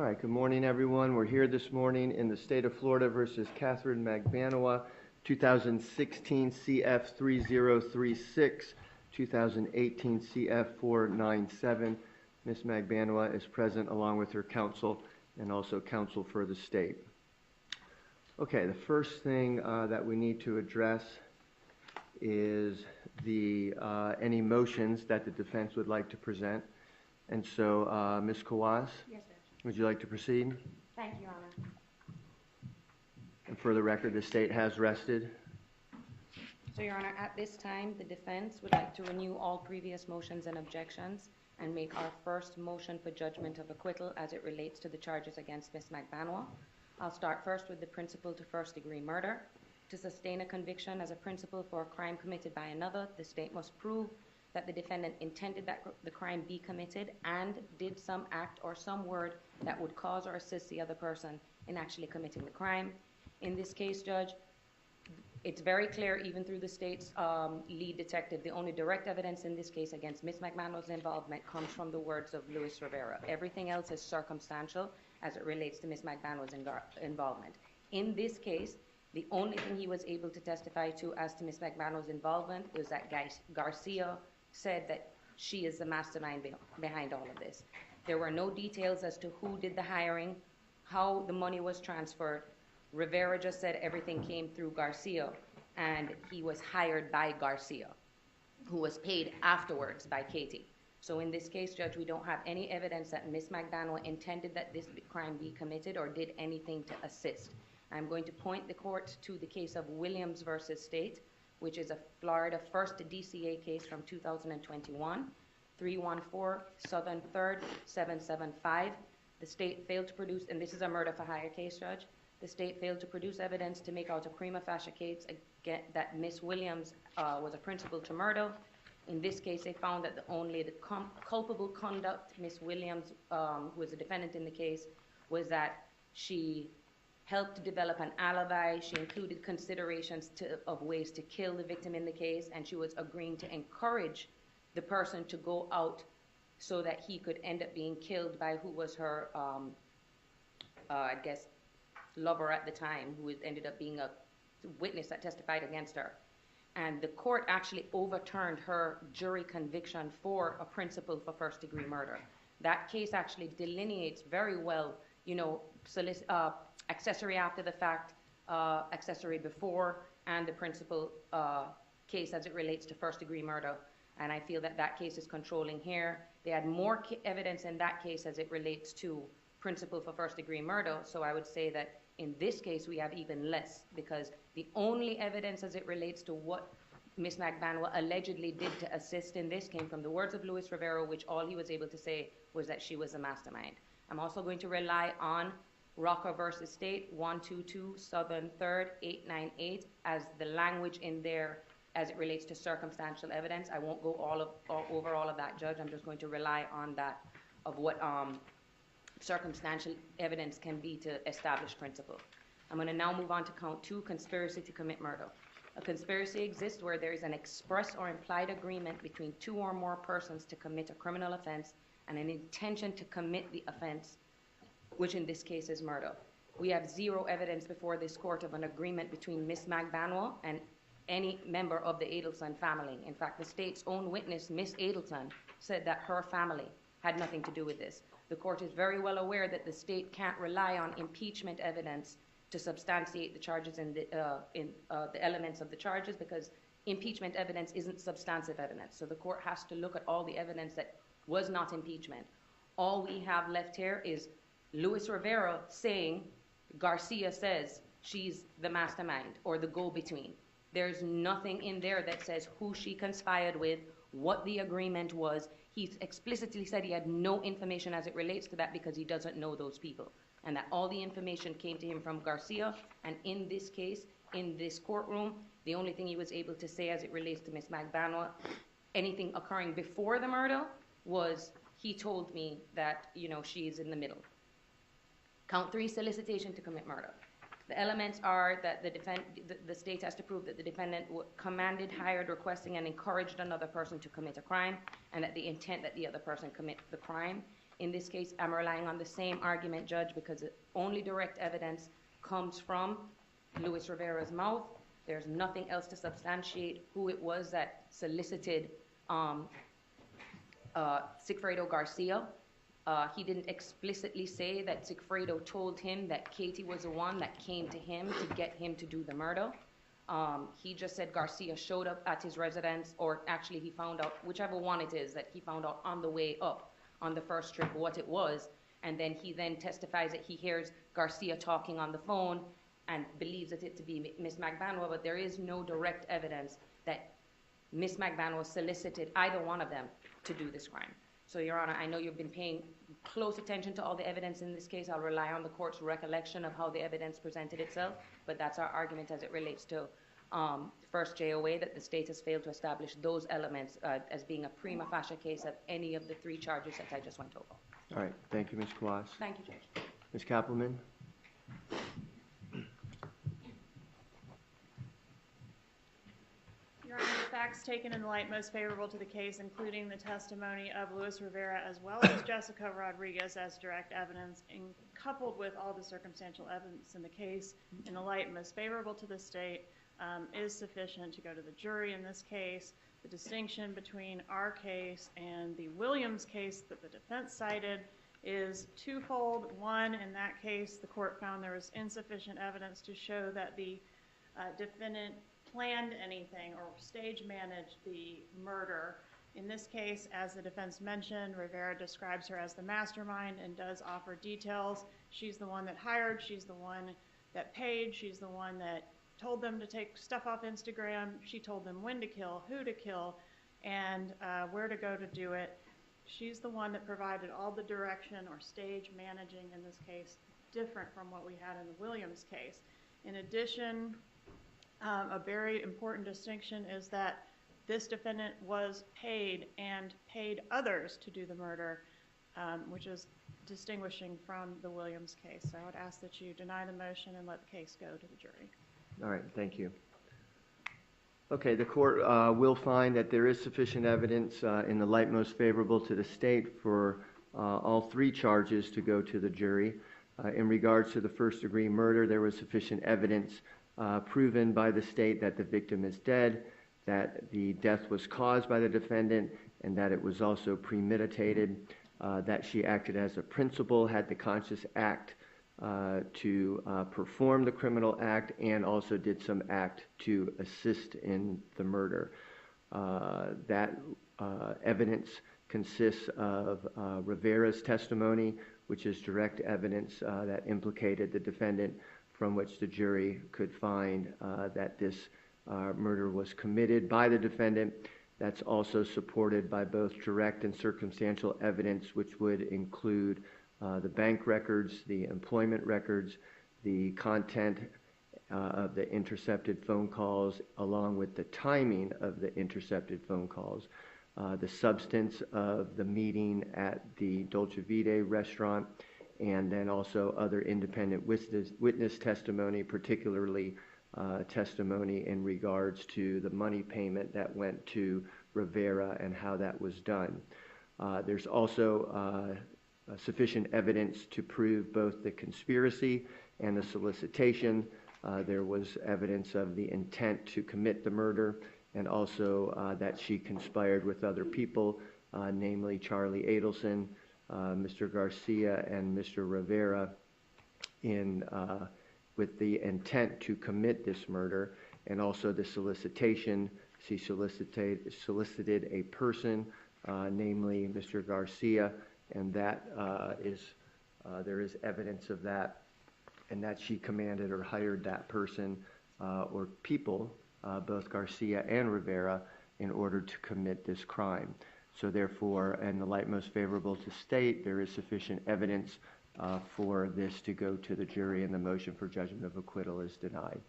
All right, good morning, everyone. We're here this morning in the state of Florida versus Katherine Magbanua, 2016 CF 3036, 2018 CF 497. Ms. Magbanua is present along with her counsel and also counsel for the state. Okay, the first thing that we need to address is the any motions that the defense would like to present. And so, Ms. Kawas? Yes, sir. Would you like to proceed? Thank you, Your Honor. And for the record, the state has rested. So, Your Honor, at this time, the defense would like to renew all previous motions and objections and make our first motion for judgment of acquittal as it relates to the charges against Ms. Mcvanwa. I'll start first with the principle to first-degree murder. To sustain a conviction as a principle for a crime committed by another, the state must prove that the defendant intended that the crime be committed and did some act or some word that would cause or assist the other person in actually committing the crime. In this case, Judge, it's very clear, even through the state's lead detective, the only direct evidence in this case against Ms. Magbanua's involvement comes from the words of Luis Rivera. Everything else is circumstantial as it relates to Ms. Magbanua's involvement. In this case, the only thing he was able to testify to as to Ms. Magbanua's involvement was that Garcia said that she is the mastermind behind all of this. There were no details as to who did the hiring, how the money was transferred. Rivera just said everything came through Garcia, and he was hired by Garcia, who was paid afterwards by Katie. So in this case, Judge, we don't have any evidence that Ms. Magbanua intended that this crime be committed or did anything to assist. I'm going to point the court to the case of Williams versus State, which is a Florida first DCA case from 2021, 314 Southern 3rd 775. The state failed to produce, and this is a murder for hire case, Judge. The state failed to produce evidence to make out a prima facie case that Ms. Williams was a principal to murder. In this case, they found that only the culpable conduct Ms. Williams, who was a defendant in the case, was that she helped to develop an alibi. She included considerations of ways to kill the victim in the case, and she was agreeing to encourage the person to go out so that he could end up being killed by who was her, I guess, lover at the time, who ended up being a witness that testified against her. And the court actually overturned her jury conviction for a principle for first-degree murder. That case actually delineates very well, you know, accessory after the fact, accessory before, and the principal case as it relates to first-degree murder. And I feel that that case is controlling here. They had more evidence in that case as it relates to principle for first-degree murder, so I would say that in this case we have even less, because the only evidence as it relates to what Ms. Magbanua allegedly did to assist in this came from the words of Luis Rivera, which all he was able to say was that she was a mastermind. I'm also going to rely on Rocker versus State, 122 Southern 3rd 898 as the language in there as it relates to circumstantial evidence. I won't go over all of that, Judge. I'm just going to rely on that of what circumstantial evidence can be to establish principle. I'm going to now move on to count 2, conspiracy to commit murder. A conspiracy exists where there is an express or implied agreement between 2 or more persons to commit a criminal offense and an intention to commit the offense, which in this case is murder. We have 0 evidence before this court of an agreement between Ms. Magbanua and any member of the Adelson family. In fact, the state's own witness, Ms. Adelson, said that her family had nothing to do with this. The court is very well aware that the state can't rely on impeachment evidence to substantiate the charges and the elements of the charges, because impeachment evidence isn't substantive evidence. So the court has to look at all the evidence that was not impeachment. All we have left here is Luis Rivera saying Garcia says she's the mastermind or the go-between. There's nothing in there that says who she conspired with, what the agreement was. He explicitly said he had no information as it relates to that because he doesn't know those people, and that all the information came to him from Garcia. And in this case, in this courtroom, the only thing he was able to say as it relates to Ms. Magbanua, anything occurring before the murder, was he told me that, you know, she is in the middle. Count 3, solicitation to commit murder. The elements are that the state has to prove that the defendant commanded, hired, requesting, and encouraged another person to commit a crime, and that the intent that the other person commit the crime. in this case, I'm relying on the same argument, Judge, because only direct evidence comes from Luis Rivera's mouth. There's nothing else to substantiate who it was that solicited Sigfredo Garcia. He didn't explicitly say that Sigfredo told him that Katie was the one that came to him to get him to do the murder. He just said Garcia showed up at his residence, or actually he found out, whichever one it is, that he found out on the way up on the first trip what it was, and then he then testifies that he hears Garcia talking on the phone and believes it to be Ms. Mcvanwa, but there is no direct evidence that Ms. Mcvanwa solicited either one of them to do this crime. So, Your Honor, I know you've been paying close attention to all the evidence in this case. I'll rely on the court's recollection of how the evidence presented itself, but that's our argument as it relates to first JOA, that the state has failed to establish those elements as being a prima facie case of any of the three charges that I just went over. All right. Thank you, Ms. Kwas. Thank you, Judge. Ms. Kappelman? Your Honor, the facts taken in the light most favorable to the case, including the testimony of Luis Rivera as well as Jessica Rodriguez as direct evidence, and coupled with all the circumstantial evidence in the case in the light most favorable to the state, is sufficient to go to the jury in this case. The distinction between our case and the Williams case that the defense cited is twofold. One, in that case, the court found there was insufficient evidence to show that the defendant planned anything or stage managed the murder. In this case, as the defense mentioned, Rivera describes her as the mastermind and does offer details. She's the one that hired, she's the one that paid, she's the one that told them to take stuff off Instagram. She told them when to kill, who to kill, and where to go to do it. She's the one that provided all the direction or stage managing in this case, different from what we had in the Williams case. In addition, a very important distinction is that this defendant was paid and paid others to do the murder, which is distinguishing from the Williams case. So I would ask that you deny the motion and let the case go to the jury. All right. Thank you. Okay. The court will find that there is sufficient evidence in the light most favorable to the state for all three charges to go to the jury. In regards to the first-degree murder, there was sufficient evidence proven by the state that the victim is dead, that the death was caused by the defendant, and that it was also premeditated, that she acted as a principal, had the conscious act to perform the criminal act, and also did some act to assist in the murder. That evidence consists of Rivera's testimony, which is direct evidence that implicated the defendant, from which the jury could find that this murder was committed by the defendant. That's also supported by both direct and circumstantial evidence, which would include the bank records, the employment records, the content of the intercepted phone calls, along with the timing of the intercepted phone calls, the substance of the meeting at the Dolce Vita restaurant, and then also other independent witness testimony, particularly testimony in regards to the money payment that went to Rivera and how that was done. There's also sufficient evidence to prove both the conspiracy and the solicitation. There was evidence of the intent to commit the murder, and also that she conspired with other people, namely Charlie Adelson, Mr. Garcia, and Mr. Rivera, with the intent to commit this murder, and also the solicitation. She solicited a person, namely Mr. Garcia, and that there is evidence of that, and that she commanded or hired that person or people, both Garcia and Rivera, in order to commit this crime. So therefore, in the light most favorable to state, there is sufficient evidence for this to go to the jury, and the motion for judgment of acquittal is denied.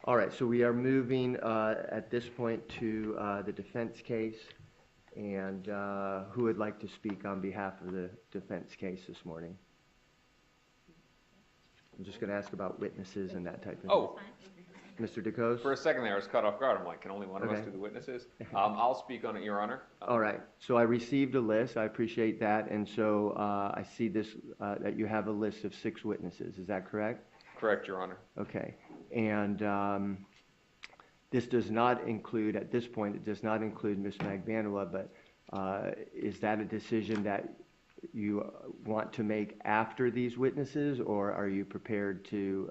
All right, so we are moving at this point to the defense case. And who would like to speak on behalf of the defense case this morning? I'm just going to ask about witnesses and that type of thing. Oh, Mr. DeCose? For a second there, I was caught off guard. I'm like, can only one of us Okay. do the witnesses? I'll speak on it, Your Honor. All right, so I received a list, I appreciate that, and so I see this, that you have a list of 6 witnesses, is that correct? Correct, Your Honor. Okay, and this does not include, at this point, it does not include Ms. Magbanua, but is that a decision that you want to make after these witnesses, or are you prepared to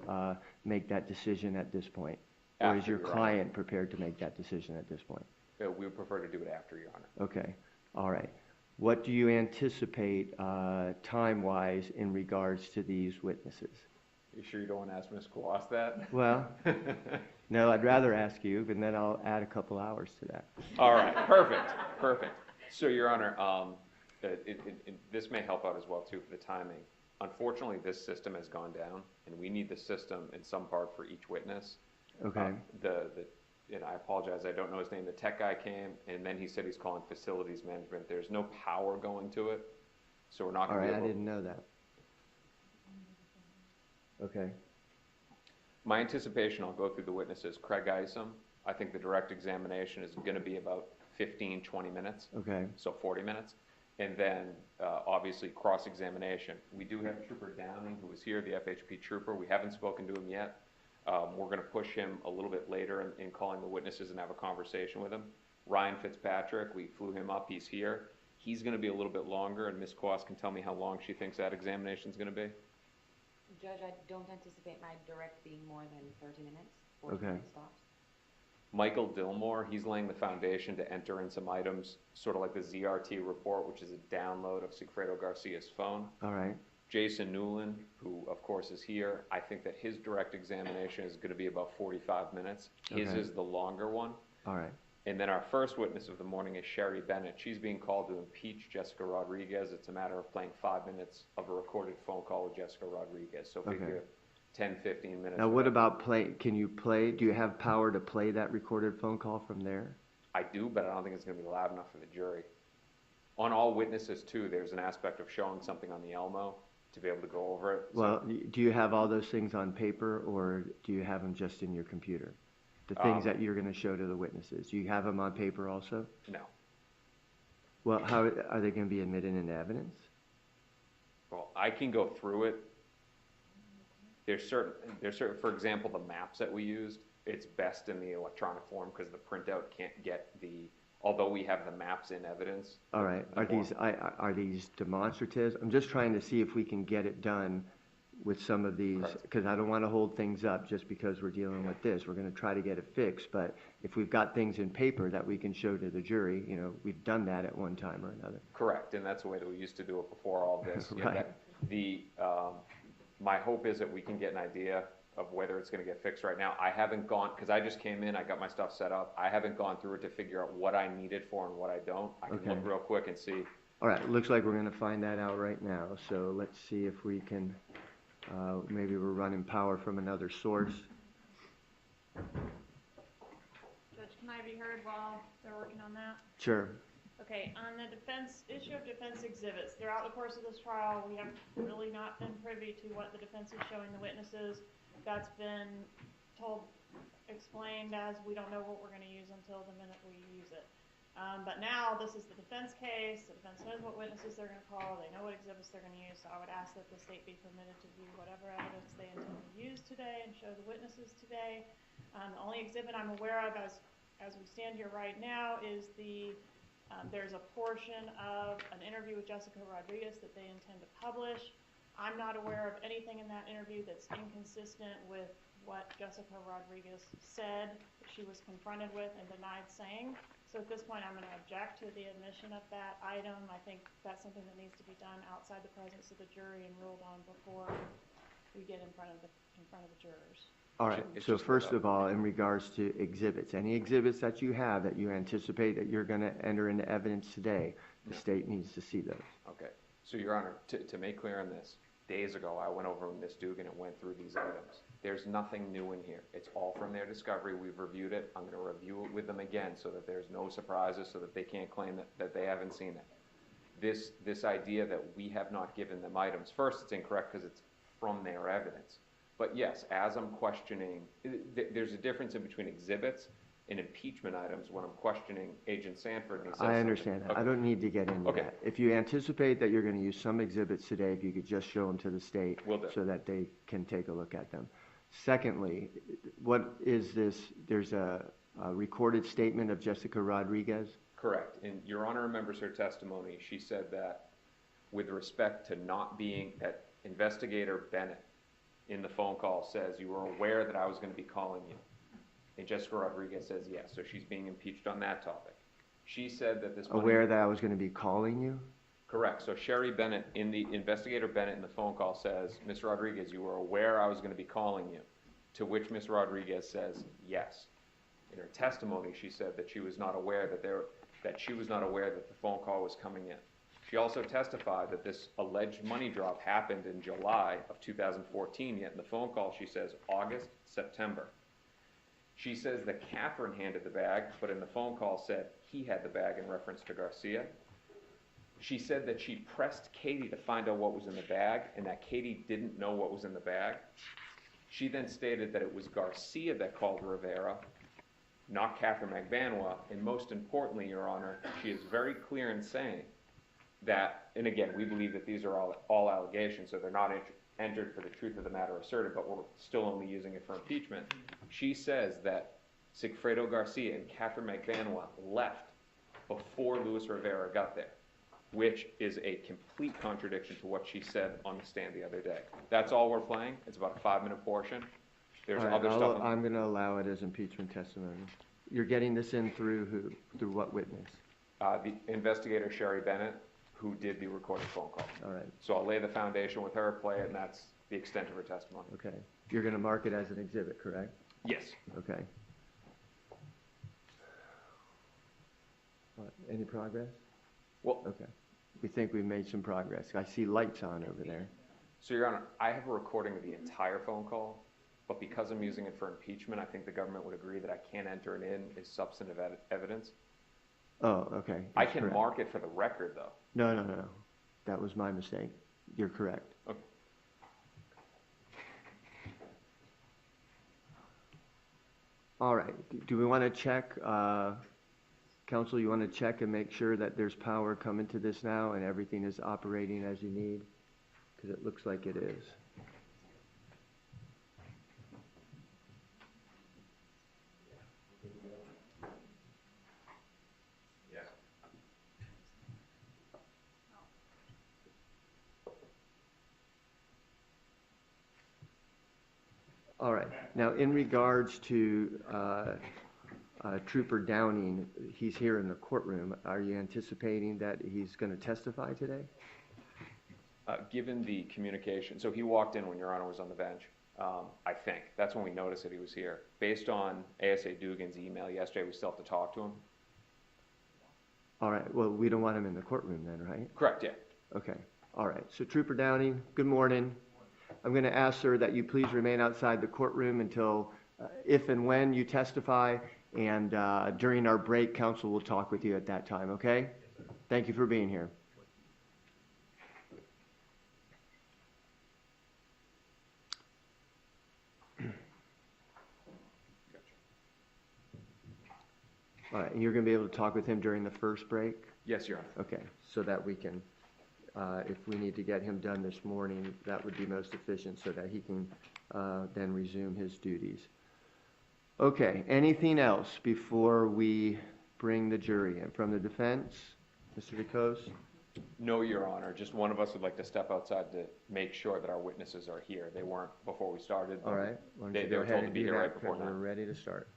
make that decision at this point? Or is After, your Your Honor. client prepared to make that decision at this point? We would prefer to do it after, Your Honor. Okay, all right. What do you anticipate time-wise in regards to these witnesses? You sure you don't want to ask Ms. Kwas that? Well, no, I'd rather ask you, and then I'll add a couple hours to that. All right, perfect, perfect. So, Your Honor, this may help out as well, too, for the timing. Unfortunately, this system has gone down, and we need the system in some part for each witness. Okay. And I apologize, I don't know his name. The tech guy came, and then he said he's calling facilities management. There's no power going to it, so we're not All going to right, be I able. didn't know that. Okay. My anticipation, I'll go through the witnesses. Craig Isom, I think the direct examination is going to be about 15, 20 minutes. Okay. So 40 minutes. And then, obviously, cross-examination. We do have Trooper Downing, who is here, the FHP trooper. We haven't spoken to him yet. We're going to push him a little bit later in calling the witnesses and have a conversation with him. Ryan Fitzpatrick, we flew him up. He's here. He's going to be a little bit longer, and Ms. Kwas can tell me how long she thinks that examination is going to be. Judge, I don't anticipate my direct being more than 30 minutes, 40 Okay. minutes tops. Michael Dillmore, he's laying the foundation to enter in some items, sort of like the ZRT report, which is a download of Sigfredo Garcia's phone. All right. Jason Newland, who of course is here, I think that his direct examination is going to be about 45 minutes. His Okay. is the longer one. All right. And then our first witness of the morning is Sherry Bennett. She's being called to impeach Jessica Rodriguez. It's a matter of playing 5 minutes of a recorded phone call with Jessica Rodriguez. So figure Okay. 10, 15 minutes. Now, for what that. about can you play, do you have power to play that recorded phone call from there? I do, but I don't think it's going to be loud enough for the jury. On all witnesses, too, there's an aspect of showing something on the Elmo to be able to go over it. So, Well, do you have all those things on paper, or do you have them just in your computer? The things that you're going to show to the witnesses, do you have them on paper also? no. Well, how are they going to be admitted into evidence? Well, I can go through it. There's certain, for example, the maps that we used, it's best in the electronic form because the printout can't get although we have the maps in evidence. All right, are these demonstratives? I'm just trying to see if we can get it done with some of these, Correct. because I don't want to hold things up just because we're dealing with this. We're going to try to get it fixed, but if we've got things in paper that we can show to the jury, we've done that at one time or another. Correct, and that's the way that we used to do it before all this. Right. My hope is that we can get an idea of whether it's going to get fixed right now. I haven't gone, because I just came in, I got my stuff set up. I haven't gone through it to figure out what I need it for and what I don't. I can Okay. look real quick and see. All right, looks like we're going to find that out right now. So let's see if we can, maybe we're running power from another source. Judge, can I be heard while they're working on that? Sure. Okay, on the issue of defense exhibits, throughout the course of this trial, we have really not been privy to what the defense is showing the witnesses. That's been explained as we don't know what we're going to use until the minute we use it. But now this is the defense case. The defense knows what witnesses they're going to call. They know what exhibits they're going to use. So I would ask that the state be permitted to view whatever evidence they intend to use today and show the witnesses today. The only exhibit I'm aware of as we stand here right now is there's a portion of an interview with Jessica Rodriguez that they intend to publish. I'm not aware of anything in that interview that's inconsistent with what Jessica Rodriguez said that she was confronted with and denied saying. So at this point, I'm going to object to the admission of that item. I think that's something that needs to be done outside the presence of the jury and ruled on before we get in front of the jurors. All right, It's so just first of all, in regards to exhibits, any exhibits that you have that you anticipate that you're going to enter into evidence today, the state needs to see those. Okay, so Your Honor, to make clear on this, days ago I went over with Ms. Dugan and went through these items. There's nothing new in here. It's all from their discovery. We've reviewed it. I'm going to review it with them again so that there's no surprises, so that they can't claim that they haven't seen it. This idea that we have not given them items, first, it's incorrect because it's from their evidence. But yes, as I'm questioning, there's a difference in between exhibits and impeachment items when I'm questioning Agent Sanford. And he says I understand that. Okay. I don't need to get into Okay. that. If you anticipate that you're going to use some exhibits today, if you could just show them to the state Will do. so that they can take a look at them. Secondly, what is this? There's a recorded statement of Jessica Rodriguez. Correct. And Your Honor remembers her testimony. She said that with respect to not being, that Investigator Bennett in the phone call says, you were aware that I was going to be calling you. And Jessica Rodriguez says yes. So she's being impeached on that topic. She said that this money... Aware that I was going to be calling you? Correct. So Sherry Bennett, Investigator Bennett in the phone call says, Ms. Rodriguez, you were aware I was going to be calling you. To which Ms. Rodriguez says yes. In her testimony, she said that she was not aware that the phone call was coming in. She also testified that this alleged money drop happened in July of 2014, yet in the phone call she says August, September. She says that Katherine handed the bag, but in the phone call said he had the bag in reference to Garcia. She said that she pressed Katie to find out what was in the bag and that Katie didn't know what was in the bag. She then stated that it was Garcia that called Rivera, not Katherine Magbanua, and most importantly, Your Honor, she is very clear in saying that, and again, we believe that these are all allegations, so they're not entered for the truth of the matter asserted, but we're still only using it for impeachment. She says that Sigfredo Garcia and Katherine Magbanua left before Luis Rivera got there, which is a complete contradiction to what she said on the stand the other day. That's all we're playing. It's about a 5-minute portion. There's All right, other stuff. I'm going to allow it as impeachment testimony. You're getting this in through who? Through what witness? The investigator, Sherry Bennett, who did the recorded phone call. All right. So I'll lay the foundation with her, play it, and that's the extent of her testimony. Okay. You're going to mark it as an exhibit, correct? Yes. Okay. What, any progress? Well, Okay. We think we've made some progress. I see lights on over there. so Your Honor, I have a recording of the entire phone call, but because I'm using it for impeachment, I think the government would agree that I can't enter it in as substantive evidence. Oh, okay. I That's can correct. mark it for the record, though. No. That was my mistake. You're correct. Okay. All right. Do we want to check, counsel, you want to check and make sure that there's power coming to this now and everything is operating as you need? Because it looks like it is. Yes. All right. Now, in regards to Trooper Downing, he's here in the courtroom. Are you anticipating that he's going to testify today? Given the communication, so he walked in when Your Honor was on the bench, I think. That's when we noticed that he was here. Based on ASA Dugan's email yesterday, we still have to talk to him. All right. Well, we don't want him in the courtroom then, right? Correct, yeah. Okay. All right. So, Trooper Downing, good morning. I'm going to ask, sir, that you please remain outside the courtroom until, if and when you testify, and during our break, counsel will talk with you at that time, okay? Thank you for being here. All right, and you're going to be able to talk with him during the first break? Yes, Your Honor. Okay, so that we can, if we need to get him done this morning, that would be most efficient so that he can then resume his duties. Okay, anything else before we bring the jury in? From the defense, Mr. DeCose? No, Your Honor. Just one of us would like to step outside to make sure that our witnesses are here. They weren't before we started. All right. Why don't They you go were ahead told to and be do here that, right before 'cause we're 9. ready to start.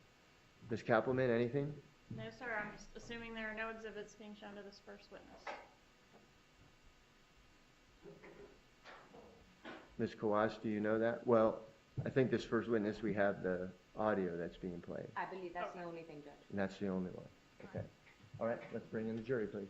Ms. Kappelman, anything? No, sir, I'm just assuming there are no exhibits being shown to this first witness. Ms. Kawash, do you know that? Well, I think this first witness, we have the audio that's being played, I believe that's the only thing, Judge. and that's the only one. Okay. All right, let's bring in the jury, please.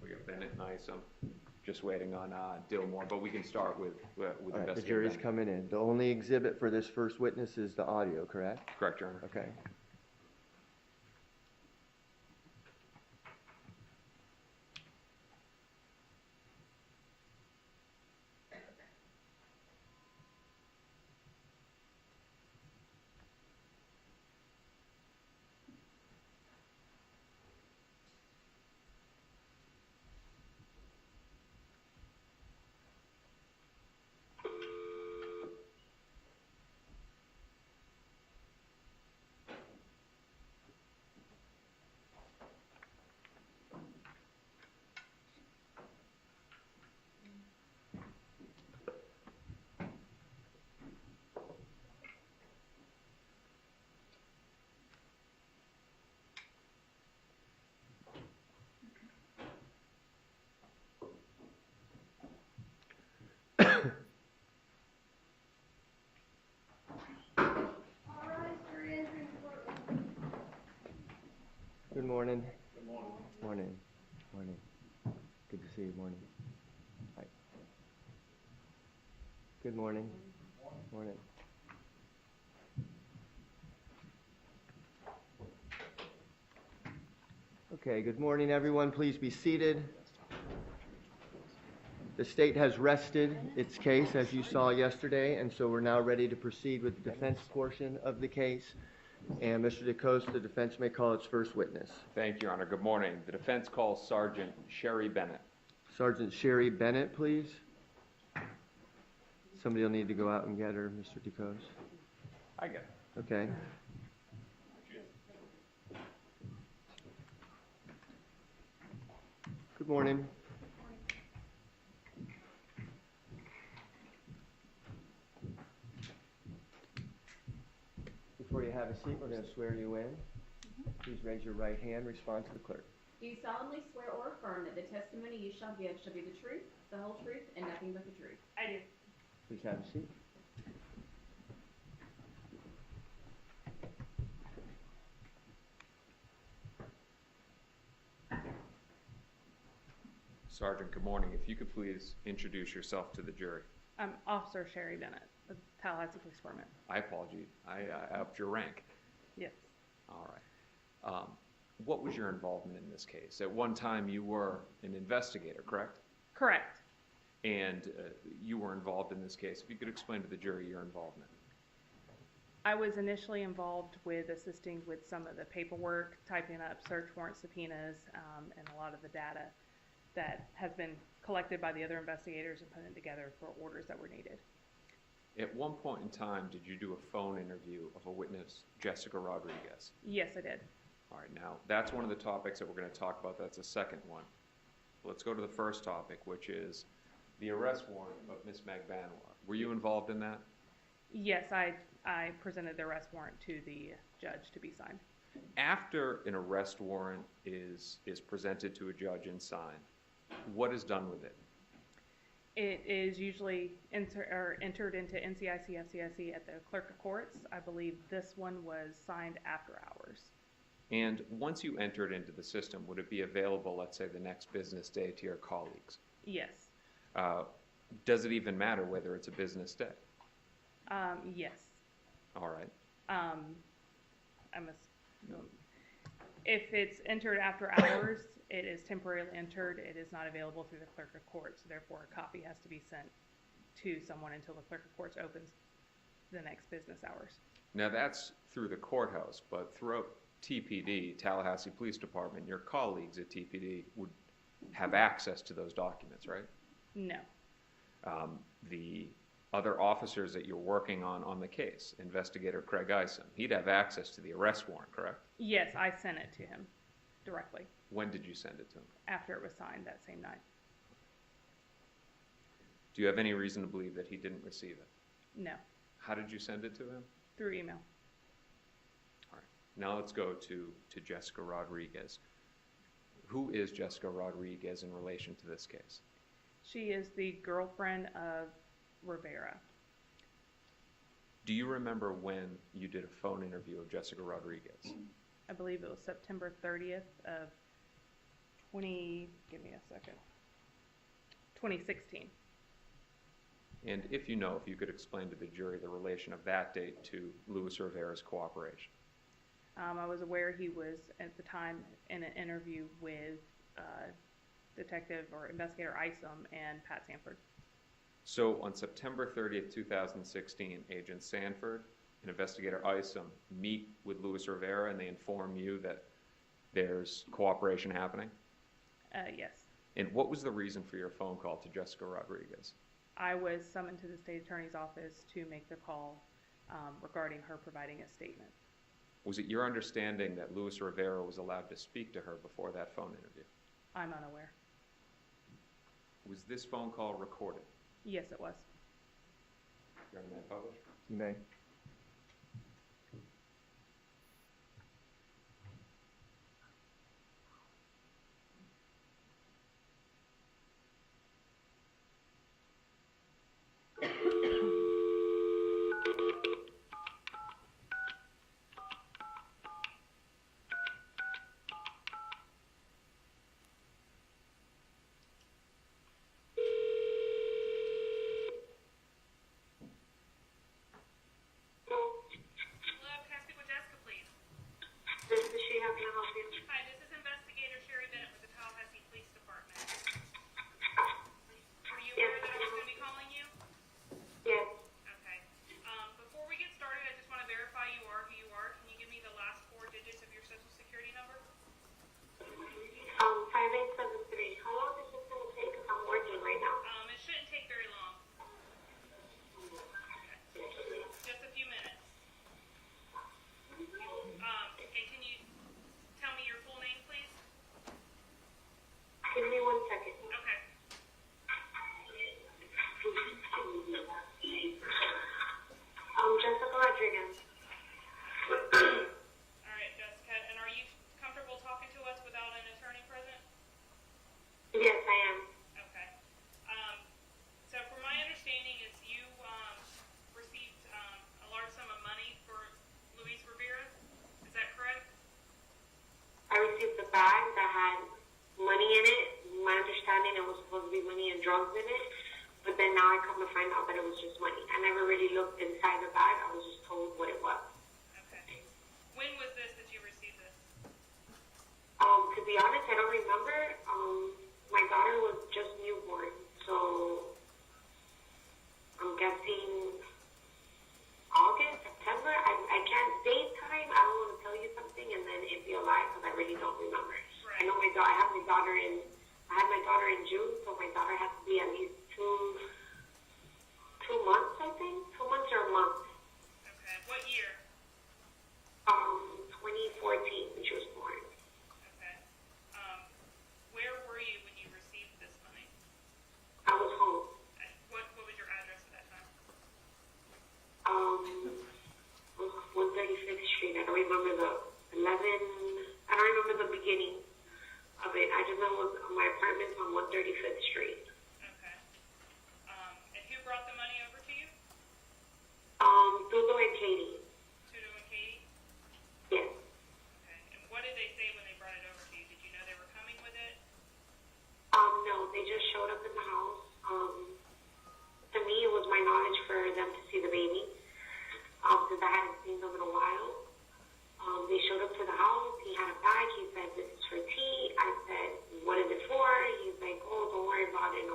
We got Bennett and Isom. just waiting on Dillmore, but we can start with All right, the investigator jury's Bennett. coming in. The only exhibit for this first witness is the audio, correct? Correct, Your Honor. Okay. Good morning. Good morning. Morning. Morning. Good to see you. Morning. Hi. Good morning. Morning. Okay, good morning, everyone. Please be seated. The state has rested its case, as you saw yesterday, and so we're now ready to proceed with the defense portion of the case. And Mr. DeCoste, the defense may call its first witness. Thank you, Your Honor. Good morning. The defense calls Sergeant Sherry Bennett. Sergeant Sherry Bennett, please. Somebody will need to go out and get her, Mr. DeCoste. I get it. Okay. Good morning. Before you have a seat, we're going to swear you in. Please raise your right hand. Respond to the clerk. Do you solemnly swear or affirm that the testimony you shall give shall be the truth, the whole truth, and nothing but the truth? I do. Please have a seat. Sergeant, good morning. If you could please introduce yourself to the jury. I'm Officer Sherry Bennett, the Tallahassee Police Department. I apologize. I upped your rank. Yes. All right. What was your involvement in this case? At one time, you were an investigator, correct? Correct. And you were involved in this case. If you could explain to the jury your involvement. I was initially involved with assisting with some of the paperwork, typing up search warrant subpoenas, and a lot of the data that has been collected by the other investigators and put it together for orders that were needed. At one point in time, did you do a phone interview of a witness, Jessica Rodriguez? Yes, I did. All right, now, that's one of the topics that we're going to talk about. That's the second one. Let's go to the first topic, which is the arrest warrant of Ms. Mcvanwa. Were you involved in that? Yes, I presented the arrest warrant to the judge to be signed. After an arrest warrant is presented to a judge and signed, what is done with it? It is usually entered into NCIC FCIC at the clerk of courts. I believe this one was signed after hours. And once you enter it into the system, would it be available, let's say, the next business day to your colleagues? Yes. Does it even matter whether it's a business day? Yes. All right. If it's entered after hours, it is temporarily entered. It is not available through the clerk of courts. Therefore, a copy has to be sent to someone until the clerk of courts opens the next business hours. Now, that's through the courthouse, but throughout TPD, Tallahassee Police Department, your colleagues at TPD would have access to those documents, right? No. The other officers that you're working on the case, Investigator Craig Isom, he'd have access to the arrest warrant, correct? Yes, I sent it to him directly When did you send it to him? after it was signed that same night. Do you have any reason to believe that he didn't receive it? No, How did you send it to him? through email. All right. Now let's go to Jessica Rodriguez. Who is Jessica Rodriguez in relation to this case? She is the girlfriend of Rivera. Do you remember when you did a phone interview of Jessica Rodriguez? I believe it was September 30th of give me a second. 2016. And if you know, if you could explain to the jury the relation of that date to Luis Rivera's cooperation. I was aware he was, at the time, in an interview with Detective or Investigator Isom and Pat Sanford. So on September 30th, 2016, Agent Sanford and Investigator Isom meet with Luis Rivera and they inform you that there's cooperation happening? Yes. And what was the reason for your phone call to Jessica Rodriguez? I was summoned to the state attorney's office to make the call regarding her providing a statement. Was it your understanding that Luis Rivera was allowed to speak to her before that phone interview? I'm unaware. Was this phone call recorded? Yes, it was. Your Honor, may I publish? You may. drugs in it, but then now I come to find out that it was just money. I never really looked inside the bag. I was just told what it was. Okay. When was this that you received this? To be honest, I don't remember. My daughter was just newborn, so I'm guessing August, September. I can't date time. I don't want to tell you something and then it be a lie because I really don't remember. Right. I know I had my daughter in June, so my daughter had to be at least two months, I think. 2 months or a month. Okay. What year? 2014 when she was born. Okay. Where were you when you received this money? I was home. What was your address at that time? 135th Street. I don't remember the 11. I don't remember the beginning of it. I just know it was my apartment's on 135th Street. Okay. And who brought the money over to you? Tudo and Katie. Tudo and Katie? Yes. Okay. And what did they say when they brought it over to you? Did you know they were coming with it? No, they just showed up in the house. To me, it was my knowledge for them to see the baby, since I hadn't seen them in a while. They showed up to the house. He had a bag. He said, "This is for tea." I said, "What is it for?" He's like, "Oh, don't worry about it.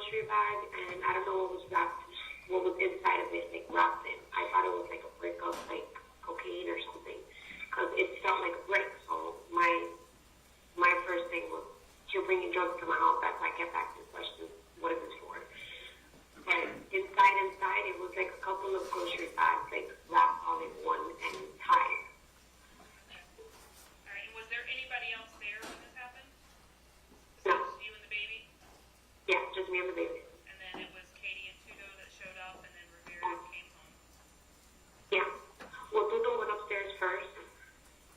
grocery bag, and I don't know what was inside of it, like wrapped in. I thought it was like a brick of like cocaine or something, because it felt like a brick. So my first thing was, you're bringing drugs to my house. That's why I kept asking questions. What is this for? But inside, it was like a couple of grocery bags, like wrapped all in one and tied. All right, and was there anybody else there when this happened? No. Just you and the baby? Yeah, just me and the baby. And then it was Katie and Tudo that showed up, and then Rivera came home. Yeah. Well, Tudo went upstairs first,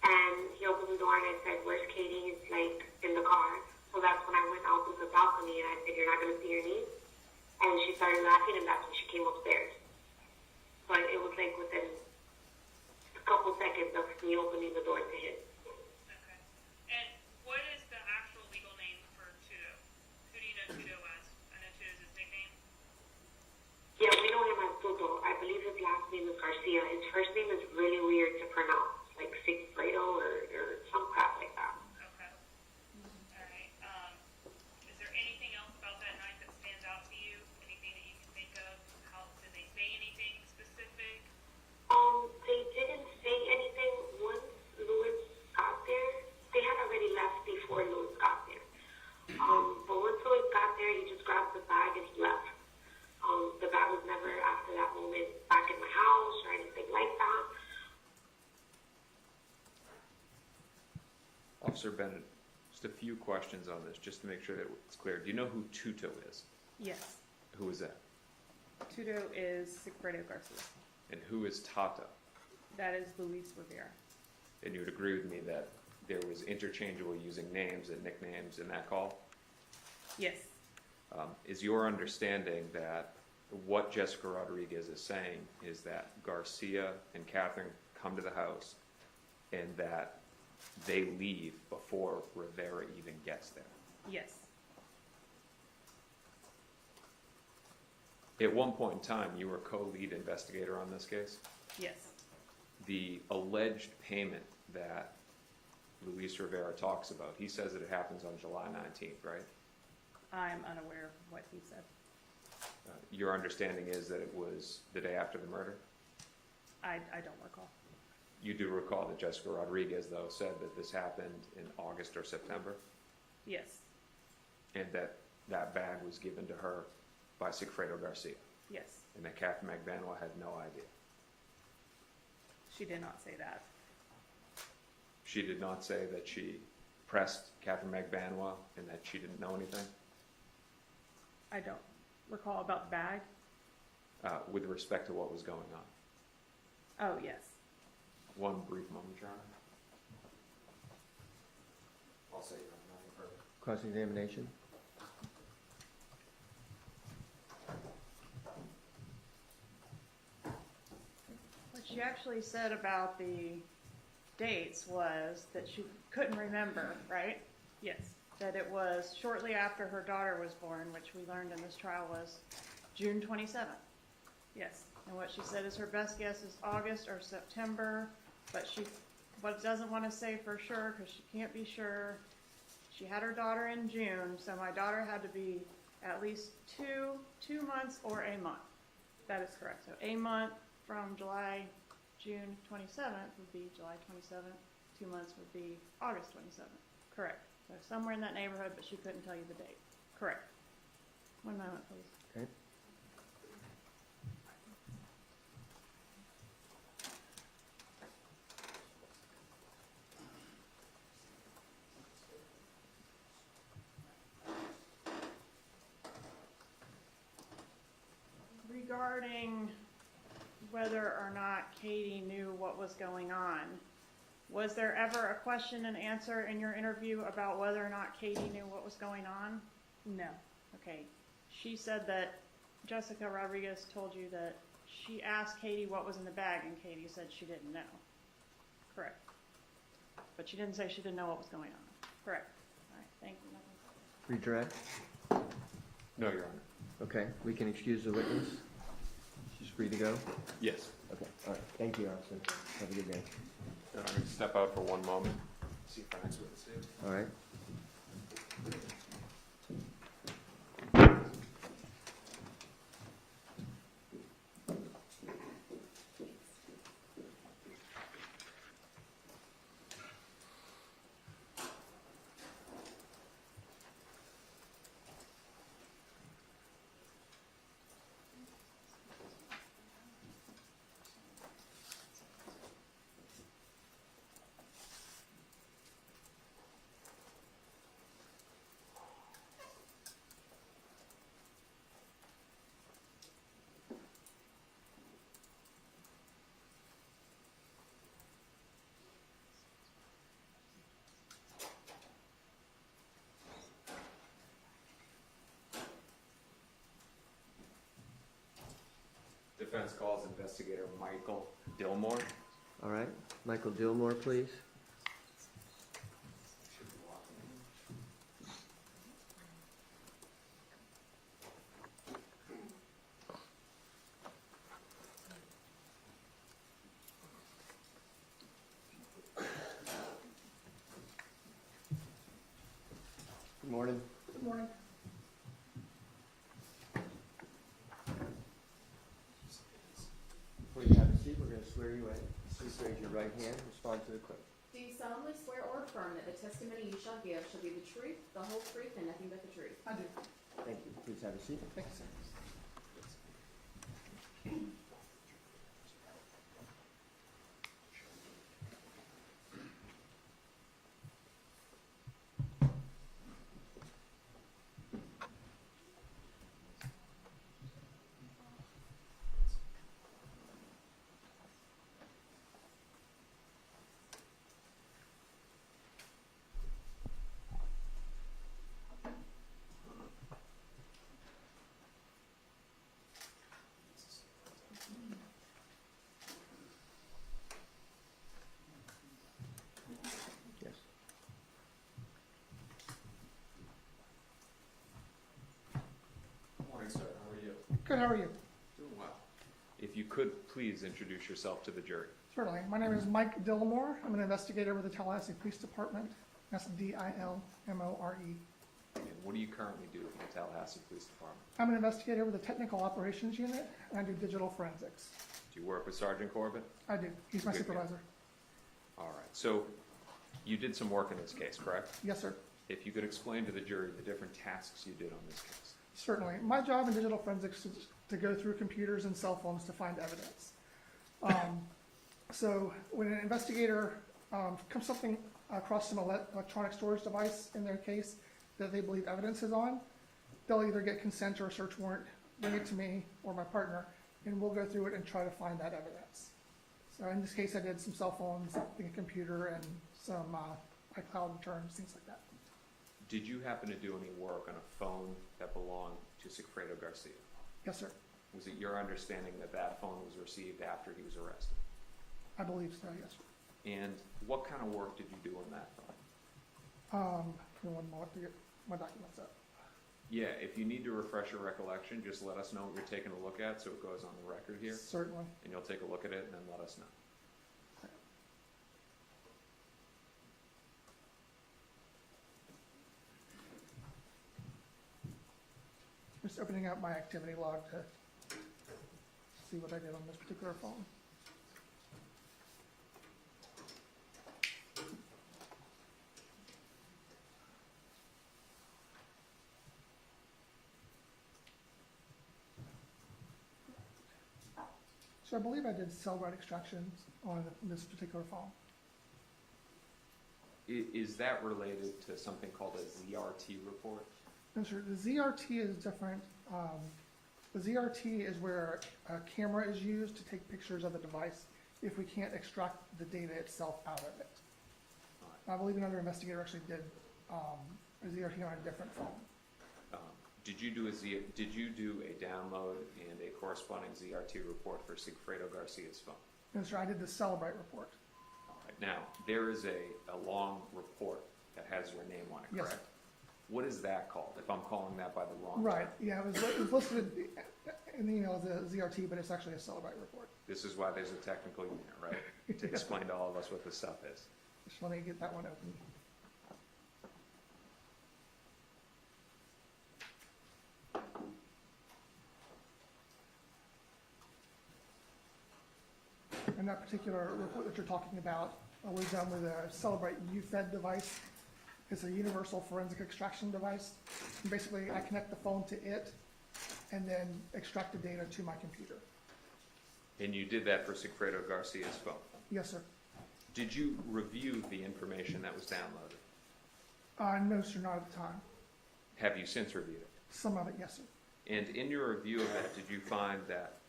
and he opened the door, and I said, "Where's Katie?" He's like, "In the car." So that's when I went out to the balcony, and I said, "You're not going to see your niece?" And she started laughing, and that's when she came upstairs. But it was like within a couple seconds of me opening the door to him. Okay. And what is the actual legal name for Tudo? Who do you know Tudo as? I know Tudo's his nickname. Yeah, we know him as Tudo. I believe his last name is Garcia. His first name is really weird to pronounce, like Sigfredo or some crap like that. Okay. All right. Is there anything else about that night that stands out to you? Anything that you can think of? How did they say anything specific? They didn't say anything once Louis got there. They had already left before Louis got there. But once Louis got there, he just grabbed the bag and he left. The bag was never, after that moment, back in my house or anything like that. Officer Bennett, just a few questions on this, just to make sure that it's clear. Do you know who Tuto is? Yes. Who is that? Tudo is Sigfredo Garcia. And who is Tata? That is Luis Rivera. And you would agree with me that there was interchangeable using names and nicknames in that call? Yes. Is your understanding that what Jessica Rodriguez is saying is that Garcia and Catherine come to the house and that they leave before Rivera even gets there? Yes. At one point in time, you were co-lead investigator on this case. Yes. The alleged payment that Luis Rivera talks about, he says that it happens on July 19th, right? I'm unaware of what he said. Your understanding is that it was the day after the murder? I don't recall. You do recall that Jessica Rodriguez, though, said that this happened in August or September, Yes. and that that bag was given to her by Sigfredo Garcia, Yes. and that Katherine Magbanua had no idea. She did not say that. She did not say that she pressed Katherine Magbanua and that she didn't know anything? I don't recall about the bag. With respect to what was going on. Oh, yes. One brief moment, Your Honor. I'll say nothing further. Cross-examination? What she actually said about the dates was that she couldn't remember, right? Yes. That it was shortly after her daughter was born, which we learned in this trial was June 27th. Yes. And what she said is her best guess is August or September, but she doesn't want to say for sure because she can't be sure. She had her daughter in June, so my daughter had to be at least two months or a month. That is correct. So a month from June 27th would be July 27th. 2 months would be August 27th. Correct. So somewhere in that neighborhood, but she couldn't tell you the date. Correct. 1 moment, please. Okay. Regarding whether or not Katie knew what was going on, was there ever a question and answer in your interview about whether or not Katie knew what was going on? No. Okay. She said that Jessica Rodriguez told you that she asked Katie what was in the bag, and Katie said she didn't know. Correct. But she didn't say she didn't know what was going on. Correct. All right, thank you. Redirect? No, Your Honor. Okay, we can excuse the witness. She's free to go? Yes. Okay, all right. Thank you, Officer. Have a good day. I'm going to step out for 1 moment. See if our next witness is. All right. defense calls Investigator Michael Dillmore. All right, Michael Dillmore, please. Good morning. Good morning. Before you have a seat, we're going to swear you in. Please raise your right hand and respond to the question. Do you solemnly swear or affirm that the testimony you shall give shall be the truth, the whole truth, and nothing but the truth? I do. Thank you. Please have a seat. Thank you, sir. Yes. Good morning, sir. How are you? Good, how are you? Doing well. If you could please introduce yourself to the jury. Certainly. My name is Mike Dillamore. I'm an investigator with the Tallahassee Police Department. That's Dilmore. And what do you currently do in the Tallahassee Police Department? I'm an investigator with the Technical Operations Unit, and I do digital forensics. Do you work with Sergeant Corbett? I do. He's my Good deal. supervisor. All right. So you did some work in this case, correct? Yes, sir. If you could explain to the jury the different tasks you did on this case. Certainly. My job in digital forensics is to go through computers and cell phones to find evidence. So when an investigator comes something across some electronic storage device in their case that they believe evidence is on, they'll either get consent or a search warrant, bring it to me or my partner, and we'll go through it and try to find that evidence. So in this case, I did some cell phones, a computer, and some iCloud returns, things like that. Did you happen to do any work on a phone that belonged to Sigfredo Garcia? Yes, sir. Was it your understanding that that phone was received after he was arrested? I believe so, yes, sir. And what kind of work did you do on that phone? Give me 1 moment to get my documents up. Yeah, if you need to refresh your recollection, just let us know what you're taking a look at so it goes on the record here. Certainly. And you'll take a look at it and then let us know. Just opening up my activity log to see what I did on this particular phone. So I believe I did cell write extractions on this particular phone. Is that related to something called a ZRT report? No, sir. The ZRT is different. The ZRT is where a camera is used to take pictures of the device if we can't extract the data itself out of it. I believe another investigator actually did a ZRT on a different phone. Did you do a download and a corresponding ZRT report for Sigfredo Garcia's phone? No, sir. I did the Celebrite report. All right. Now, there is a long report that has your name on it, Yes, correct? What is that called, if I'm calling that by the wrong Right. term? Yeah, it was listed in the email as a ZRT, but it's actually a Celebrite report. This is why there's a technical unit, right? To explain to all of us what this stuff is. Just let me get that one open. And that particular report that you're talking about was done with a Celebrite UFED device. It's a universal forensic extraction device. And basically, I connect the phone to it and then extract the data to my computer. And you did that for Sigfredo Garcia's phone? Yes, sir. Did you review the information that was downloaded? No, sir, not at the time. Have you since reviewed it? Some of it, yes, sir. And in your review of that, did you find that,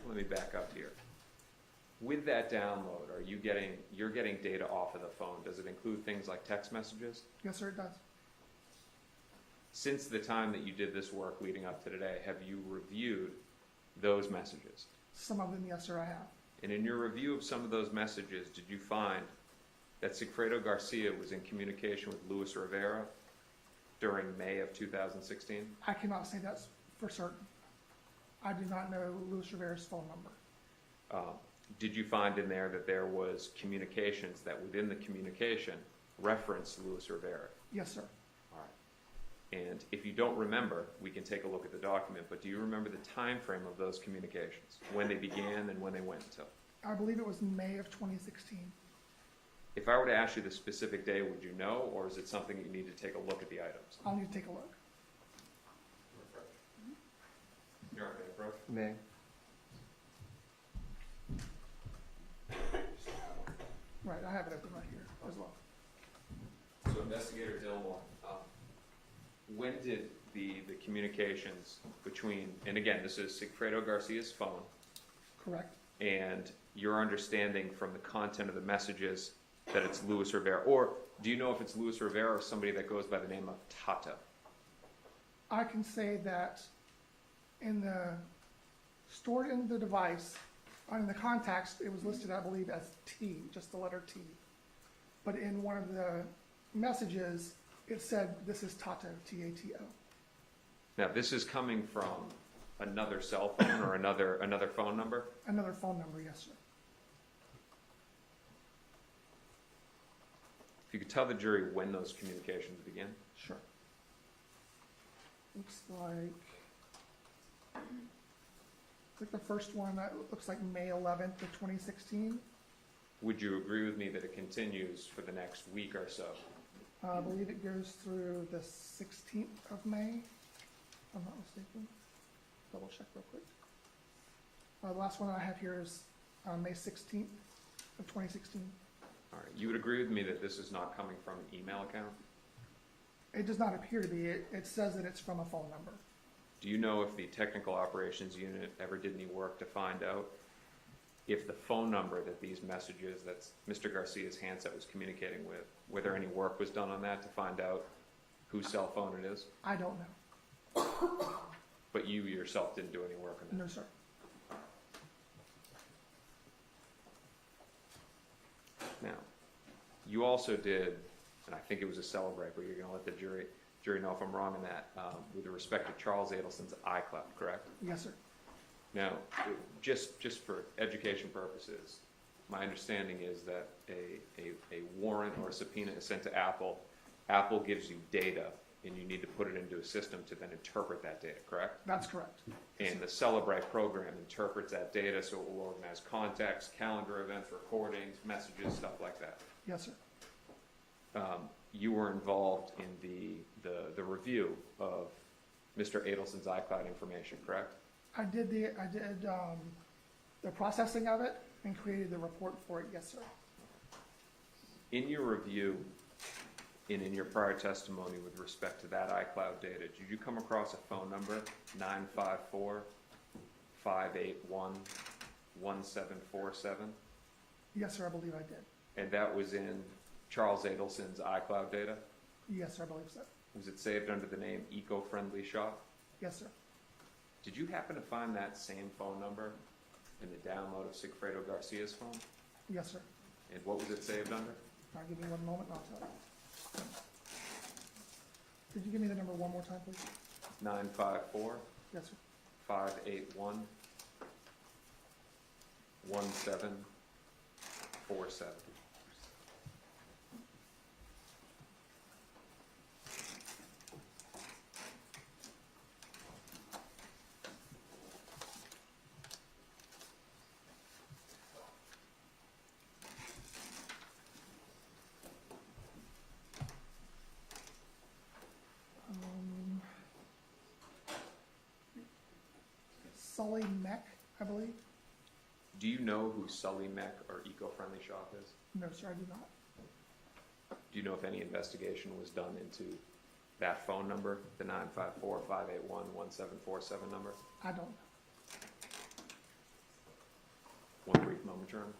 let me back up here. With that download, you're getting data off of the phone. Does it include things like text messages? Yes, sir, it does. Since the time that you did this work leading up to today, have you reviewed those messages? Some of them, yes, sir, I have. And in your review of some of those messages, did you find that Sigfredo Garcia was in communication with Luis Rivera during May of 2016? I cannot say that's for certain. I do not know Luis Rivera's phone number. Did you find in there that there was communications that within the communication referenced Luis Rivera? Yes, sir. All right. And if you don't remember, we can take a look at the document, but do you remember the time frame of those communications? When they began and when they went until? I believe it was May of 2016. If I were to ask you the specific day, would you know, or is it something you need to take a look at the items? I'll need to take a look. You're all right, approach? May. Right, I have it open right here as well. So Investigator Dillmore, when did the communications between, and again, this is Sigfredo Garcia's phone, Correct. and your understanding from the content of the messages that it's Luis Rivera, or do you know if it's Luis Rivera or somebody that goes by the name of Tata? I can say that stored in the device, in the context, it was listed, I believe, as T, just the letter T. But in one of the messages, it said, this is Tato, T-A-T-O. Now, this is coming from another cell phone or another phone number? Another phone number, yes, sir. If you could tell the jury when those communications began? Sure. Looks like the first one, that looks like May 11th of 2016. Would you agree with me that it continues for the next week or so? I believe it goes through the 16th of May, if I'm not mistaken. Double check real quick. The last one I have here is May 16th of 2016. All right, you would agree with me that this is not coming from an email account? It does not appear to be. It says that it's from a phone number. Do you know if the technical operations unit ever did any work to find out if the phone number that these messages that Mr. Garcia's handset was communicating with, whether any work was done on that to find out whose cell phone it is? I don't know. But you yourself didn't do any work on that? No, sir. Now, you also did, and I think it was a celebrate, but you're going to let the jury know if I'm wrong in that, with respect to Charles Adelson's iCloud, correct? Yes, sir. Now, just for education purposes, my understanding is that a warrant or a subpoena is sent to Apple. Apple gives you data, and you need to put it into a system to then interpret that data, correct? That's correct. And the Celebrate program interprets that data so it will organize contacts, calendar events, recordings, messages, stuff like that. Yes, sir. You were involved in the review of Mr. Adelson's iCloud information, correct? I did the processing of it and created the report for it. Yes, sir. In your review and in your prior testimony with respect to that iCloud data, did you come across a phone number, 954-581-1747? Yes, sir. I believe I did. And that was in Charles Adelson's iCloud data? Yes, sir. I believe so. Was it saved under the name Eco-Friendly Shop? Yes, sir. Did you happen to find that same phone number in the download of Sigfredo Garcia's phone? Yes, sir. And what was it saved under? Give me 1 moment and I'll tell you. Could you give me the number one more time, please? 954 Yes, sir. 581 1747. Sully Mech, I believe. Do you know who Sully Mech or Eco-Friendly Shop is? No, sir, I do not. Do you know if any investigation was done into that phone number, the 954-581-1747 number? I don't know. One brief moment, Your Honor.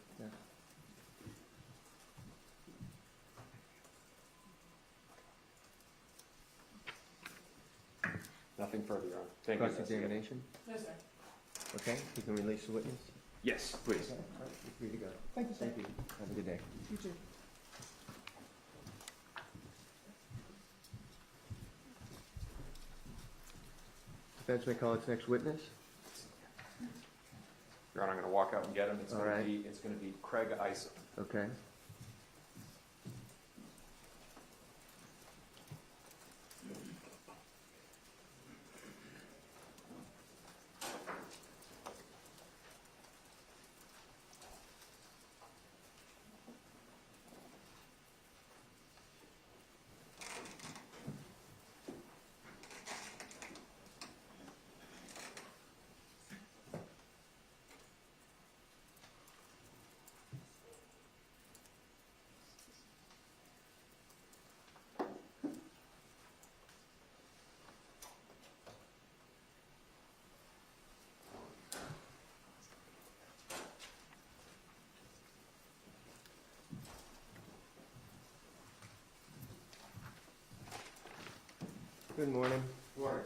Yeah. Nothing further, Your Honor. Thank you. Cross-examination? Yes, sir. Okay, you can release the witness? Yes, please. Okay, all right, you're free to go. Thank you, sir. Thank you. Have a good day. You too. Defense may call its next witness. Your Honor, I'm going to walk out and get him. It's All going right. to be Craig Isom. Okay. Good morning. Morning.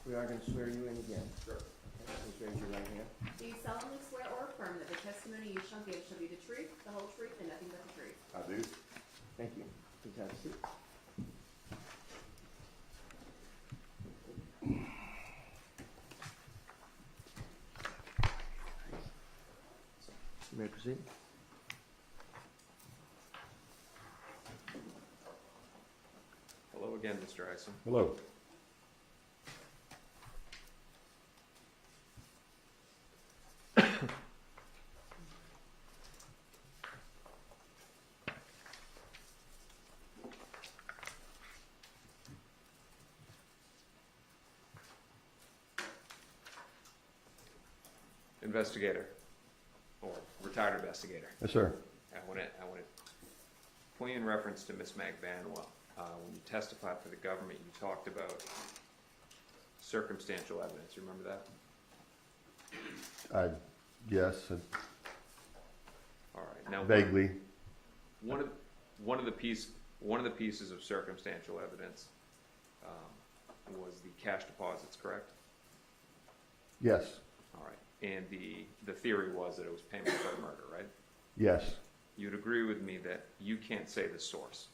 We are going to swear you in again. Sure. Okay, please raise your right hand. Do you solemnly swear or affirm that the testimony you shall give shall be the truth, the whole truth, and nothing but the truth? I do. Thank you. Please have a seat. You may proceed. Hello again, Mr. Isom. Hello. Investigator, or retired investigator. Yes, sir. I want to point you in reference to Ms. Mcvanwa. When you testified for the government, you talked about circumstantial evidence. You remember that? Yes, All right. Now, vaguely. one of the pieces of circumstantial evidence was the cash deposits, correct? Yes. All right. And the theory was that it was payment for murder, right? Yes. You'd agree with me that you can't say the source.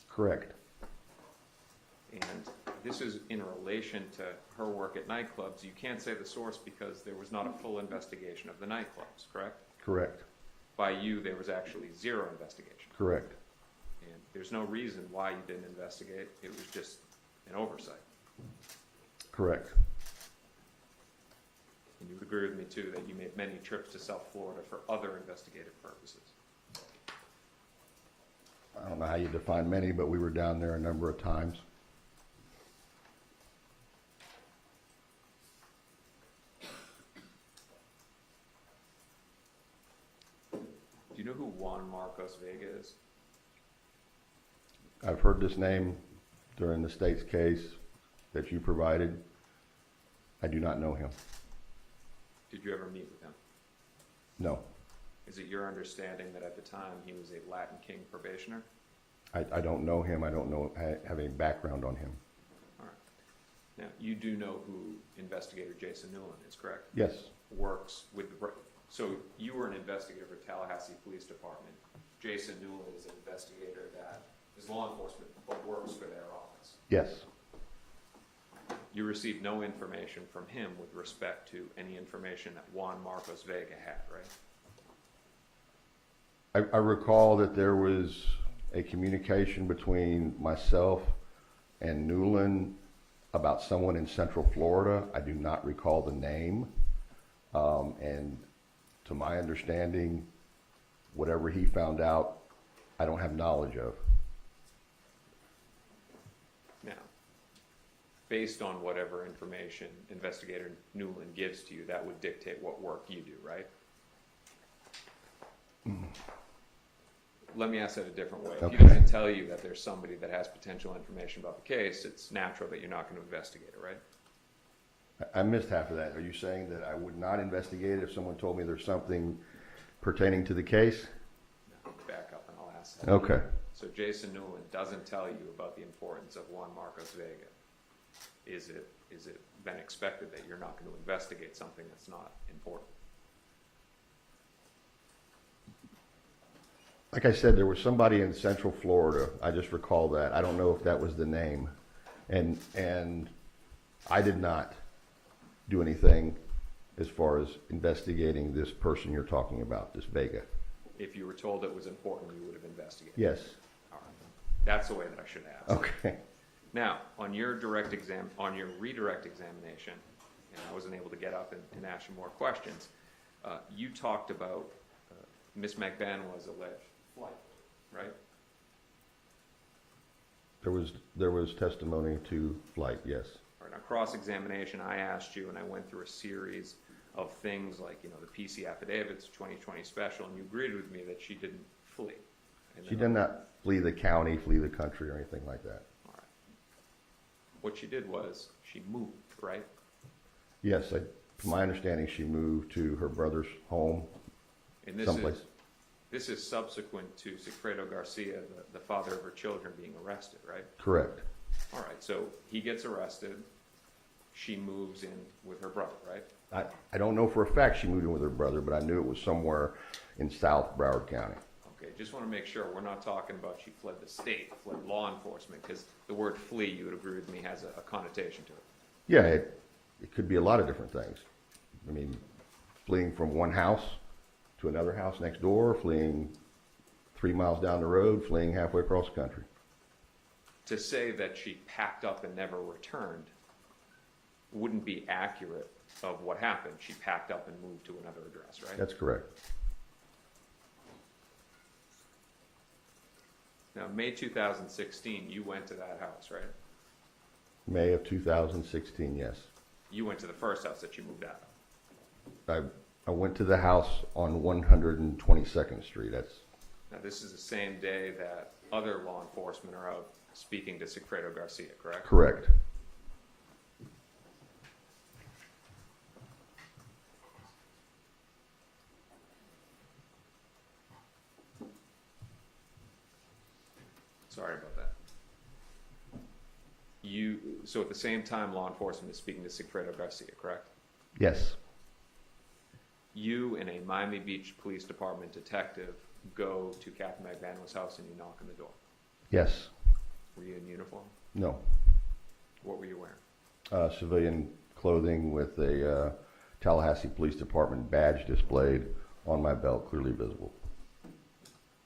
Correct. And this is in relation to her work at nightclubs. You can't say the source because there was not a full investigation of the nightclubs, correct? Correct. By you, there was actually zero investigation. Correct. And there's no reason why you didn't investigate. It was just an oversight. Correct. And you would agree with me, too, that you made many trips to South Florida for other investigative purposes. I don't know how you define many, but we were down there a number of times. Do you know who Juan Marcos Vega is? I've heard this name during the state's case that you provided. I do not know him. Did you ever meet with him? No. Is it your understanding that at the time he was a Latin King probationer? I don't know him. I don't know, have any background on him. All right. Now, you do know who investigator Jason Newland is, correct? Yes. Works with so you were an investigator for Tallahassee Police Department. Jason Newland is an investigator that is law enforcement but works for their office. Yes. You received no information from him with respect to any information that Juan Marcos Vega had, right? I recall that there was a communication between myself and Newland about someone in Central Florida. I do not recall the name. And to my understanding, whatever he found out, I don't have knowledge of. Now, based on whatever information investigator Newland gives to you, that would dictate what work you do, right? Let me ask that a different way. Okay. If he doesn't tell you that there's somebody that has potential information about the case, it's natural that you're not going to investigate it, right? I missed half of that. Are you saying that I would not investigate it if someone told me there's something pertaining to the case? No, back up and I'll ask that. Okay. So Jason Newland doesn't tell you about the importance of Juan Marcos Vega. Is it then expected that you're not going to investigate something that's not important? Like I said, there was somebody in Central Florida. I just recall that. I don't know if that was the name. And I did not do anything as far as investigating this person you're talking about, this Vega. If you were told it was important, you would have investigated. Yes. All right. That's the way that I should ask. Okay. Now, on your redirect examination, and I wasn't able to get up and ask you more questions, you talked about Ms. Mcvanwa's alleged flight, right? There was testimony to flight, yes. All right, on cross-examination, I asked you, and I went through a series of things like, the PC affidavits, 2020 special, and you agreed with me that she didn't flee. She did not flee the county, flee the country, or anything like that. All right. What she did was she moved, right? Yes, from my understanding, she moved to her brother's home And someplace. This is subsequent to Sigfredo Garcia, the father of her children, being arrested, right? Correct. All right, so he gets arrested. She moves in with her brother, right? I don't know for a fact she moved in with her brother, but I knew it was somewhere in South Broward County. Okay, just want to make sure we're not talking about she fled the state, fled law enforcement, because the word flee, you would agree with me, has a connotation to it. Yeah, it could be a lot of different things. I mean, fleeing from one house to another house next door, fleeing 3 miles down the road, fleeing halfway across the country. To say that she packed up and never returned wouldn't be accurate of what happened. She packed up and moved to another address, right? That's correct. Now, May 2016, you went to that house, right? May of 2016, yes. You went to the first house that you moved out of. I went to the house on 122nd Street. Now, this is the same day that other law enforcement are out speaking to Secreto Garcia, correct? Correct. Sorry about that. So at the same time, law enforcement is speaking to Sigfredo Garcia, correct? Yes. You and a Miami Beach Police Department detective go to Katherine Magbanua's house and you knock on the door. Yes. Were you in uniform? No. What were you wearing? Civilian clothing with a Tallahassee Police Department badge displayed on my belt, clearly visible.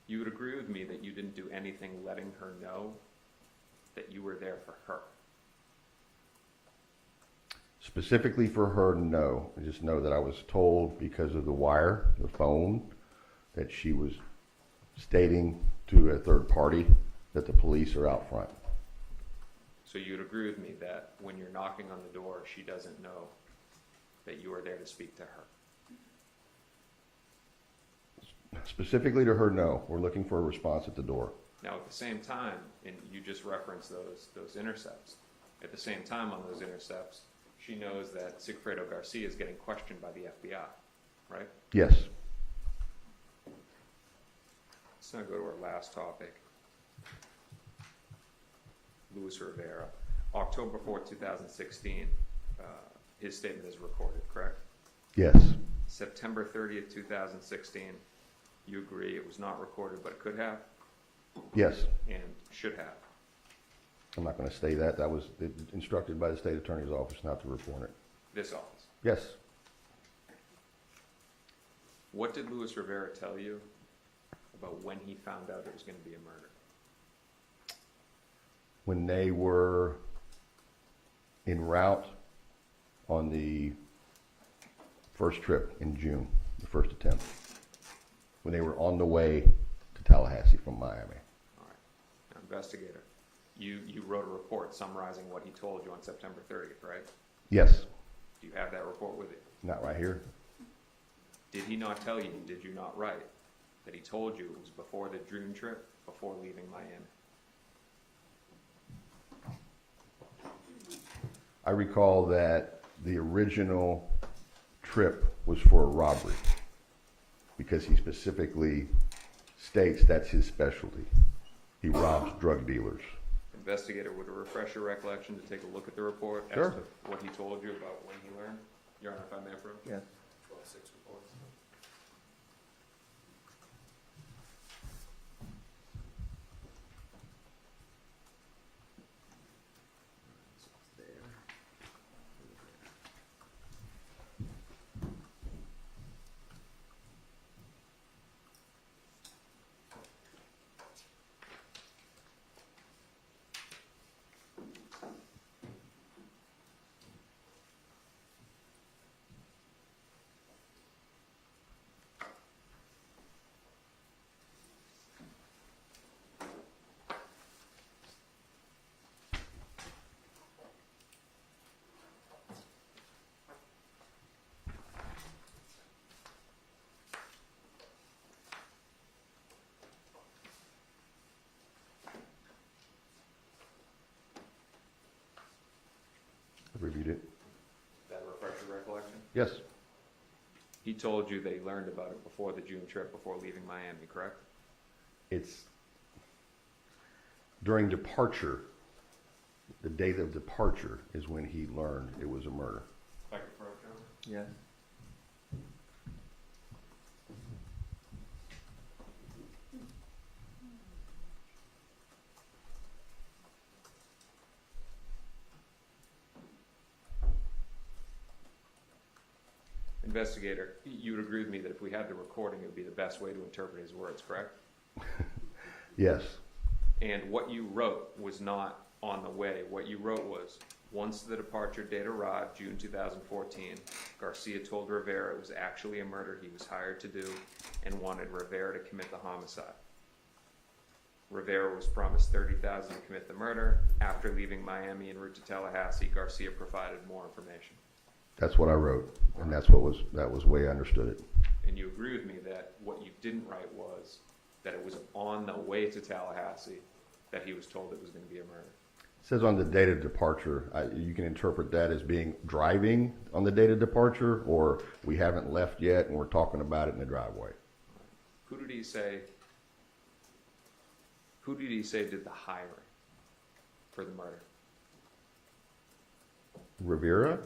You would agree with me that you didn't do anything letting her know that you were there for her? Specifically for her, no. I just know that I was told because of the wire, the phone, that she was stating to a third party that the police are out front. So you'd agree with me that when you're knocking on the door, she doesn't know that you are there to speak to her? Specifically to her, no. We're looking for a response at the door. Now, at the same time, and you just referenced those intercepts, at the same time on those intercepts, she knows that Sigfredo Garcia is getting questioned by the FBI, right? Yes. Let's now go to our last topic. Luis Rivera. October 4th, 2016, his statement is recorded, correct? Yes. September 30th, 2016, you agree it was not recorded, but it could have? Yes. And should have? I'm not going to say that. That was instructed by the state attorney's office not to report it. This office? Yes. What did Luis Rivera tell you about when he found out it was going to be a murder? When they were en route on the first trip in June, the first attempt, when they were on the way to Tallahassee from Miami. All right. Now, investigator, you wrote a report summarizing what he told you on September 30th, right? Yes. Do you have that report with you? Not right here. Did he not tell you, did you not write, that he told you it was before the June trip, before leaving Miami? I recall that the original trip was for a robbery because he specifically states that's his specialty. He robs drug dealers. Investigator, would it refresh your recollection to take a look at the report Sure. as to what he told you about when he learned? Your Honor, if I may approach? Yes. 12-6 reports. I reviewed it. That refresh your recollection? Yes, He told you that he learned about it before the June trip, before leaving Miami, correct? it's during departure. The date of departure is when he learned it was a murder. If I could approach, Your Honor? Yes. Investigator, you would agree with me that if we had the recording, it would be the best way to interpret his words, correct? Yes, And what you wrote was not on the way. What you wrote was, once the departure date arrived, June 2014, Garcia told Rivera it was actually a murder he was hired to do and wanted Rivera to commit the homicide. Rivera was promised $30,000 to commit the murder. After leaving Miami en route to Tallahassee, Garcia provided more information. that's what I wrote, and that was the way I understood it. And you agree with me that what you didn't write was that it was on the way to Tallahassee that he was told it was going to be a murder. It says on the date of departure, you can interpret that as being driving on the date of departure, or we haven't left yet and we're talking about it in the driveway. Who did he say did the hiring for the murder? Rivera?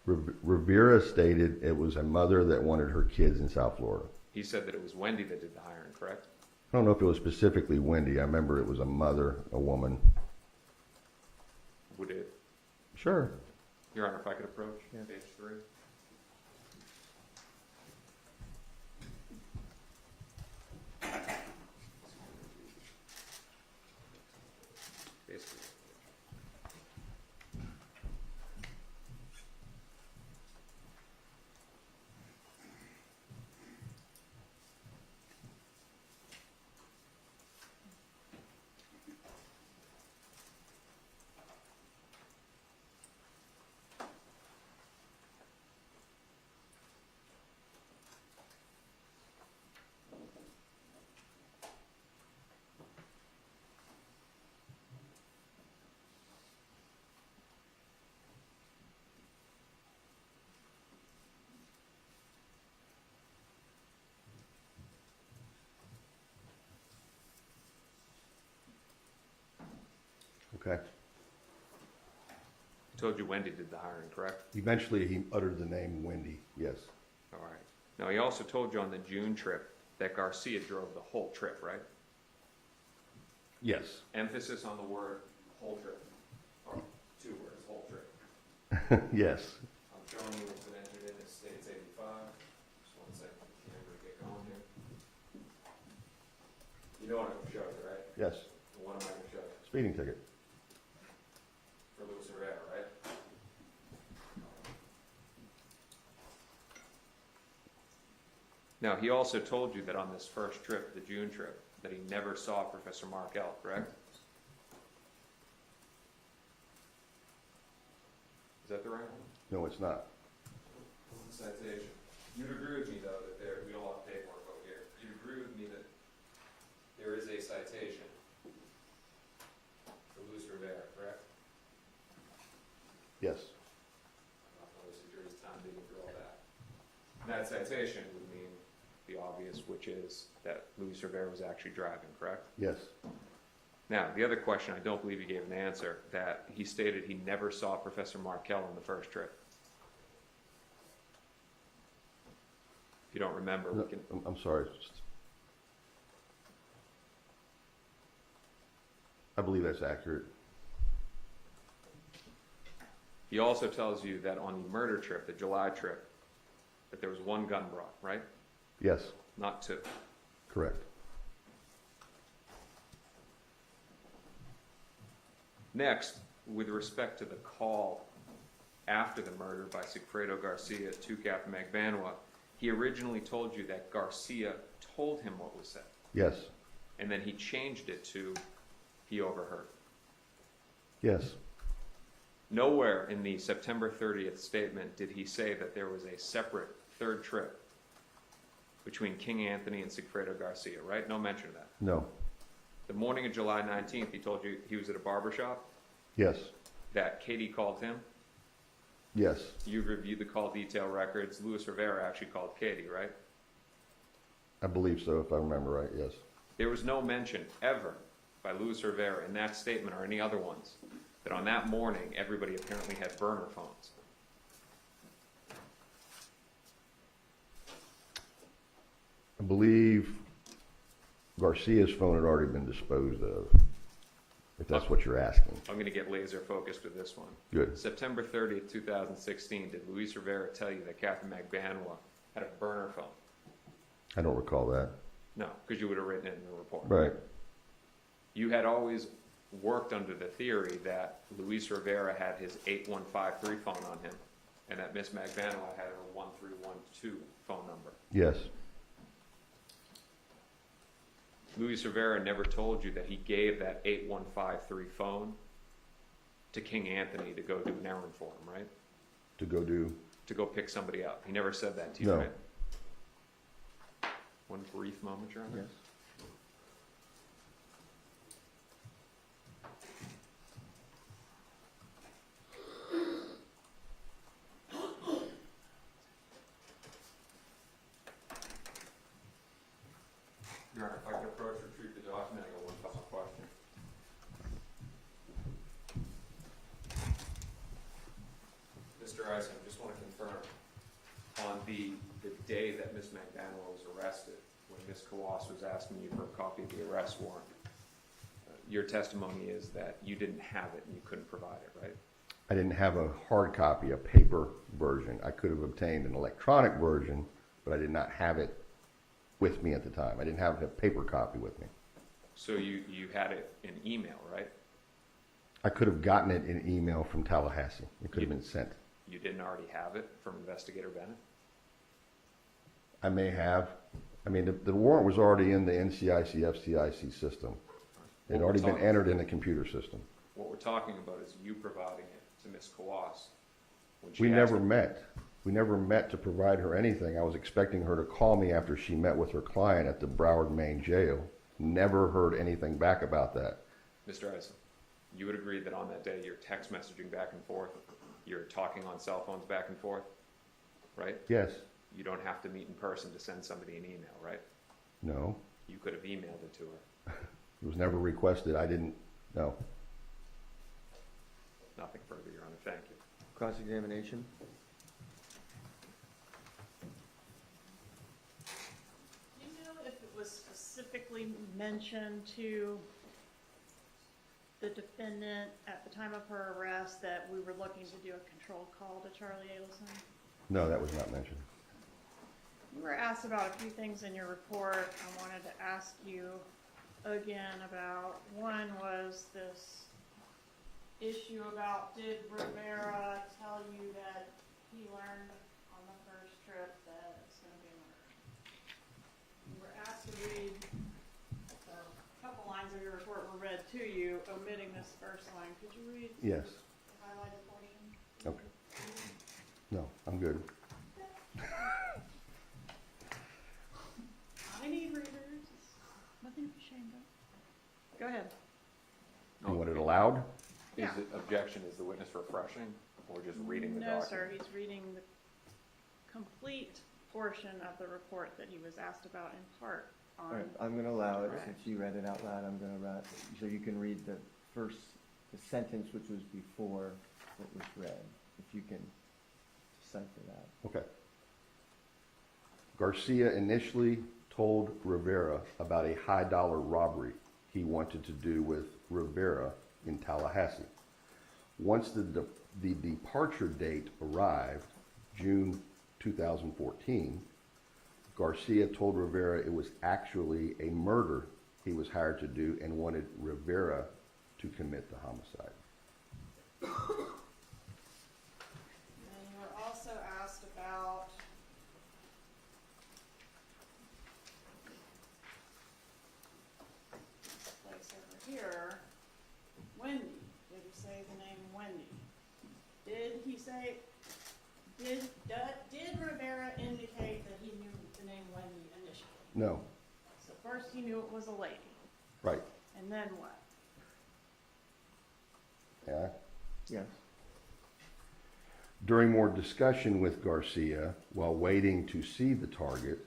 Rivera stated it was a mother that wanted her kids in South Florida. He said that it was Wendi that did the hiring, correct? I don't know if it was specifically Wendi. I remember it was a mother, a woman. Would it? Sure. Your Honor, if I could approach, Yeah. page 3. Basically. Okay. He told you Wendi did the hiring, correct? Eventually, he uttered the name Wendi. Yes. All right. Now, he also told you on the June trip that Garcia drove the whole trip, right? Yes. Emphasis on the word whole trip. Or 2 words, whole trip. Yes. I'm showing you what's been entered in as States 85. Just 1 second, the camera get going here. You know what I'm showing you, right? Yes. What am I going to show you? Speeding ticket. For Luis Rivera, right? Now, he also told you that on this first trip, the June trip, that he never saw Professor Markel, correct? Is that the right one? No, it's not. Citation. You'd agree with me, though, that we all have paperwork over here. You'd agree with me that there is a citation for Luis Rivera, correct? Yes. I'm not going to waste the jury's time digging through all that. And that citation would mean the obvious, which is that Luis Rivera was actually driving, correct? Yes. Now, the other question, I don't believe he gave an answer, that he stated he never saw Professor Markel on the first trip. If you don't remember, we can... I'm sorry. I believe that's accurate. He also tells you that on the murder trip, the July trip, that there was one gun brought, right? Yes, Not two. correct. Next, with respect to the call after the murder by Sigfredo Garcia to Katherine Magbanua, he originally told you that Garcia told him what was said, Yes, and then he changed it to he overheard. yes, Nowhere in the September 30th statement did he say that there was a separate third trip between King Anthony and Sigfredo Garcia, right? No mention of that. no, The morning of July 19th, he told you he was at a barber shop, yes, that Katie called him. yes, You've reviewed the call detail records. Luis Rivera actually called Katie, right? I believe so, if I remember right, yes. There was no mention ever by Luis Rivera in that statement or any other ones that on that morning everybody apparently had burner phones. I believe Garcia's phone had already been disposed of, if that's what you're asking. I'm going to get laser focused with this one. Good. September 30th, 2016, did Luis Rivera tell you that Katherine Magbanua had a burner phone? I don't recall that. No, because you would have written it in the report. Right, You had always worked under the theory that Luis Rivera had his 8153 phone on him and that Miss Mcvanwa had her 1312 phone number. yes, Luis Rivera never told you that he gave that 8153 phone to King Anthony to go do an errand for him, right? to go do, To go pick somebody up. He never said that to you, No. right? One brief moment, Your Honor. Yes. Your Honor, if I could approach, retrieve the document, I got one final question. Mr. Eisen, I just want to confirm, on the day that Ms. Magbanua was arrested, when Ms. Kawas was asking you for a copy of the arrest warrant, your testimony is that you didn't have it and you couldn't provide it, right? I didn't have a hard copy, a paper version. I could have obtained an electronic version, but I did not have it with me at the time. I didn't have a paper copy with me. So you had it in email, right? I could have gotten it in email from Tallahassee. It could have been sent. You didn't already have it from Investigator Bennett? I may have. I mean, the warrant was already in the NCIC FCIC system. It had already been entered in the computer system. What we're talking about is you providing it to Ms. Kawas. when she We asked never you- met. We never met to provide her anything. I was expecting her to call me after she met with her client at the Broward, Maine jail. Never heard anything back about that. Mr. Eisen, you would agree that on that day you're text messaging back and forth, you're talking on cell phones back and forth, right? Yes, You don't have to meet in person to send somebody an email, right? no, You could have emailed it to her. it was never requested. I didn't, no. Nothing further, Your Honor. Thank you. Cross-examination? Do you know if it was specifically mentioned to the defendant at the time of her arrest that we were looking to do a controlled call to Charlie Adelson? No, that was not mentioned. You were asked about a few things in your report. I wanted to ask you again about, one was this issue about, did Rivera tell you that he learned on the first trip that it's going to be murder? You were asked to read, a couple lines of your report were read to you, omitting this first line. Could you read Yes, the highlighted portion? okay. No, I'm good. I need readers. It's nothing to be ashamed of. Go ahead. You want it aloud? Is Yeah. the objection, is the witness refreshing or just reading the No, document? sir, he's reading the complete portion of the report that he was asked about in part. All right, on, I'm going to allow it, Correct. since you read it out loud, I'm going to, so you can read the sentence which was before what was read, if you can decipher that. Okay. Garcia initially told Rivera about a high-dollar robbery he wanted to do with Rivera in Tallahassee. Once the departure date arrived, June 2014, Garcia told Rivera it was actually a murder he was hired to do and wanted Rivera to commit the homicide. and you were also asked about this place over here, Wendi. Did he say the name Wendi? Did he say, did Rivera indicate that he knew the name Wendi initially? No, So first he knew it was a lady, right. and then what? Yeah. Yes. During more discussion with Garcia while waiting to see the target,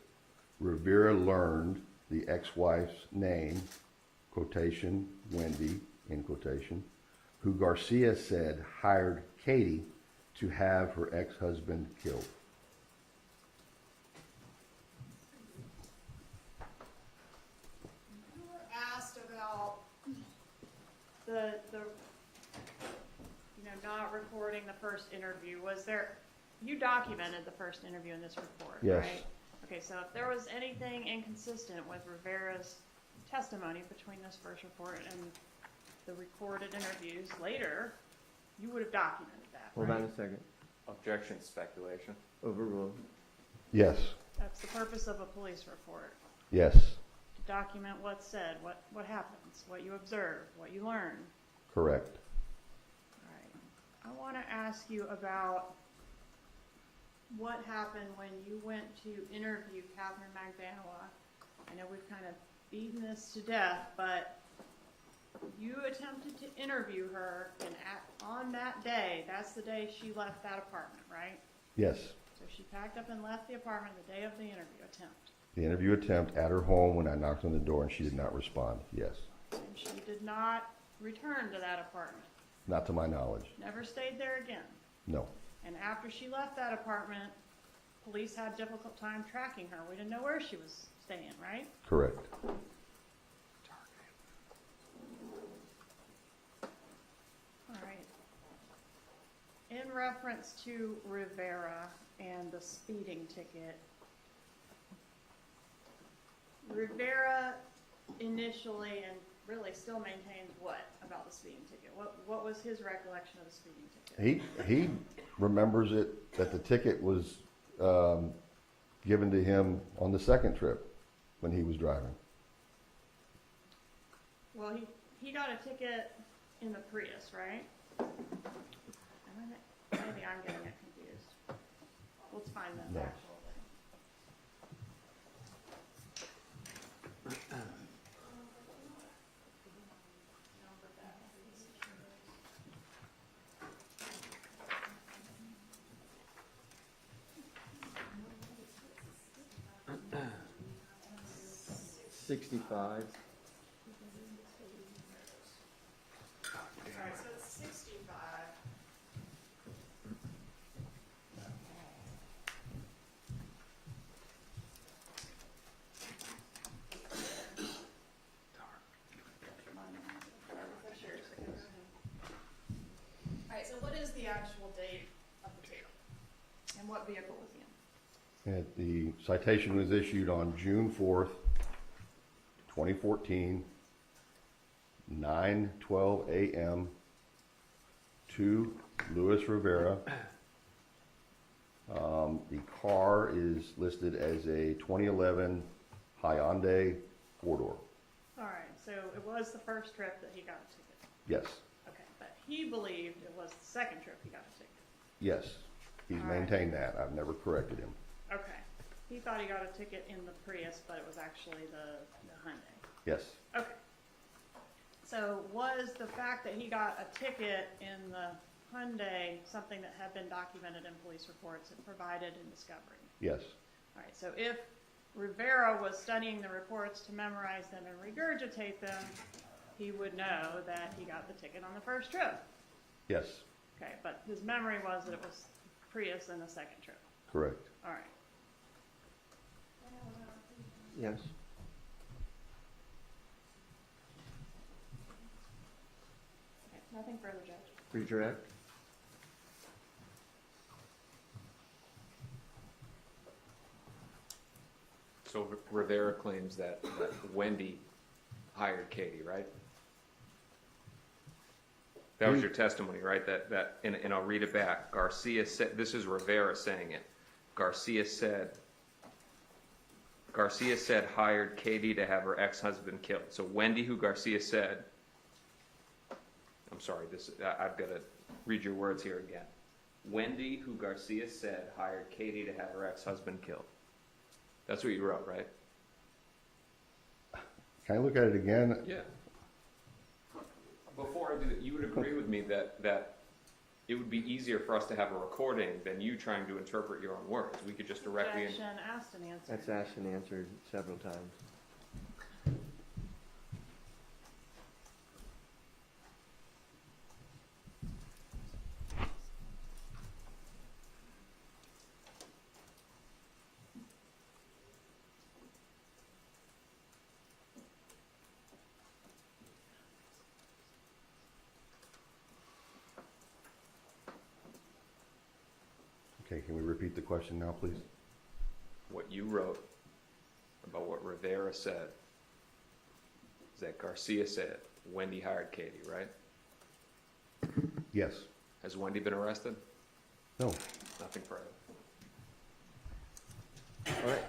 Rivera learned the ex-wife's name, quotation, Wendi, end quotation, who Garcia said hired Katie to have her ex-husband killed. You were asked about the not recording the first interview. Was there, you documented the first interview in this report, Yes. right? Okay, so if there was anything inconsistent with Rivera's testimony between this first report and the recorded interviews later, you would have documented that, Hold right? on a second. Objection, speculation. Overruled. Yes, That's the purpose of a police report, yes, to document what's said, what happens, what you observe, what you learn. correct. All right. I want to ask you about what happened when you went to interview Katherine Magbanua. I know we've kind of beaten this to death, but you attempted to interview her, and on that day, that's the day she left that apartment, right? Yes. So she packed up and left the apartment the day of the interview attempt. The interview attempt at her home when I knocked on the door and she did not respond. Yes. And she did not return to that apartment. Not to my knowledge. Never stayed there again. No. And after she left that apartment, police had a difficult time tracking her. We didn't know where she was staying, right? Correct. All right. In reference to Rivera and the speeding ticket, Rivera initially and really still maintains what about the speeding ticket? What was his recollection of the speeding ticket? He remembers it, that the ticket was given to him on the second trip when he was driving. Well, he got a ticket in the Prius, right? Maybe I'm getting it confused. Let's find the No. actual thing. $65. All right, so it's 65. All right, so what is the actual date of the ticket? And what vehicle was he in? And the citation was issued on June 4th, 2014, 9:12 a.m. to Luis Rivera. The car is listed as a 2011 Hyundai four-door. All right, so it was the first trip that he got a ticket. Yes, Okay, but he believed it was the second trip he got a ticket. yes. He's All right. maintained that. I've never corrected him. Okay. He thought he got a ticket in the Prius, but it was actually the Hyundai. Yes, Okay. So was the fact that he got a ticket in the Hyundai something that had been documented in police reports and provided in discovery? yes, All right, so if Rivera was studying the reports to memorize them and regurgitate them, he would know that he got the ticket on the first trip. Yes, Okay, but his memory was that it was Prius in the second trip. correct. All right. Yes. Okay, nothing further, Judge. Redirect. So Rivera claims that Wendi hired Katie, right? That was your testimony, right? And I'll read it back. Garcia said, this is Rivera saying it. Garcia said hired Katie to have her ex-husband killed. So Wendi, who Garcia said, I'm sorry, I've got to read your words here again. Wendi, who Garcia said hired Katie to have her ex-husband killed. That's what you wrote, right? Can I look at it again? Yeah. Before I do that, you would agree with me that it would be easier for us to have a recording than you trying to interpret your own words. We could just directly... Objection, asked and answered. That's asked and answered several times. Okay, can we repeat the question now, please? What you wrote about what Rivera said is that Garcia said Wendi hired Katie, right? Yes. Has Wendi been arrested? No. Nothing further. All right.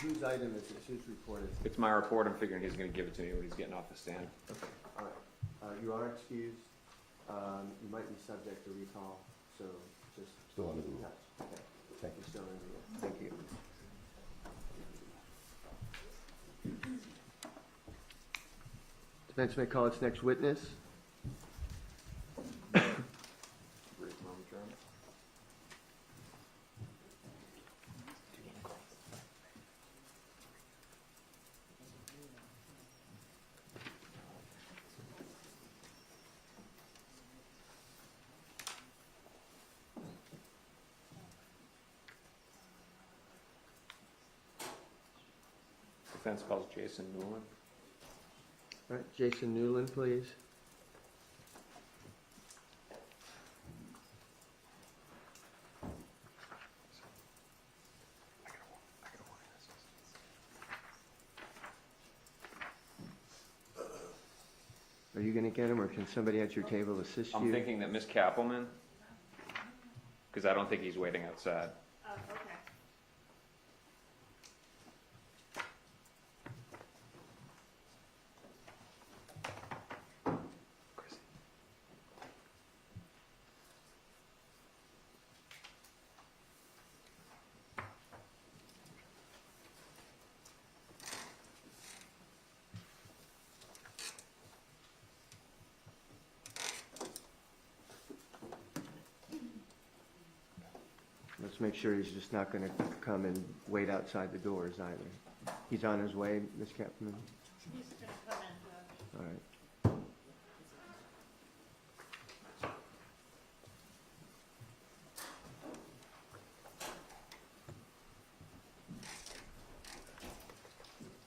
Whose item is this? Whose report is it? It's my report. I'm figuring he's going to give it to me when he's getting off the stand. Okay, all right. You are excused. You might be subject to recall, so just... Still under the rules. Okay. Thank you. You're still under the rules. Thank you. Defense may call its next witness. Brief moment, Chairman. Defense calls Jason Newland. All right, Jason Newland, please. Are you going to get him, or can somebody at your table assist you? I'm thinking that Ms. Kappelman, because I don't think he's waiting outside. Okay. Let's make sure he's just not going to come and wait outside the doors either. He's on his way, Ms. Kaplan? He's going to come in, Judge. All right.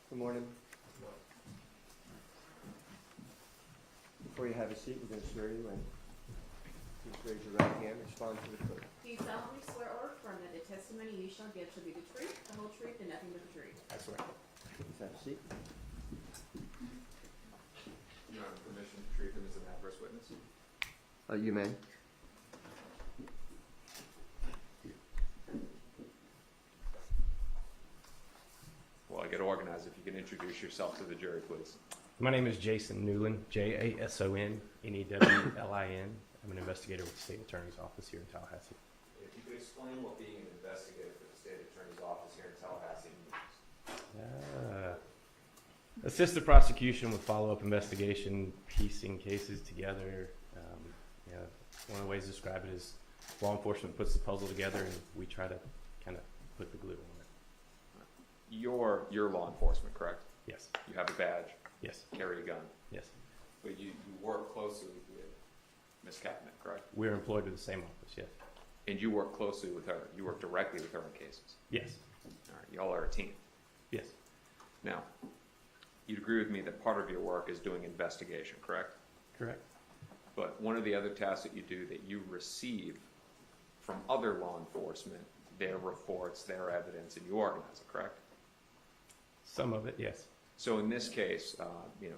Good morning. Before you have a seat, we're going to swear you in. Please raise your right hand, respond to the clerk. Do you solemnly swear or affirm that the testimony you shall give shall be the truth, the whole truth, and nothing but the truth? I swear. Please have a seat. You have permission to treat him as an adverse witness? You may. Well, I get organized. If you can introduce yourself to the jury, please. My name is Jason Newland, Jasonnewlin. I'm an investigator with the State Attorney's Office here in Tallahassee. If you could explain what being an investigator for the State Attorney's Office here in Tallahassee means. Assist the prosecution with follow-up investigation, piecing cases together. One of the ways to describe it is law enforcement puts the puzzle together and we try to kind of put the glue on it. You're law enforcement, correct? Yes. You have a badge, Yes. carry a gun, Yes. but you work closely with Ms. Kathman, correct? We're employed with the same office, yes. And you work closely with her. You work directly with her in cases. Yes. All right, y'all are a team. Yes. Now, you'd agree with me that part of your work is doing investigation, correct? Correct. But one of the other tasks that you do that you receive from other law enforcement, their reports, their evidence, and you organize it, correct? Some of it, yes. So in this case,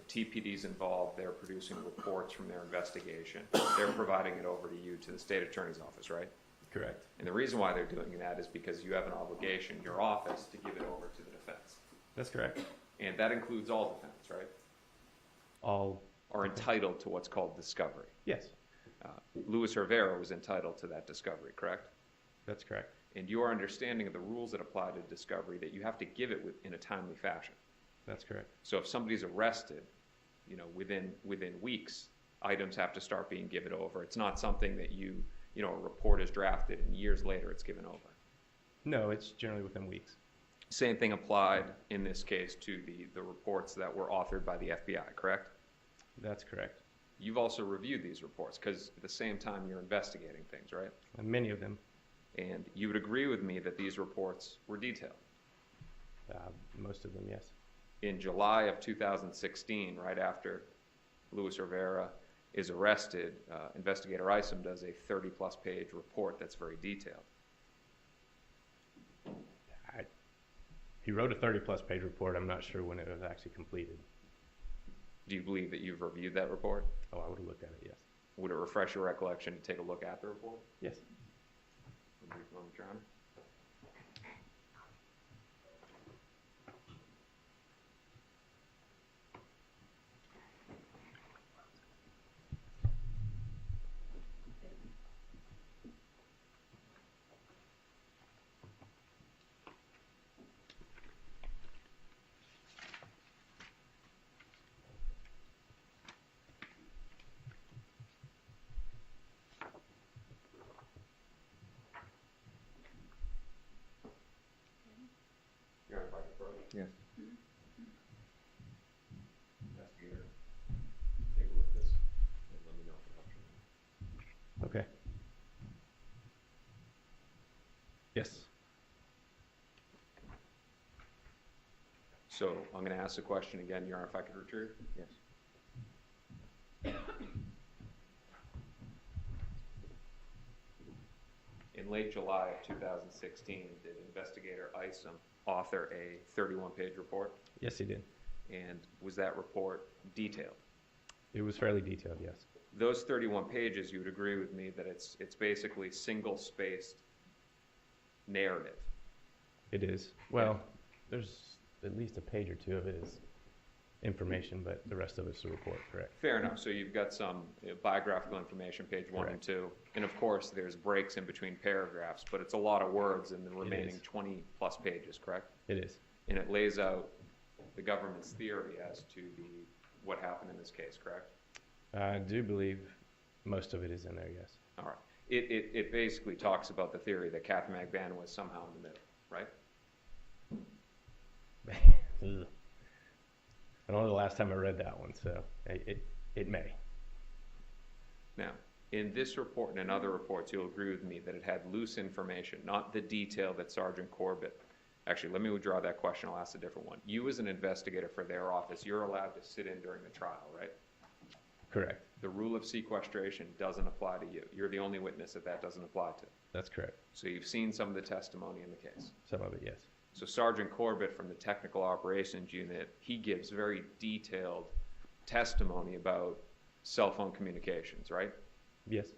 TPD's involved, they're producing reports from their investigation. They're providing it over to you, to the state attorney's office, right? Correct. And the reason why they're doing that is because you have an obligation, your office, to give it over to the defense. That's correct. And that includes all defendants, right? All Are entitled to what's called discovery. yes. Luis Rivera was entitled to that discovery, correct? That's correct. And your understanding of the rules that apply to discovery, that you have to give it in a timely fashion. That's correct. So if somebody's arrested, within weeks, items have to start being given over. It's not something that a report is drafted and years later it's given over. No, it's generally within weeks. Same thing applied in this case to the reports that were authored by the FBI, correct? That's correct. You've also reviewed these reports because at the same time you're investigating things, right? And many of them, And you would agree with me that these reports were detailed. most of them, yes. In July of 2016, right after Luis Rivera is arrested, Investigator Isom does a 30-plus page report that's very detailed. He wrote a 30-plus page report. I'm not sure when it was actually completed. Do you believe that you've reviewed that report? Oh, I would have looked at it, yes. Would it refresh your recollection to take a look at the report? Yes. A brief moment, Your Honor. Your Honor, if I could approach. Yes. Investigator, take a look at this and let me know if it helps you. Okay. Yes. So I'm going to ask the question again, Your Honor, if I could retrieve. Yes. In late July of 2016, did Investigator Isom author a 31-page report? Yes, he did. And was that report detailed? It was fairly detailed, yes. Those 31 pages, you would agree with me that it's basically single-spaced narrative. It is. Well, there's at least a page or two of it is information, but the rest of it's the report, correct? Fair enough. So you've got some biographical information, page 1 and Correct. 2. And of course, there's breaks in between paragraphs, but it's a lot of words in the remaining is. 20-plus pages, correct? It is. And it lays out the government's theory as to what happened in this case, correct? I do believe most of it is in there, yes. All right. It basically talks about the theory that Katherine Magban was somehow in the middle, right? Ugh. I don't know the last time I read that one, so it may. Now, in this report and in other reports, you'll agree with me that it had loose information, not the detail that Sergeant Corbett. Actually, let me withdraw that question. I'll ask a different one. You as an investigator for their office, you're allowed to sit in during the trial, right? Correct. The rule of sequestration doesn't apply to you. You're the only witness that doesn't apply to. That's correct. So you've seen some of the testimony in the case. Some of it, yes. So Sergeant Corbett from the Technical Operations Unit, he gives very detailed testimony about cell phone communications, right? Yes.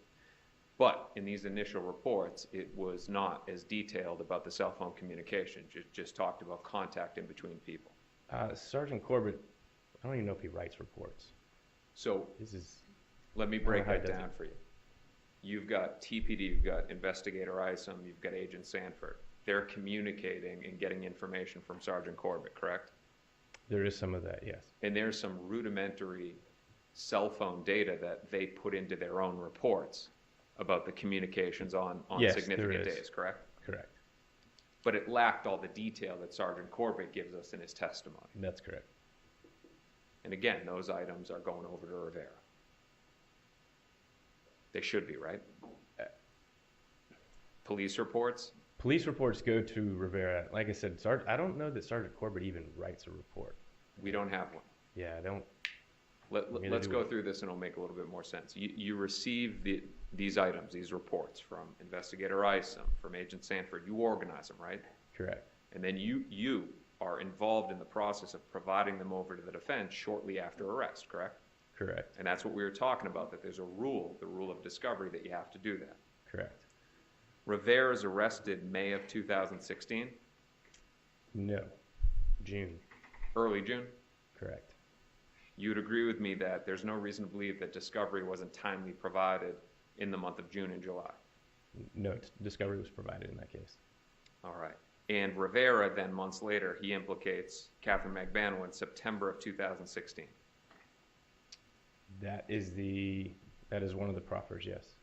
But in these initial reports, it was not as detailed about the cell phone communication, just talked about contact in between people. Sergeant Corbett, I don't even know if he writes reports. So This is, let me break how he that does down it. for you. You've got TPD, you've got Investigator Isom, you've got Agent Sanford. They're communicating and getting information from Sergeant Corbett, correct? there is some of that, yes. And there's some rudimentary cell phone data that they put into their own reports about the communications on Yes, there significant is. days, correct? Correct. but it lacked all the detail that Sergeant Corbett gives us in his testimony. That's correct. And again, those items are going over to Rivera. They should be, right? Police reports? Police reports go to Rivera. Like I said, I don't know that Sergeant Corbett even writes a report. We don't have one. Yeah, I don't. Let's go through this and it'll make a little bit more sense. You receive these items, these reports from Investigator Isom, from Agent Sanford. You organize them, right? Correct. And then you are involved in the process of providing them over to the defense shortly after arrest, correct? Correct. And that's what we were talking about, that there's a rule, the rule of discovery, that you have to do that. Correct. Rivera is arrested May of 2016? No. June. Early June? Correct. You'd agree with me that there's no reason to believe that discovery wasn't timely provided in the month of June and July? No, discovery was provided in that case. All right. And Rivera, then months later, he implicates Katherine Magbanua in September of 2016. That is one of the proffers, yes.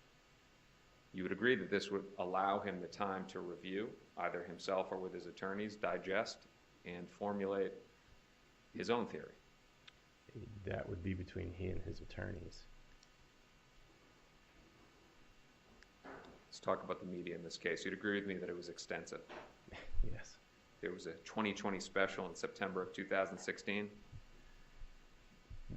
You would agree that this would allow him the time to review, either himself or with his attorneys, digest, and formulate his own theory? That would be between he and his attorneys. Let's talk about the media in this case. You'd agree with me that it was extensive. Yes. There was a 2020 special in September of 2016.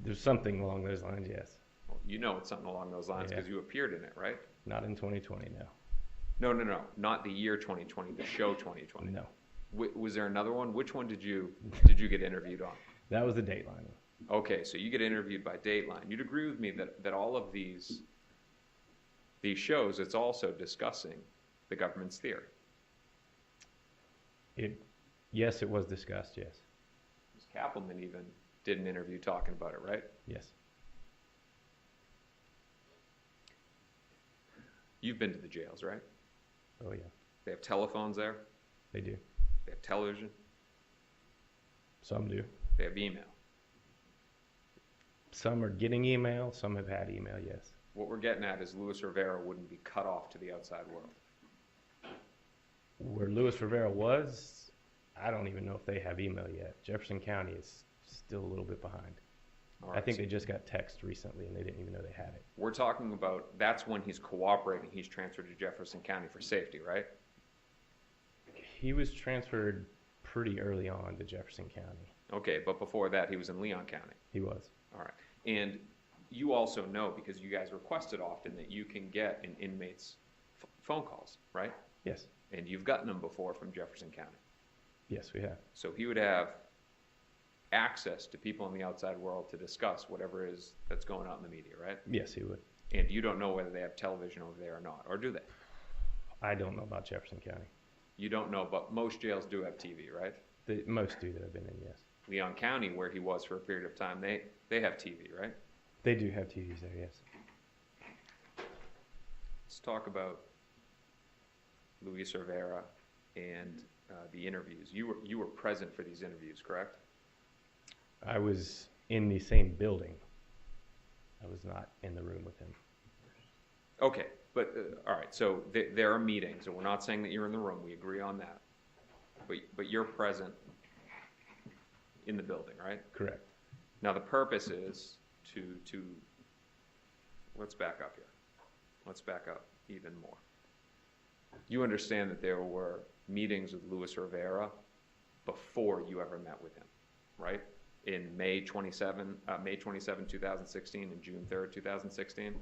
There's something along those lines, yes. Well, you know it's something along those lines because you appeared in it, right? Not in 2020, no. No. Not the year 2020, the show 2020. No. Was there another one? Which one did you get interviewed on? That was the Dateline one. Okay, so you get interviewed by Dateline. You'd agree with me that all of these shows, it's also discussing the government's theory. Yes, it was discussed, yes. Ms. Kappelman even did an interview talking about it, right? Yes. You've been to the jails, right? Oh, yeah. They have telephones there? They do. They have television? Some do. They have email? Some are getting email, some have had email, yes. What we're getting at is Luis Rivera wouldn't be cut off to the outside world. Where Luis Rivera was, I don't even know if they have email yet. Jefferson County is still a little bit behind. Right, I think they just got text recently and they didn't even know they had it. We're talking about, that's when he's cooperating. He's transferred to Jefferson County for safety, right? He was transferred pretty early on to Jefferson County. Okay, but before that he was in Leon County. He was. All right. And you also know, because you guys requested often, that you can get an inmate's phone calls, right? Yes. And you've gotten them before from Jefferson County. Yes, we have. So he would have access to people in the outside world to discuss whatever it is that's going on in the media, right? Yes, he would. And you don't know whether they have television over there or not, or do they? I don't know about Jefferson County. You don't know, but most jails do have TV, right? Most do that I've been in, yes. Leon County, where he was for a period of time, they have TV, right? They do have TVs there, yes. Let's talk about Luis Rivera and the interviews. You were present for these interviews, correct? I was in the same building. I was not in the room with him. Okay, but all right. So there are meetings, and we're not saying that you're in the room. We agree on that. But you're present in the building, right? Correct. Now the purpose is to let's back up here. Let's back up even more. You understand that there were meetings with Luis Rivera before you ever met with him, right? In May 27, 2016 and June 3rd, 2016?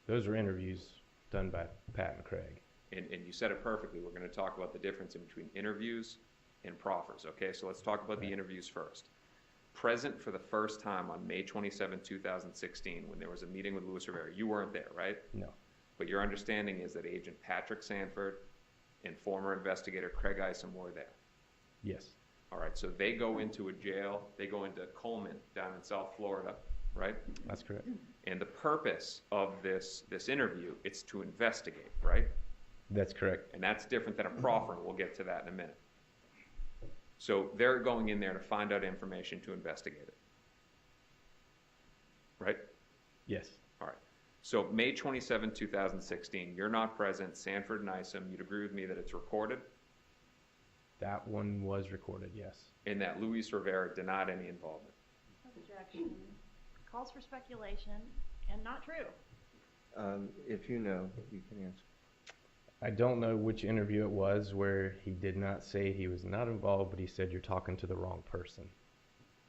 Those were interviews done by Pat and Craig. And you said it perfectly. We're going to talk about the difference in between interviews and proffers, okay? So let's talk about the interviews first. Present for the first time on May 27, 2016, when there was a meeting with Luis Rivera. You weren't there, right? No. But your understanding is that Agent Patrick Sanford and former investigator Craig Isom were there. Yes. All right, so they go into a jail. They go into Coleman down in South Florida, right? That's correct. And the purpose of this interview, it's to investigate, right? That's correct. And that's different than a proffer, and we'll get to that in a minute. So they're going in there to find out information to investigate it, right? Yes. All right. So May 27, 2016, you're not present. Sanford and Isom, you'd agree with me that it's recorded? That one was recorded, yes. And that Luis Rivera denied any involvement. Objection. Calls for speculation and not true. If you know, you can answer. I don't know which interview it was where he did not say he was not involved, but he said you're talking to the wrong person.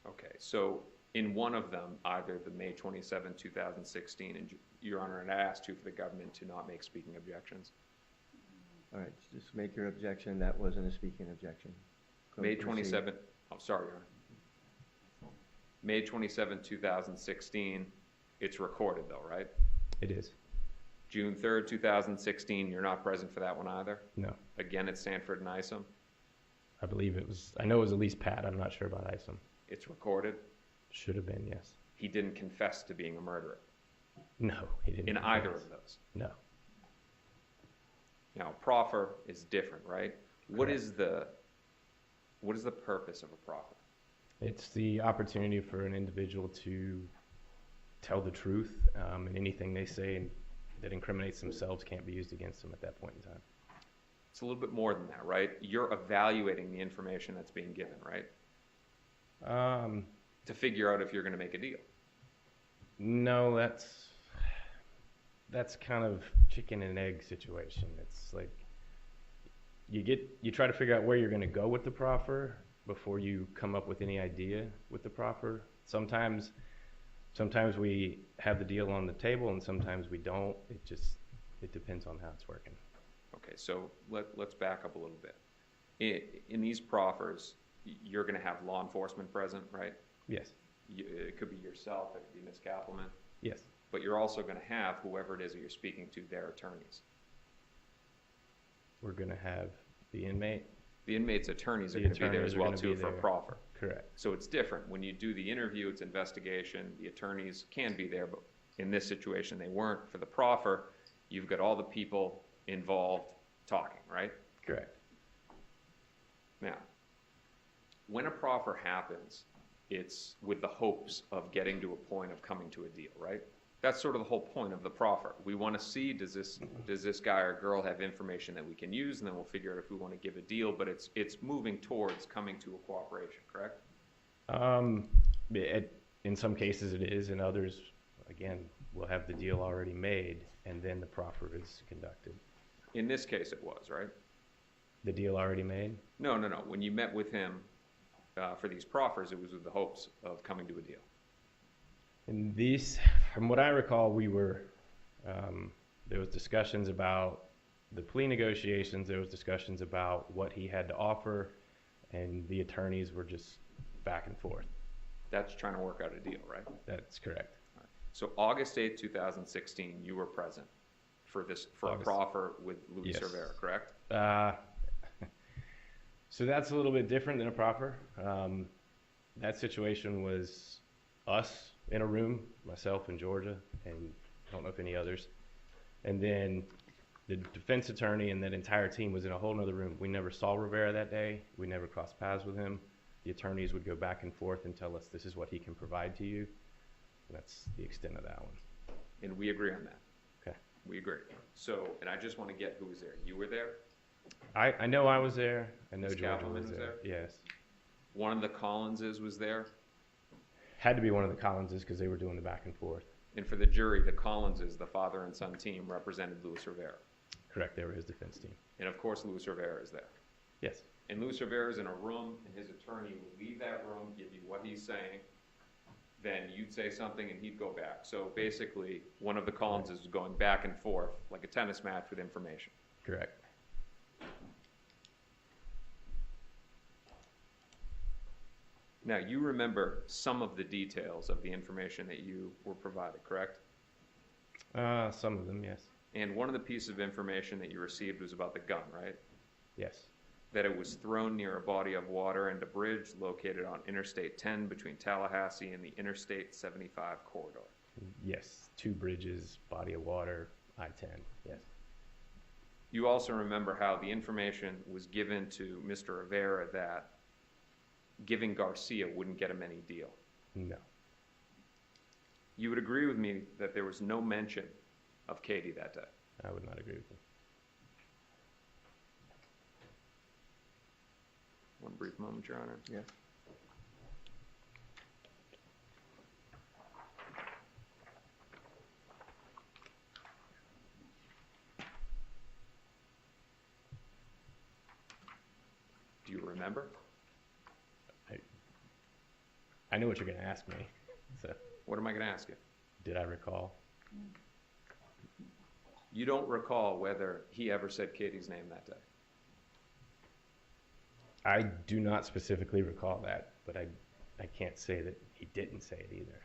Okay, so in one of them, either the May 27, 2016, and Your Honor, and I asked you for the government to not make speaking objections. All right, just make your objection. That wasn't a speaking objection. May 27, I'm sorry, Your Honor. May 27, 2016, it's recorded though, right? It is. June 3rd, 2016, you're not present for that one either? No. Again, it's Sanford and Isom? I believe it was, I know it was at least Pat. I'm not sure about Isom. It's recorded? Should have been, yes. He didn't confess to being a murderer? No, he didn't. In either of those? No. Now, proffer is different, right? What Correct. is the purpose of a proffer? It's the opportunity for an individual to tell the truth, and anything they say that incriminates themselves can't be used against them at that point in time. It's a little bit more than that, right? You're evaluating the information that's being given, right? To figure out if you're going to make a deal. No, that's kind of chicken and egg situation. It's like you try to figure out where you're going to go with the proffer before you come up with any idea with the proffer. Sometimes we have the deal on the table and sometimes we don't. It depends on how it's working. Okay, so let's back up a little bit. In these proffers, you're going to have law enforcement present, right? Yes. It could be yourself, it could be Ms. Kappelman. Yes. But you're also going to have whoever it is that you're speaking to, their attorneys. We're going to have the inmate. The inmate's attorneys are going to be there as well too for a proffer. Correct. So it's different. When you do the interview, it's investigation. The attorneys can be there, but in this situation they weren't. For the proffer, you've got all the people involved talking, right? Correct. Now, when a proffer happens, it's with the hopes of getting to a point of coming to a deal, right? That's sort of the whole point of the proffer. We want to see, does this guy or girl have information that we can use, and then we'll figure out if we want to give a deal, but it's moving towards coming to a cooperation, correct? In some cases it is, in others, again, we'll have the deal already made, and then the proffer is conducted. In this case it was, right? The deal already made? No. When you met with him for these proffers, it was with the hopes of coming to a deal. In these, from what I recall, there was discussions about the plea negotiations, there was discussions about what he had to offer, and the attorneys were just back and forth. That's trying to work out a deal, right? That's correct. Right. So August 8th, 2016, you were present for a proffer with Luis Rivera, correct? So that's a little bit different than a proffer. That situation was us in a room, myself and Georgia, and I don't know if any others. And then the defense attorney and that entire team was in a whole nother room. We never saw Rivera that day. We never crossed paths with him. The attorneys would go back and forth and tell us this is what he can provide to you. And that's the extent of that one. And we agree on that. Okay. We agree. So, and I just want to get who was there. You were there? I know I was there. I know Ms. Georgia Kappelman was there. Yes. One of the Collinses was there? Had to be one of the Collinses because they were doing the back and forth. And for the jury, the Collinses, the father and son team, represented Luis Rivera. Correct, they were his defense team. And of course, Luis Rivera is there. Yes. And Luis Rivera is in a room, and his attorney would leave that room, give you what he's saying, then you'd say something and he'd go back. So basically, one of the Collinses was going back and forth like a tennis match with information. Correct. Now, you remember some of the details of the information that you were provided, correct? Some of them, yes. And one of the pieces of information that you received was about the gun, right? Yes. That it was thrown near a body of water and a bridge located on Interstate 10 between Tallahassee and the Interstate 75 corridor. Yes, 2 bridges, body of water, I-10, yes. You also remember how the information was given to Mr. Rivera that giving Garcia wouldn't get him any deal. No. You would agree with me that there was no mention of Katie that day? I would not agree with you. One brief moment, Your Honor. Yes. Do you remember? I know what you're going to ask me. So, What am I going to ask you? did I recall? You don't recall whether he ever said Katie's name that day. I do not specifically recall that, but I can't say that he didn't say it either.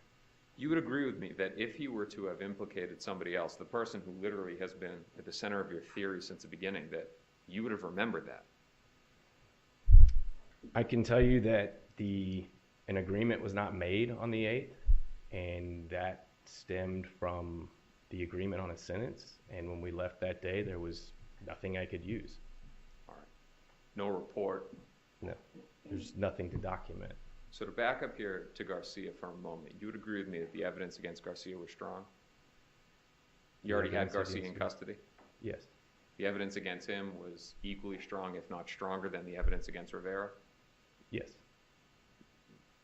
You would agree with me that if he were to have implicated somebody else, the person who literally has been at the center of your theory since the beginning, that you would have remembered that. I can tell you that an agreement was not made on the 8th, and that stemmed from the agreement on a sentence. And when we left that day, there was nothing I could use. All right. No report. No, there's nothing to document. So to back up here to Garcia for a moment, you would agree with me that the evidence against Garcia was strong? You already had Garcia in custody? Yes. The evidence against him was equally strong, if not stronger, than the evidence against Rivera? Yes.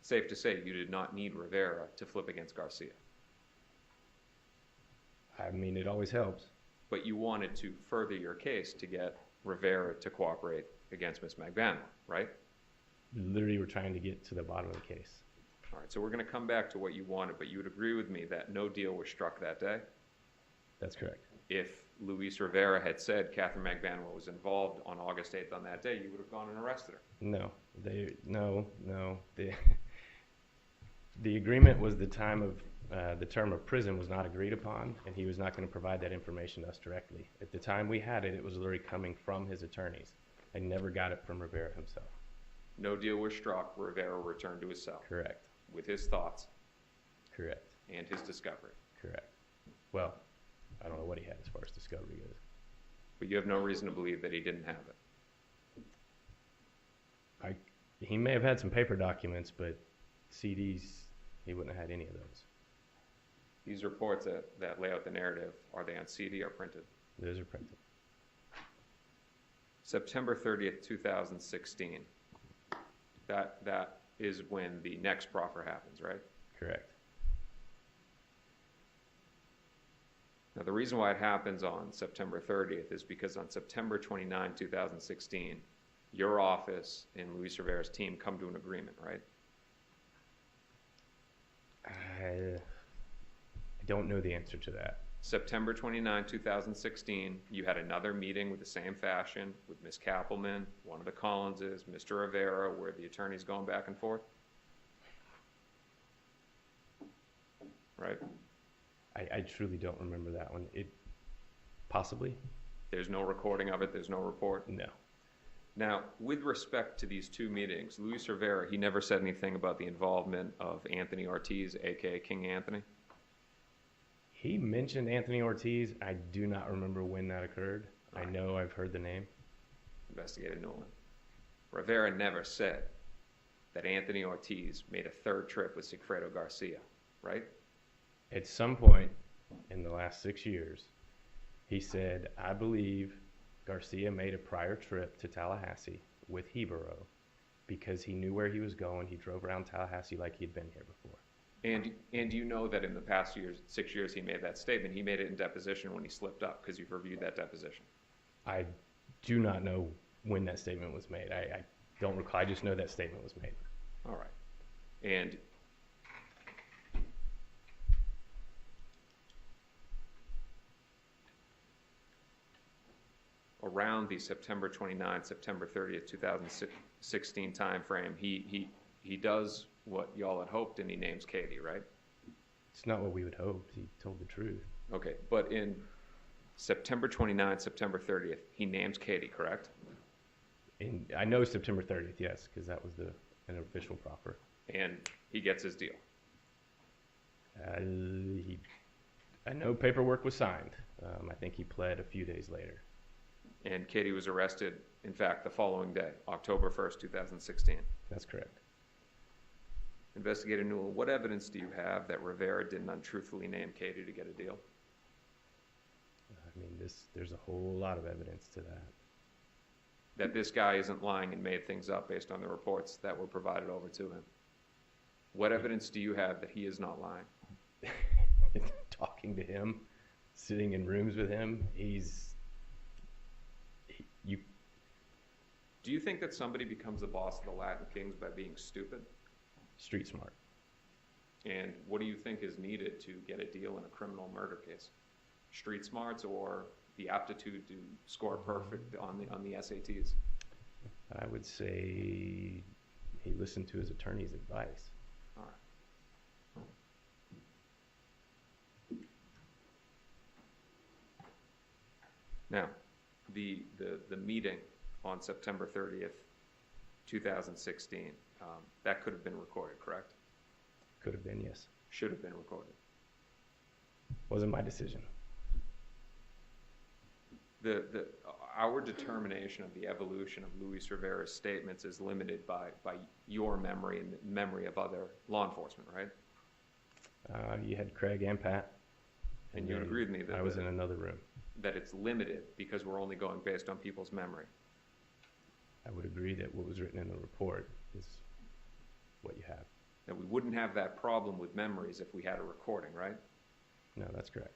Safe to say you did not need Rivera to flip against Garcia. I mean, it always helps. But you wanted to further your case to get Rivera to cooperate against Ms. Magbanua, right? Literally, we're trying to get to the bottom of the case. All right, so we're going to come back to what you wanted, but you would agree with me that no deal was struck that day? That's correct. If Luis Rivera had said Katherine Magbanua was involved on August 8th on that day, you would have gone and arrested her. No. The agreement was the term of prison was not agreed upon, and he was not going to provide that information to us directly. At the time we had it, it was literally coming from his attorneys. I never got it from Rivera himself. No deal was struck. Rivera returned to his cell. Correct. With his thoughts. Correct. And his discovery. Correct. Well, I don't know what he had as far as discovery goes. But you have no reason to believe that he didn't have it. He may have had some paper documents, but CDs, he wouldn't have had any of those. These reports that lay out the narrative, are they on CD or printed? Those are printed. September 30th, 2016. That is when the next proffer happens, right? Correct. Now, the reason why it happens on September 30th is because on September 29, 2016, your office and Luis Rivera's team come to an agreement, right? I don't know the answer to that. September 29, 2016, you had another meeting with the same fashion with Ms. Kappelman, one of the Collinses, Mr. Rivera, where the attorney's going back and forth? Right? I truly don't remember that one. Possibly? There's no recording of it, there's no report? No. Now, with respect to these two meetings, Luis Rivera, he never said anything about the involvement of Anthony Ortiz, a.k.a. King Anthony? He mentioned Anthony Ortiz. I do not remember when that occurred. I know I've heard the name. Investigator Nolan. Rivera never said that Anthony Ortiz made a third trip with Sigfredo Garcia, right? At some point in the last 6 years, he said, I believe Garcia made a prior trip to Tallahassee with Hebero because he knew where he was going. He drove around Tallahassee like he'd been here before. And you know that in the past 6 years he made that statement. He made it in deposition when he slipped up because you've reviewed that deposition. I do not know when that statement was made. I don't recall. I just know that statement was made. All right. And around the September 29th, September 30th, 2016 time frame, he does what y'all had hoped, and he names Katie, right? It's not what we would hope. He told the truth. Okay, but in September 29th, September 30th, he names Katie, correct? And I know September 30th, yes, because that was an official proffer. And he gets his deal. I know paperwork was signed. I think he pled a few days later. And Katie was arrested, in fact, the following day, October 1st, 2016. That's correct. Investigator Newell, what evidence do you have that Rivera didn't untruthfully name Katie to get a deal? I mean, there's a whole lot of evidence to that. that this guy isn't lying and made things up based on the reports that were provided over to him. What evidence do you have that he is not lying? Talking to him, sitting in rooms with him, Do you think that somebody becomes the boss of the Latin Kings by being stupid? street smart. And what do you think is needed to get a deal in a criminal murder case? Street smarts or the aptitude to score perfect on the SATs? I would say he listened to his attorney's advice. All right. Now, the meeting on September 30th, 2016, that could have been recorded, correct? Could have been, yes. Should have been recorded. Wasn't my decision. Our determination of the evolution of Luis Rivera's statements is limited by your memory and the memory of other law enforcement, right? You had Craig and Pat. And you agree with me that I was in another room. That it's limited because we're only going based on people's memory. I would agree that what was written in the report is what you have. That we wouldn't have that problem with memories if we had a recording, right? No, that's correct.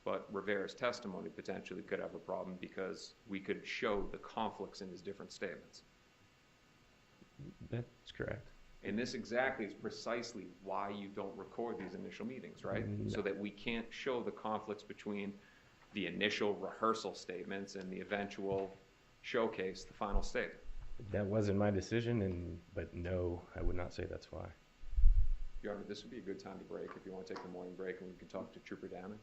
But Rivera's testimony potentially could have a problem because we could show the conflicts in his different statements. That's correct. And this exactly is precisely why you don't record these initial meetings, right? No. So that we can't show the conflicts between the initial rehearsal statements and the eventual showcase, the final statement. That wasn't my decision, but no, I would not say that's why. Your Honor, this would be a good time to break if you want to take the morning break and we can talk to Trooper Downing.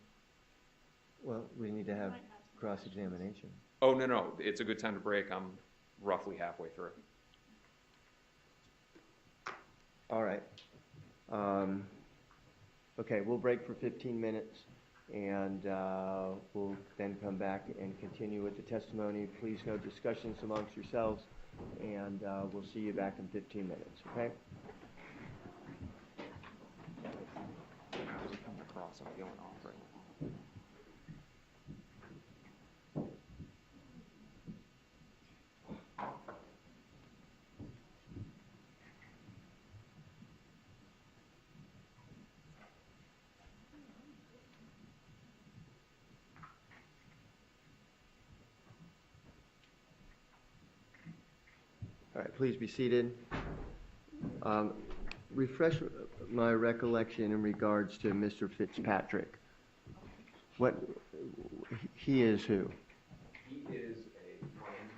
Well, we need to have cross-examination. Oh, no, it's a good time to break. I'm roughly halfway through. All right. Okay, we'll break for 15 minutes, and we'll then come back and continue with the testimony. Please no discussions amongst yourselves, and we'll see you back in 15 minutes, okay? How's it coming across? I'm feeling off right now. All right, please be seated. Refresh my recollection in regards to Mr. Fitzpatrick. He is who? He is a friend,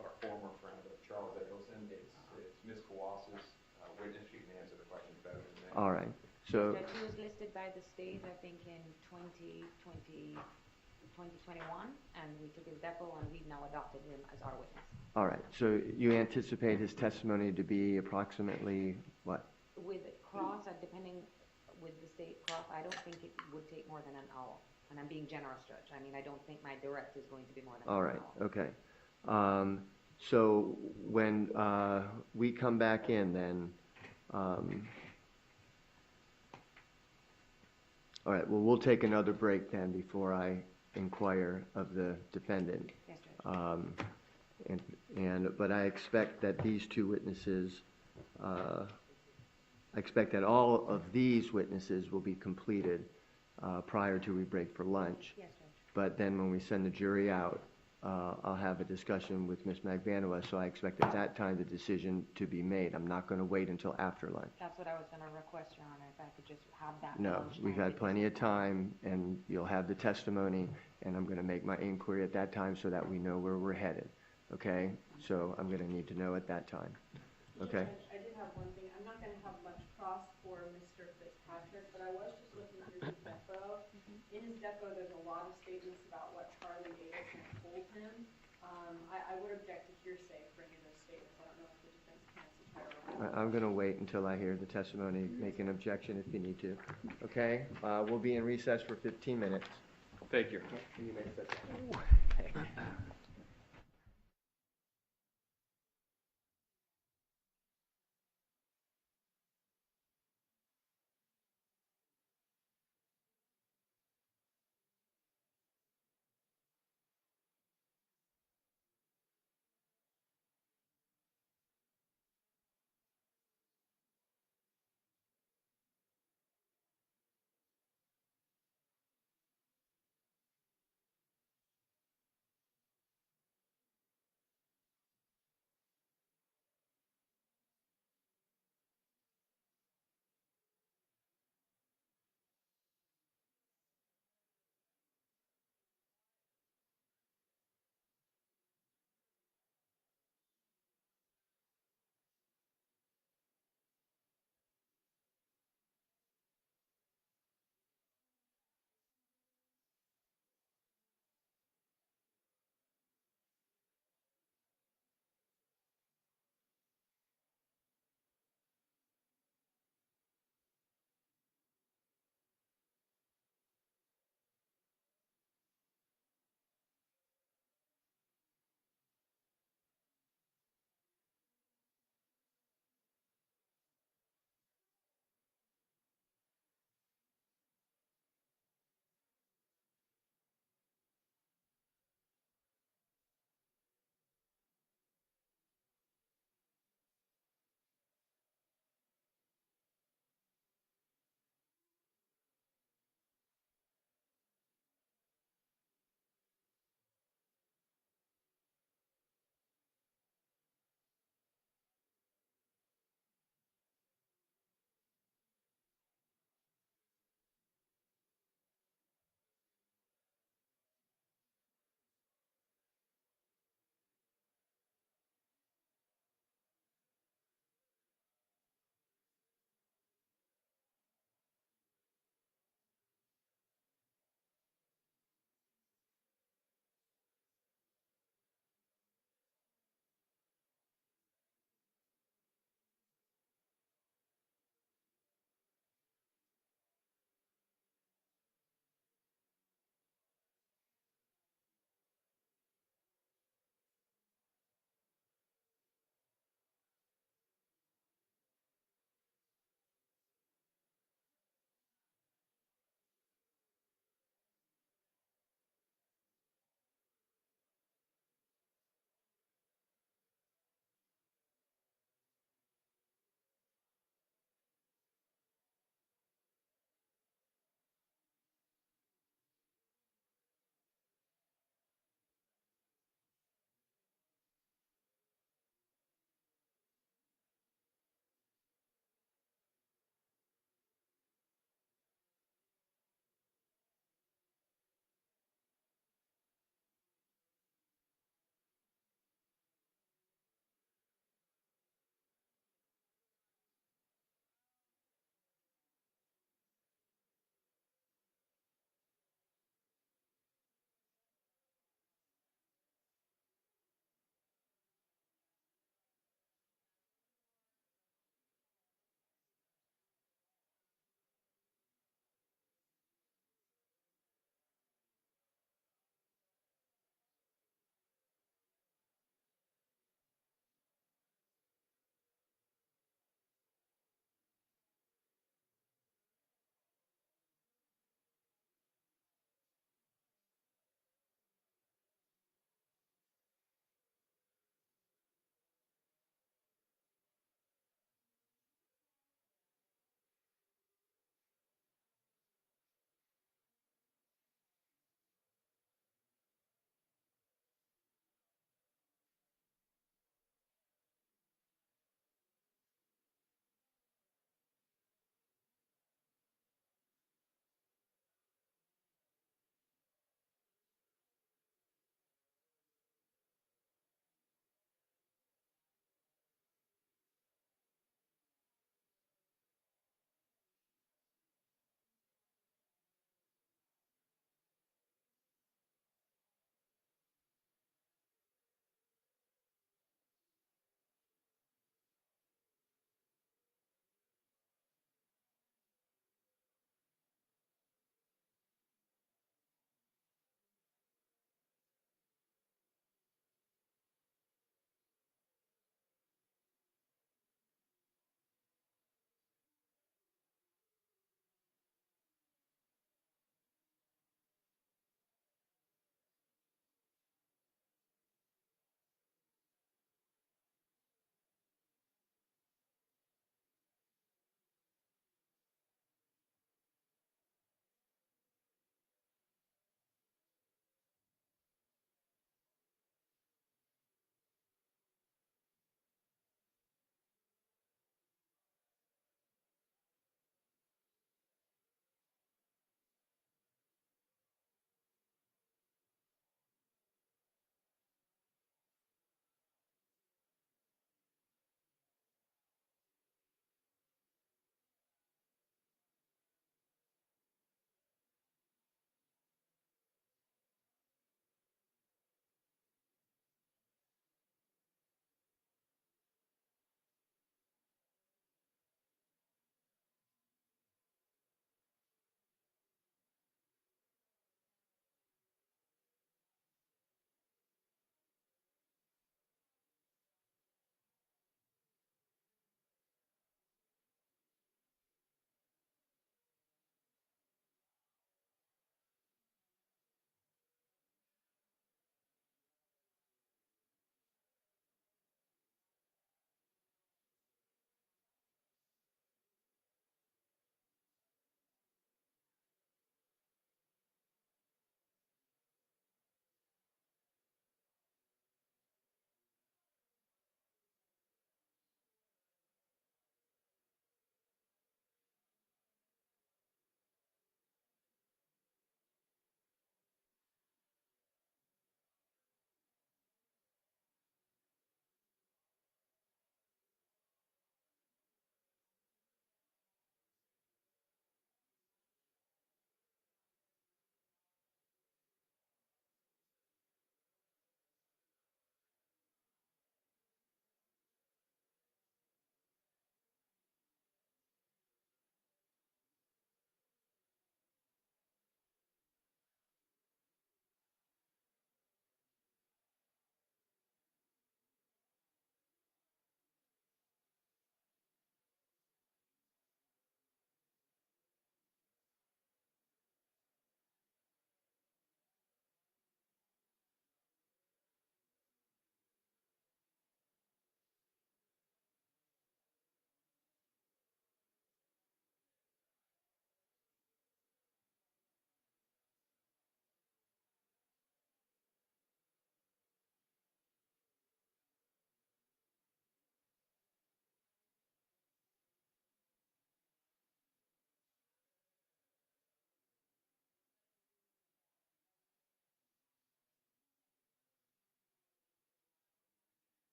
our former friend of Charles Adelson. It's Ms. Kawas's witness. She can answer the questions better than me. All right, so, That he was listed by the state, I think, in 2021, and we took his depo, and we've now adopted him as our witness. all right, so you anticipate his testimony to be approximately what? With cross, depending with the state cross, I don't think it would take more than an hour. And I'm being generous, Judge. I mean, I don't think my direct is going to be more than All an right, hour. okay. So when we come back in then, all right, well, we'll take another break then before I inquire of the defendant. Yes, Judge. But I expect that these two witnesses, I expect that all of these witnesses will be completed prior to we break for lunch. Yes, Judge. But then when we send the jury out, I'll have a discussion with Ms. Mcvanwa, so I expect at that time the decision to be made. I'm not going to wait until after lunch. That's what I was going to request, Your Honor, if I could just have that. No, lunchtime we've had to plenty of discuss. time, and you'll have the testimony, and I'm going to make my inquiry at that time so that we know where we're headed, okay? So I'm going to need to know at that time, okay? Judge, I did have one thing. I'm not going to have much cross for Mr. Fitzpatrick, but I was just looking through his depo. In his depo, there's a lot of statements about what Charlie Adelson told him. I would object to hearsay for any of those statements. I don't know if the defense counsel tried to. I'm going to wait until I hear the testimony, make an objection if you need to, okay? We'll be in recess for 15 minutes. Thank you. You may sit down.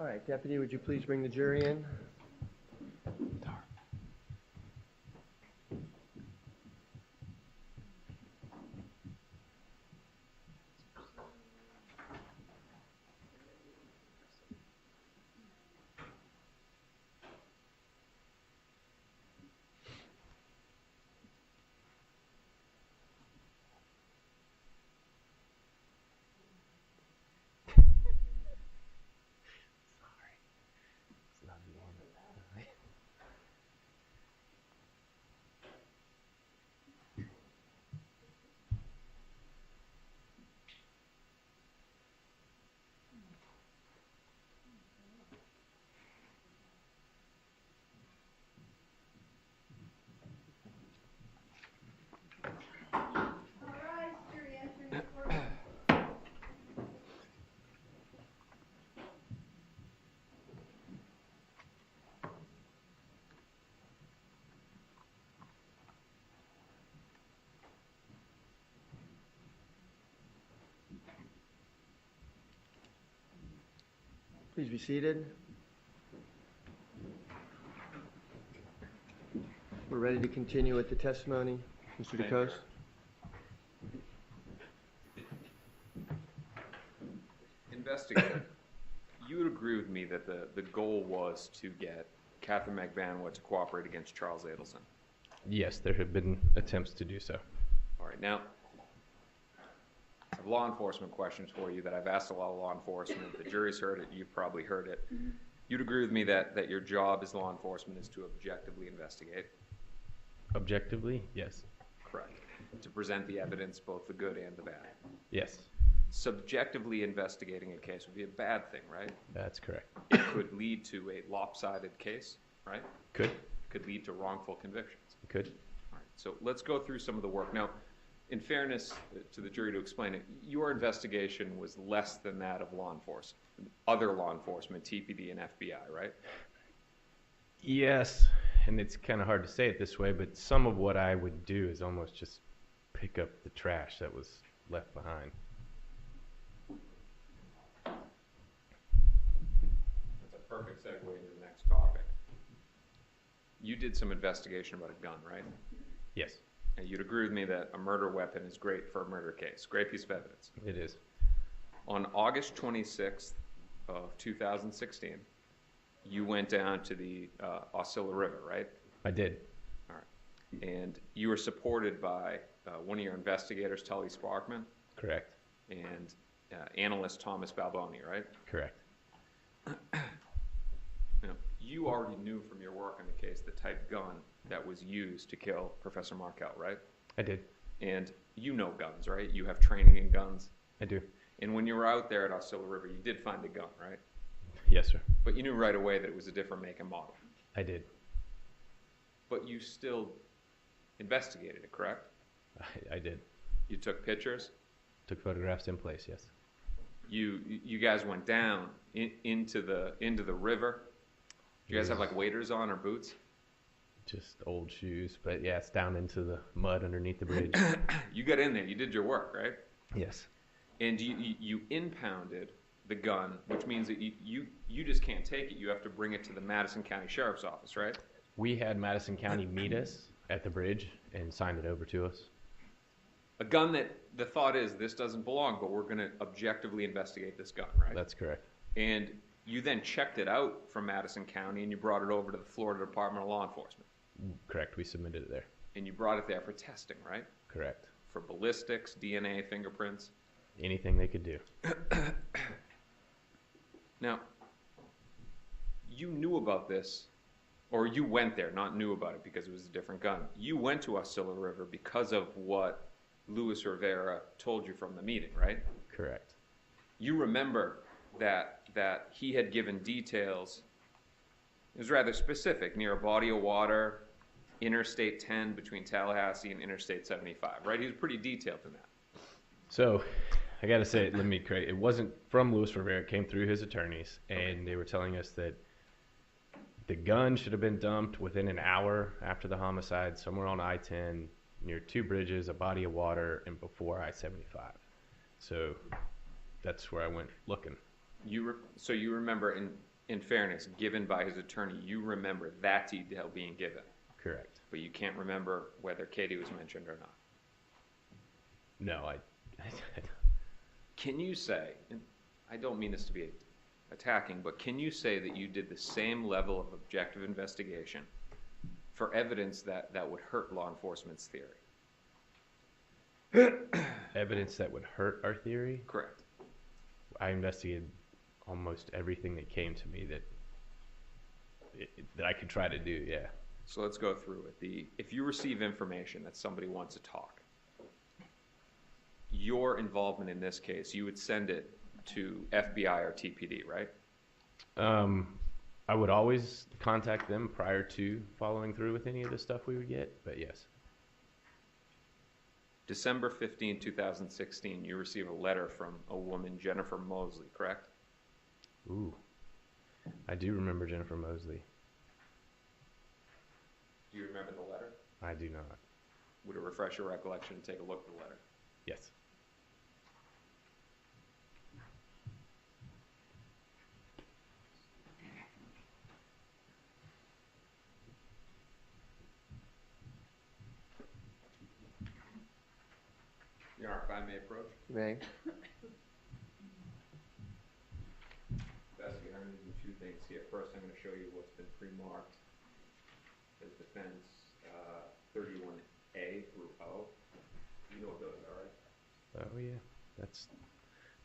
All right, Deputy, would you please bring the jury in? Please be seated. We're ready to continue with the testimony. Mr. DeCoste. Investigator, you would agree with me that the goal was to get Katherine Magbanua to cooperate against Charles Adelson? Yes, there have been attempts to do so. All right, now, I have law enforcement questions for you that I've asked a lot of law enforcement. The jury's heard it, you've probably heard it. You'd agree with me that your job as law enforcement is to objectively investigate? Objectively, yes. Correct. To present the evidence, both the good and the bad? Yes. Subjectively investigating a case would be a bad thing, right? That's correct. It could lead to a lopsided case, right? Could. Could lead to wrongful convictions. Could. All right, so let's go through some of the work. Now, in fairness to the jury to explain it, your investigation was less than that of law enforcement, other law enforcement, TPD and FBI, right? Yes, and it's kind of hard to say it this way, but some of what I would do is almost just pick up the trash that was left behind. That's a perfect segue into the next topic. You did some investigation about a gun, right? Yes. And you'd agree with me that a murder weapon is great for a murder case. Great piece of evidence. It is. On August 26th of 2016, you went down to the Osceola River, right? I did. All right. And you were supported by one of your investigators, Tully Sparkman. Correct. And analyst Thomas Balboni, right? Correct. Now, you already knew from your work on the case the type gun that was used to kill Professor Markel, right? I did. And you know guns, right? You have training in guns. I do. And when you were out there at Osceola River, you did find a gun, right? Yes, sir. But you knew right away that it was a different make and model. I did. But you still investigated it, correct? I did. You took pictures? Took photographs in place, yes. You guys went down into the river. Do you guys have like waders on or boots? Just old shoes, but yeah, it's down into the mud underneath the bridge. You got in there. You did your work, right? Yes. And you impounded the gun, which means that you just can't take it. You have to bring it to the Madison County Sheriff's Office, right? We had Madison County meet us at the bridge and signed it over to us. A gun that the thought is this doesn't belong, but we're going to objectively investigate this gun, right? That's correct. And you then checked it out from Madison County and you brought it over to the Florida Department of Law Enforcement. Correct. We submitted it there. And you brought it there for testing, right? Correct. For ballistics, DNA, fingerprints. Anything they could do. Now, you knew about this, or you went there, not knew about it because it was a different gun. You went to Osceola River because of what Luis Rivera told you from the meeting, right? Correct. You remember that he had given details. It was rather specific, near a body of water, Interstate 10 between Tallahassee and Interstate 75, right? He was pretty detailed in that. So, I got to say, let me correct. It wasn't from Luis Rivera. It came through his attorneys, and they were telling us that the gun should have been dumped within an hour after the homicide, somewhere on I-10, near two bridges, a body of water, and before I-75. So, that's where I went looking. So you remember, and in fairness, given by his attorney, you remember that detail being given, Correct. but you can't remember whether Katie was mentioned or not. No, Can you say, and I don't mean this to be attacking, but can you say that you did the same level of objective investigation for evidence that would hurt law enforcement's theory? evidence that would hurt our theory? Correct. I investigated almost everything that came to me that I could try to do, yeah. So let's go through it. If you receive information that somebody wants to talk, your involvement in this case, you would send it to FBI or TPD, right? I would always contact them prior to following through with any of the stuff we would get, but yes. December 15, 2016, you receive a letter from a woman, Jennifer Mosley, correct? Ooh, I do remember Jennifer Mosley. Do you remember the letter? I do not. Would it refresh your recollection to take a look at the letter? Yes. Your Honor, if I may approach? You may. Investigator, I'm going to do two things here. First, I'm going to show you what's been pre-marked as defense 31A through O. You know what those are, right? Oh yeah, that's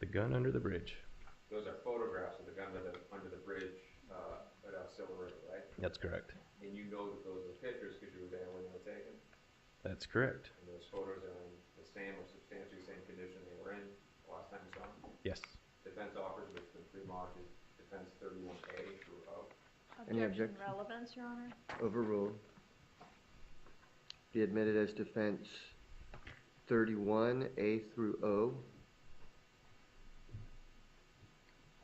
the gun under the bridge. Those are photographs of the gun under the bridge at El River, right? That's correct. And you know that those are pictures because you were there when they were taken? That's correct. And those photos are in the same or substantially same condition they were in the last time you saw them? Yes. Defense offers what's been pre-marked as defense 31A through O. Any Objection objection? relevance, Your Honor? Overruled. Be admitted as defense 31A through O.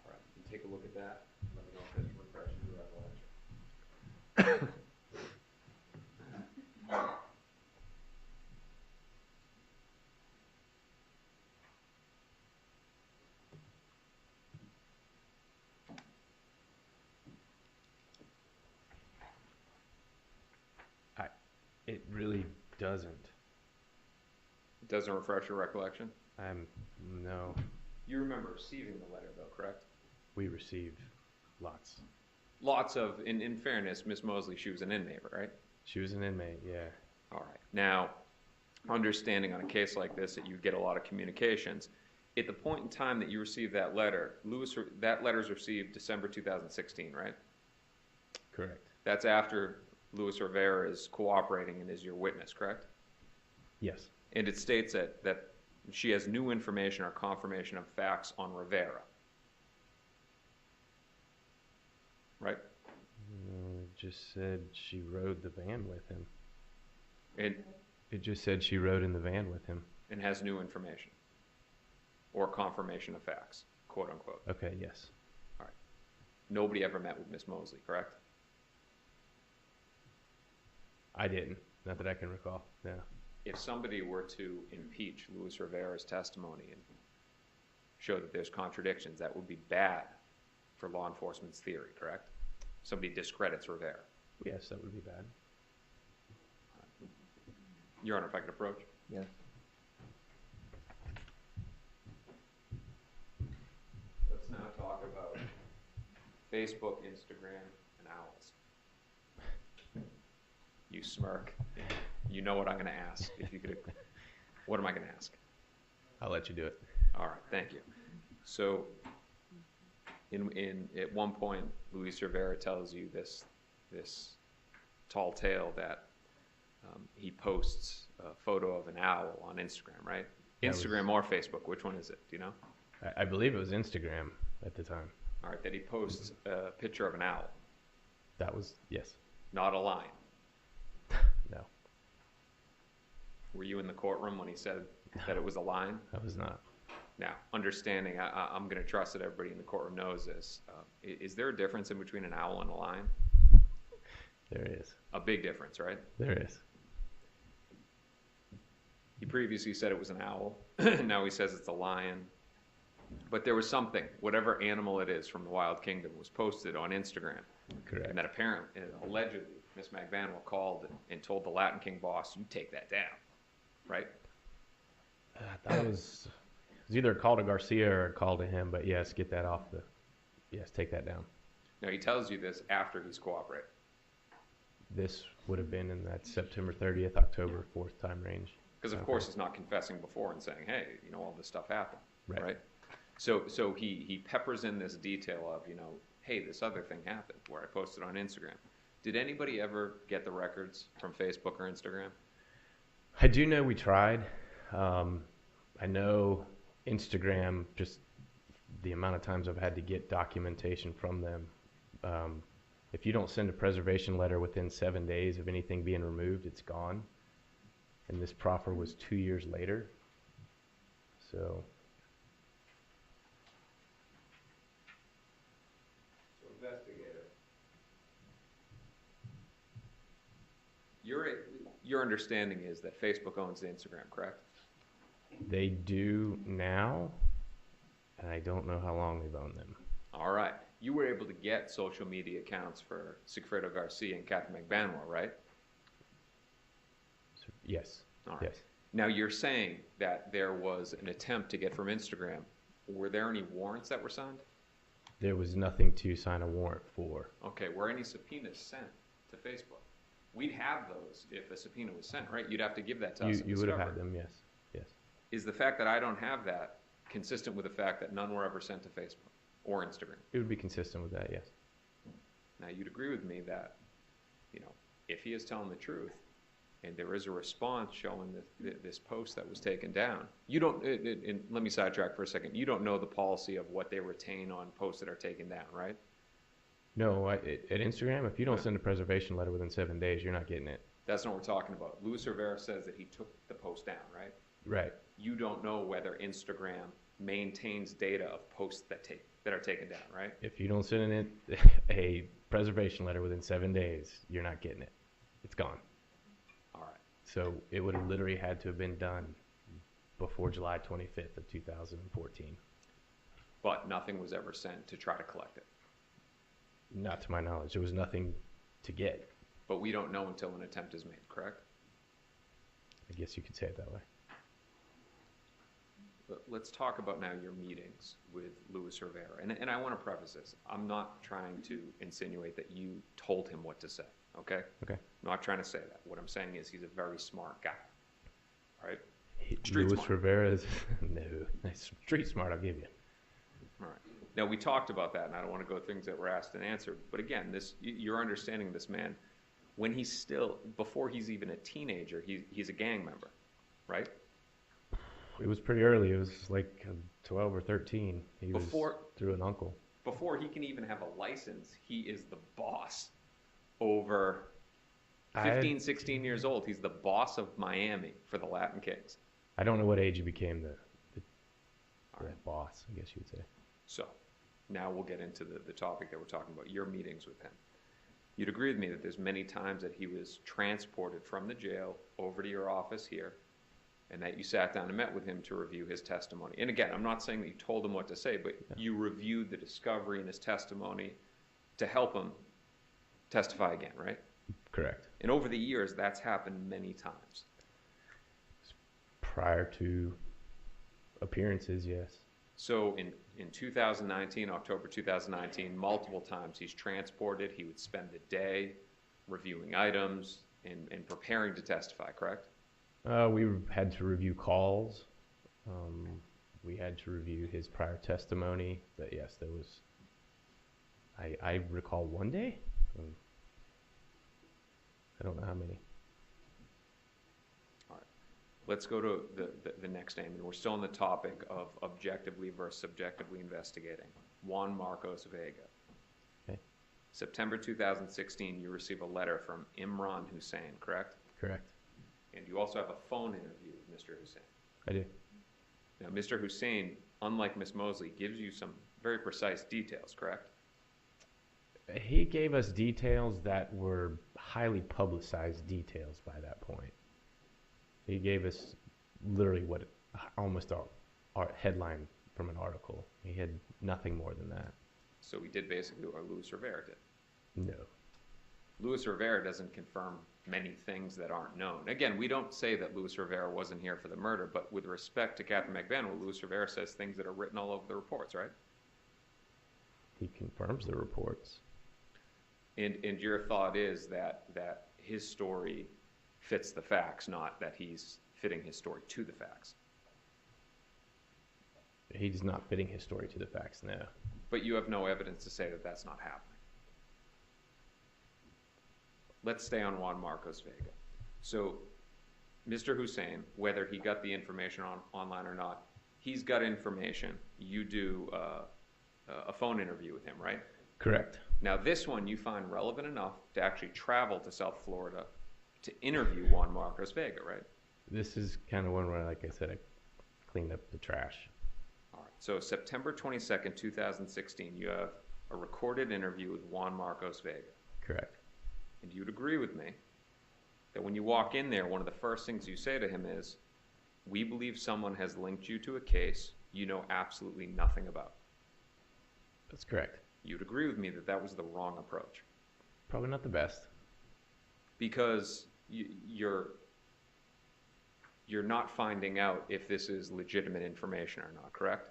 All right, you take a look at that. Let me know if this refreshes your recollection. It really doesn't. It doesn't refresh your recollection? No. You remember receiving the letter, though, correct? We received lots. Lots of, in fairness, Miss Mosley, she was an inmate, right? She was an inmate, yeah. All right. Now, understanding on a case like this that you get a lot of communications, at the point in time that you received that letter, that letter's received December 2016, right? Correct. That's after Luis Rivera is cooperating and is your witness, correct? Yes. And it states that she has new information or confirmation of facts on Rivera. Right? It just said she rode the van with him. It just said she rode in the van with him. And has new information. Or confirmation of facts, quote unquote. Okay, yes. All right. Nobody ever met with Miss Mosley, correct? I didn't. Not that I can recall, no. If somebody were to impeach Luis Rivera's testimony and show that there's contradictions, that would be bad for law enforcement's theory, correct? Somebody discredits Rivera. Yes, that would be bad. Your Honor, if I could approach? Yes. Let's now talk about Facebook, Instagram, and owls. You smirk. You know what I'm going to ask. If you could, what am I going to ask? I'll let you do it. All right, thank you. So, at one point, Luis Rivera tells you this tall tale that he posts a photo of an owl on Instagram, right? Instagram or Facebook, which one is it? Do you know? I believe it was Instagram at the time. All right, that he posts a picture of an owl. That was, yes. Not a lion. No. Were you in the courtroom when he said that it was a lion? I was not. Now, understanding, I'm going to trust that everybody in the courtroom knows this. Is there a difference in between an owl and a lion? There is. A big difference, right? There is. He previously said it was an owl. Now he says it's a lion. But there was something, whatever animal it is from the Wild Kingdom, was posted on Instagram. Correct. And that apparently, allegedly, Ms. Mcvanwa called and told the Latin King boss, you take that down, right? That was either a call to Garcia or a call to him, but yes, get that off yes, take that down. Now, he tells you this after he's cooperated. This would have been in that September 30th, October 4th time range. Because, of course, he's not confessing before and saying, hey, all this stuff happened, Right. right? So he peppers in this detail of, hey, this other thing happened where I posted on Instagram. Did anybody ever get the records from Facebook or Instagram? I do know we tried. I know Instagram, just the amount of times I've had to get documentation from them. If you don't send a preservation letter within 7 days of anything being removed, it's gone. And this proffer was 2 years later. So Investigator. Your understanding is that Facebook owns the Instagram, correct? they do now, and I don't know how long they've owned them. All right. You were able to get social media accounts for Sigfredo Garcia and Katherine Magbanua, right? So, yes. All right. Yes. Now, you're saying that there was an attempt to get from Instagram. Were there any warrants that were signed? There was nothing to sign a warrant for. Okay. Were any subpoenas sent to Facebook? We'd have those if a subpoena was sent, right? You'd have to give that to us. You would have had them, yes. Yes. Is the fact that I don't have that consistent with the fact that none were ever sent to Facebook or Instagram? It would be consistent with that, yes. Now, you'd agree with me that, if he is telling the truth and there is a response showing this post that was taken down, you don't, and let me sidetrack for a second, you don't know the policy of what they retain on posts that are taken down, right? No, at Instagram, if you don't send a preservation letter within 7 days, you're not getting it. That's not what we're talking about. Luis Rivera says that he took the post down, right? Right. You don't know whether Instagram maintains data of posts that are taken down, right? If you don't send it a preservation letter within 7 days, you're not getting it. It's gone. All right. So it would have literally had to have been done before July 25th of 2014. But nothing was ever sent to try to collect it. Not to my knowledge. There was nothing to get. But we don't know until an attempt is made, correct? I guess you could say it that way. But let's talk about now your meetings with Luis Rivera. And I want to preface this. I'm not trying to insinuate that you told him what to say, okay? Okay. I'm not trying to say that. What I'm saying is he's a very smart guy, right? Luis Rivera is, no, street smart, I'll give you. All right. Now, we talked about that, and I don't want to go things that were asked and answered. But again, your understanding of this man, when he's still, before he's even a teenager, he's a gang member, right? It was pretty early. It was like 12 or 13. He was through an uncle. Before he can even have a license, he is the boss over 15, 16 years old. He's the boss of Miami for the Latin Kings. I don't know what age he became the boss, I guess you would say. So, now we'll get into the topic that we're talking about, your meetings with him. You'd agree with me that there's many times that he was transported from the jail over to your office here, and that you sat down and met with him to review his testimony. And again, I'm not saying that you told him what to say, but you reviewed the discovery in his testimony to help him testify again, right? Correct. And over the years, that's happened many times. Prior to appearances, yes. So in 2019, October 2019, multiple times he's transported. He would spend the day reviewing items and preparing to testify, correct? We had to review calls. We had to review his prior testimony. But yes, there was, I recall one day. I don't know how many. All right. Let's go to the next name. And we're still on the topic of objectively versus subjectively investigating. Juan Marcos Vega. Okay. September 2016, you receive a letter from Imran Hussein, correct? Correct. And you also have a phone interview with Mr. Hussein. I do. Now, Mr. Hussein, unlike Ms. Mosley, gives you some very precise details, correct? He gave us details that were highly publicized details by that point. He gave us literally what almost our headline from an article. He had nothing more than that. So he did basically what Luis Rivera did. No. Luis Rivera doesn't confirm many things that aren't known. Again, we don't say that Luis Rivera wasn't here for the murder, but with respect to Katherine Magbanua, Luis Rivera says things that are written all over the reports, right? He confirms the reports. And your thought is that his story fits the facts, not that he's fitting his story to the facts. He's not fitting his story to the facts, no. But you have no evidence to say that that's not happening. Let's stay on Juan Marcos Vega. So, Mr. Hussein, whether he got the information online or not, he's got information. You do a phone interview with him, right? Correct. Now, this one you find relevant enough to actually travel to South Florida to interview Juan Marcos Vega, right? This is kind of one where, like I said, I cleaned up the trash. All right. So, September 22nd, 2016, you have a recorded interview with Juan Marcos Vega. Correct. And you'd agree with me that when you walk in there, one of the first things you say to him is, "We believe someone has linked you to a case you know absolutely nothing about." That's correct. You'd agree with me that that was the wrong approach. Probably not the best. Because you're not finding out if this is legitimate information or not, correct?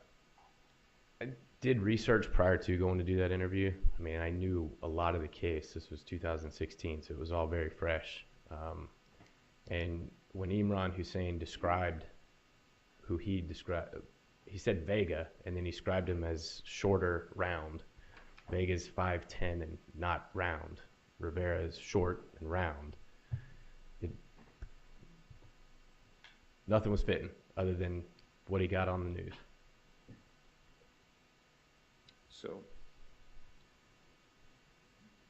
I did research prior to going to do that interview. I mean, I knew a lot of the case. This was 2016, so it was all very fresh. And when Imran Hussein described who he described, he said Vega, and then he described him as shorter, round. Vega's 5'10" and not round. Rivera is short and round. Nothing was fitting other than what he got on the news. So,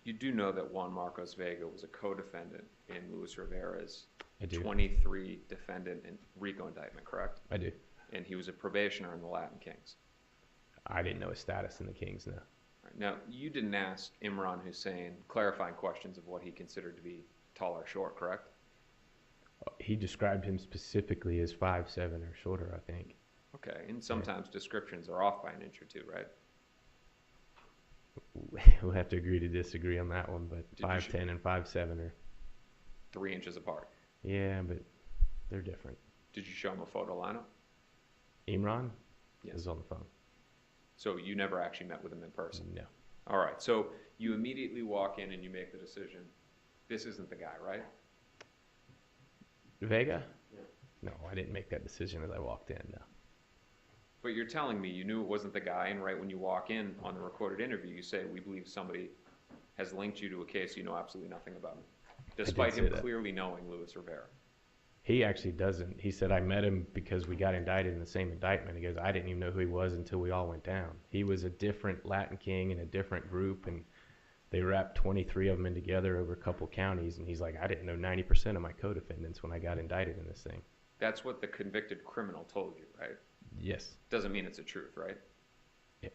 you do know that Juan Marcos Vega was a co-defendant in Luis Rivera's 23 defendant and RICO indictment, correct? I do. And he was a probationer in the Latin Kings. I didn't know his status in the Kings, no. Right. Now, you didn't ask Imran Hussein clarifying questions of what he considered to be tall or short, correct? He described him specifically as 5'7" or shorter, I think. Okay, and sometimes descriptions are off by an inch or two, right? We'll have to agree to disagree on that one, but 5'10" and 5'7" are 3 inches apart. Yeah, but they're different. Did you show him a photo lineup? Imran? Yes. Is on the phone. So you never actually met with him in person? No. All right, so you immediately walk in and you make the decision, this isn't the guy, right? Vega? Yeah. No, I didn't make that decision as I walked in, no. But you're telling me you knew it wasn't the guy, and right when you walk in on the recorded interview, you say, we believe somebody has linked you to a case you know absolutely nothing about, despite him clearly knowing Luis Rivera. He actually doesn't. He said, I met him because we got indicted in the same indictment. He goes, I didn't even know who he was until we all went down. He was a different Latin King in a different group, and they wrapped 23 of them in together over a couple counties, and he's like, I didn't know 90% of my co-defendants when I got indicted in this thing. That's what the convicted criminal told you, right? Yes. Doesn't mean it's the truth, right? Yep.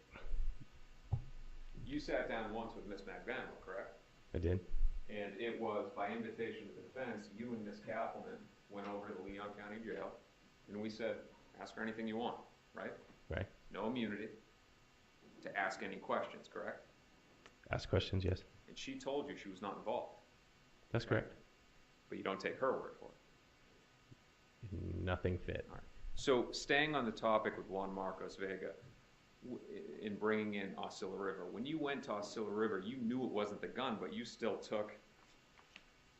You sat down once with Miss Mcvanwa, correct? I did. And it was by invitation of the defense, you and Miss Kappelman went over to the Leon County Jail, and we said, ask her anything you want, right? Right. No immunity to ask any questions, correct? Ask questions, yes. And she told you she was not involved. That's correct. But you don't take her word for it. Nothing fit. All right. So staying on the topic with Juan Marcos Vega, in bringing in Osceola River, when you went to Osceola River, you knew it wasn't the gun, but you still took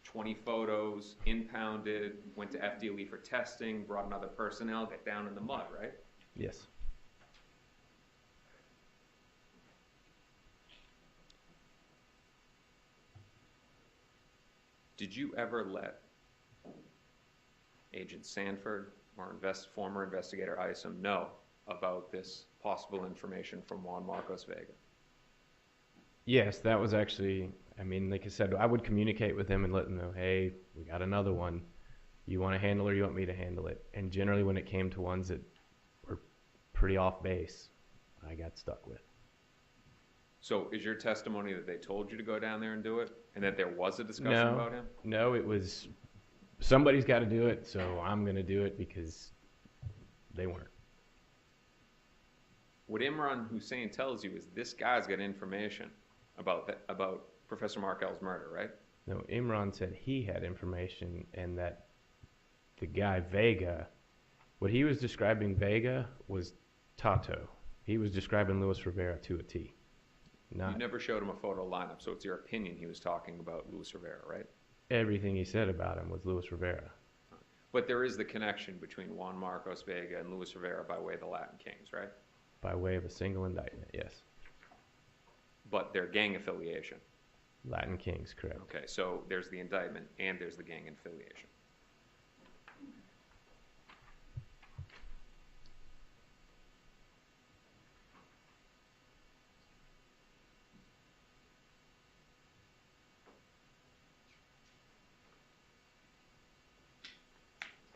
20 photos, impounded, went to FDLE for testing, brought another personnel, got down in the mud, right? Yes. Did you ever let Agent Sanford or former investigator Isom know about this possible information from Juan Marcos Vega? Yes, that was actually, I mean, like I said, I would communicate with them and let them know, hey, we got another one. You want to handle it or you want me to handle it? And generally when it came to ones that were pretty off base, I got stuck with. So is your testimony that they told you to go down there and do it, and that there was a discussion about him? No, it was, somebody's got to do it, so I'm going to do it because they weren't. What Imran Hussein tells you is this guy's got information about Professor Markel's murder, right? No, Imran said he had information and that the guy Vega, what he was describing Vega was Tato. He was describing Luis Rivera to a T. You never showed him a photo lineup, so it's your opinion he was talking about Luis Rivera, right? Everything he said about him was Luis Rivera. But there is the connection between Juan Marcos Vega and Luis Rivera by way of the Latin Kings, right? By way of a single indictment, yes. But their gang affiliation. Latin Kings, correct. Okay, so there's the indictment and there's the gang affiliation.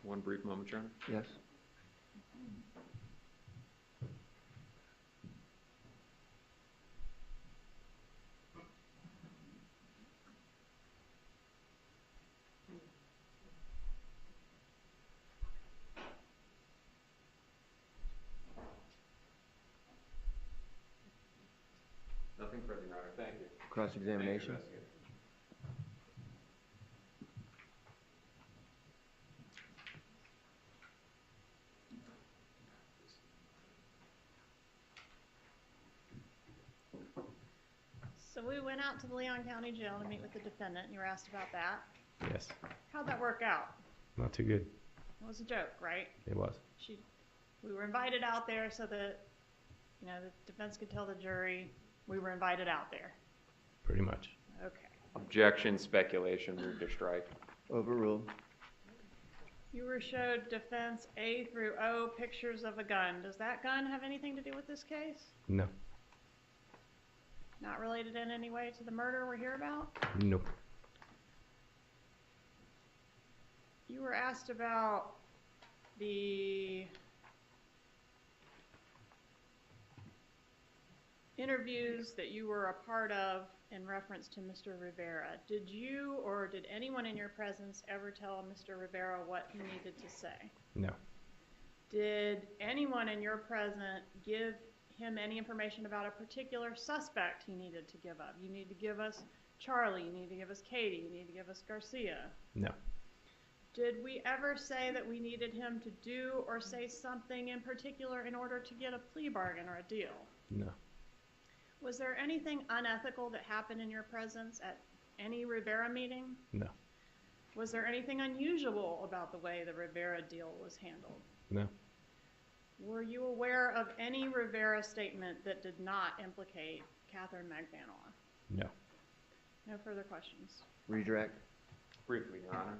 One brief moment, Your Honor. Yes. Nothing further, Your Honor. Thank you. Cross-examination. Thank you, investigator. So we went out to the Leon County Jail to meet with the defendant, and you were asked about that. Yes. How'd that work out? Not too good. It was a joke, right? It was. We were invited out there so that, the defense could tell the jury we were invited out there. Pretty much. Okay. Objection, speculation, move to strike. Overruled. You were showed defense A through O pictures of a gun. Does that gun have anything to do with this case? No. Not related in any way to the murder we're here about? Nope. You were asked about the interviews that you were a part of in reference to Mr. Rivera. Did you or did anyone in your presence ever tell Mr. Rivera what he needed to say? No. Did anyone in your presence give him any information about a particular suspect he needed to give up? You need to give us Charlie, you need to give us Katie, you need to give us Garcia. No. Did we ever say that we needed him to do or say something in particular in order to get a plea bargain or a deal? No. Was there anything unethical that happened in your presence at any Rivera meeting? No. Was there anything unusual about the way the Rivera deal was handled? No. Were you aware of any Rivera statement that did not implicate Katherine Magbanua? No. No further questions. Redirect. Briefly, Your Honor.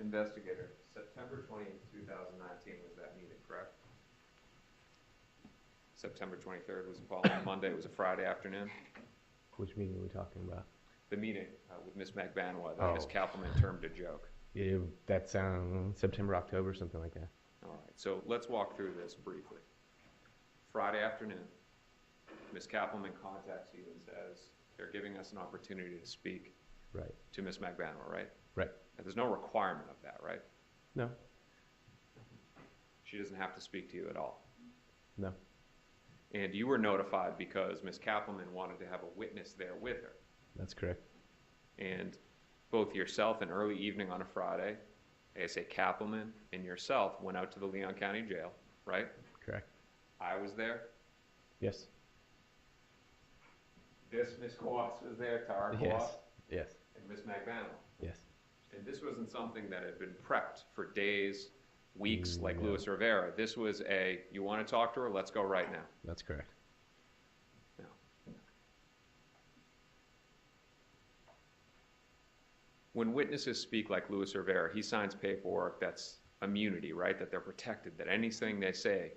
Investigator, September 20th, 2019 was that meeting, correct? September 23rd was the following Monday. It was a Friday afternoon. Which meeting are we talking about? The meeting with Ms. Magbanua that Ms. Kappelman termed a joke. Yeah, that sounds September, October, something like that. All right, so let's walk through this briefly. Friday afternoon, Ms. Kappelman contacts you and says they're giving us an opportunity to speak to Ms. Magbanua, right? Right. And there's no requirement of that, right? No. She doesn't have to speak to you at all. No. And you were notified because Ms. Kappelman wanted to have a witness there with her. That's correct. And both yourself and early evening on a Friday, ASA Kappelman and yourself went out to the Leon County Jail, right? Correct. I was there. Yes. This Ms. Kwas was there, Tara Kwas. Yes. Yes. And Ms. Magbanua. Yes. And this wasn't something that had been prepped for days, weeks, like Luis Rivera. This was you want to talk to her? Let's go right now. That's correct. No. When witnesses speak like Luis Rivera, he signs paperwork that's immunity, right? That they're protected, that anything they say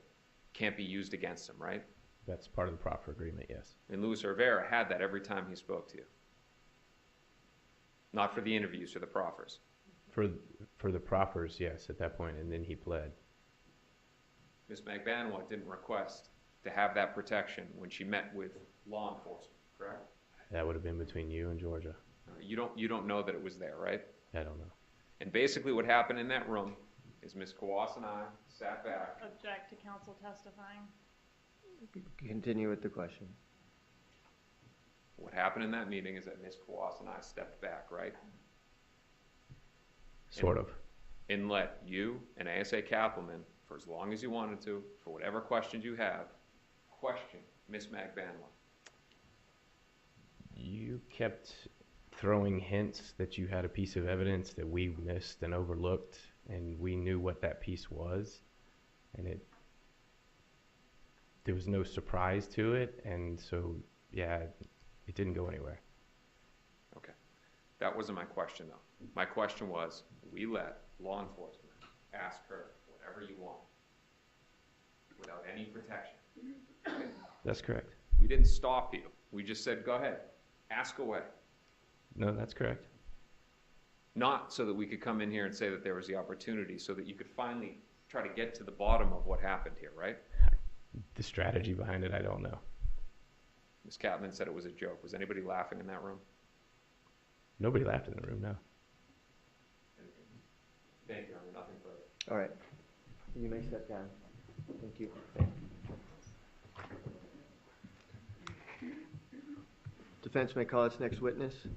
can't be used against them, right? That's part of the proffer agreement, yes. And Luis Rivera had that every time he spoke to you. Not for the interviews, for the proffers. For the proffers, yes, at that point, and then he pled. Ms. Magbanua didn't request to have that protection when she met with law enforcement, correct? That would have been between you and Georgia. You don't know that it was there, right? I don't know. And basically what happened in that room is Ms. Kwas and I sat back. Object to counsel testifying. Continue with the question. What happened in that meeting is that Ms. Kwas and I stepped back, right? Sort of. And let you and ASA Kappelman, for as long as you wanted to, for whatever questions you have, question Ms. Magbanua. You kept throwing hints that you had a piece of evidence that we missed and overlooked, and we knew what that piece was, and there was no surprise to it, and so, yeah, it didn't go anywhere. Okay. That wasn't my question, though. My question was, we let law enforcement ask her whatever you want without any protection. Okay? That's correct. We didn't stop you. We just said, go ahead, ask away. No, that's correct. Not so that we could come in here and say that there was the opportunity, so that you could finally try to get to the bottom of what happened here, right? The strategy behind it, I don't know. Ms. Kappelman said it was a joke. Was anybody laughing in that room? Nobody laughed in the room, no. Thank you, Your Honor. Nothing further. All right. You may step down. Thank you. Defense may call its next witness.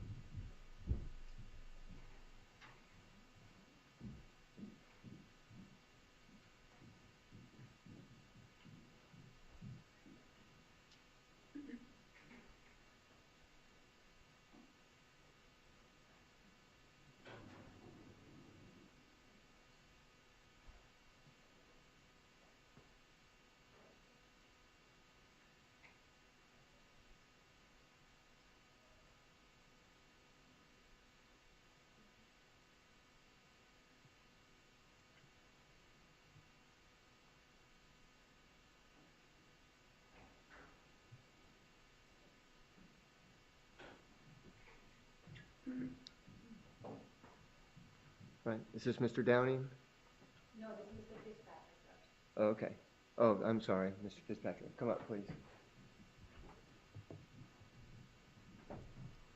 Right. Is this Mr. Downing? No, this is Mr. Fitzpatrick, sir. Oh, okay. Oh, I'm sorry, Mr. Fitzpatrick. Come up, please.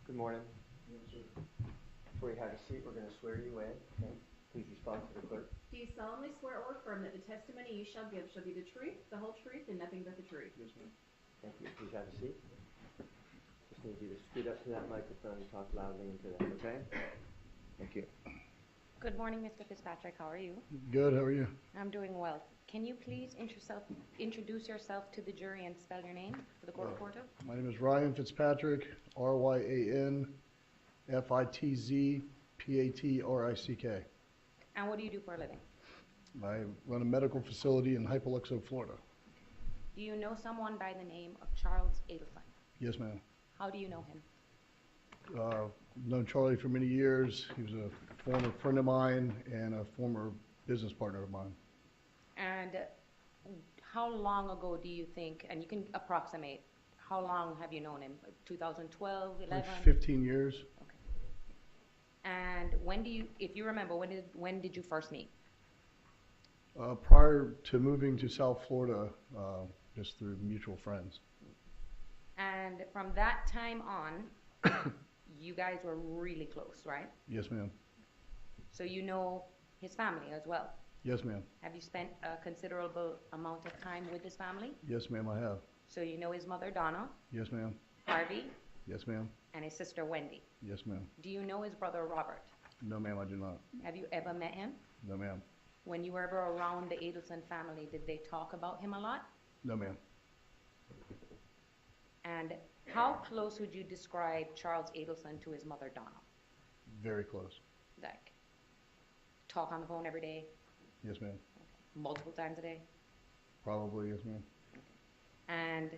Good morning. Before you have a seat, we're going to swear you in. Okay. Please respond to the clerk. Do you solemnly swear or affirm that the testimony you shall give shall be the truth, the whole truth, and nothing but the truth? Yes, ma'am. Thank you. Please have a seat. Just need you to scoot up to that microphone and talk loudly into that, okay? Thank you. Good morning, Mr. Fitzpatrick. How are you? Good, how are you? I'm doing well. Can you please introduce yourself to the jury and spell your name for the court reporter? My name is Ryan Fitzpatrick, RyanFitzpatrick. And what do you do for a living? I run a medical facility in Hypoluxo, Florida. Do you know someone by the name of Charles Adelson? Yes, ma'am. How do you know him? Known Charlie for many years. He was a former friend of mine and a former business partner of mine. And how long ago do you think, and you can approximate, how long have you known him? 2012, 11? Like 15 years. Okay. And when do you, if you remember, when did you first meet? Prior to moving to South Florida, just through mutual friends. And from that time on, you guys were really close, right? Yes, ma'am. So you know his family as well? Yes, ma'am. Have you spent a considerable amount of time with his family? Yes, ma'am, I have. So you know his mother, Donna? Yes, ma'am. Harvey? Yes, ma'am. And his sister, Wendi? Yes, ma'am. Do you know his brother, Robert? No, ma'am, I do not. Have you ever met him? No, ma'am. When you were ever around the Adelson family, did they talk about him a lot? No, ma'am. And how close would you describe Charles Adelson to his mother, Donna? Very close. Like, talk on the phone every day? Yes, ma'am. Multiple times a day? Probably, yes, ma'am. And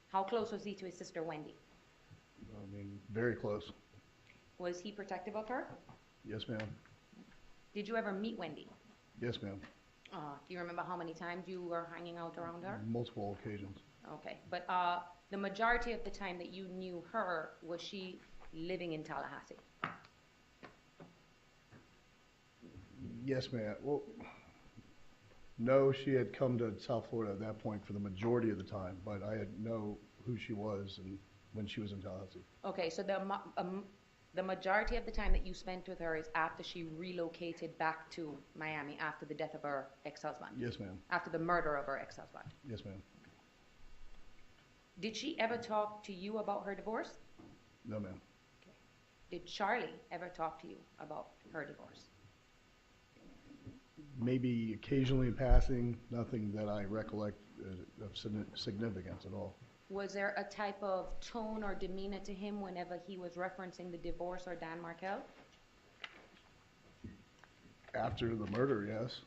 how close was he to his sister, Wendi? I mean, very close. Was he protective of her? Yes, ma'am. Did you ever meet Wendi? Yes, ma'am. Do you remember how many times you were hanging out around her? Multiple occasions. Okay, but the majority of the time that you knew her, was she living in Tallahassee? Yes, ma'am. Well, no, she had come to South Florida at that point for the majority of the time, but I had know who she was and when she was in Tallahassee. Okay, so the majority of the time that you spent with her is after she relocated back to Miami after the death of her ex-husband? Yes, ma'am. After the murder of her ex-husband? Yes, ma'am. Did she ever talk to you about her divorce? No, ma'am. Did Charlie ever talk to you about her divorce? Maybe occasionally in passing, nothing that I recollect of significance at all. Was there a type of tone or demeanor to him whenever he was referencing the divorce or Dan Markel? After the murder, yes.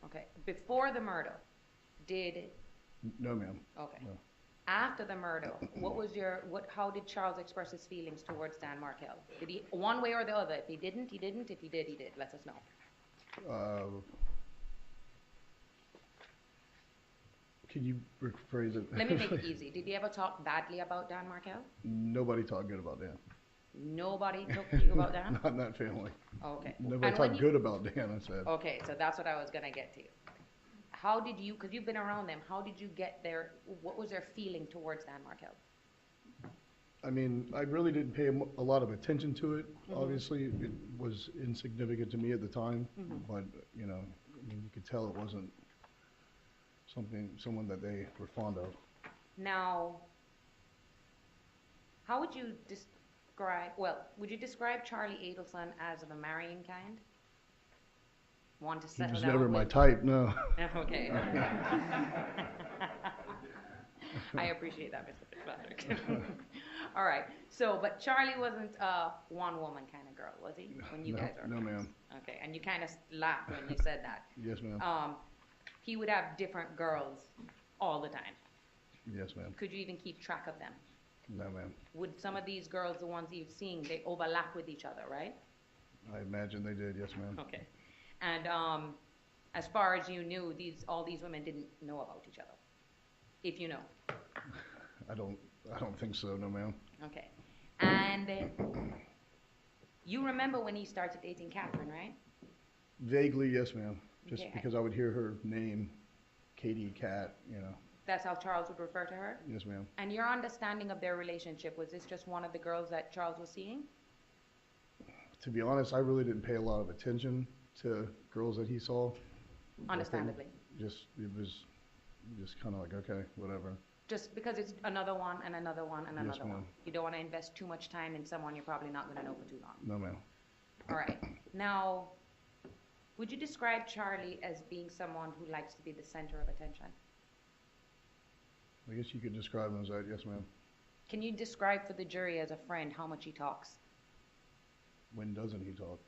Okay. Before the murder, did... No, ma'am. Okay. No. After the murder, how did Charles express his feelings towards Dan Markel? Did he, one way or the other? If he didn't, he didn't. If he did, he did. Let us know. Can you rephrase it? Let me make it easy. Did he ever talk badly about Dan Markel? Nobody talked good about Dan. Nobody talked to you about Dan? Not in that family. Okay. Nobody talked good about Dan, I said. Okay, so that's what I was going to get to. How did you, because you've been around them, how did you get there? What was their feeling towards Dan Markel? I mean, I really didn't pay a lot of attention to it. Obviously, it was insignificant to me at the time, but, you know, I mean, you could tell it wasn't someone that they were fond of. Now, how would you describe, would you describe Charlie Adelson as the marrying kind? Want to settle down? He was never my type, no. Okay. I appreciate that, Mr. Fitzpatrick. All right. So, but Charlie wasn't a one-woman kind of girl, was he? When you guys were no, ma'am. Okay, and you kind of laughed when you said that. Yes, ma'am. He would have different girls all the time. Yes, ma'am. Could you even keep track of them? No, ma'am. Would some of these girls, the ones you've seen, they overlap with each other, right? I imagine they did, yes, ma'am. Okay. And as far as you knew, all these women didn't know about each other, if you know. I don't think so, no, ma'am. Okay. And you remember when he started dating Catherine, right? Vaguely, yes, ma'am. Just Okay. because I would hear her name, Katie, Cat, you know. That's how Charles would refer to her? Yes, ma'am. And your understanding of their relationship, was this just one of the girls that Charles was seeing? To be honest, I really didn't pay a lot of attention to girls that he saw. Understandably. It was just kind of like, okay, whatever. Just because it's another one and another one and another one. ma'am. You don't want to invest too much time in someone you're probably not going to know for too long. No, ma'am. All right. Now, would you describe Charlie as being someone who likes to be the center of attention? I guess you could describe him as that, yes, ma'am. Can you describe for the jury as a friend how much he talks? When doesn't he talk?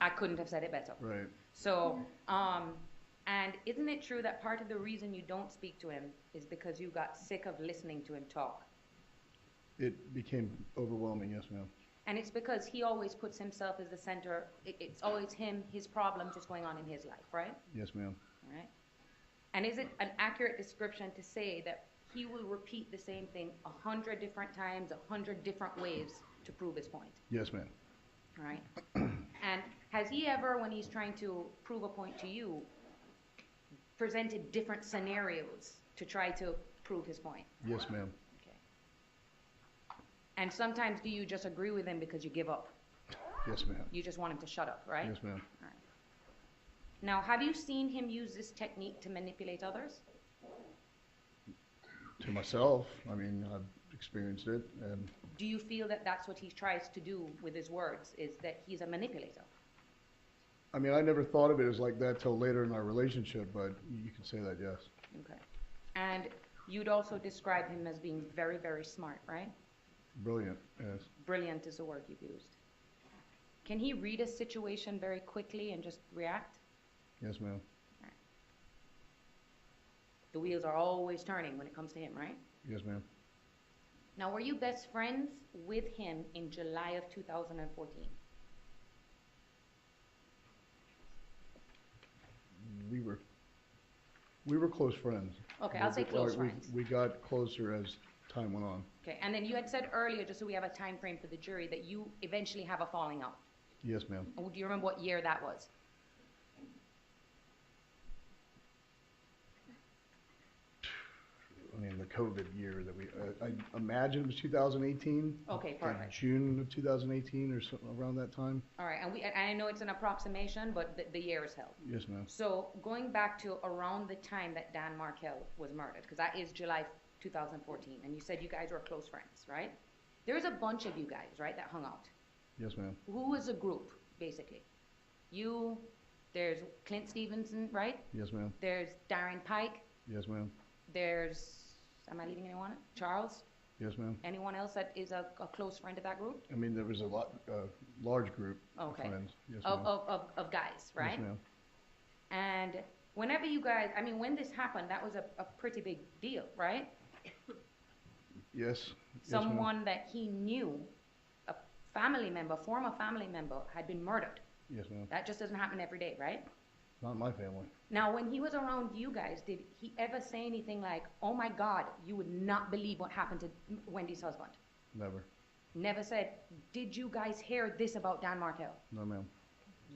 I couldn't have said it better. Right. So, and isn't it true that part of the reason you don't speak to him is because you got sick of listening to him talk? It became overwhelming, yes, ma'am. And it's because he always puts himself as the center. It's always him, his problems just going on in his life, right? Yes, ma'am. All right. And is it an accurate description to say that he will repeat the same thing 100 different times, 100 different ways to prove his point? Yes, ma'am. All right. And has he ever, when he's trying to prove a point to you, presented different scenarios to try to prove his point? Yes, ma'am. Okay. And sometimes do you just agree with him because you give up? Yes, ma'am. You just want him to shut up, right? Yes, ma'am. All right. Now, have you seen him use this technique to manipulate others? To myself, I mean, I've experienced it, and Do you feel that that's what he tries to do with his words, is that he's a manipulator? I mean, I never thought of it as like that till later in our relationship, but you could say that, yes. Okay. And you'd also describe him as being very, very smart, right? Brilliant, yes. Brilliant is the word you've used. Can he read a situation very quickly and just react? Yes, ma'am. The wheels are always turning when it comes to him, right? Yes, ma'am. Now, were you best friends with him in July of 2014? We were close friends. Okay, I'll say close friends. We got closer as time went on. Okay, and then you had said earlier, just so we have a time frame for the jury, that you eventually have a falling out. Yes, ma'am. Oh, do you remember what year that was? I mean, the COVID year that I imagine it was 2018. Okay, perfect. June of 2018 or something around that time. All right, and I know it's an approximation, but the year is held. Yes, ma'am. So going back to around the time that Dan Markel was murdered, because that is July 2014, and you said you guys were close friends, right? There's a bunch of you guys, right, that hung out. Yes, ma'am. Who was a group, basically? You, there's Clint Stevenson, right? Yes, ma'am. There's Darren Pike. Yes, ma'am. There's, am I leaving anyone? Charles? Yes, ma'am. Anyone else that is a close friend of that group? I mean, there was a large group of Okay. friends. Yes, Of, ma'am. of guys, right? Yes, ma'am. And whenever you guys, I mean, when this happened, that was a pretty big deal, right? Yes. Someone that he knew, a family member, former family member, had been murdered. Yes, ma'am. That just doesn't happen every day, right? Not in my family. Now, when he was around you guys, did he ever say anything like, oh my God, you would not believe what happened to Wendy's husband? Never. Never said, did you guys hear this about Dan Markel? No, ma'am.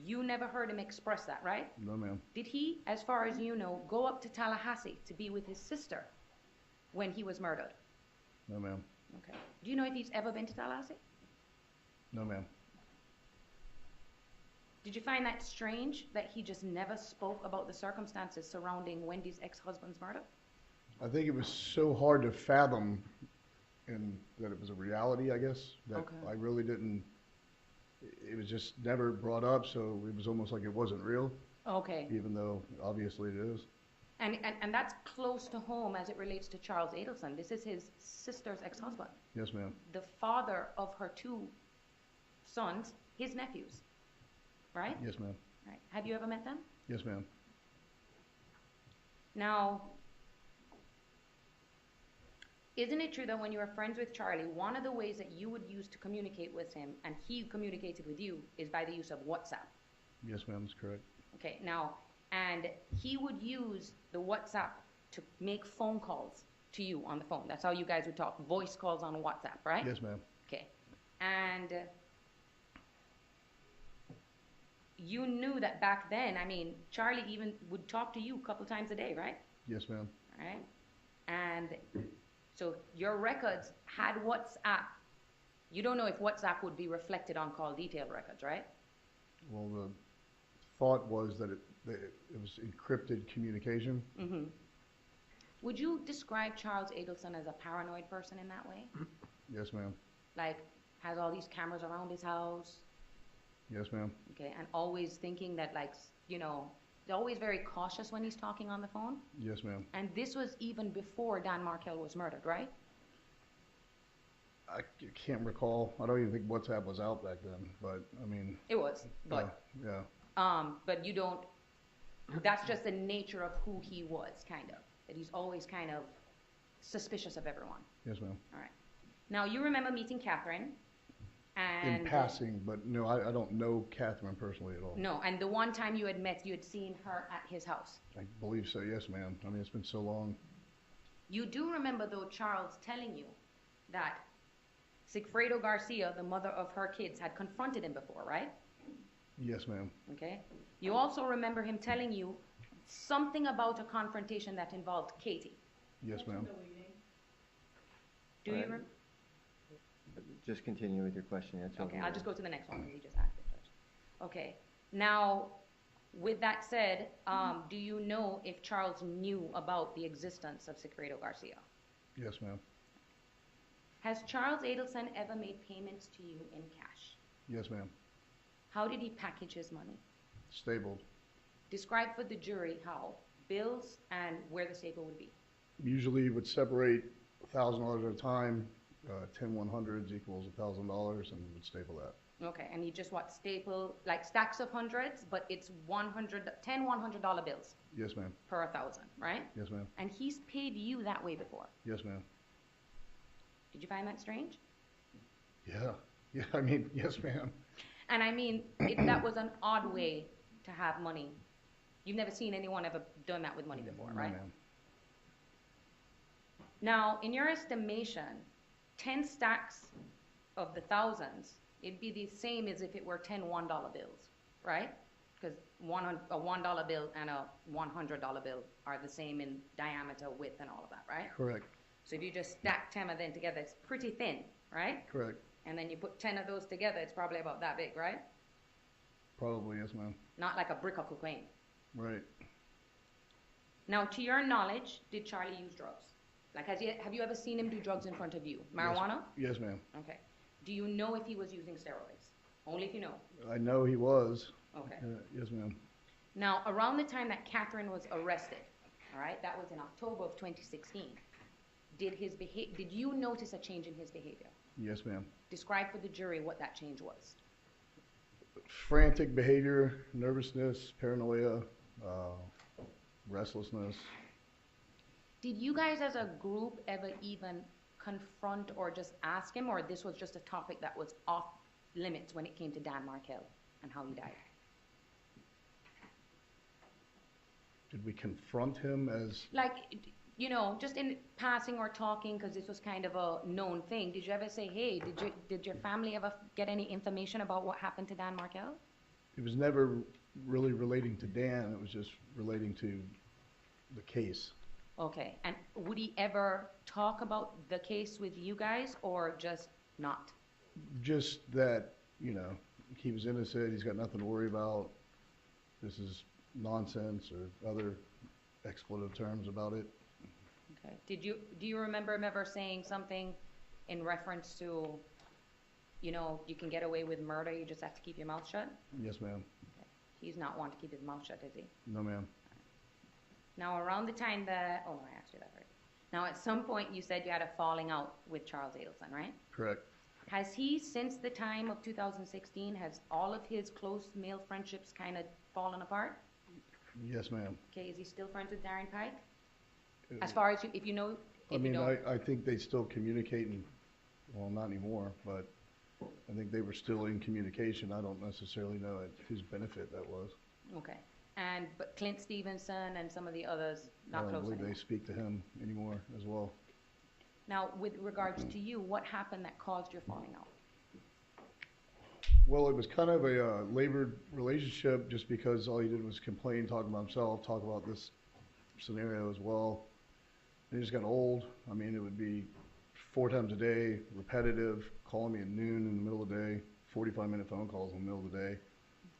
You never heard him express that, right? No, ma'am. Did he, as far as you know, go up to Tallahassee to be with his sister when he was murdered? No, ma'am. Okay. Do you know if he's ever been to Tallahassee? No, ma'am. Did you find that strange that he just never spoke about the circumstances surrounding Wendy's ex-husband's murder? I think it was so hard to fathom and that it was a reality, I guess, that Okay. I really didn't, it was just never brought up, so it was almost like it wasn't real, Okay. even though obviously it is. And that's close to home as it relates to Charles Adelson. This is his sister's ex-husband, Yes, ma'am. the father of her two sons, his nephews, right? Yes, ma'am. Right. Have you ever met them? Yes, ma'am. Now, isn't it true that when you were friends with Charlie, one of the ways that you would use to communicate with him, and he communicated with you, is by the use of WhatsApp? Yes, ma'am, that's correct. Okay, now, and he would use the WhatsApp to make phone calls to you on the phone. That's how you guys would talk, voice calls on WhatsApp, right? Yes, ma'am. Okay, and you knew that back then, I mean, Charlie even would talk to you a couple times a day, right? Yes, ma'am. Right? And so your records had WhatsApp. You don't know if WhatsApp would be reflected on call detail records, right? Well, the thought was that it was encrypted communication. Mm-hmm. Would you describe Charles Adelson as a paranoid person in that way? Yes, ma'am. Like, has all these cameras around his house? Yes, ma'am. Okay, and always thinking that, like, you know, he's always very cautious when he's talking on the phone? Yes, ma'am. And this was even before Dan Markel was murdered, right? I can't recall. I don't even think WhatsApp was out back then, but I mean. It was, but yeah. But you don't, that's just the nature of who he was, kind of. That he's always kind of suspicious of everyone. Yes, ma'am. All right. Now, you remember meeting Catherine, and... In passing, but no, I don't know Katherine personally at all. No, and the one time you had met, you had seen her at his house. I believe so, yes, ma'am. I mean, it's been so long. You do remember, though, Charles telling you that Sigfredo Garcia, the mother of her kids, had confronted him before, right? Yes, ma'am. Okay. You also remember him telling you something about a confrontation that involved Katie. Yes, ma'am. Do you remember? Just continue with your question. That's Okay, over. I'll just go to the next one. You just asked it, Judge. Okay. Now, with that said, do you know if Charles knew about the existence of Secreto Garcia? Yes, ma'am. Has Charles Adelson ever made payments to you in cash? Yes, ma'am. How did he package his money? Stapled. Describe for the jury how. Bills and where the staple would be. Usually would separate $1,000 at a time. 10 100s equals $1,000, and would staple that. Okay, and he just staple, like stacks of hundreds, but it's 10 $100 bills Yes, ma'am. per 1,000, right? Yes, ma'am. And he's paid you that way before. Yes, ma'am. Did you find that strange? Yeah. Yeah, I mean, yes, ma'am. And I mean, that was an odd way to have money. You've never seen anyone ever done that with money before, No, right? ma'am. Now, in your estimation, 10 stacks of the thousands, it'd be the same as if it were 10 $1 bills, right? Because a $1 bill and a $100 bill are the same in diameter, width, and all of that, right? Correct. So if you just stack 10 of them together, it's pretty thin, right? Correct. And then you put 10 of those together, it's probably about that big, right? Probably, yes, ma'am. Not like a brick of cocaine. Right. Now, to your knowledge, did Charlie use drugs? Like, have you ever seen him do drugs in front of you? Marijuana? Yes, ma'am. Okay. Do you know if he was using steroids? Only if you know. I know he was. Okay. Yes, ma'am. Now, around the time that Katherine was arrested, all right, that was in October of 2016, did you notice a change in his behavior? Yes, ma'am. Describe for the jury what that change was. Frantic behavior, nervousness, paranoia, restlessness. Did you guys as a group ever even confront or just ask him, or this was just a topic that was off limits when it came to Dan Markel and how he died? Did we confront him as? Like, you know, just in passing or talking, because this was kind of a known thing. Did you ever say, hey, did your family ever get any information about what happened to Dan Markel? It was never really relating to Dan. It was just relating to the case. Okay, and would he ever talk about the case with you guys, or just not? Just that, you know, he was innocent, he's got nothing to worry about, this is nonsense, or other expletive terms about it. Okay, do you remember him ever saying something in reference to, you know, you can get away with murder, you just have to keep your mouth shut? Yes, ma'am. Okay. He's not one to keep his mouth shut, is he? No, ma'am. Now, around the time that, oh no, I asked you that already. Now, at some point, you said you had a falling out with Charles Adelson, right? Correct. Has he, since the time of 2016, has all of his close male friendships kind of fallen apart? Yes, ma'am. Okay, is he still friends with Darren Pike? As far as if you know, I think they still communicate, and, well, not anymore, but I think they were still in communication. I don't necessarily know at whose benefit that was. Okay. But Clint Stevenson and some of the others, not I don't close believe anymore. they speak to him anymore as well. Now, with regards to you, what happened that caused your falling out? Well, it was kind of a labored relationship, just because all he did was complain, talk about himself, talk about this scenario as well. And it just got old. I mean, it would be 4 times a day, repetitive, calling me at noon in the middle of the day, 45-minute phone calls in the middle of the day.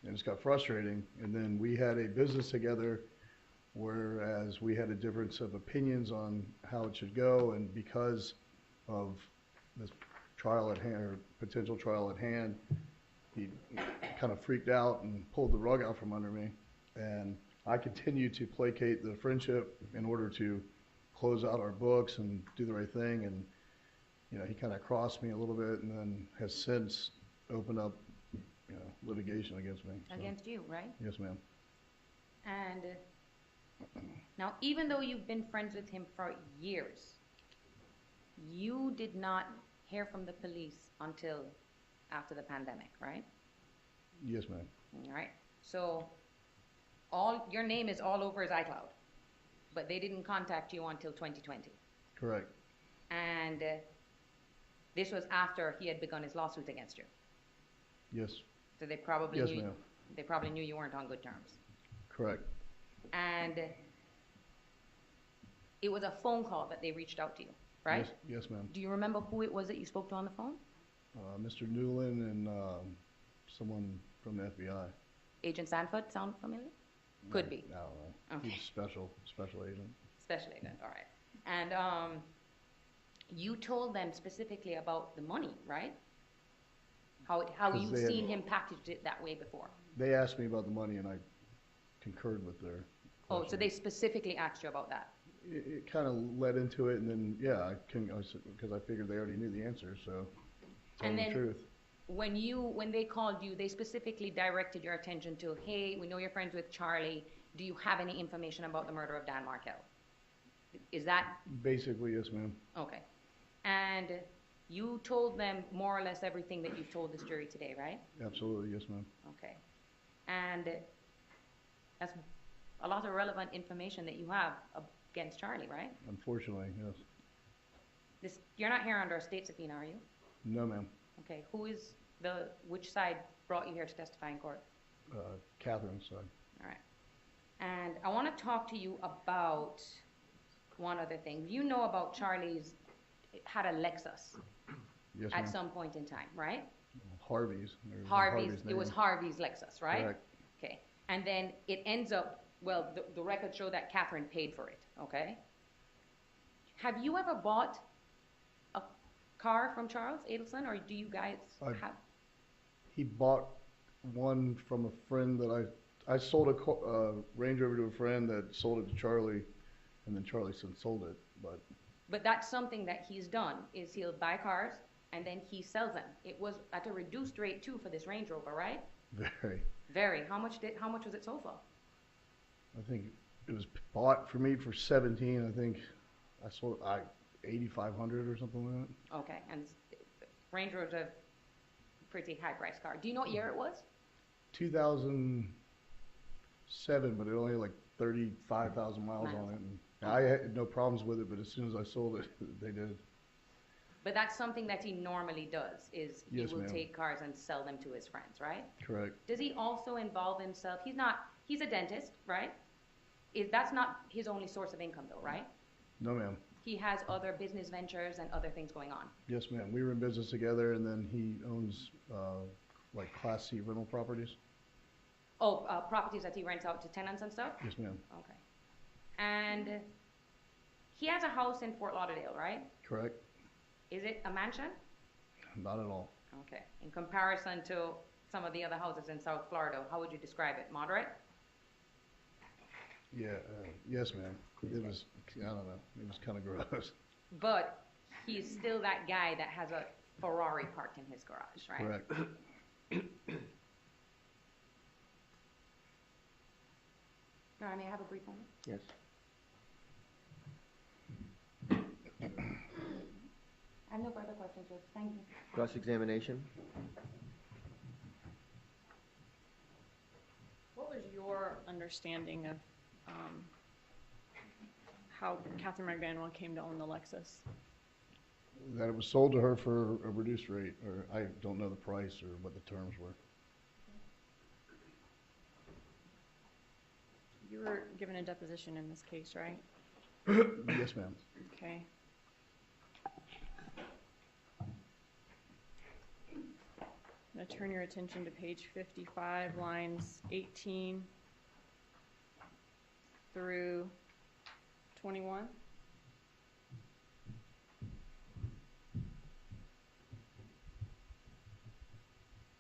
And it just got frustrating. And then we had a business together, whereas we had a difference of opinions on how it should go, and because of this trial at hand, or potential trial at hand, he kind of freaked out and pulled the rug out from under me. And I continued to placate the friendship in order to close out our books and do the right thing. And, you know, he kind of crossed me a little bit, and then has since opened up, you know, litigation against me. So. Against you, right? Yes, ma'am. And now, even though you've been friends with him for years, you did not hear from the police until after the pandemic, right? Yes, ma'am. All right. So your name is all over his iCloud, but they didn't contact you until 2020. Correct. And this was after he had begun his lawsuit against you. Yes. So they probably Yes, knew ma'am. they probably knew you weren't on good terms. Correct. And it was a phone call that they reached out to you, right? Yes, ma'am. Do you remember who it was that you spoke to on the phone? Mr. Newland and someone from the FBI. Agent Sanford, sound familiar? Could be. I don't know. Okay. He's special agent. Special agent, all right. And you told them specifically about the money, right? How you've they had- seen him packaged it that way before. They asked me about the money, and I concurred with their Oh, so question. they specifically asked you about that? It kind of led into it, and then, yeah, because I figured they already knew the answer, so tell And them the then- truth. When they called you, they specifically directed your attention to, hey, we know you're friends with Charlie. Do you have any information about the murder of Dan Markel? Is that Basically, yes, ma'am. okay? And you told them more or less everything that you've told this jury today, right? Absolutely, yes, ma'am. Okay. And that's a lot of relevant information that you have against Charlie, right? Unfortunately, yes. You're not here under a state subpoena, are you? No, ma'am. Okay. Which side brought you here to testify in court? Catherine's side. All right. And I want to talk to you about one other thing. You know about Charlie's had a Lexus Yes, at ma'am. some point in time, right? Harvey's. There's a Harvey's, it name. was Harvey's Lexus, right? Correct. Okay. And then it ends up, well, the records show that Katherine paid for it, okay? Have you ever bought a car from Charles Adelson, or do you guys have? He bought one from a friend that I sold a Range Rover to a friend that sold it to Charlie, and then Charlie since sold it, but. But that's something that he's done, is he'll buy cars and then he sells them. It was at a reduced rate too for this Range Rover, right? Very. Very. How much was it sold for? I think it was bought for me for 17. I think I sold it 8,500 or something like that. Okay, and Range Rover's a pretty high price car. Do you know what year it was? 2007, but it only had like 35,000 miles on it. And I had no problems with it, but as soon as I sold it, they did. But that's something that he normally does, is he Yes, will ma'am. take cars and sell them to his friends, right? Correct. Does he also involve himself? He's a dentist, right? That's not his only source of income though, right? No, ma'am. He has other business ventures and other things going on. Yes, ma'am. We were in business together, and then he owns like Class C rental properties. Oh, properties that he rents out to tenants and stuff? Yes, ma'am. Okay. And he has a house in Fort Lauderdale, right? Correct. Is it a mansion? Not at all. Okay. In comparison to some of the other houses in South Florida, how would you describe it? Moderate? Yeah. Yes, ma'am. It was. I don't know. It was kind of gross. But he's still that guy that has a Ferrari parked in his garage, right? Correct. All right, may I have a brief moment? Yes. I have no further questions, Judge. Thank you. Cross-examination? What was your understanding of how Katherine Magbanua came to own the Lexus? That it was sold to her for a reduced rate, or I don't know the price or what the terms were. You were given a deposition in this case, right? Yes, ma'am. Okay. I'm going to turn your attention to page 55, lines 18 through 21.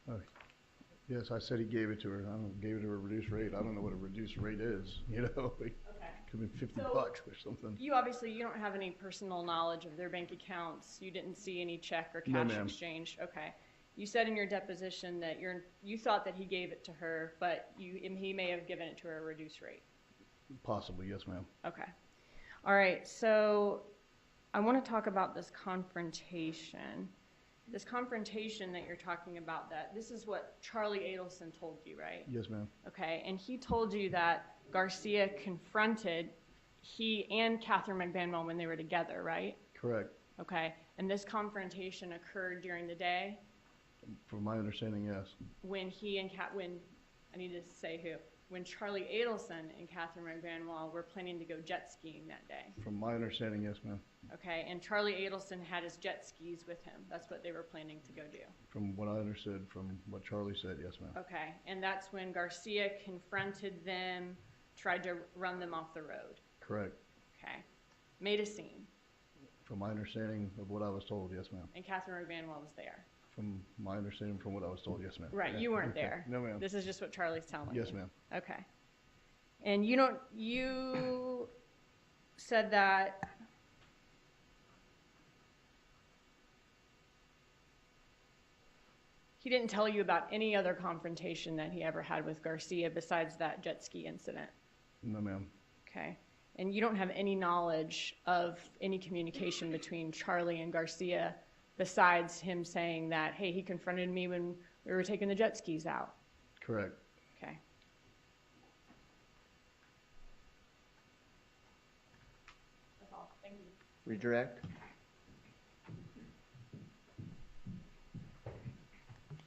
Oh, yes, I said he gave it to her. Gave it to her a reduced rate. I don't know what a reduced rate is, you know? It could have been 50 bucks or something. You don't have any personal knowledge of their bank accounts. You didn't see any check or No, cash ma'am. exchange. Okay. You said in your deposition that you thought that he gave it to her, but he may have given it to her at a reduced rate. Possibly, yes, ma'am. Okay. All right. So I want to talk about this confrontation. This confrontation that you're talking about, this is what Charlie Adelson told you, right? Yes, ma'am. Okay. And he told you that Garcia confronted he and Katherine Magbanua when they were together, right? Correct. Okay. And this confrontation occurred during the day From my understanding, yes. when when Charlie Adelson and Katherine Magbanua were planning to go jet skiing that day. From my understanding, yes, ma'am. Okay, and Charlie Adelson had his jet skis with him. That's what they were planning to go do. From what I understood, from what Charlie said, yes, ma'am. Okay, and that's when Garcia confronted them, tried to run them off the road. Correct. Okay, made a scene. From my understanding of what I was told, yes, ma'am. And Katherine Magbanua was there. From my understanding, from what I was told, yes, ma'am. Right, Yeah. you weren't Okay. there. No, ma'am. This is just what Charlie's telling you. Yes, ma'am. Okay. And you said that he didn't tell you about any other confrontation that he ever had with Garcia besides that jet ski incident. No, ma'am. Okay. And you don't have any knowledge of any communication between Charlie and Garcia besides him saying that, hey, he confronted me when we were taking the jet skis out. Correct. Okay. That's all. Thank you. Redirect?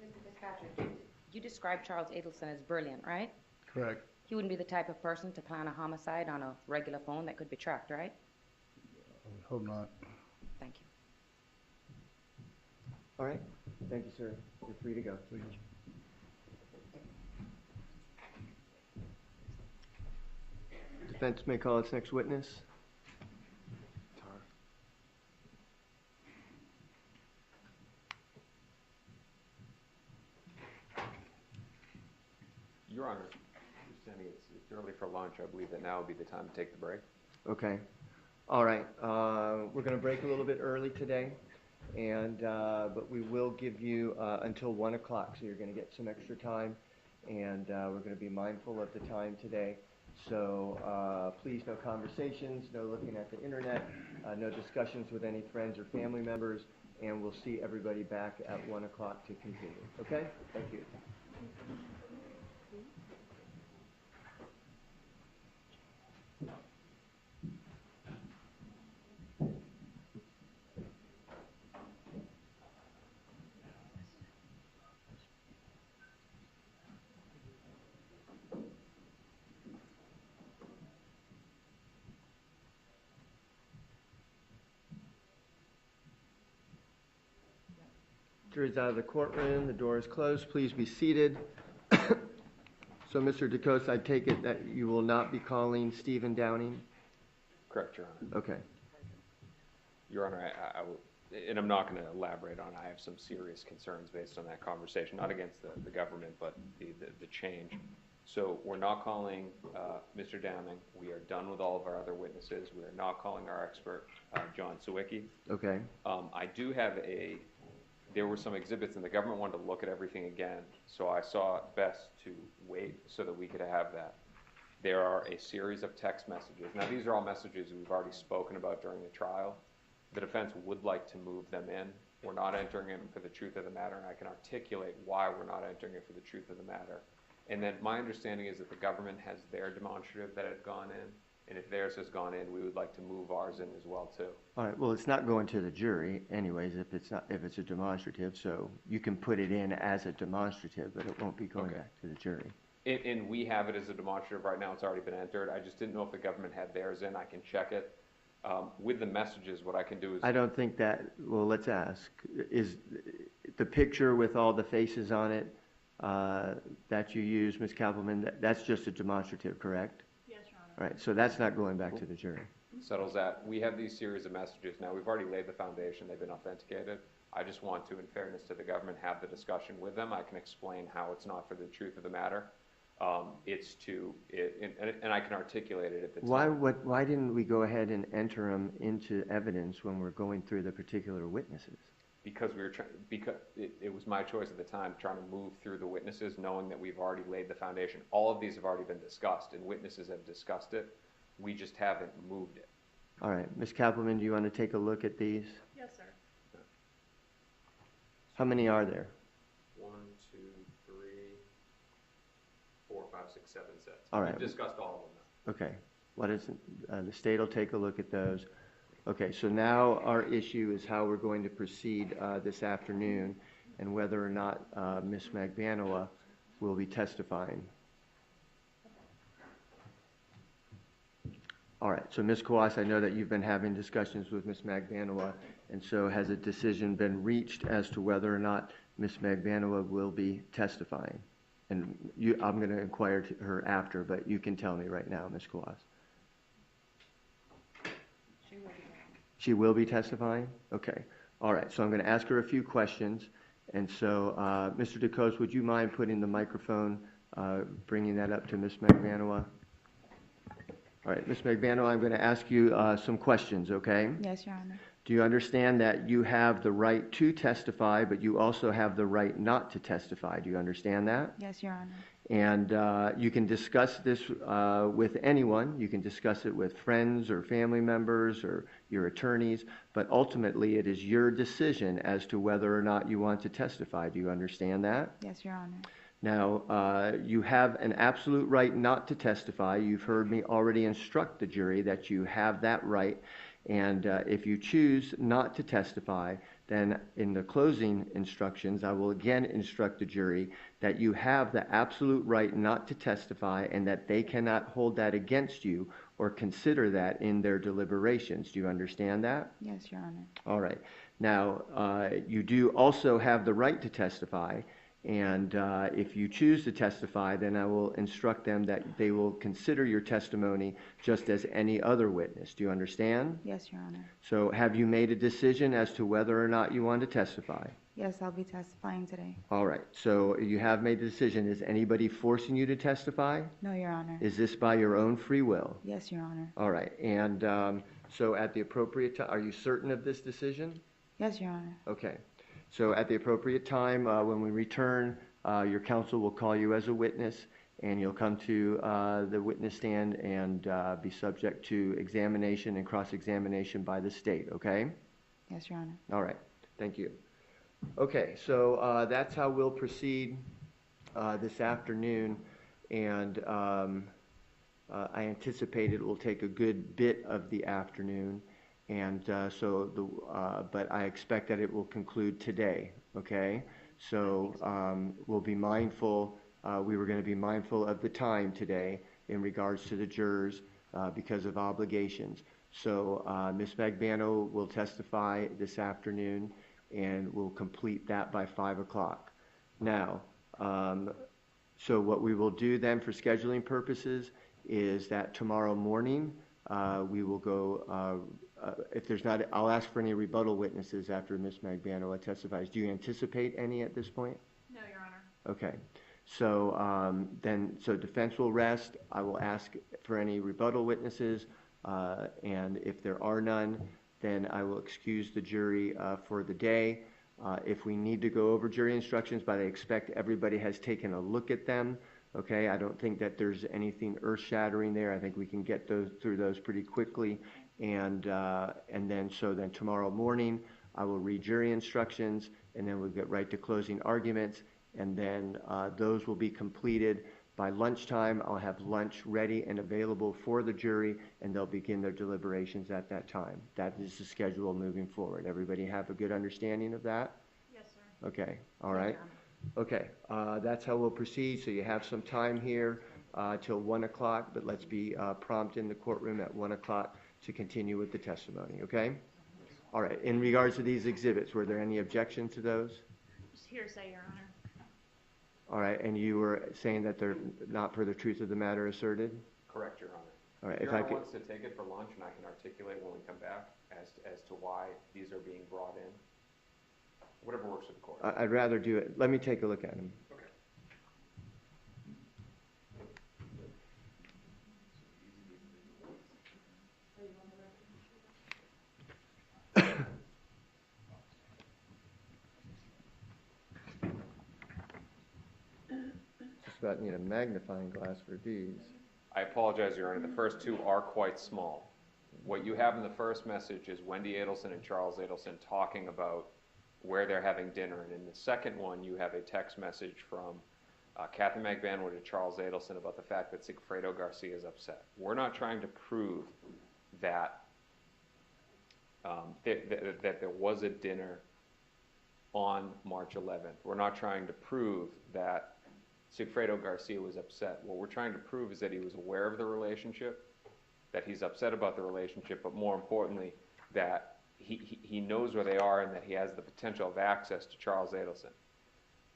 Mr. Fitzpatrick, you described Charles Adelson as brilliant, right? Correct. He wouldn't be the type of person to plan a homicide on a regular phone that could be tracked, right? I would hope not. Thank you. All right. Thank you, sir. You're free to go. Please. Defense may call its next witness. Your Honor, understanding it's early for lunch, I believe that now would be the time to take the break. Okay. All right. We're going to break a little bit early today, and but we will give you until 1 o'clock, so you're going to get some extra time, and we're going to be mindful of the time today. So please, no conversations, no looking at the internet, no discussions with any friends or family members, and we'll see everybody back at 1 o'clock to continue. Okay? Thank you. Jury's out of the courtroom. The door is closed. Please be seated. So, Mr. DeCoste, I take it that you will not be calling Stephen Downing? Correct, Your Honor. Okay. Your Honor, I will, and I'm not going to elaborate on it. I have some serious concerns based on that conversation, not against the government, but the change. So we're not calling Mr. Downing. We are done with all of our other witnesses. We are not calling our expert, John Sawicki. Okay. I do have there were some exhibits, and the government wanted to look at everything again, so I saw it best to wait so that we could have that. There are a series of text messages. Now, these are all messages we've already spoken about during the trial. The defense would like to move them in. We're not entering them for the truth of the matter, and I can articulate why we're not entering it for the truth of the matter. And then my understanding is that the government has their demonstrative that had gone in, and if theirs has gone in, we would like to move ours in as well, too. All right. Well, it's not going to the jury anyways if it's a demonstrative, so you can put it in as a demonstrative, but it won't be going back to the jury. And we have it as a demonstrative right now. It's already been entered. I just didn't know if the government had theirs in. I can check it. With the messages, what I can do is... I don't think that, well, let's ask. Is the picture with all the faces on it that you use, Ms. Kappelman, that's just a demonstrative, correct? Yes, Your Honor. All right, so that's not going back to the jury. Settles that. We have these series of messages. Now, we've already laid the foundation. They've been authenticated. I just want to, in fairness to the government, have the discussion with them. I can explain how it's not for the truth of the matter. It's to, and I can articulate it at the time. Why didn't we go ahead and enter them into evidence when we're going through the particular witnesses? Because we were because it was my choice at the time, trying to move through the witnesses, knowing that we've already laid the foundation. All of these have already been discussed, and witnesses have discussed it. We just haven't moved it. All right, Ms. Kappelman, do you want to take a look at these? Yes, sir. How many are there? 1, 2, 3, 4, 5, 6, 7 sets. All right. We've discussed all of them now. Okay. What is the state will take a look at those. Okay, so now our issue is how we're going to proceed this afternoon and whether or not Ms. Magbanua will be testifying. All right, so Ms. Kwas, I know that you've been having discussions with Ms. Magbanua, and so has a decision been reached as to whether or not Ms. Magbanua will be testifying? And I'm going to inquire to her after, but you can tell me right now, Ms. Kwas. She will be testifying? Okay. All right, so I'm going to ask her a few questions. And so, Mr. DeCoste, would you mind putting the microphone, bringing that up to Ms. Magbanua? All right, Ms. Magbanua, I'm going to ask you some questions, okay? Yes, Your Honor. Do you understand that you have the right to testify, but you also have the right not to testify? Do you understand that? Yes, Your Honor. And you can discuss this with anyone. You can discuss it with friends or family members or your attorneys, but ultimately it is your decision as to whether or not you want to testify. Do you understand that? Yes, Your Honor. Now, you have an absolute right not to testify. You've heard me already instruct the jury that you have that right. And if you choose not to testify, then in the closing instructions, I will again instruct the jury that you have the absolute right not to testify and that they cannot hold that against you or consider that in their deliberations. Do you understand that? Yes, Your Honor. All right. Now, you do also have the right to testify, And if you choose to testify, then I will instruct them that they will consider your testimony just as any other witness. Do you understand? Yes, Your Honor. So have you made a decision as to whether or not you want to testify? Yes, I'll be testifying today. All right. So you have made the decision. Is anybody forcing you to testify? No, Your Honor. Is this by your own free will? Yes, Your Honor. All right. And so at the appropriate time, are you certain of this decision? Yes, Your Honor. Okay. So at the appropriate time, when we return, your counsel will call you as a witness, and you'll come to the witness stand and be subject to examination and cross-examination by the state, okay? Yes, Your Honor. All right. Thank you. Okay, so that's how we'll proceed this afternoon, and I anticipate it will take a good bit of the afternoon. And but I expect that it will conclude today, okay? So we'll be mindful, we were going to be mindful of the time today in regards to the jurors because of obligations. So Ms. Magbanua will testify this afternoon, and we'll complete that by 5 o'clock. Now, so what we will do then for scheduling purposes is that tomorrow morning we will go if there's not, I'll ask for any rebuttal witnesses after Ms. Magbanua testifies. Do you anticipate any at this point? No, Your Honor. Okay. So so defense will rest. I will ask for any rebuttal witnesses, and if there are none, then I will excuse the jury for the day. If we need to go over jury instructions, but I expect everybody has taken a look at them. Okay, I don't think that there's anything earth-shattering there. I think we can get through those pretty quickly. And then tomorrow morning I will read jury instructions, and then we'll get right to closing arguments, and then those will be completed by lunchtime. I'll have lunch ready and available for the jury, and they'll begin their deliberations at that time. That is the schedule moving forward. Everybody have a good understanding of that? Yes, sir. Okay, all right. Okay, that's how we'll proceed. So you have some time here till 1 o'clock, but let's be prompt in the courtroom at 1 o'clock to continue with the testimony, okay? All right, in regards to these exhibits, were there any objection to those? Just hearsay, Your Honor. All right, and you were saying that they're not per the truth of the matter asserted? Correct, Your Honor. All right, Your if I Honor could, wants to take it for lunch, and I can articulate when we come back as to why these are being brought in. Whatever works for the court. I'd rather do it. Let me take a look at them. Okay. Just about need a magnifying glass for these. I apologize, Your Honor. The first two are quite small. What you have in the first message is Wendi Adelson and Charles Adelson talking about where they're having dinner. And in the second one, you have a text message from Katherine Magban to Charles Adelson about the fact that Sigfredo Garcia is upset. We're not trying to prove that that there was a dinner on March 11th. We're not trying to prove that Sigfredo Garcia was upset. What we're trying to prove is that he was aware of the relationship, that he's upset about the relationship, but more importantly, that he knows where they are and that he has the potential of access to Charles Adelson.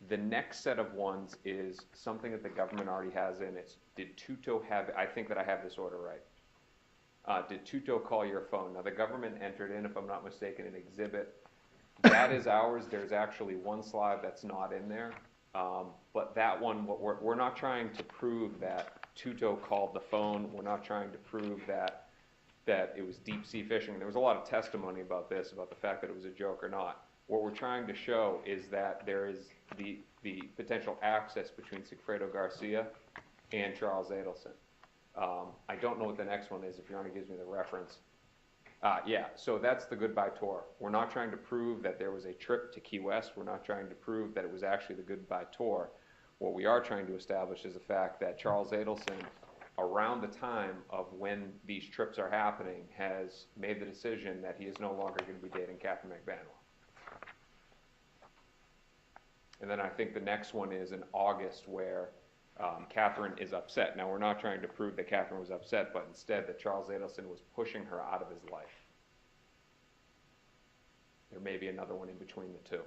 The next set of ones is something that the government already has in it. Did Tuto have, I think that I have this order right. Did Tuto call your phone? Now the government entered in, if I'm not mistaken, an exhibit. That is ours. There's actually one slide that's not in there. But that one, we're not trying to prove that Tuto called the phone. We're not trying to prove that it was deep sea fishing. There was a lot of testimony about this, about the fact that it was a joke or not. What we're trying to show is that there is the potential access between Sigfredo Garcia and Charles Adelson. I don't know what the next one is, if Your Honor gives me the reference. Yeah, so that's the goodbye tour. We're not trying to prove that there was a trip to Key West. We're not trying to prove that it was actually the goodbye tour. What we are trying to establish is the fact that Charles Adelson, around the time of when these trips are happening, has made the decision that he is no longer going to be dating Katherine Magbanua. And then I think the next one is in August, where Katherine is upset. Now, we're not trying to prove that Katherine was upset, but instead that Charles Adelson was pushing her out of his life. There may be another one in between the two.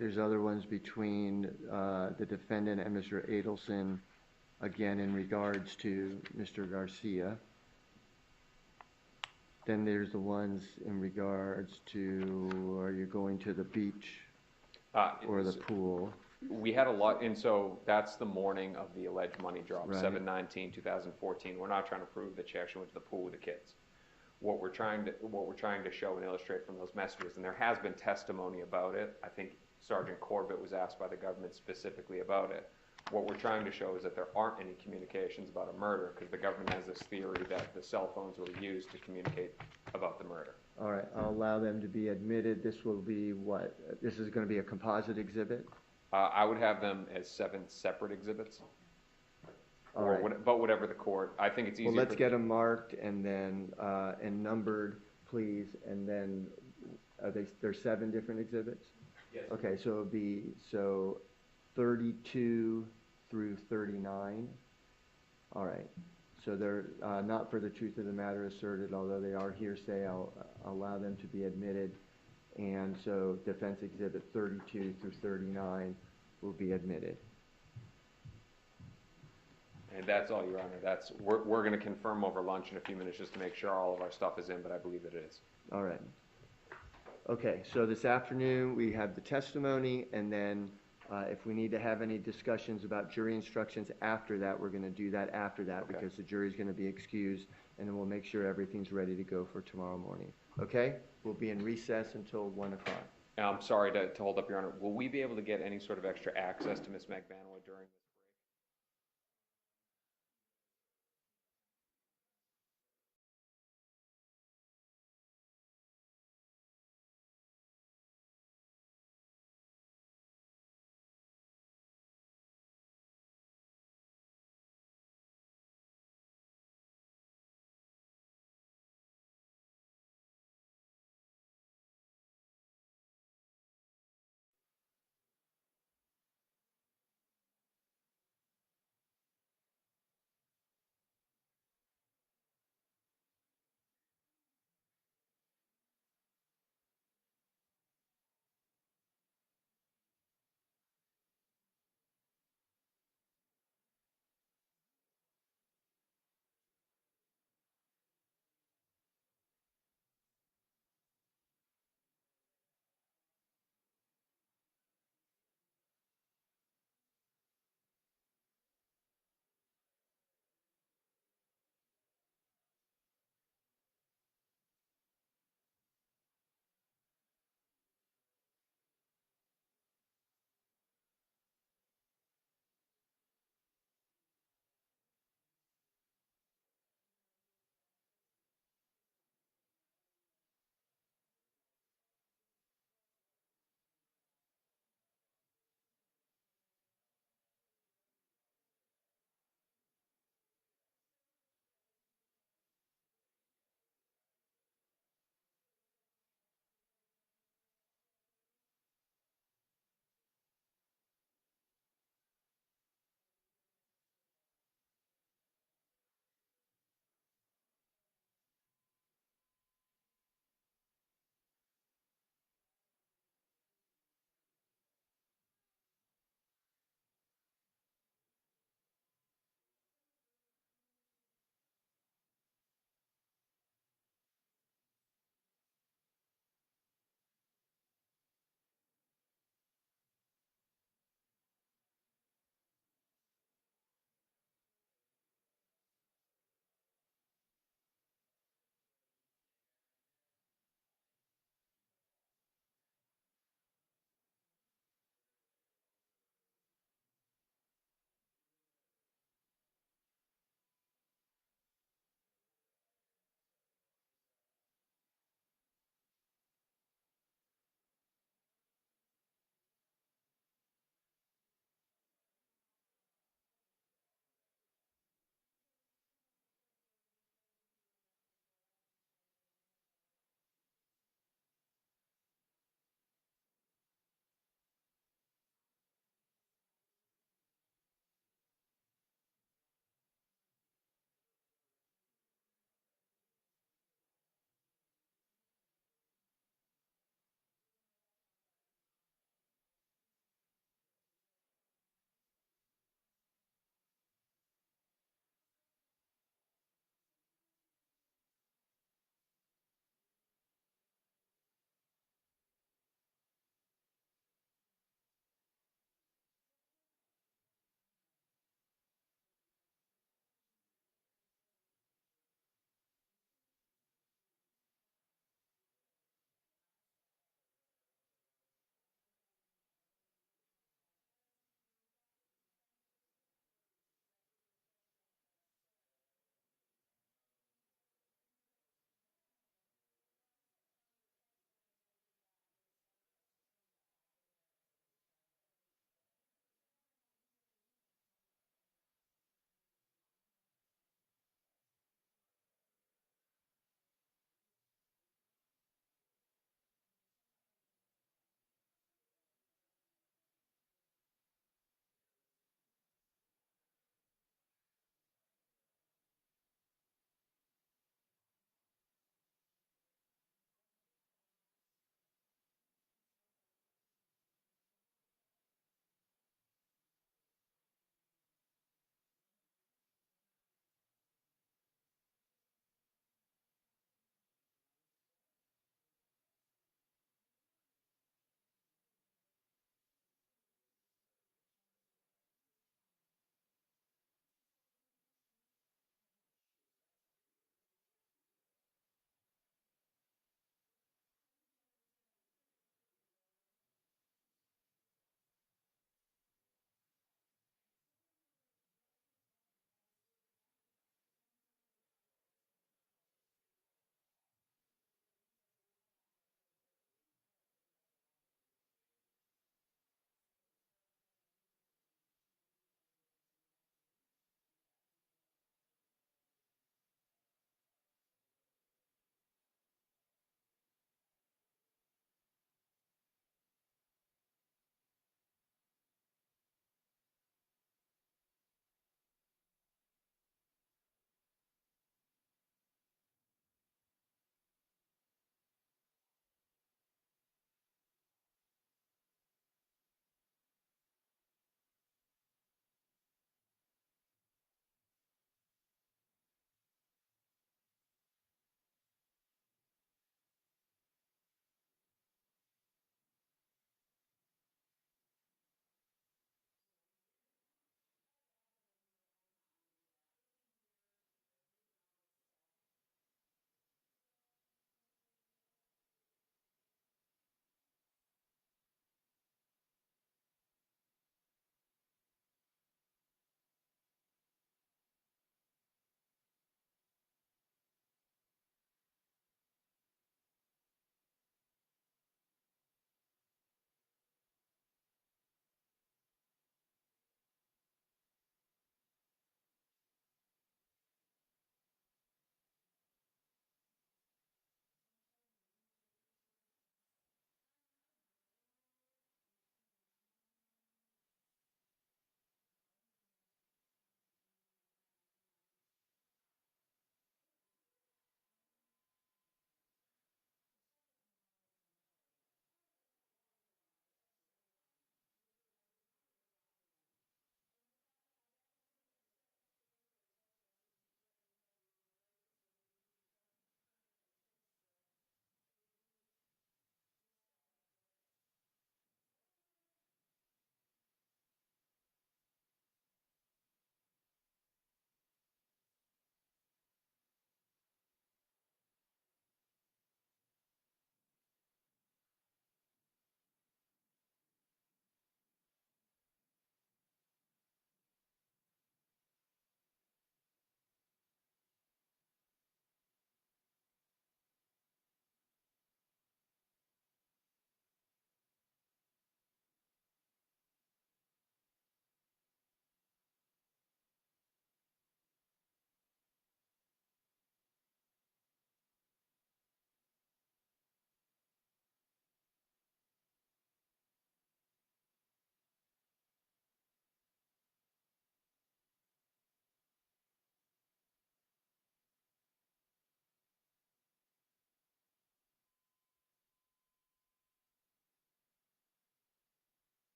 There's other ones between the defendant and Mr. Adelson, again, in regards to Mr. Garcia. Then there's the ones in regards to, are you going to the beach or the pool? We had a lot, and so that's the morning of the alleged money drop, Right. 7/19/2014. We're not trying to prove that she actually went to the pool with the kids. What we're trying to show and illustrate from those messages, and there has been testimony about it. I think Sergeant Corbett was asked by the government specifically about it. What we're trying to show is that there aren't any communications about a murder, because the government has this theory that the cell phones were used to communicate about the murder. All right, I'll allow them to be admitted. This will be what? This is going to be a composite exhibit? I would have them as 7 separate exhibits. All Or right. but whatever the court, I think it's easier. Well, let's get them marked and then, and numbered, please, and then, there's 7 different exhibits? Yes. Okay, so it'll be, 32 through 39. All right, so they're not for the truth of the matter asserted, although they are hearsay, I'll allow them to be admitted. And so defense exhibit 32 through 39 will be admitted. And that's all, Your Honor. We're going to confirm over lunch in a few minutes just to make sure all of our stuff is in, but I believe that it is. All right. Okay, so this afternoon, we have the testimony, and then if we need to have any discussions about jury instructions after that, we're going to do that after that, Okay. because the jury's going to be excused, and then we'll make sure everything's ready to go for tomorrow morning. Okay? We'll be in recess until 1 o'clock. And I'm sorry to hold up, Your Honor. Will we be able to get any sort of extra access to Ms. Mcvanwa during this?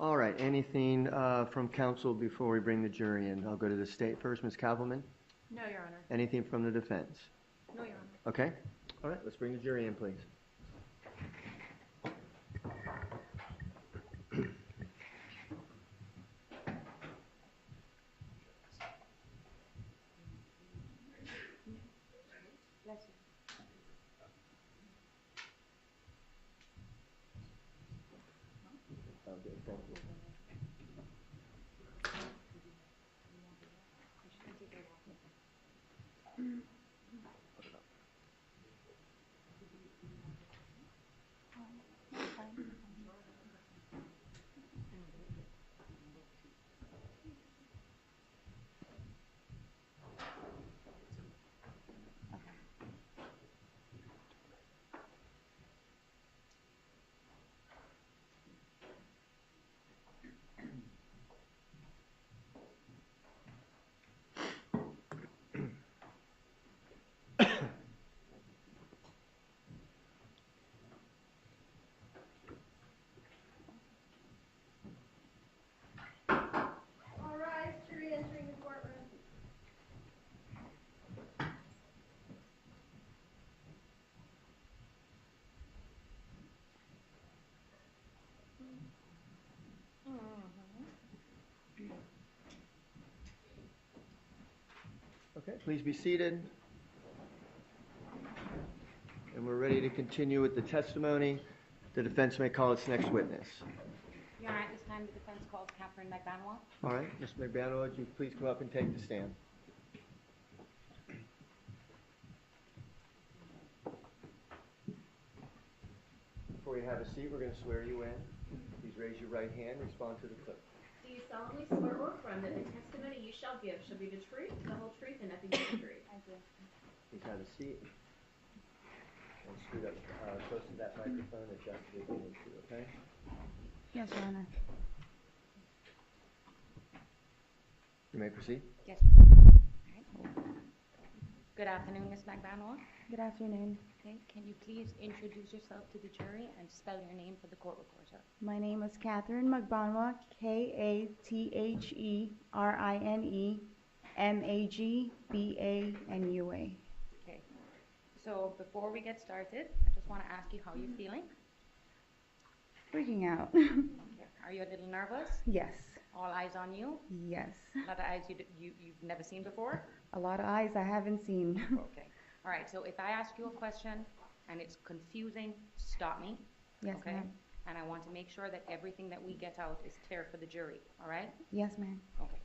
All right, anything from counsel before we bring the jury in? I'll go to the state first. Ms. Kappelman? No, Your Honor. Anything from the defense? No, Your Honor. Okay. All right, let's bring the jury in, please. Okay, thank you. All rise, jury entering the courtroom. Okay, please be seated. And we're ready to continue with the testimony. The defense may call its next witness. Your Honor, at this time, the defense calls Katherine Magbanua. All right, Ms. Mcvanwa, would you please come up and take the stand? Before you have a seat, we're going to swear you in. Please raise your right hand and respond to the clip. Do you solemnly swear or affirm that the testimony you shall give shall be the truth, the whole truth, and nothing but the truth? I do. Please have a seat. And scoot up close to that microphone, adjust it if you need to, okay? Yes, Your Honor. You may proceed. Yes. All right. Good afternoon, Ms. Magbanua. Good afternoon. Okay, can you please introduce yourself to the jury and spell your name for the court reporter? My name is Katherine Magbanua, Katherinemagbanua. Okay, so before we get started, I just want to ask you how you're feeling. Freaking out. Okay. Are you a little nervous? Yes. All eyes on you? Yes. A lot of eyes you've never seen before? A lot of eyes I haven't seen. Okay. All right, so if I ask you a question and it's confusing, stop me. Yes, okay? ma'am. And I want to make sure that everything that we get out is clear for the jury, all right? Yes, ma'am. Okay.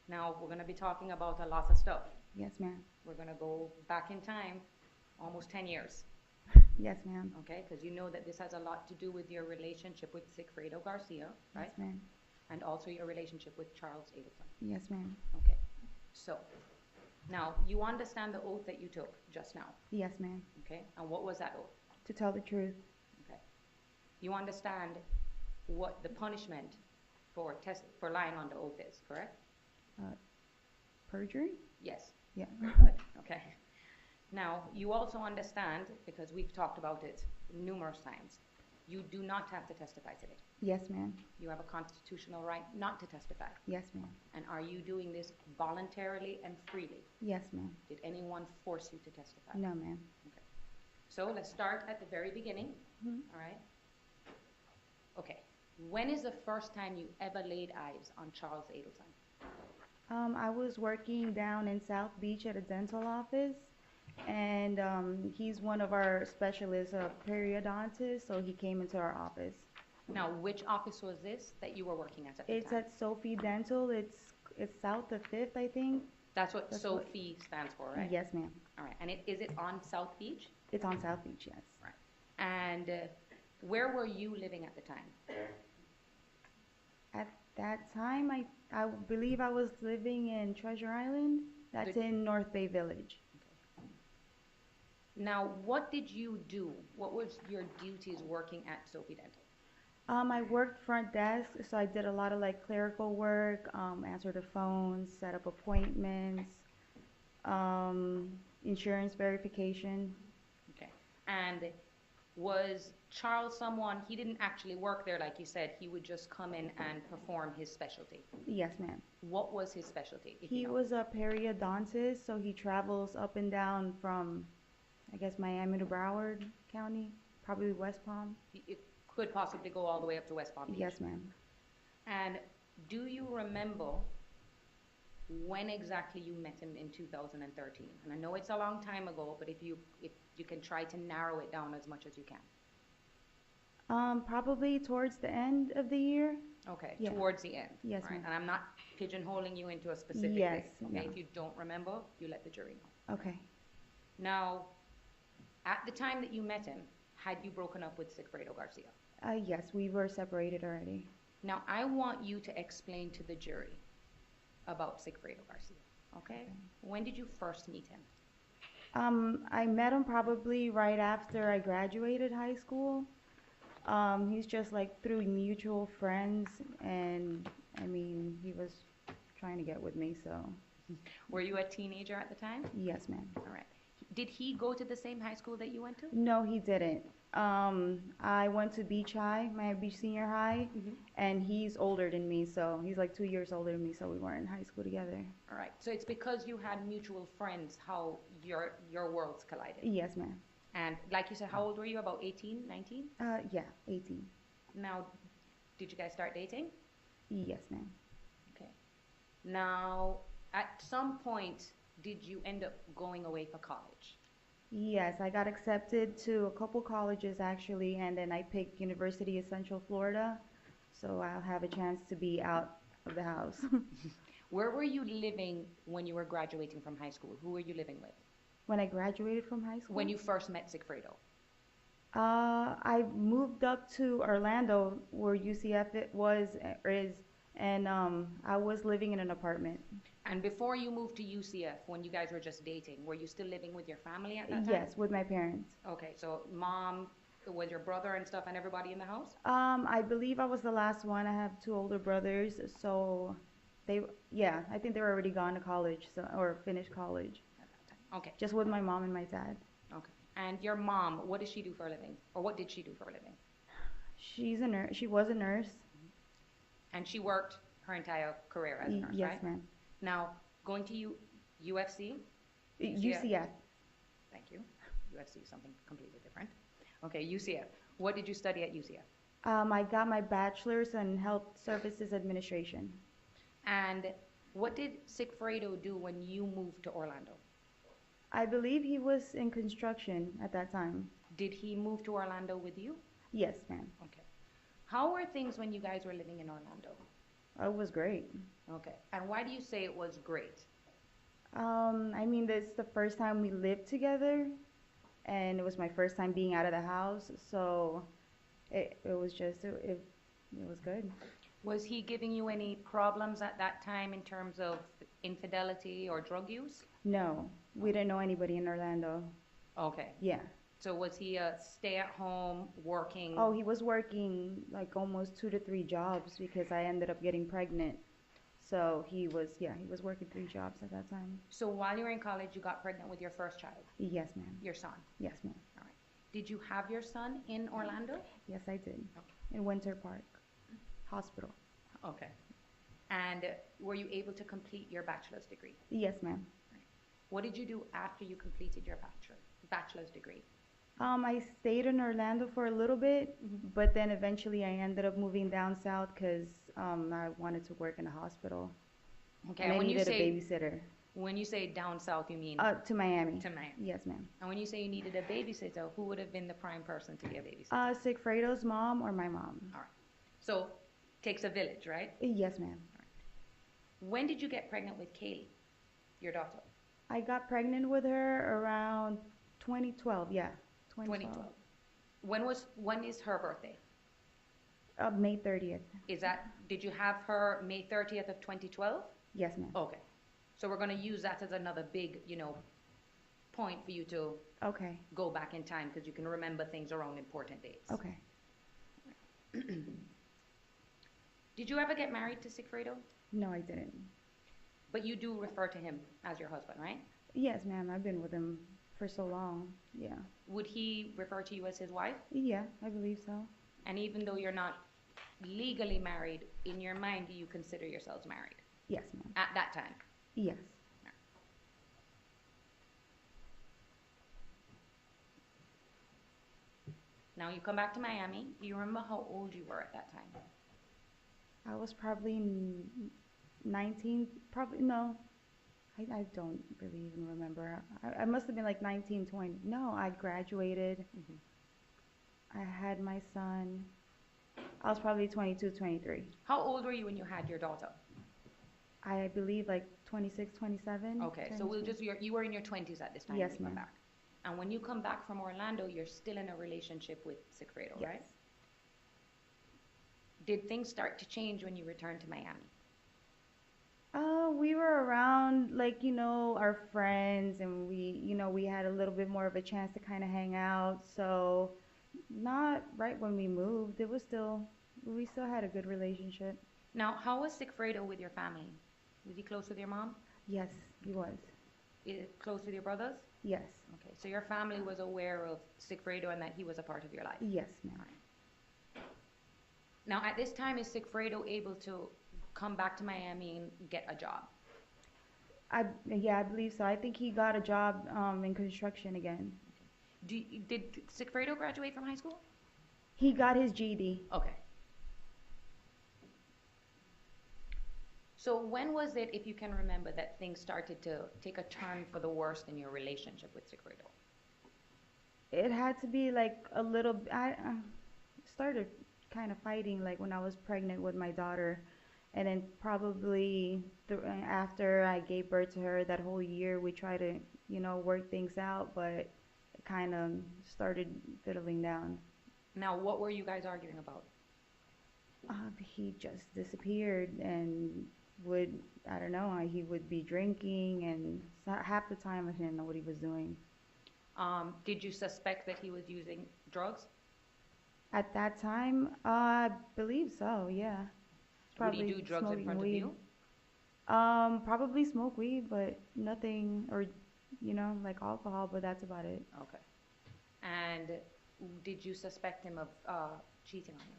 Now, we're going to be talking about a lot of stuff. Yes, ma'am. We're going to go back in time, almost 10 years, Yes, ma'am. okay? Because you know that this has a lot to do with your relationship with Sigfredo Garcia, right? Yes, ma'am. And also your relationship with Charles Adelson. Yes, ma'am. Okay. So, now, you understand the oath that you took just now, Yes, ma'am. okay? And what was that oath? To tell the truth. Okay. You understand what the punishment for lying on the oath is, correct? Perjury? Yes. Yeah. Good. Okay. Now, you also understand, because we've talked about it numerous times, you do not have to testify today. Yes, ma'am. You have a constitutional right not to testify. Yes, ma'am. And are you doing this voluntarily and freely? Yes, ma'am. Did anyone force you to testify? No, ma'am. Okay. So let's start at the very beginning, all right? Okay. When is the first time you ever laid eyes on Charles Adelson? I was working down in South Beach at a dental office, and he's one of our specialists, a periodontists, so he came into our office. Now, which office was this that you were working at the It's time? at Sophie Dental. It's south of 5th, I think. That's what SOFI stands for, right? Yes, ma'am. All right. And is it on South Beach? It's on South Beach, yes. Right. And where were you living at the time? At that time, I believe I was living in Treasure Island. That's in North Bay Village. Now, what did you do? What was your duties working at Sophie Dental? I worked front desk, so I did a lot of like clerical work, answer the phones, set up appointments, insurance verification. Okay. And Was Charles someone, he didn't actually work there like you said, he would just come in and perform his specialty? Yes, ma'am. What was his specialty? if you He know? was a periodontist, so he travels up and down from, I guess, Miami to Broward County, probably West Palm. It could possibly go all the way up to West Palm Beach? Yes, ma'am. And do you remember when exactly you met him in 2013? And I know it's a long time ago, but if you can try to narrow it down as much as you can. Probably towards the end of the year. Okay, Yeah. towards the end. Yes, right? ma'am. And I'm not pigeonholing you into a specific Yes, date. Okay, no. if you don't remember, you let the jury know. Okay. Now, at the time that you met him, had you broken up with Sigfredo Garcia? Yes, we were separated already. Now, I want you to explain to the jury about Sigfredo Garcia, okay? When did you first meet him? I met him probably right after I graduated high school. He's just like through mutual friends, and I mean, he was trying to get with me, so. Were you a teenager at the time? Yes, ma'am. All right. Did he go to the same high school that you went to? No, he didn't. I went to Beach High, Miami Beach Senior High, and he's older than me, so he's like 2 years older than me, so we weren't in high school together. All right. So it's because you had mutual friends how your worlds collided. Yes, ma'am. And like you said, how old were you? About 18, 19? Yeah, 18. Now, did you guys start dating? Yes, ma'am. Okay. Now, at some point, did you end up going away for college? Yes, I got accepted to a couple colleges actually, and then I picked University of Central Florida, so I'll have a chance to be out of the house. Where were you living when you were graduating from high school? Who were you living with? When I graduated from high school? When you first met Sigfredo? I moved up to Orlando, where UCF it was, or is, and I was living in an apartment. And before you moved to UCF, when you guys were just dating, were you still living with your family at that time? Yes, with my parents. Okay, so mom, was your brother and stuff and everybody in the house? I believe I was the last one. I have 2 older brothers, so yeah, I think they were already gone to college, so, or finished college. Okay. Just with my mom and my dad. Okay. And your mom, what does she do for a living? Or what did she do for a living? She's a nurse. She was a nurse. And she worked her entire career as a nurse, yes, right? ma'am. Now, going to UFC? UCF. Thank you. UFC is something completely different. Okay, UCF. What did you study at UCF? I got my bachelor's in health services administration. And what did Sigfredo do when you moved to Orlando? I believe he was in construction at that time. Did he move to Orlando with you? Yes, ma'am. Okay. How were things when you guys were living in Orlando? It was great. Okay. And why do you say it was great? I mean, this is the first time we lived together, and it was my first time being out of the house, so it was just, it was good. Was he giving you any problems at that time in terms of infidelity or drug use? No, we didn't know anybody in Orlando. Okay. Yeah. So was he a stay-at-home, working? Oh, he was working like almost 2 to 3 jobs because I ended up getting pregnant. So he was working 3 jobs at that time. So while you were in college, you got pregnant with your first child? Yes, ma'am. Your son? Yes, ma'am. All right. Did you have your son in Orlando? Yes, I did. Okay. In Winter Park Hospital. Okay. And were you able to complete your bachelor's degree? Yes, ma'am. What did you do after you completed your bachelor's degree? I stayed in Orlando for a little bit, but then eventually I ended up moving down south because I wanted to work in a hospital. Okay. And I when needed you say, a babysitter. When you say down south, you mean? To Miami. To Miami. Yes, ma'am. And when you say you needed a babysitter, who would have been the prime person to be a babysitter? Sigfredo's mom or my mom. All right. So, takes a village, right? Yes, ma'am. When did you get pregnant with Kaylee, your daughter? I got pregnant with her around 2012, yeah. 2012. When is her birthday? May 30th. Did you have her May 30th of 2012? Yes, ma'am. Okay. So we're going to use that as another big, point for you to go back in time because you can remember things around important dates. Okay. Did you ever get married to Sigfredo? No, I didn't. But you do refer to him as your husband, right? Yes, ma'am. I've been with him for so long. Yeah. Would he refer to you as his wife? Yeah, I believe so. And even though you're not legally married, in your mind, do you consider yourselves married? Yes, ma'am. At that time? Yes. Now you come back to Miami. Do you remember how old you were at that time? I was probably 19, probably, no. I don't really even remember. I must have been like 19, 20. No, I graduated. I had my son. I was probably 22, 23. How old were you when you had your daughter? I believe like 26, 27. Okay, so we'll just, you were in your 20s at this time Yes, when you come ma'am. back. And when you come back from Orlando, you're still in a relationship with Sigfredo, Yes. right? Did things start to change when you returned to Miami? We were around, like, our friends, and we had a little bit more of a chance to kind of hang out. So, not right when we moved. We still had a good relationship. Now, how was Sigfredo with your family? Was he close with your mom? Yes, he was. Close with your brothers? Yes. Okay, so your family was aware of Sigfredo and that he was a part of your life? Yes, ma'am. Now, at this time, is Sigfredo able to come back to Miami and get a job? Yeah, I believe so. I think he got a job in construction again. Did Sigfredo graduate from high school? He got his GED. Okay. So when was it, if you can remember, that things started to take a turn for the worse in your relationship with Secreto? It had to be like a little, I started kind of fighting like when I was pregnant with my daughter. And then probably after I gave birth to her, that whole year we tried to, work things out, but it kind of started fiddling down. Now, what were you guys arguing about? He just disappeared and he would be drinking, and half the time I didn't know what he was doing. Did you suspect that he was using drugs? At that time, I believe so, yeah. Would he do drugs in front of you? Probably smoke weed, but nothing, or, like alcohol, but that's about it. Okay. And did you suspect him of cheating on you?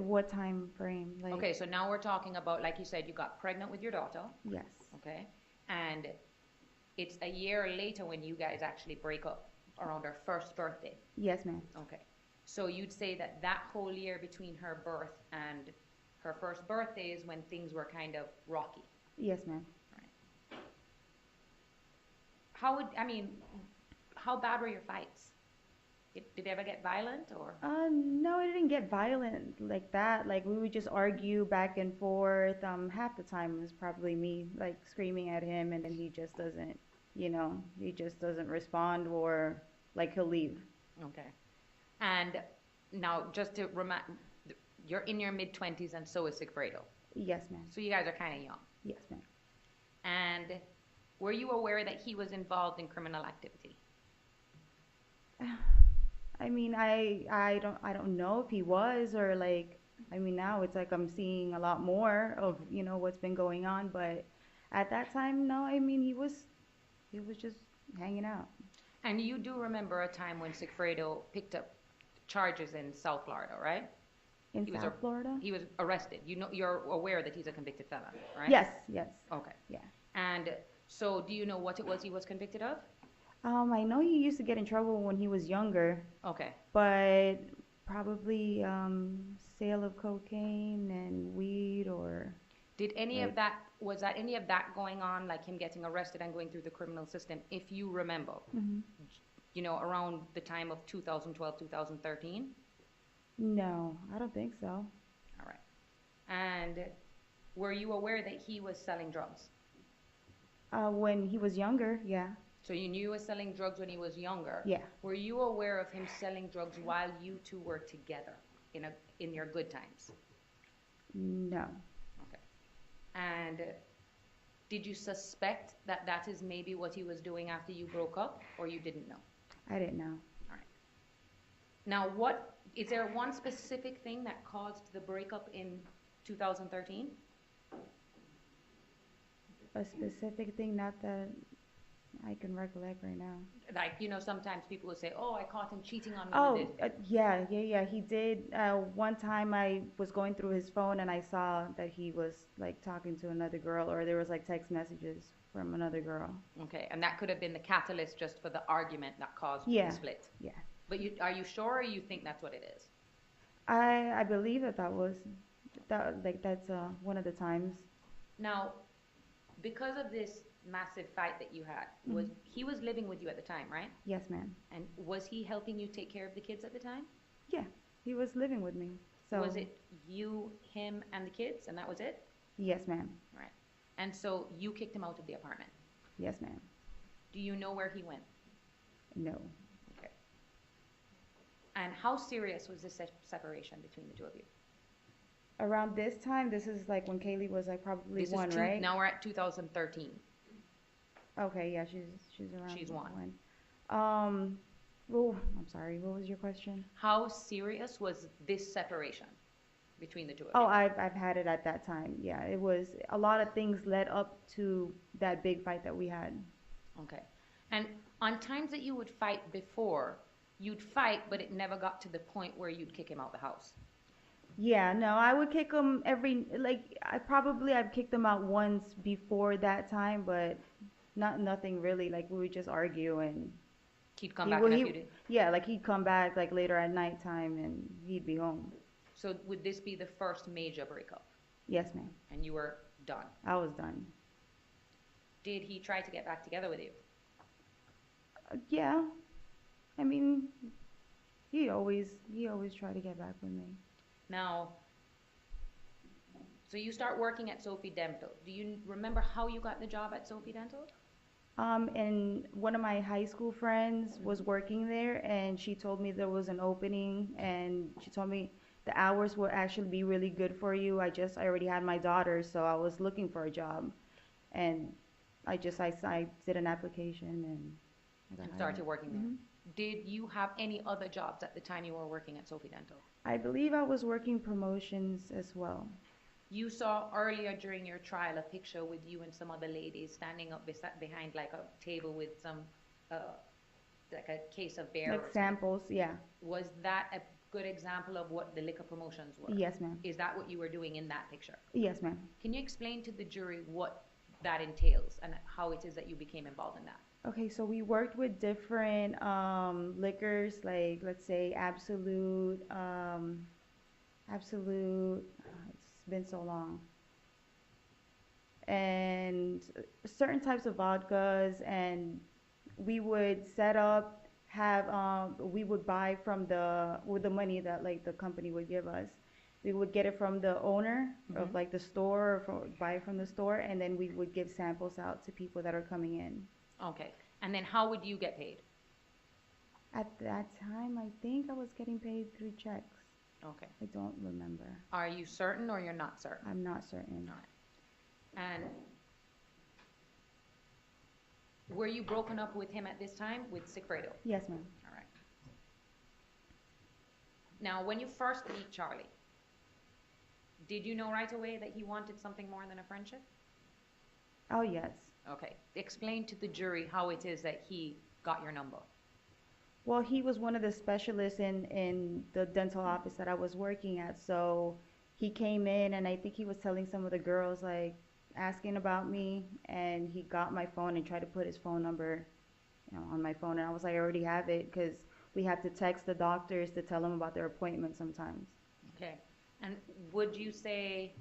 What time frame? Like, Okay, so now we're talking about, like you said, you got pregnant with your daughter. Yes. Okay. And it's a year later when you guys actually break up, around her first birthday. Yes, ma'am. Okay. So you'd say that whole year between her birth and her first birthday is when things were kind of rocky. Yes, ma'am. Right. How bad were your fights? Did they ever get violent, or? No, it didn't get violent like that. Like, we would just argue back and forth. Half the time it was probably me, like, screaming at him, and then he just doesn't, he just doesn't respond, or, like, he'll leave. Okay. And now, just to remind, you're in your mid-20s, and so is Sigfredo. Yes, ma'am. So you guys are kind of young. Yes, ma'am. And were you aware that he was involved in criminal activity? I don't know if he was, or like, now it's like I'm seeing a lot more of, what's been going on, but at that time, no, he was just hanging out. And you do remember a time when Sigfredo picked up charges in South Florida, right? In South Florida? He was arrested. You're aware that he's a convicted felon, right? Yes, yes. Okay. Yeah. And so do you know what it was he was convicted of? I know he used to get in trouble when he was younger. Okay. But probably sale of cocaine and weed, or... Did was any of that going on, like him getting arrested and going through the criminal system, if you remember, around the time of 2012, 2013? No, I don't think so. All right. And were you aware that he was selling drugs? When he was younger, yeah. So you knew he was selling drugs when he was younger? Yeah. Were you aware of him selling drugs while you two were together in your good times? No. Okay. And did you suspect that is maybe what he was doing after you broke up, or you didn't know? I didn't know. All right. Now, is there one specific thing that caused the breakup in 2013? A specific thing, not that... I can recollect right now. Like, sometimes people will say, oh, I caught him cheating on me Oh, with this. yeah, he did. One time I was going through his phone and I saw that he was like talking to another girl, or there was like text messages from another girl. Okay, and that could have been the catalyst just for the argument that caused Yeah. the split. Yeah. But are you sure, or you think that's what it is? I believe that's one of the times. Now, because of this massive fight that you had, he was living with you at the time, right? Yes, ma'am. And was he helping you take care of the kids at the time? Yeah, he was living with me. So Was it you, him, and the kids, and that was it? Yes, ma'am. Right. And so you kicked him out of the apartment. Yes, ma'am. Do you know where he went? No. Okay. And how serious was this separation between the two of you? Around this time, this is like when Kaylee was like probably This one, is right? Now we're at 2013. Okay, yeah, she's around. She's one. Well, I'm sorry. What was your question? How serious was this separation between the two of you? Oh, I've had it at that time. Yeah, it was a lot of things led up to that big fight that we had. Okay. And on times that you would fight before, you'd fight, but it never got to the point where you'd kick him out the house. Yeah, no, I would kick him I've kicked him out once before that time, but nothing really. Like we would just argue and He'd come back in a few days. yeah, like he'd come back like later at nighttime and he'd be home. So would this be the first major breakup? Yes, ma'am. And you were done? I was done. Did he try to get back together with you? Yeah. I mean, he always tried to get back with me. Now, so you start working at Sophie Dental. Do you remember how you got the job at Sophie Dental? And one of my high school friends was working there, and she told me there was an opening, and she told me the hours would actually be really good for you. I already had my daughter, so I was looking for a job, and I did an application and I got Started hired. working there. Did you have any other jobs at the time you were working at Sophie Dental? I believe I was working promotions as well. You saw earlier during your trial a picture with you and some other ladies standing up behind like a table with some, like a case of beer. Like samples, yeah. Was that a good example of what the liquor promotions were? Yes, ma'am. Is that what you were doing in that picture? Yes, ma'am. Can you explain to the jury what that entails and how it is that you became involved in that? Okay, so we worked with different liquors, like let's say Absolute, it's been so long, and certain types of vodkas, and we would set up, we would buy with the money that like the company would give us. We would get it from the owner of like the store, or buy it from the store, and then we would give samples out to people that are coming in. Okay, and then how would you get paid? At that time, I think I was getting paid through checks. Okay. I don't remember. Are you certain or you're not certain? I'm not certain. All right. And were you broken up with him at this time, with Sigfredo? Yes, ma'am. All right. Now, when you first meet Charlie, did you know right away that he wanted something more than a friendship? Oh, yes. Okay. Explain to the jury how it is that he got your number. Well, he was one of the specialists in the dental office that I was working at. So he came in, and I think he was telling some of the girls, like, asking about me, and he got my phone and tried to put his phone number, on my phone. And I was like, I already have it, because we have to text the doctors to tell them about their appointments sometimes. Okay. And would you say,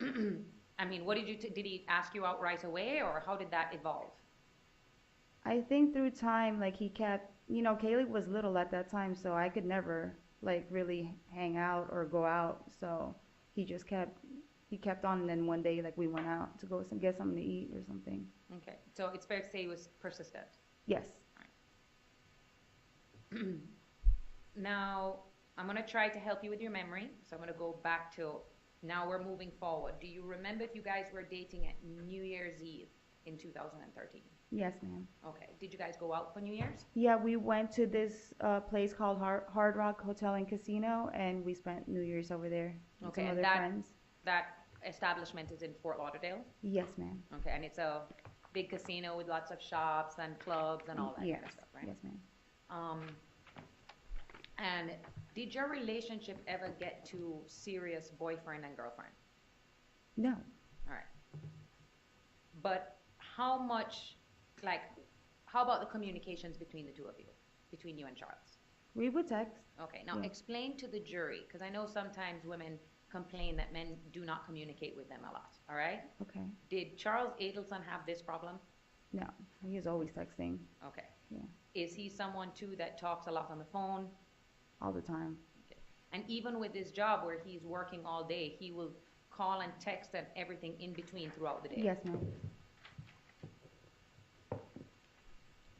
I mean, what did he ask you out right away, or how did that evolve? I think through time, like he kept, Kaylee was little at that time, so I could never like really hang out or go out. So he kept on, and then one day like we went out to go get something to eat or something. Okay, so it's fair to say he was persistent. Yes. All right. Now, I'm going to try to help you with your memory. So I'm going to go back to, now we're moving forward. Do you remember if you guys were dating at New Year's Eve in 2013? Yes, ma'am. Okay. Did you guys go out for New Year's? Yeah, we went to this place called Hard Rock Hotel and Casino, and we spent New Year's over there with some other friends. That establishment is in Fort Lauderdale? Yes, ma'am. Okay, and it's a Big casino with lots of shops and clubs and all that kind of Yes, stuff, right? yes, ma'am. And did your relationship ever get to serious boyfriend and girlfriend? No. All right. But how much, like, how about the communications between the two of you, between you and Charles? We would text. Okay, now Yeah. explain to the jury, because I know sometimes women complain that men do not communicate with them a lot, all right? Okay. Did Charles Adelson have this problem? No, he is always texting. Okay. Yeah. Is he someone too that talks a lot on the phone? All the time. Okay. And even with his job where he's working all day, he will call and text and everything in between throughout the day? Yes, ma'am.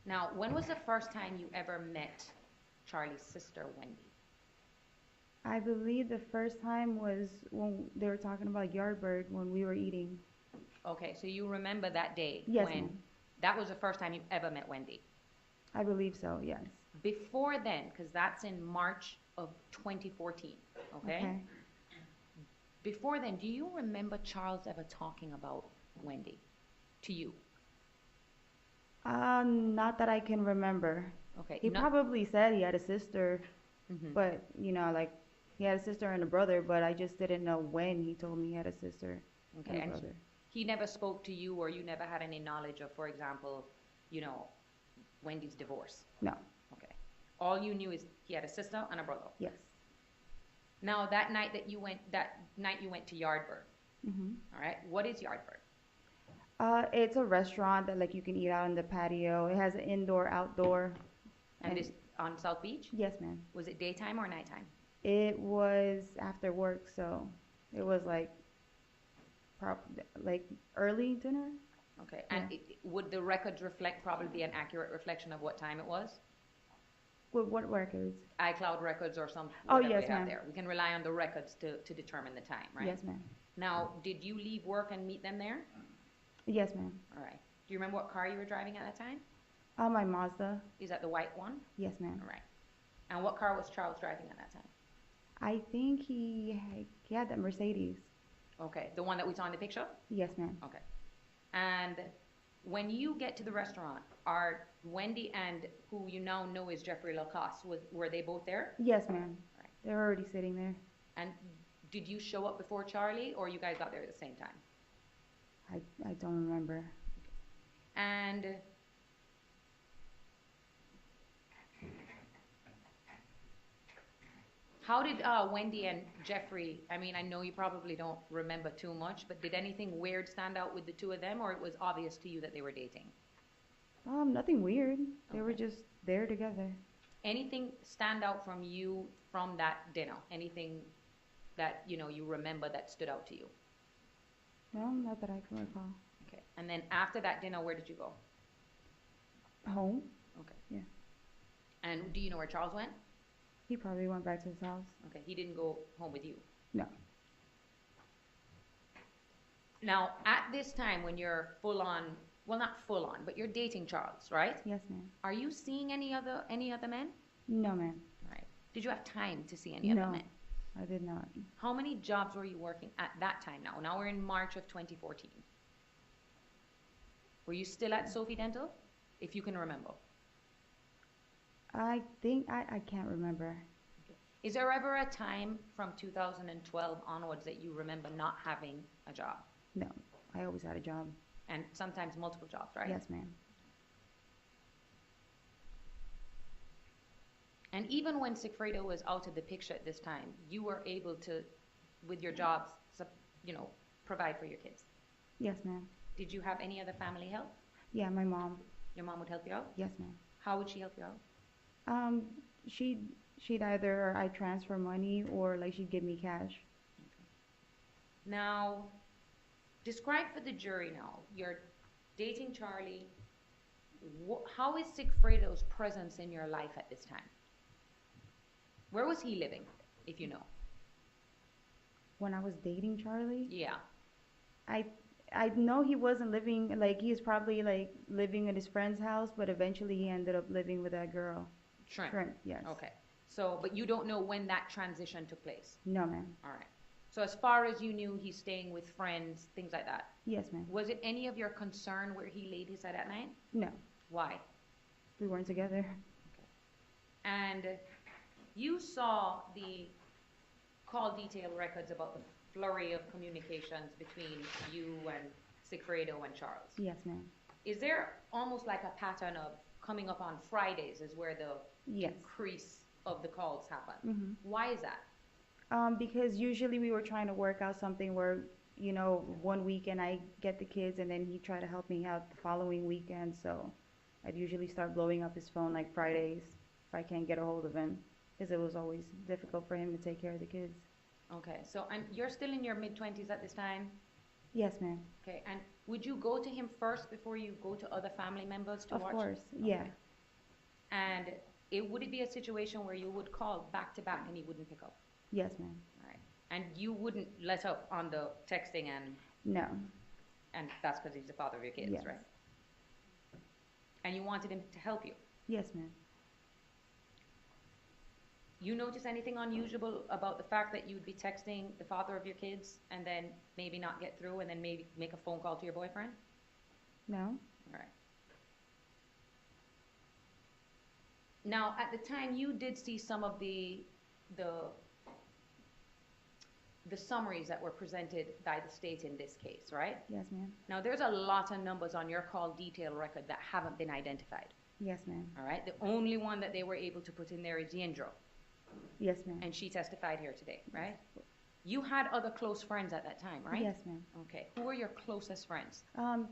Now, when was the first time you ever met Charlie's sister, Wendi? I believe the first time was when they were talking about Yardbird when we were eating. Okay, so you remember that day? Yes, when ma'am. that was the first time you ever met Wendi? I believe so, yes. Before then, because that's in March of 2014, okay? Before then, do you remember Charles ever talking about Wendi to you? Not that I can remember. Okay. He probably said he had a sister, but, you know, like, he had a sister and a brother, but I just didn't know when he told me he had a sister Okay, and a and brother. he never spoke to you, or you never had any knowledge of, for example, you know, Wendy's divorce? No. Okay. All you knew is he had a sister and a brother? Yes. Now, that night you went to Yardbird, Mm-hmm. all right? What is Yardbird? It's a restaurant that, like, you can eat out on the patio. It has an indoor, outdoor. And it's on South Beach? Yes, ma'am. Was it daytime or nighttime? It was after work, so it was like early dinner. Okay, and would the records reflect, probably be an accurate reflection of what time it was? What records? iCloud records or some, Oh, whatever yes, we have ma'am. there. We can rely on the records to determine the time, right? Yes, ma'am. Now, did you leave work and meet them there? Yes, ma'am. All right. Do you remember what car you were driving at that time? My Mazda. Is that the white one? Yes, ma'am. All right. And what car was Charles driving at that time? I think he had that Mercedes. Okay, the one that we saw in the picture? Yes, ma'am. Okay. And when you get to the restaurant, are Wendi and who you now know is Jeffrey Lacoste, were they both there? Yes, ma'am. Right. They were already sitting there. And did you show up before Charlie, or you guys got there at the same time? I don't remember. And how did Wendi and Jeffrey, I mean, I know you probably don't remember too much, but did anything weird stand out with the two of them, or it was obvious to you that they were dating? Nothing weird. They were just there together. Anything stand out from you from that dinner? Anything that, you know, you remember that stood out to you? No, not that I can recall. Okay. And then after that dinner, where did you go? Home. Okay. Yeah. And do you know where Charles went? He probably went back to his house. Okay, he didn't go home with you? No. Now, at this time when you're full on, well, not full on, but you're dating Charles, right? Yes, ma'am. Are you seeing any other men? No, ma'am. Right. Did you have time to see any other men? I did not. How many jobs were you working at that time now? Now we're in March of 2014. Were you still at Sophie Dental, if you can remember? I think, I can't remember. Is there ever a time from 2012 onwards that you remember not having a job? No, I always had a job. And sometimes multiple jobs, right? Yes, ma'am. And even when Sigfredo was out of the picture at this time, you were able to, with your jobs, you know, provide for your kids? Yes, ma'am. Did you have any other family help? Yeah, my mom. Your mom would help you out? Yes, ma'am. How would she help you out? She'd either I transfer money or like she'd give me cash. Now, describe for the jury now, you're dating Charlie. How is Sigfredo's presence in your life at this time? Where was he living, if you know? When I was dating Charlie? Yeah. I know he wasn't living, like, he was probably, like, living at his friend's house, but eventually he ended up living with that girl. Shrimp. Yes. Okay. So, but you don't know when that transition took place? No, ma'am. All right. So as far as you knew, he's staying with friends, things like that. Yes, ma'am. Was it any of your concern where he laid his head at night? No, Why? we weren't together. And you saw the call detail records about the flurry of communications between you and Sigfredo and Charles. Yes, ma'am. Is there almost like a pattern of coming up on Fridays is where the Yes. increase of the calls happen? Mm-hmm. Why is that? Because usually we were trying to work out something where, you know, one weekend I get the kids and then he'd try to help me out the following weekend. So I'd usually start blowing up his phone like Fridays if I can't get a hold of him, because it was always difficult for him to take care of the kids. Okay, so and you're still in your mid-20s at this time? Yes, ma'am. Okay, and would you go to him first before you go to other family members to Of watch? course, yeah. Okay. And would it be a situation where you would call back to back and he wouldn't pick up? Yes, ma'am. All right. And you wouldn't let up on the texting No. and that's because he's the father of your kids, Yes. right? And you wanted him to help you. Yes, ma'am. You notice anything unusual about the fact that you'd be texting the father of your kids and then maybe not get through and then maybe make a phone call to your boyfriend? No. All right. Now, at the time, you did see some of the summaries that were presented by the state in this case, right? Yes, ma'am. Now, there's a lot of numbers on your call detail record that haven't been identified, Yes, ma'am. all right? The only one that they were able to put in there is Yindro, Yes, ma'am. and she testified here today, right? You had other close friends at that time, right? Yes, ma'am. Okay. Who were your closest friends?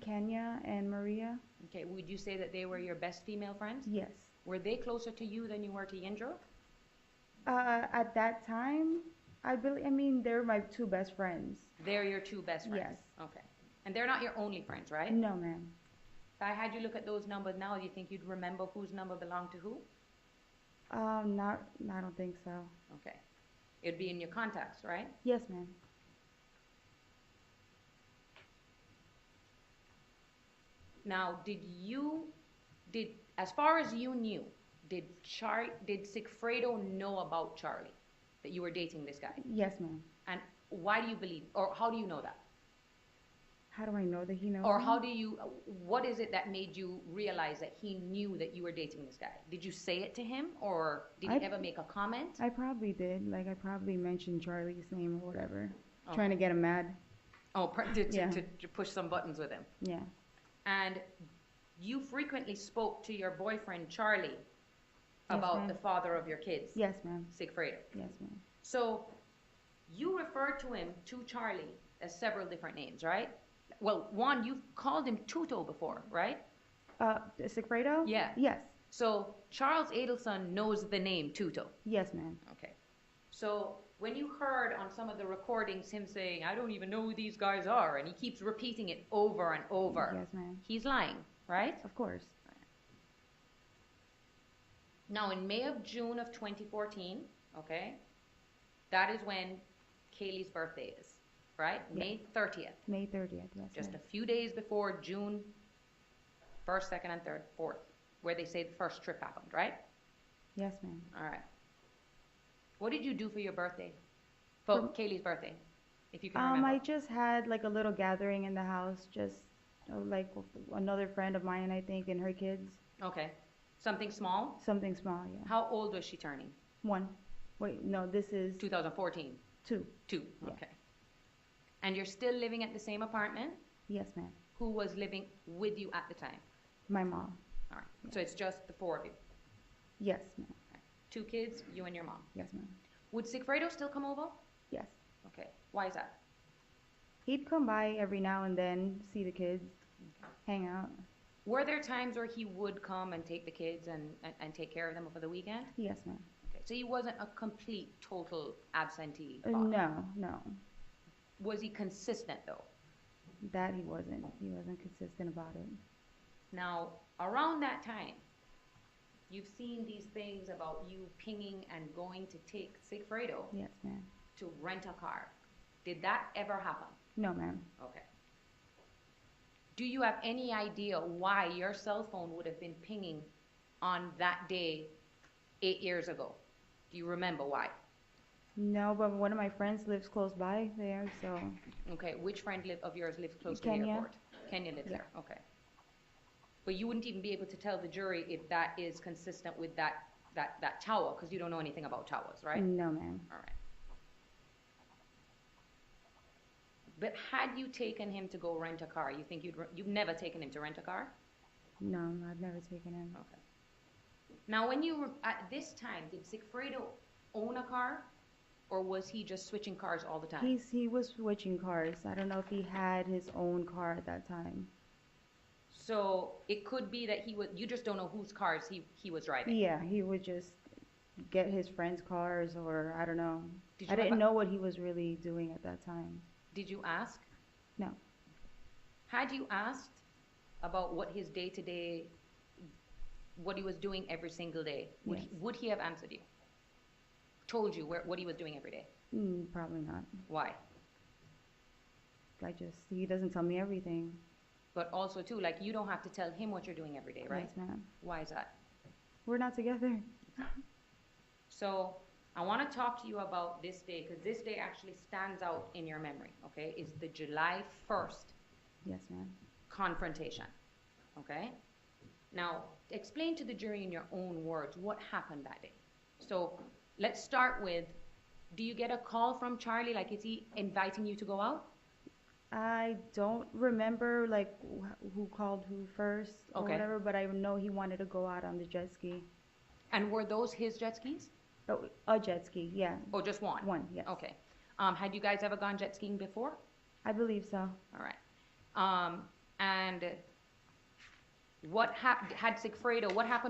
Kenya and Maria. Okay. Would you say that they were your best female friends? Yes. Were they closer to you than you were to Yindro? At that time, I mean, they're my two best friends. They're your two best friends? Yes. Okay. And they're not your only friends, right? No, ma'am. If I had you look at those numbers now, do you think you'd remember whose number belonged to who? I don't think so. Okay. It'd be in your contacts, right? Yes, ma'am. Now, as far as you knew, did Sigfredo know about Charlie, that you were dating this guy? Yes, ma'am. And why do you believe, or how do you know that? How do I know that he knows? Or me? what is it that made you realize that he knew that you were dating this guy? Did you say it to him, or did he ever make a comment? I probably did. Like, I probably mentioned Charlie's name or whatever, Okay. trying to get him mad. Oh, Yeah. to push some buttons with him. Yeah. And you frequently spoke to your boyfriend, Charlie, Yes, about ma'am. the father of your kids, Yes, ma'am. Sigfredo. Yes, ma'am. So you referred to him, to Charlie, as several different names, right? Well, one, you've called him Tuto before, right? Secreto? Yeah. Yes. So Charles Adelson knows the name Tuto. Yes, ma'am. Okay. So when you heard on some of the recordings him saying, I don't even know who these guys are, and he keeps repeating it over and over, Yes, ma'am. he's lying, right? Of course. Now, in June of 2014, okay, that is when Kaylee's birthday is, right? Yeah. May 30th. May 30th, yes, Just a ma'am. few days before June 1st, 2nd, and 3rd, 4th, where they say the first trip happened, right? Yes, ma'am. All right. What did you do for your birthday? For Kaylee's birthday, if you can remember. I just had like a little gathering in the house, just like with another friend of mine, I think, and her kids. Okay. Something small? Something small, yeah. How old was she turning? 1. Wait, no, this is 2014. 2. 2, Yeah. okay. And you're still living at the same apartment? Yes, ma'am. Who was living with you at the time? My mom. All right. So it's just the 4 of you? Yes, ma'am. 2 kids, you and your mom? Yes, ma'am. Would Sigfredo still come over? Yes. Okay. Why is that? He'd come by every now and then, see the kids, hang out. Were there times where he would come and take the kids and take care of them over the weekend? Yes, ma'am. Okay. So he wasn't a complete, total absentee father? No. Was he consistent, though? That he wasn't. He wasn't consistent about it. Now, around that time, you've seen these things about you pinging and going to take Sigfredo Yes, ma'am. to rent a car. Did that ever happen? No, ma'am. Okay. Do you have any idea why your cell phone would have been pinging on that day 8 years ago? Do you remember why? No, but one of my friends lives close by there, so. Okay, which friend of yours lives close to the Kenya. airport? Kenya lives Yeah. there, okay. But you wouldn't even be able to tell the jury if that is consistent with that tower, because you don't know anything about towers, right? No, ma'am. All right. But had you taken him to go rent a car, you think you've never taken him to rent a car? No, I've never taken him. Okay. Now, when you were at this time, did Sigfredo own a car, or was he just switching cars all the time? He was switching cars. I don't know if he had his own car at that time. So it could be that you just don't know whose cars he was driving. Yeah, he would just get his friends' cars, or I don't know. Did I you didn't ever- know what he was really doing at that time. Did you ask? No. Had you asked about what his day-to-day, what he was doing every single day, Yes. would he have answered you? Told you what he was doing every day? Probably not. Why? He doesn't tell me everything. But also, too, like, you don't have to tell him what you're doing every day, right? Yes, ma'am. Why is that? We're not together. So I want to talk to you about this day, because this day actually stands out in your memory, okay? It's the July 1st Yes, ma'am. confrontation, okay? Now, explain to the jury in your own words what happened that day. So let's start with, do you get a call from Charlie? Like, is he inviting you to go out? I don't remember like who called who first or Okay. whatever, but I know he wanted to go out on the jet ski. And were those his jet skis? Oh, a jet ski, yeah. Oh, just one? One, yes. Okay. Had you guys ever gone jet skiing before? I believe so. All right. And what happened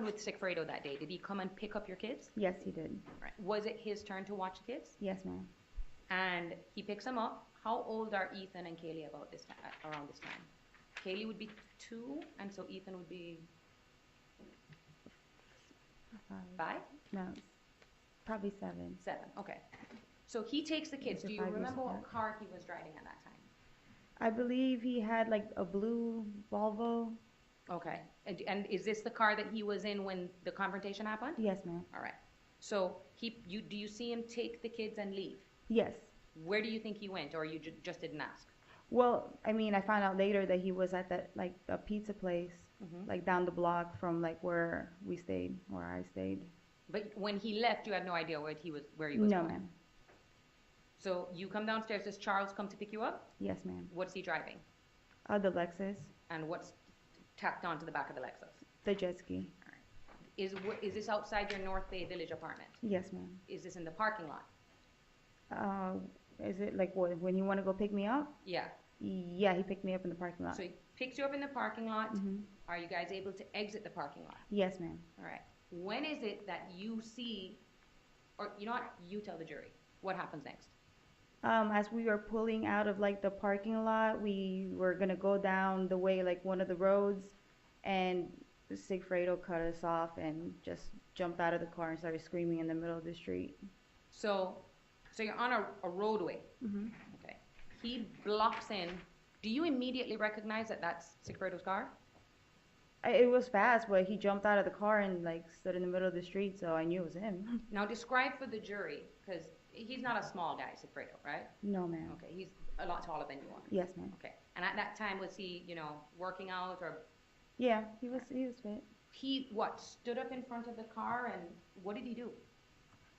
with Sigfredo that day? Did he come and pick up your kids? Yes, he did. Right. Was it his turn to watch the kids? Yes, ma'am. And he picks them up. How old are Ethan and Kaylee around this time? Kaylee would be 2, and so Ethan would be 5? No, probably 7. 7, okay. So he takes the kids. These Do are you 5 years remember what apart. car he was driving at that time? I believe he had like a blue Volvo. Okay. And is this the car that he was in when the confrontation happened? Yes, ma'am. All right. So do you see him take the kids and leave? Yes. Where do you think he went, or you just didn't ask? Well, I mean, I found out later that he was at that like a pizza place, Mhm. like down the block from like where we stayed, where I stayed. But when he left, you had no idea where he was No, going? ma'am. So you come downstairs, does Charles come to pick you up? Yes, ma'am. What's he driving? The Lexus, And what's tacked onto the back of the Lexus? the jet ski. Is this outside your North Bay Village apartment? Yes, ma'am. Is this in the parking lot? Is it like when you want to go pick me up? Yeah. Yeah, he picked me up in the parking lot. So he picks you up in the parking lot. Mhm. Are you guys able to exit the parking lot? Yes, ma'am. All right. When is it that you see, or you know what, you tell the jury, what happens next? As we were pulling out of like the parking lot, we were gonna go down the way like one of the roads, and Sigfredo cut us off and just jumped out of the car and started screaming in the middle of the street. So you're on a roadway. Mhm. Okay. He blocks in. Do you immediately recognize that that's Sigfredo's car? It was fast, but he jumped out of the car and like stood in the middle of the street, so I knew it was him. Now describe for the jury, because he's not a small guy, Sigfredo, right? No, ma'am. Okay, he's a lot taller than you are. Yes, ma'am. Okay, and at that time, was he, working out, or Yeah, he was fit. he, stood up in front of the car, and what did he do?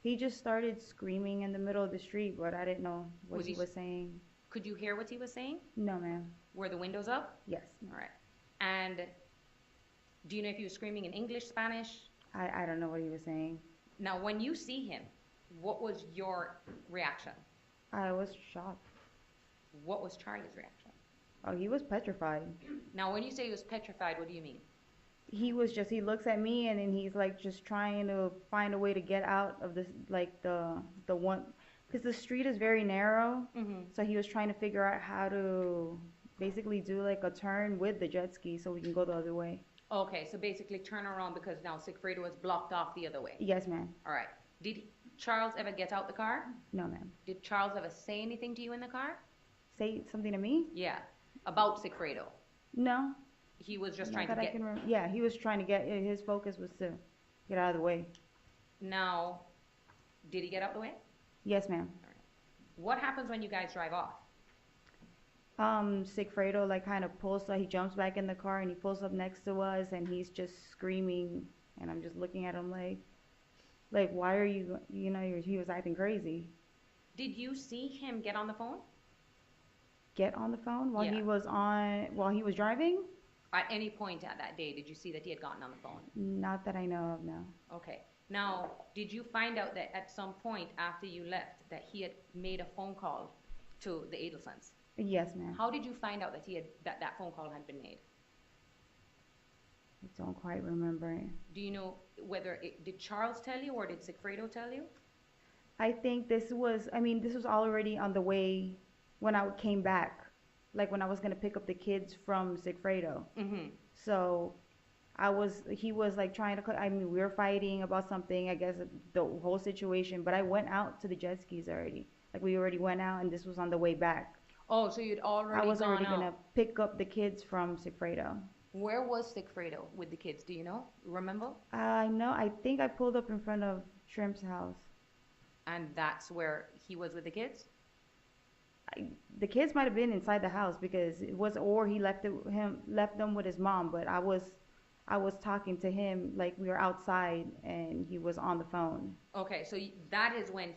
He just started screaming in the middle of the street, but I didn't know what Was he he- was saying. Could you hear what he was saying? No, ma'am. Were the windows up? Yes. All right. And do you know if he was screaming in English, Spanish? I don't know what he was saying. Now, when you see him, what was your reaction? I was shocked. What was Charlie's reaction? Oh, he was petrified. Now, when you say he was petrified, what do you mean? He looks at me and then he's like just trying to find a way to get out of this, like the one, because the street is very narrow. Mm-hmm. So he was trying to figure out how to basically do like a turn with the jet ski so we can go the other way. Okay, so basically turn around because now Sigfredo was blocked off the other way. Yes, ma'am. All right. Did Charles ever get out the car? No, ma'am. Did Charles ever say anything to you in the car? Say something to me? Yeah, about Sigfredo. No. He was just Not trying to that I get. can yeah, he was trying to his focus was to get out of the way. Now, did he get out the way? Yes, ma'am. What happens when you guys drive off? Sigfredo like kind of pulls, so he jumps back in the car and he pulls up next to us and he's just screaming, and I'm just looking at him like why are you, he was acting crazy. Did you see him get on the phone? Get on the phone while Yeah. while he was driving? At any point at that day, did you see that he had gotten on the phone? Not that I know of, no. Okay. Now, did you find out that at some point after you left that he had made a phone call to the Adelsons? Yes, ma'am. How did you find out that that phone call had been made? I don't quite remember. Do you know did Charles tell you or did Sigfredo tell you? I think this was already on the way when I came back, like when I was gonna pick up the kids from Secreto. Mm-hmm. So he was like trying to, we were fighting about something, I guess the whole situation, but I went out to the jet skis already. Like we already went out and this was on the way back. Oh, so you'd already I was gone already out. gonna pick up the kids from Secreto. Where was Sigfredo with the kids? Do you know? Remember? I think I pulled up in front of Shrimp's house. And that's where he was with the kids? The kids might have been inside the house because or he left them with his mom, but I was talking to him like we were outside and he was on the phone. Okay, so that is when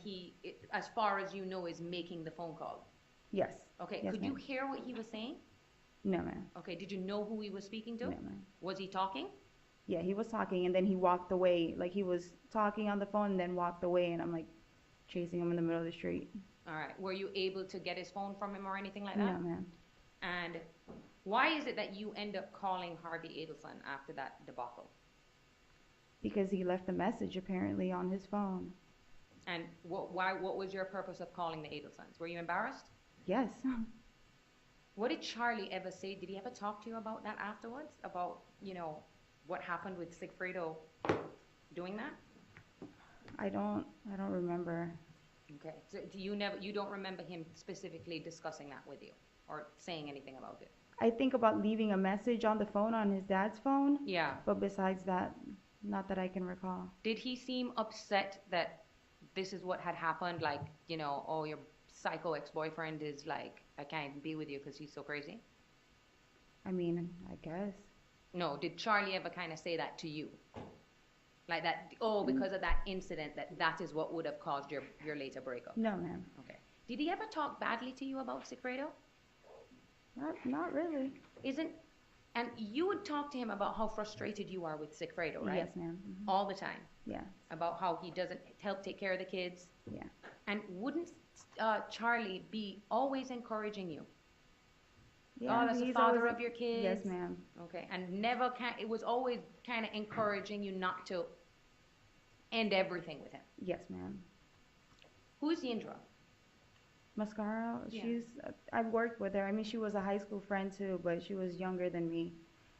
as far as you know, is making the phone call? Yes. Okay, Yes, could ma'am. you hear what he was saying? No, ma'am. Okay, did you know who he was speaking to? No, ma'am. Was he talking? Yeah, he was talking and then he walked away. Like he was talking on the phone and then walked away and I'm like chasing him in the middle of the street. All right, were you able to get his phone from him or anything like No, that? ma'am. And why is it that you end up calling Harvey Adelson after that debacle? Because he left a message apparently on his phone. And what was your purpose of calling the Adelsons? Were you embarrassed? Yes. What did Charlie ever say? Did he ever talk to you about that afterwards? About, what happened with Sigfredo doing that? I don't remember. Okay, so you don't remember him specifically discussing that with you or saying anything about it? I think about leaving a message on the phone on his dad's phone. Yeah. But besides that, not that I can recall. Did he seem upset that this is what had happened? Like, oh, your psycho ex-boyfriend is like, I can't be with you because he's so crazy? I mean, I guess. No, did Charlie ever kind of say that to you? Like that, because of that incident, that is what would have caused your later breakup? No, ma'am. Okay. Did he ever talk badly to you about Secreto? Not really. And you would talk to him about how frustrated you are with Secreto, right? Yes, ma'am. Mm-hmm. All the time? Yeah. About how he doesn't help take care of the kids? Yeah. And wouldn't Charlie be always encouraging you? Yeah, that's the he's father always- of your kids? Yes, ma'am. Okay, and it was always kind of encouraging you not to end everything with him. Yes, ma'am. Who's the Indra? Mascara, Yeah. I've worked with her. I mean, she was a high school friend too, but she was younger than me.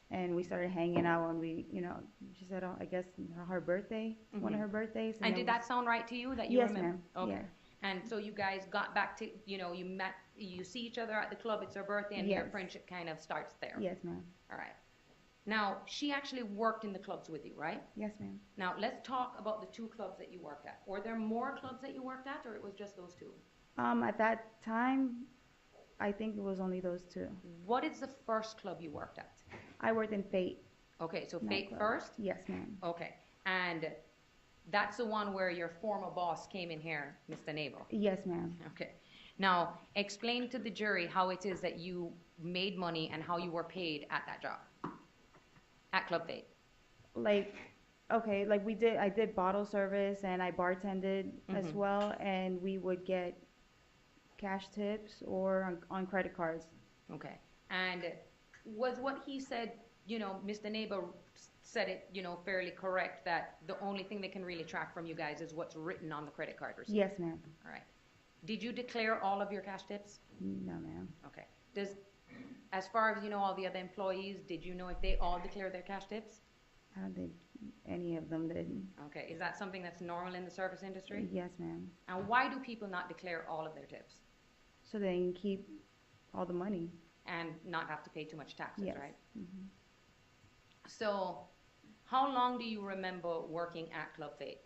And we started hanging out when she said, I guess her birthday, one of her birthdays. And did that sound right to you that you Yes, remember? ma'am. Okay. Yeah. And so you guys got back to, you met, you see each other at the club, it's her birthday, and your Yes. friendship kind of starts there. Yes, ma'am. All right. Now, she actually worked in the clubs with you, right? Yes, ma'am. Now, let's talk about the two clubs that you worked at. Were there more clubs that you worked at, or it was just those two? At that time, I think it was only those two. What is the first club you worked at? I worked in Fate. Okay, so Fate nightclub. first? Yes, ma'am. Okay. And that's the one where your former boss came in here, Mr. Nabel? Yes, ma'am. Okay. Now, explain to the jury how it is that you made money and how you were paid at that job, at Club Fate. I did bottle service and I bartended as well, and we would get cash tips or on credit cards. Okay. And was what he said, Mr. Nabel said it, fairly correct, that the only thing they can really track from you guys is what's written on the credit card receipt? Yes, ma'am. All right. Did you declare all of your cash tips? No, ma'am. Okay. As far as all the other employees, did you know if they all declare their cash tips? I don't think any of them did. Okay. Is that something that's normal in the service industry? Yes, ma'am. And why do people not declare all of their tips? So they can keep all the money. And not have to pay too much taxes, Yes. right? Mm-hmm. So, how long do you remember working at Club Fate?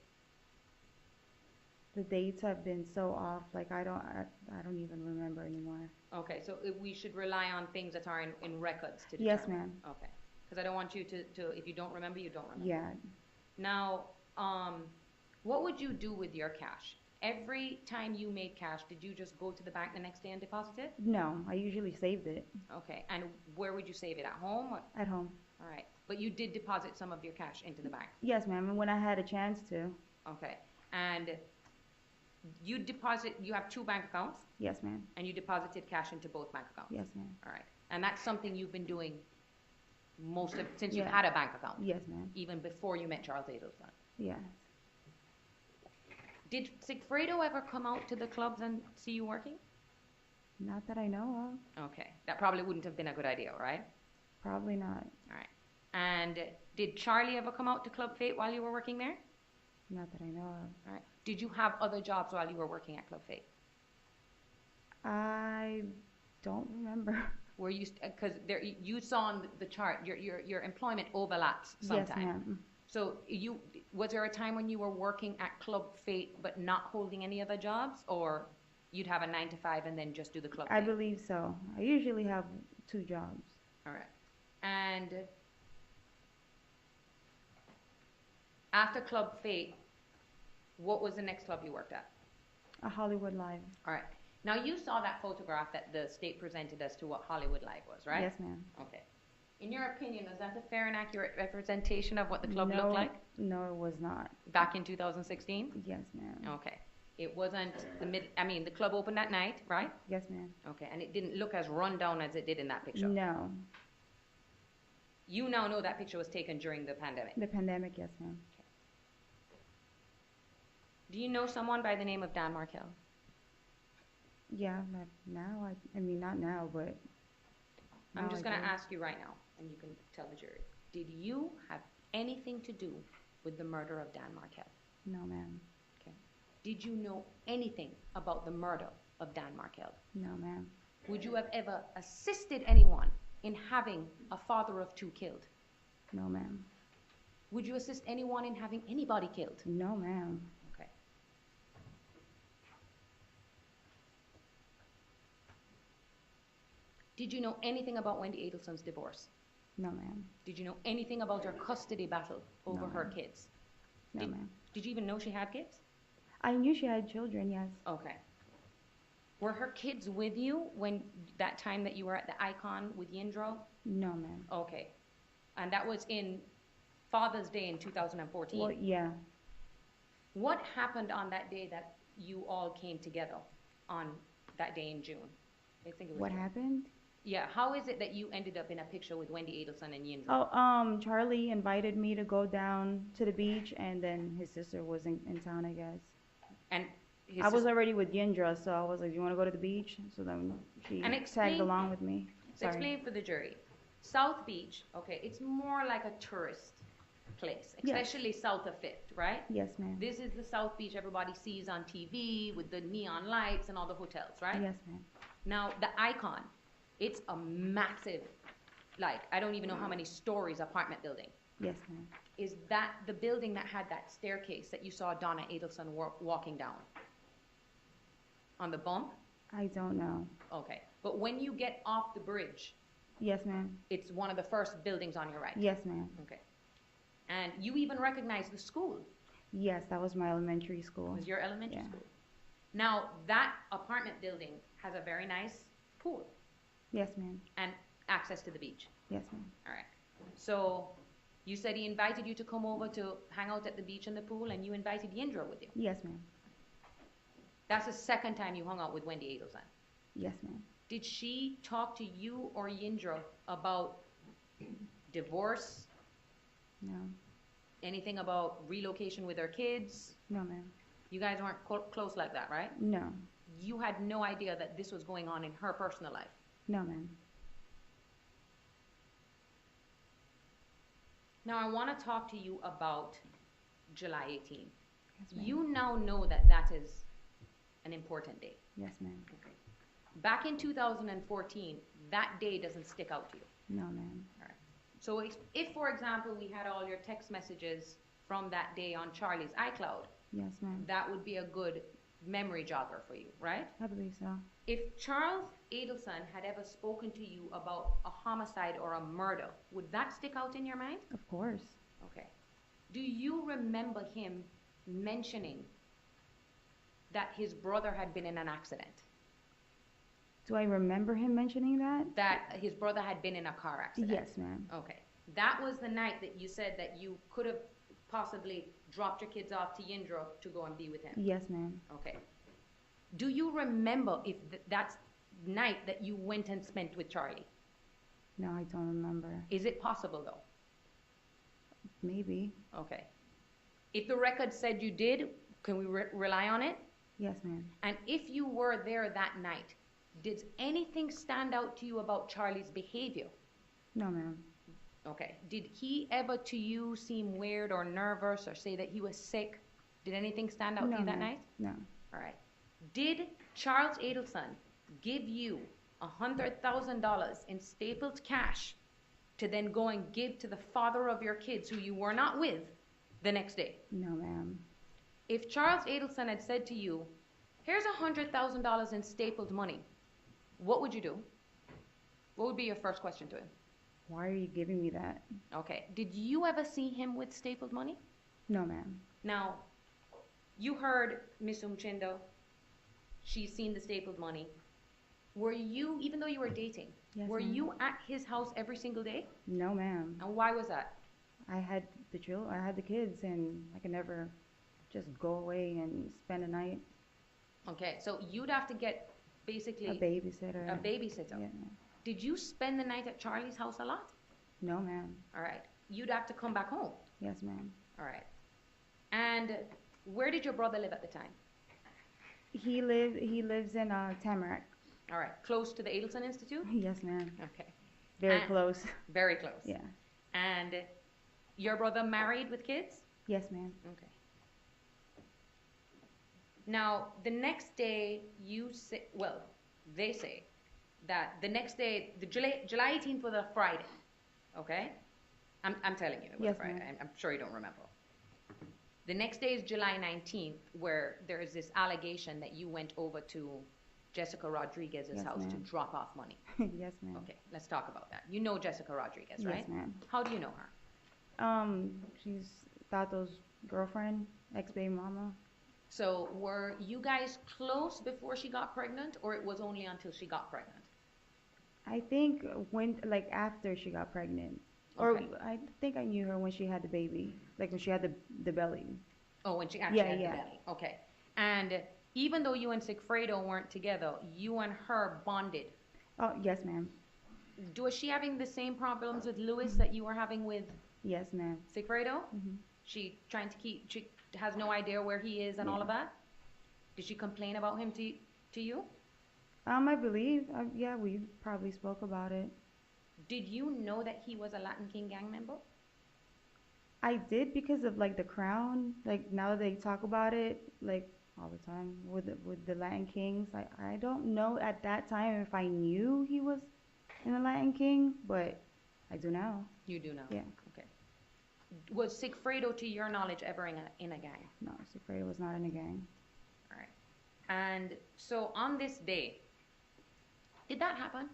The dates have been so off, like I don't even remember anymore. Okay, so we should rely on things that are in records to determine? Yes, ma'am. Okay, because I don't want you to, if you don't remember, you don't remember. Yeah. Now, what would you do with your cash? Every time you made cash, did you just go to the bank the next day and deposit it? No, I usually saved it. Okay, and where would you save it, at home? Or? At home. All right, but you did deposit some of your cash into the bank? Yes, ma'am, and when I had a chance to. Okay, and you have 2 bank accounts? Yes, ma'am. And you deposited cash into both bank accounts? Yes, ma'am. All right, and that's something you've been doing since Yeah. you've had a bank account? Yes, ma'am. Even before you met Charles Adelson? Yes. Did Sigfredo ever come out to the clubs and see you working? Not that I know of. Okay, that probably wouldn't have been a good idea, right? Probably not. All right. And did Charlie ever come out to Club Fate while you were working there? Not that I know of. All right. Did you have other jobs while you were working at Club Fate? I don't remember. Were you, because you saw on the chart, your employment overlaps sometimes. Yes, ma'am. So was there a time when you were working at Club Fate but not holding any other jobs, or you'd have a 9 to 5 and then just do the Club Fate? I believe so. I usually have 2 jobs. All right. And after Club Fate, what was the next club you worked at? A Hollywood Live. All right. Now, you saw that photograph that the state presented as to what Hollywood Live was, right? Yes, ma'am. Okay. In your opinion, is that a fair and accurate representation of what the club looked like? No, it was not. Back in 2016? Yes, ma'am. Okay. It wasn't the club opened that night, right? Yes, ma'am. Okay. And it didn't look as run down as it did in that picture? No. You now know that picture was taken during the pandemic? The pandemic, yes, ma'am. Do you know someone by the name of Dan Markel? Yeah, not now. I mean, not now, but I'm just going to do. ask you right now, and you can tell the jury. Did you have anything to do with the murder of Dan Markel? No, ma'am. Okay. Did you know anything about the murder of Dan Markel? No, ma'am. Would you have ever assisted anyone in having a father of 2 killed? No, ma'am. Would you assist anyone in having anybody killed? No, ma'am. Okay. Did you know anything about Wendi Adelson's divorce? No, ma'am. Did you know anything about her custody battle over No, her ma'am. kids? No, ma'am. Did you even know she had kids? I knew she had children, yes. Okay. Were her kids with you when that time that you were at the Icon with Yindro? No, ma'am. Okay. And that was in Father's Day in 2014? Well, yeah. What happened on that day that you all came together on that day in June? I think it was What June. happened? Yeah, how is it that you ended up in a picture with Wendi Adelson and Yindro? Oh, Charlie invited me to go down to the beach, and then his sister was in town, I guess. And I was already with Yindra, so I was like, "You want to go to the beach?" So then she tagged along with me. So explain for the jury. South Beach, okay, it's more like a tourist place, especially south of 5th, right? Yes, ma'am. This is the South Beach everybody sees on TV with the neon lights and all the hotels, right? Yes, ma'am. Now, the Icon, it's a massive, I don't even know how many stories apartment building. Yes, ma'am. Is that the building that had that staircase that you saw Donna Adelson walking down? On the bump? I don't know. Okay. But when you get off the bridge, Yes, ma'am. it's one of the first buildings on your right? Yes, ma'am. Okay. And you even recognize the school? Yes, that was my elementary school. It was your elementary Yeah. school? Now, that apartment building has a very nice pool Yes, ma'am. and access to the beach. Yes, ma'am. All right. So you said he invited you to come over to hang out at the beach and the pool, and you invited Yindra with you. Yes, ma'am. That's the second time you hung out with Wendi Adelson. Yes, ma'am. Did she talk to you or Yindra about divorce? No. Anything about relocation with her kids? No, ma'am. You guys weren't close like that, right? No. You had no idea that this was going on in her personal life. No, ma'am. Now, I want to talk to you about July 18. Yes, ma'am. You now know that that is an important day. Yes, ma'am. Back in 2014, that day doesn't stick out to you. No, ma'am. All right. So if, for example, we had all your text messages from that day on Charlie's iCloud, Yes, ma'am. That would be a good memory jogger for you, right? I believe so. If Charles Adelson had ever spoken to you about a homicide or a murder, would that stick out in your mind? Of course. Okay. Do you remember him mentioning that his brother had been in an accident? Do I remember him mentioning that? That his brother had been in a car accident? Yes, ma'am. Okay. That was the night that you said that you could have possibly dropped your kids off to Yindra to go and be with him? Yes, ma'am. Okay. Do you remember if that's night that you went and spent with Charlie? No, I don't remember. Is it possible though? Maybe. Okay. If the record said you did, can we rely on it? Yes, ma'am. And if you were there that night, did anything stand out to you about Charlie's behavior? No, ma'am. Okay. Did he ever to you seem weird or nervous or say that he was sick? Did anything stand out to you that night? No. All right. Did Charles Adelson give you $100,000 in stapled cash to then go and give to the father of your kids who you were not with the next day? No, ma'am. If Charles Adelson had said to you, here's $100,000 in stapled money, what would you do? What would be your first question to him? Why are you giving me that? Okay. Did you ever see him with stapled money? No, ma'am. Now, you heard Miss Umchindo. She's seen the stapled money. Were you, even though you were dating, Yes, were ma'am. you at his house every single day? No, ma'am. And why was that? I had the kids, and I could never just go away and spend a night. Okay, so you'd have to get basically A babysitter. A babysitter. Yeah. Did you spend the night at Charlie's house a lot? No, ma'am. All right. You'd have to come back home. Yes, ma'am. All right. And where did your brother live at the time? He lives in Tamarack. All right. Close to the Adelson Institute? Yes, ma'am. Okay. Very And- close. Very close. Yeah. And your brother married with kids? Yes, ma'am. Okay. Now, the next day you say, well, they say that the next day, the July 18th was a Friday, okay? I'm telling you, it was Yes, a Friday. ma'am. I'm sure you don't remember. The next day is July 19th, where there is this allegation that you went over to Jessica Rodriguez's Yes, house to ma'am. drop off money. Yes, ma'am. Okay, let's talk about that. You know Jessica Rodriguez, right? Yes, ma'am. How do you know her? She's Tato's girlfriend, ex-baby mama. So were you guys close before she got pregnant, or it was only until she got pregnant? I think after she got pregnant. Or Okay. I think I knew her when she had the baby, like when she had the belly. Oh, when she actually Yeah, had yeah. the belly. Okay. And even though you and Sigfredo weren't together, you and her bonded. Oh, yes, ma'am. Was she having the same problems with Louis that you were having with Yes, ma'am. Sigfredo? Mhm. She has no idea where he is and all of that? Did she complain about him to you? I believe, yeah, we probably spoke about it. Did you know that he was a Latin King gang member? I did because of the Crown. Like now that they talk about it, all the time with the Latin Kings. I don't know at that time if I knew he was in the Latin King, but I do now. You do know? Yeah. Okay. Was Sigfredo, to your knowledge, ever in a gang? No, Secreto was not in a gang. All right. And so on this day, did that happen?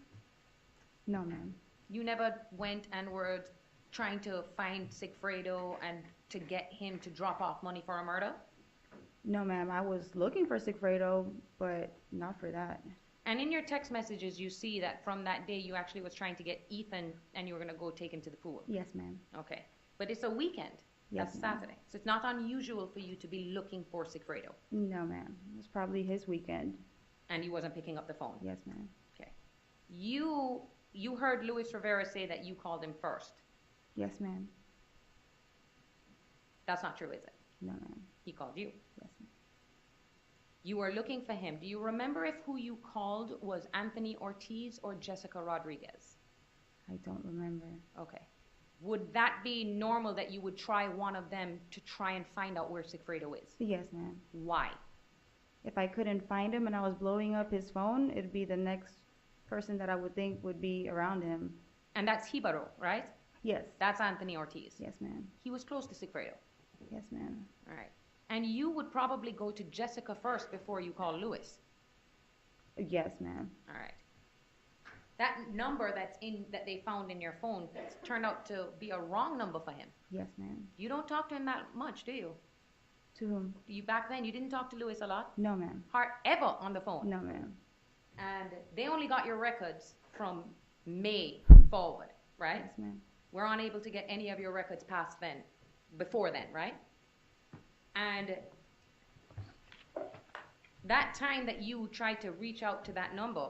No, ma'am. You never went and were trying to find Sigfredo and to get him to drop off money for a murder? No, ma'am. I was looking for Sigfredo, but not for that. And in your text messages, you see that from that day, you actually was trying to get Ethan and you were going to go take him to the pool. Yes, ma'am. Okay. But it's a weekend. Yes, That's ma'am. Saturday. So it's not unusual for you to be looking for Sigfredo. No, ma'am. It was probably his weekend. And he wasn't picking up the phone. Yes, ma'am. Okay. You heard Luis Rivera say that you called him first. Yes, ma'am. That's not true, is it? No, ma'am. He called you. Yes, ma'am. You were looking for him. Do you remember if who you called was Anthony Ortiz or Jessica Rodriguez? I don't remember. Okay. Would that be normal that you would try one of them to try and find out where Sigfredo is? Yes, ma'am. Why? If I couldn't find him and I was blowing up his phone, it'd be the next person that I would think would be around him. And that's Hibaro, right? Yes. That's Anthony Ortiz. Yes, ma'am. He was close to Sigfredo. Yes, ma'am. All right. And you would probably go to Jessica first before you call Louis. Yes, ma'am. All right. That number that they found in your phone turned out to be a wrong number for him. Yes, ma'am. You don't talk to him that much, do you? To whom? Back then, you didn't talk to Louis a lot? No, ma'am. Ever on the phone? No, ma'am. And they only got your records from May forward, right? Yes, ma'am. We're unable to get any of your records past then, before then, right? And that time that you tried to reach out to that number,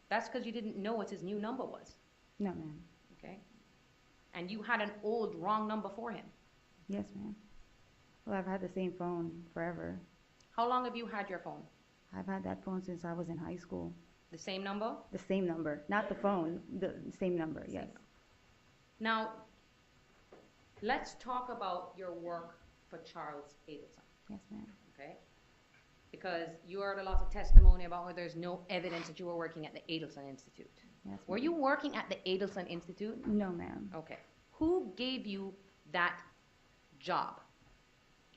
that's because you didn't know what his new number was. No, ma'am. Okay? And you had an old wrong number for him. Yes, ma'am. Well, I've had the same phone forever. How long have you had your phone? I've had that phone since I was in high school. The same number? The same number. Not the phone, the same number, yes. Now, let's talk about your work for Charles Adelson. Yes, ma'am. Okay? Because you heard a lot of testimony about where there's no evidence that you were working at the Adelson Institute. Yes, Were you working at the Adelson Institute? No, ma'am. Okay. Who gave you that job?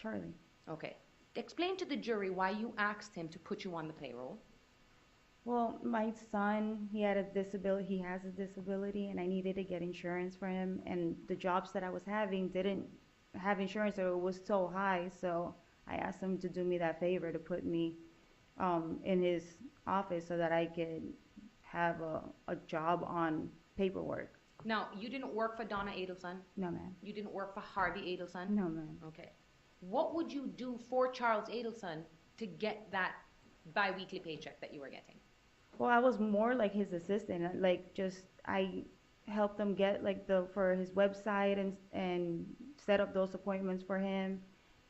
Charlie. Okay. Explain to the jury why you asked him to put you on the payroll. Well, my son, he had a disability, he has a disability, and I needed to get insurance for him, and the jobs that I was having didn't have insurance, or it was so high, so I asked him to do me that favor to put me in his office so that I could have a job on paperwork. Now, you didn't work for Donna Adelson? No, ma'am. You didn't work for Harvey Adelson? No, ma'am. Okay. What would you do for Charles Adelson to get that bi-weekly paycheck that you were getting? Well, I was more like his assistant, like just I helped him get like for his website and set up those appointments for him,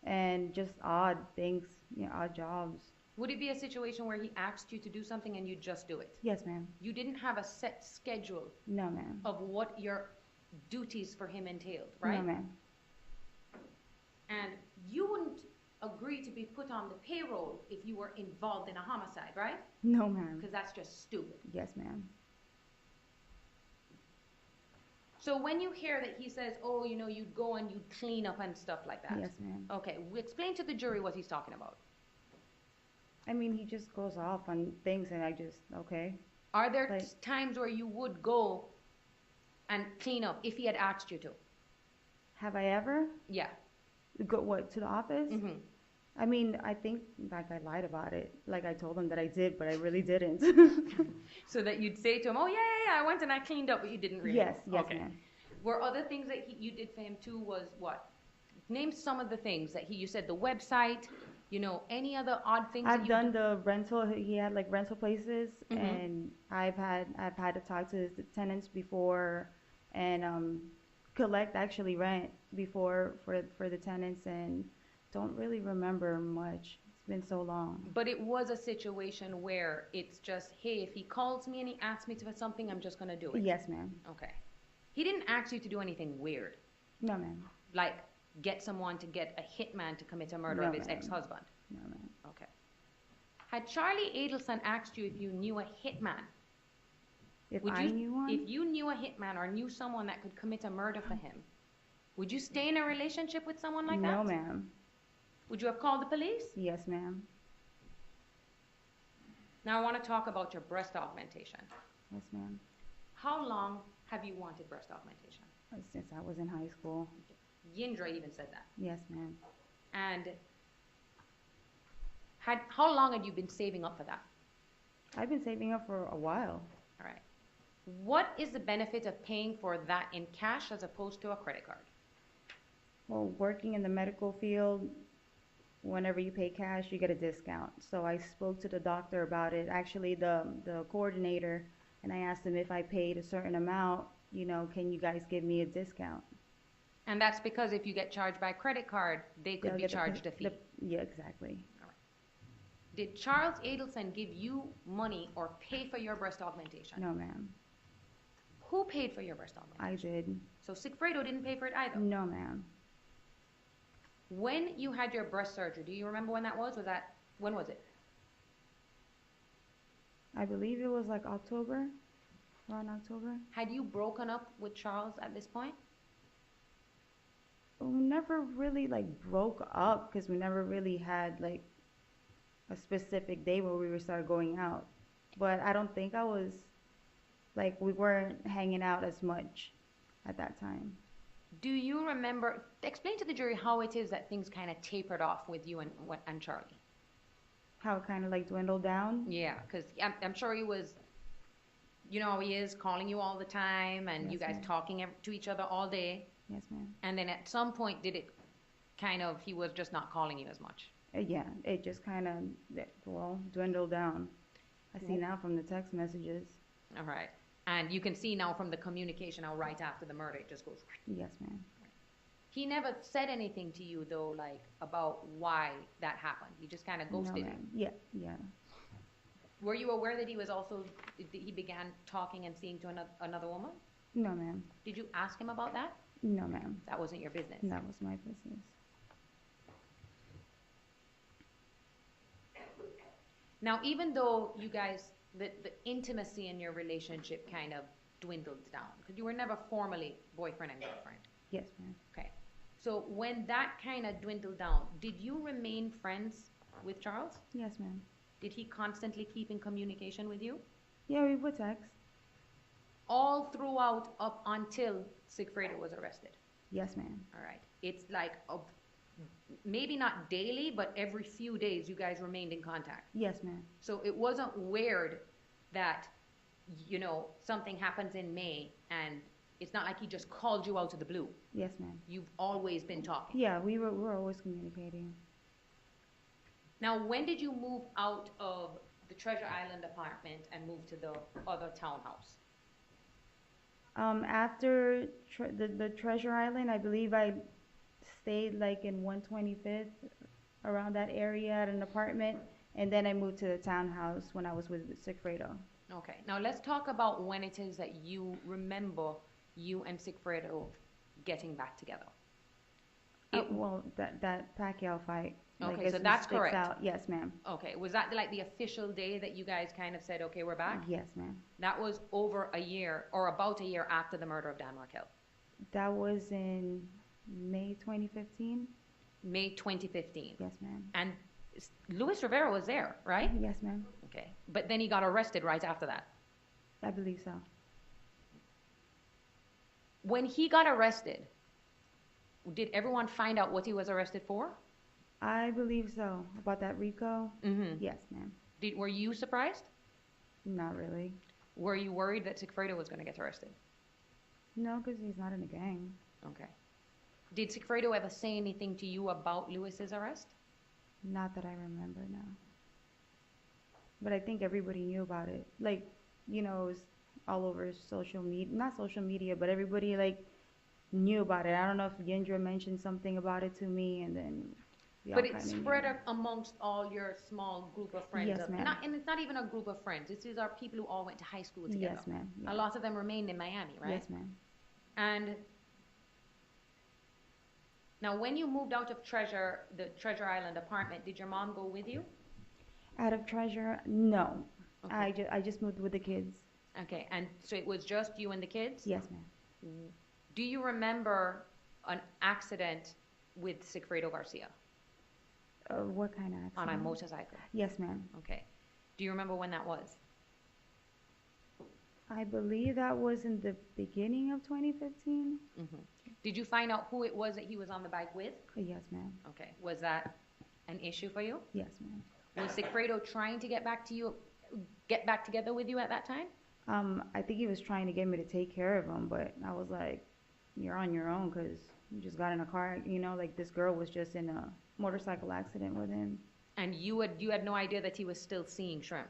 and just odd things, odd jobs. Would it be a situation where he asked you to do something and you just do it? Yes, ma'am. You didn't have a set schedule? No, ma'am. Of what your duties for him entailed, right? No, ma'am. And you wouldn't agree to be put on the payroll if you were involved in a homicide, right? No, ma'am. Because that's just stupid. Yes, ma'am. So when you hear that he says, oh, you'd go and you'd clean up and stuff like that. Yes, ma'am. Okay, explain to the jury what he's talking about. I mean, he just goes off on things and I just, okay. Are there times where you would go and clean up if he had asked you to? Have I ever? Yeah. Go what, to the office? Mm-hmm. I mean, I think like I lied about it. Like I told him that I did, but I really didn't. So that you'd say to him, oh yeah, I went and I cleaned up, but you didn't really. Yes, okay. ma'am. Were other things that you did for him too was what? Name some of the things that you said, the website, any other odd things I've done the rental. He had like rental places, and I've had to talk to his tenants before, and collect actually rent before for the tenants, and don't really remember much. It's been so long. But it was a situation where it's just, hey, if he calls me and he asks me for something, I'm just gonna do it. Yes, ma'am. Okay. He didn't ask you to do anything weird. No, ma'am. Like get someone to get a hitman to commit a murder of his ex-husband. No, ma'am. Okay. Had Charlie Adelson asked you if you knew a hitman? If I knew one? If you knew a hitman or knew someone that could commit a murder for him, would you stay in a relationship with someone like that? No, ma'am. Would you have called the police? Yes, ma'am. Now I want to talk about your breast augmentation. Yes, ma'am. How long have you wanted breast augmentation? Since I was in high school. Yindra even said that. Yes, ma'am. And how long had you been saving up for that? I've been saving up for a while. All right. What is the benefit of paying for that in cash as opposed to a credit card? Well, working in the medical field, whenever you pay cash, you get a discount. So I spoke to the doctor about it, actually the coordinator, and I asked him if I paid a certain amount, can you guys give me a discount? And that's because if you get charged by credit card, they could be charged a fee. Yeah, exactly. All right. Did Charles Adelson give you money or pay for your breast augmentation? No, ma'am. Who paid for your breast augmentation? I did. So Sigfredo didn't pay for it either? No, ma'am. When you had your breast surgery, do you remember when that was? When was it? I believe it was like October, around October. Had you broken up with Charles at this point? We never really like broke up because we never really had like a specific day where we would start going out. But I don't think I was like we weren't hanging out as much at that time. Do you remember, explain to the jury how it is that things kind of tapered off with you and Charlie? How it kind of like dwindled down? Yeah, because I'm sure he was, you know how he is, calling you all the time and Yes, you guys ma'am. talking to each other all day. Yes, ma'am. And then at some point, did it kind of, he was just not calling you as much? Yeah, it just kind of, well, dwindled down. I see now from the text messages. All right. And you can see now from the communication how right after the murder, it just goes. Yes, ma'am. He never said anything to you, though, like, about why that happened. He just kind of ghosted No, you. ma'am. Yeah, yeah. Were you aware that he was also, he began talking and seeing to another woman? No, ma'am. Did you ask him about that? No, ma'am. That wasn't your business? That was my business. Now, even though you guys, the intimacy in your relationship kind of dwindled down, because you were never formally boyfriend and girlfriend. Yes, ma'am. Okay. So when that kind of dwindled down, did you remain friends with Charles? Yes, ma'am. Did he constantly keep in communication with you? Yeah, we would text. All throughout up until Sigfredo was arrested? Yes, ma'am. All right. It's like, maybe not daily, but every few days you guys remained in contact. Yes, ma'am. So it wasn't weird that, you know, something happens in May and it's not like he just called you out of the blue. Yes, ma'am. You've always been talking. Yeah, we were always communicating. Now, when did you move out of the Treasure Island apartment and move to the other townhouse? After the Treasure Island, I believe I stayed like in 125th, around that area at an apartment, and then I moved to the townhouse when I was with Secreto. Okay, now let's talk about when it is that you remember you and Sigfredo getting back together. Well, that Pacquiao fight. Okay, like, so it that's sticks correct. out. Yes, ma'am. Okay, was that like the official day that you guys kind of said, okay, we're back? Yes, ma'am. That was over a year, or about a year after the murder of Dan Markel. That was in May 2015. May 2015. Yes, ma'am. And Luis Rivera was there, right? Yes, ma'am. Okay, but then he got arrested right after that. I believe so. When he got arrested, did everyone find out what he was arrested for? I believe so. About that RICO? Mm-hmm. Yes, ma'am. Were you surprised? Not really. Were you worried that Sigfredo was going to get arrested? No, because he's not in a gang. Okay. Did Sigfredo ever say anything to you about Luis's arrest? Not that I remember, no. But I think everybody knew about it. Like, you know, it was all over social media. Not social media, but everybody, like, knew about it. I don't know if Yindra mentioned something about it to me, and then... But it's spread amongst all your small group of friends. Yes, ma'am. And it's not even a group of friends. These are people who all went to high school together. Yes, ma'am. A lot of them remained in Miami, right? Yes, ma'am. And now when you moved out of the Treasure Island apartment, did your mom go with you? Out of Treasure? No. Okay. I just moved with the kids. Okay, and so it was just you and the kids? Yes, ma'am. Do you remember an accident with Sigfredo Garcia? What kind of accident? On a motorcycle? Yes, ma'am. Okay. Do you remember when that was? I believe that was in the beginning of 2015. Mm-hmm. Did you find out who it was that he was on the bike with? Yes, ma'am. Okay. Was that an issue for you? Yes, ma'am. Was Sigfredo trying to get back together with you at that time? I think he was trying to get me to take care of him, but I was like, you're on your own because you just got in a car, you know, like this girl was just in a motorcycle accident with him. And you had no idea that he was still seeing Shrimp?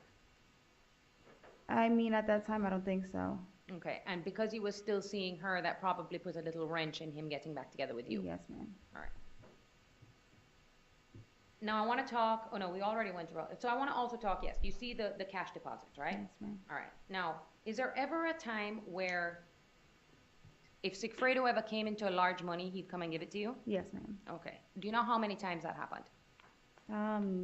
I mean, at that time, I don't think so. Okay, and because he was still seeing her, that probably put a little wrench in him getting back together with you? Yes, ma'am. All right. Now I want to talk, oh no, we already went through it. So I want to also talk, yes, you see the cash deposits, right? Yes, ma'am. All right. Now, is there ever a time where if Sigfredo ever came into a large money, he'd come and give it to you? Yes, ma'am. Okay. Do you know how many times that happened?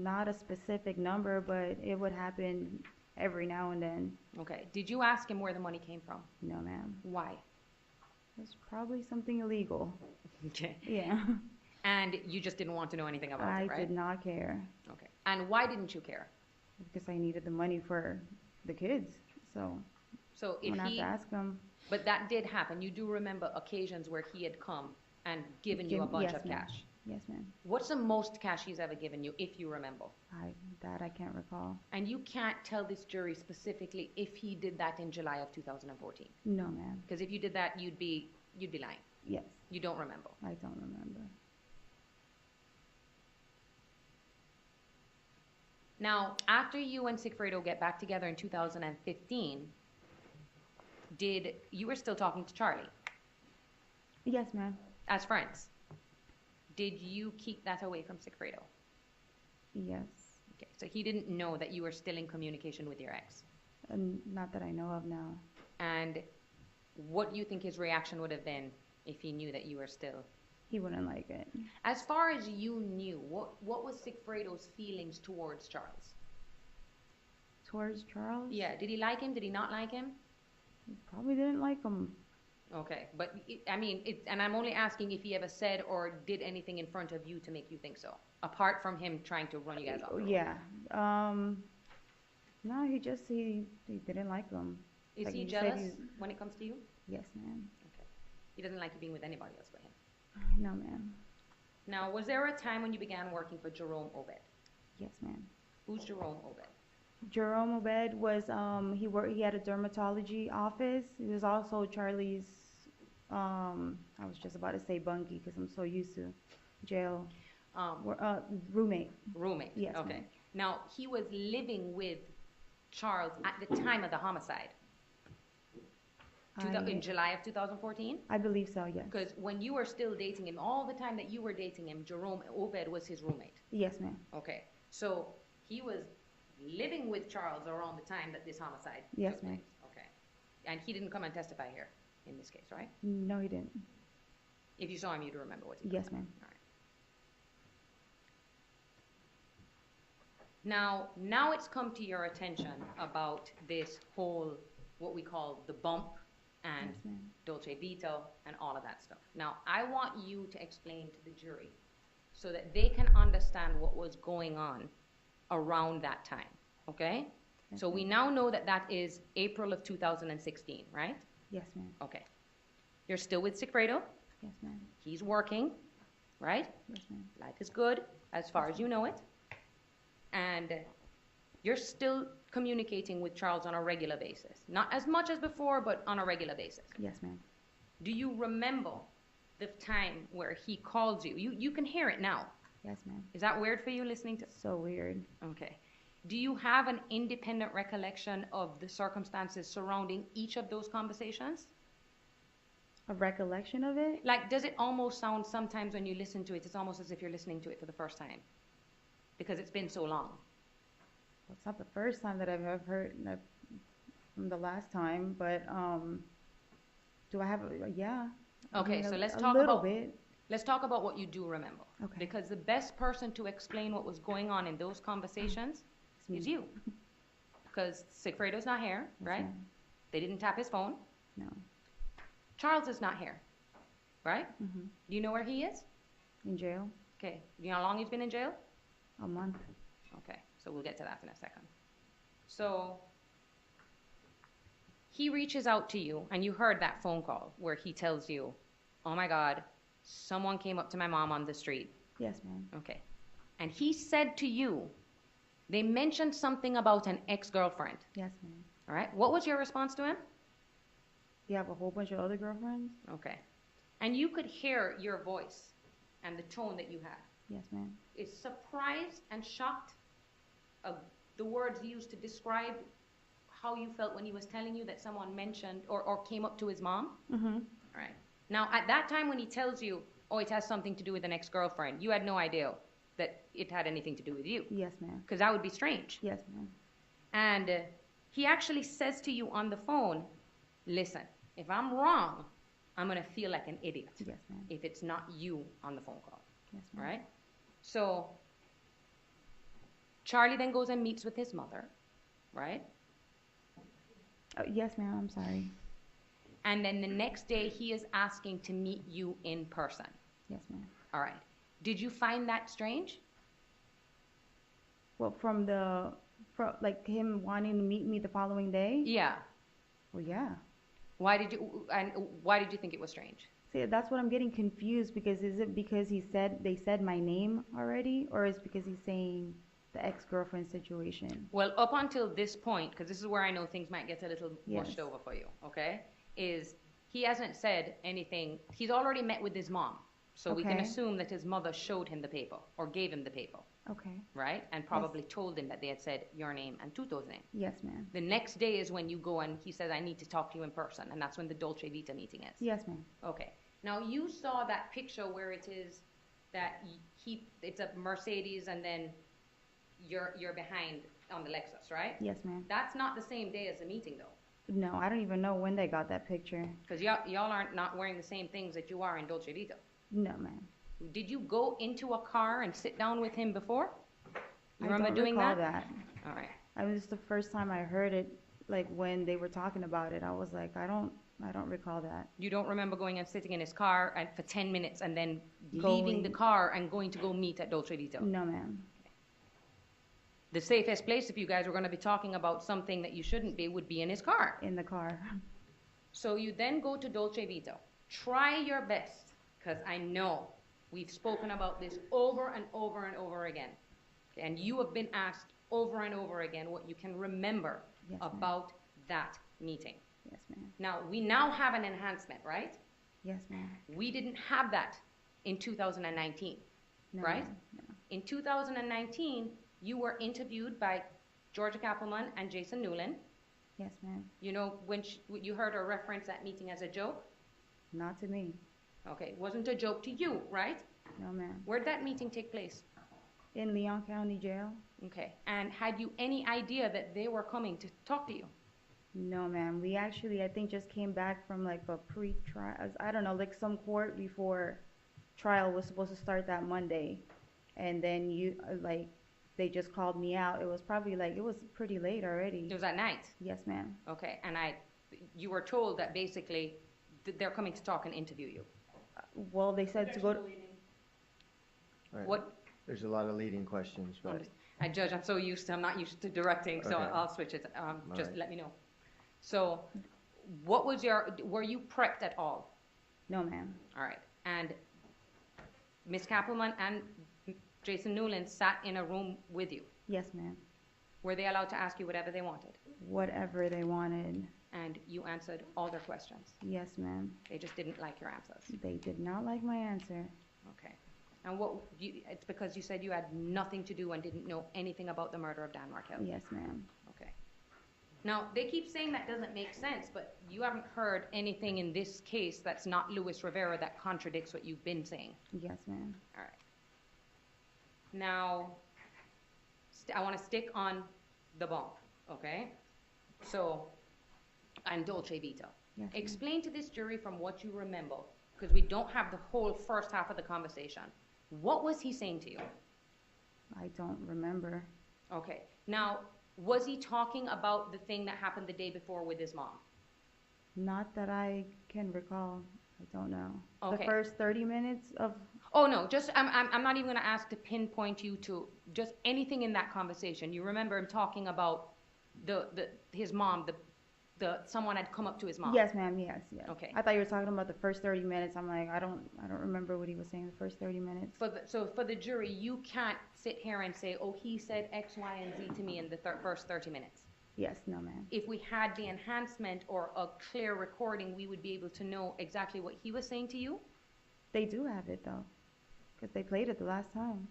Not a specific number, but it would happen every now and then. Okay. Did you ask him where the money came from? No, ma'am. Why? It's probably something illegal. Okay. Yeah. And you just didn't want to know anything about it, right? I did not care. Okay. And why didn't you care? Because I needed the money for the kids, so So I'm if gonna have he, to ask him. but that did happen. You do remember occasions where he had come and given you a bunch Yes, of ma'am. cash. Yes, ma'am. What's the most cash he's ever given you, if you remember? I can't recall. And you can't tell this jury specifically if he did that in July of 2014. No, ma'am. Because if you did that, you'd be lying. Yes. You don't remember. I don't remember. Now, after you and Sigfredo get back together in 2015, you were still talking to Charlie Yes, ma'am. as friends? Did you keep that away from Sigfredo? Yes. Okay, so he didn't know that you were still in communication with your ex. Not that I know of now. And what do you think his reaction would have been if he knew that you were still? He wouldn't like it. As far as you knew, what was Sigfredo's feelings towards Charles? Towards Charles? Yeah, did he like him? Did he not like him? He probably didn't like him. Okay, but and I'm only asking if he ever said or did anything in front of you to make you think so, apart from him trying to run you guys off. Yeah. No, he didn't like him. Is Like he you said, jealous when it comes to you? Yes, ma'am. Okay. He doesn't like you being with anybody else but him. No, ma'am. Now, was there a time when you began working for Jerome Obed? Yes, ma'am. Who's Jerome Obed? Jerome Obed was he had a dermatology office. He was also Charlie's I was just about to say bunkie because I'm so used to jail. Roommate. Roommate. Yes, Okay. ma'am. Now, he was living with Charles at the time of the homicide. In July of 2014? I believe so, yes. Because when you were still dating him, all the time that you were dating him, Jerome Obed was his roommate. Yes, ma'am. Okay. So he was living with Charles around the time that this homicide Yes, took ma'am. place. Okay. And he didn't come and testify here in this case, right? No, he didn't. If you saw him, you'd remember what he Yes, ma'am. All right. Now it's come to your attention about this whole, what we call the bump and Yes, ma'am. Dolce Vito and all of that stuff. Now, I want you to explain to the jury so that they can understand what was going on around that time, okay? Yes, So we now know that that is April of 2016, right? Yes, ma'am. Okay. You're still with Secreto. Yes, ma'am. He's working, right? Yes, ma'am. Life is good as far as you know it. And you're still communicating with Charles on a regular basis. Not as much as before, but on a regular basis. Yes, ma'am. Do you remember the time where he called you? You can hear it now. Yes, ma'am. Is that weird for you listening to? So weird. Okay. Do you have an independent recollection of the circumstances surrounding each of those conversations? A recollection of it? Like, does it almost sound sometimes when you listen to it, it's almost as if you're listening to it for the first time? Because it's been so long. Well, it's not the first time that I've ever heard from the last time, but do I have yeah. Okay, I mean, so let's a talk little about bit. Let's talk about what you do remember. Okay. Because the best person to explain what was going on in those conversations is you. Because Sigfredo's not here, right? ma'am. They didn't tap his phone. No. Charles is not here, right? Mm-hmm. Do you know where he is? In jail? Okay. Do you know how long he's been in jail? A month. Okay, so we'll get to that in a second. So he reaches out to you, and you heard that phone call where he tells you, oh my God, someone came up to my mom on the street. Yes, ma'am. Okay. And he said to you, they mentioned something about an ex-girlfriend. Yes, ma'am. All right. What was your response to him? You have a whole bunch of other girlfriends? Okay. And you could hear your voice and the tone that you had. Yes, ma'am. Is surprised and shocked the words used to describe how you felt when he was telling you that someone mentioned or came up to his mom? Mm-hmm. All right. Now, at that time when he tells you, oh, it has something to do with an ex-girlfriend, you had no idea that it had anything to do with you. Yes, ma'am. Because that would be strange. Yes, ma'am. And he actually says to you on the phone, listen, if I'm wrong, I'm going to feel like an idiot. Yes, ma'am. If it's not you on the phone call. Yes, All ma'am. right? So Charlie then goes and meets with his mother, right? Yes, ma'am. I'm sorry. And then the next day, he is asking to meet you in person. Yes, ma'am. All right. Did you find that strange? Well, from like him wanting to meet me the following day? Yeah. Well, yeah. Why did you think it was strange? See, that's what I'm getting confused, because is it because they said my name already, or is it because he's saying the ex-girlfriend situation? Well, up until this point, because this is where I know things might get a little mushed over for you, okay, is he hasn't said anything. He's already met with his mom, so we can assume that his mother showed him the paper or gave him the paper. Okay. Right? And probably told him that they had said your name and Tuto's name. Yes, ma'am. The next day is when you go and he says, I need to talk to you in person, and that's when the Dolce Vita meeting is. Yes, ma'am. Okay. Now, you saw that picture where it is that it's a Mercedes and then you're behind on the Lexus, right? Yes, ma'am. That's not the same day as the meeting, though. No, I don't even know when they got that picture. Because y'all aren't not wearing the same things that you are in Dolce Vita. No, ma'am. Did you go into a car and sit down with him before? You I remember don't doing recall that? that. All right. I was the first time I heard it, like when they were talking about it. I was like, I don't recall that. You don't remember going and sitting in his car for 10 minutes and then leaving the car and going to go meet at Dolce Vita? No, ma'am. The safest place if you guys were going to be talking about something that you shouldn't be would be in his car. In the car. So you then go to Dolce Vita. Try your best, because I know we've spoken about this over and over and over again. And you have been asked over and over again what you can remember about that meeting. Yes, ma'am. Now, we now have an enhancement, right? Yes, ma'am. We didn't have that in 2019, No, right? ma'am. No. In 2019, you were interviewed by Georgia Kappelman and Jason Newland. Yes, ma'am. You know, when you heard her reference that meeting as a joke? Not to me. Okay, it wasn't a joke to you, right? No, ma'am. Where'd that meeting take place? In Leon County Jail. Okay, and had you any idea that they were coming to talk to you? No, ma'am. We actually, I think, just came back from like a pre-trial, I don't know, like some court before trial was supposed to start that Monday. And then they just called me out. It was probably it was pretty late already. It was at night? Yes, ma'am. Okay, and you were told that basically they're coming to talk and interview you. Well, they said to go to... Right. What? There's a lot of leading questions, but Judge, I'm not used to directing, so Okay. I'll switch it. Just right. let me know. So, were you prepped at all? No, ma'am. All right, and Ms. Kappelman and Jason Newland sat in a room with you. Yes, ma'am. Were they allowed to ask you whatever they wanted? Whatever they wanted. And you answered all their questions? Yes, ma'am. They just didn't like your answers? They did not like my answer. Okay. And it's because you said you had nothing to do and didn't know anything about the murder of Dan Markel? Yes, ma'am. Okay. Now, they keep saying that doesn't make sense, but you haven't heard anything in this case that's not Luis Rivera that contradicts what you've been saying? Yes, ma'am. All right. Now, I want to stick on the bump, okay? So, and Dolce Vita. Yes, Explain to this jury from what you remember, because we don't have the whole first half of the conversation. What was he saying to you? I don't remember. Okay. Now, was he talking about the thing that happened the day before with his mom? Not that I can recall. I don't know. Okay. The first 30 minutes of... Oh, no, just, I'm not even going to ask to pinpoint you to just anything in that conversation. You remember him talking about his mom, someone had come up to his mom? Yes, ma'am, yes. Okay. I thought you were talking about the first 30 minutes. I'm like, I don't remember what he was saying the first 30 minutes. So for the jury, you can't sit here and say, oh, he said X, Y, and Z to me in the first 30 minutes. Yes, no, ma'am. If we had the enhancement or a clear recording, we would be able to know exactly what he was saying to you? They do have it, though, because they played it the last time.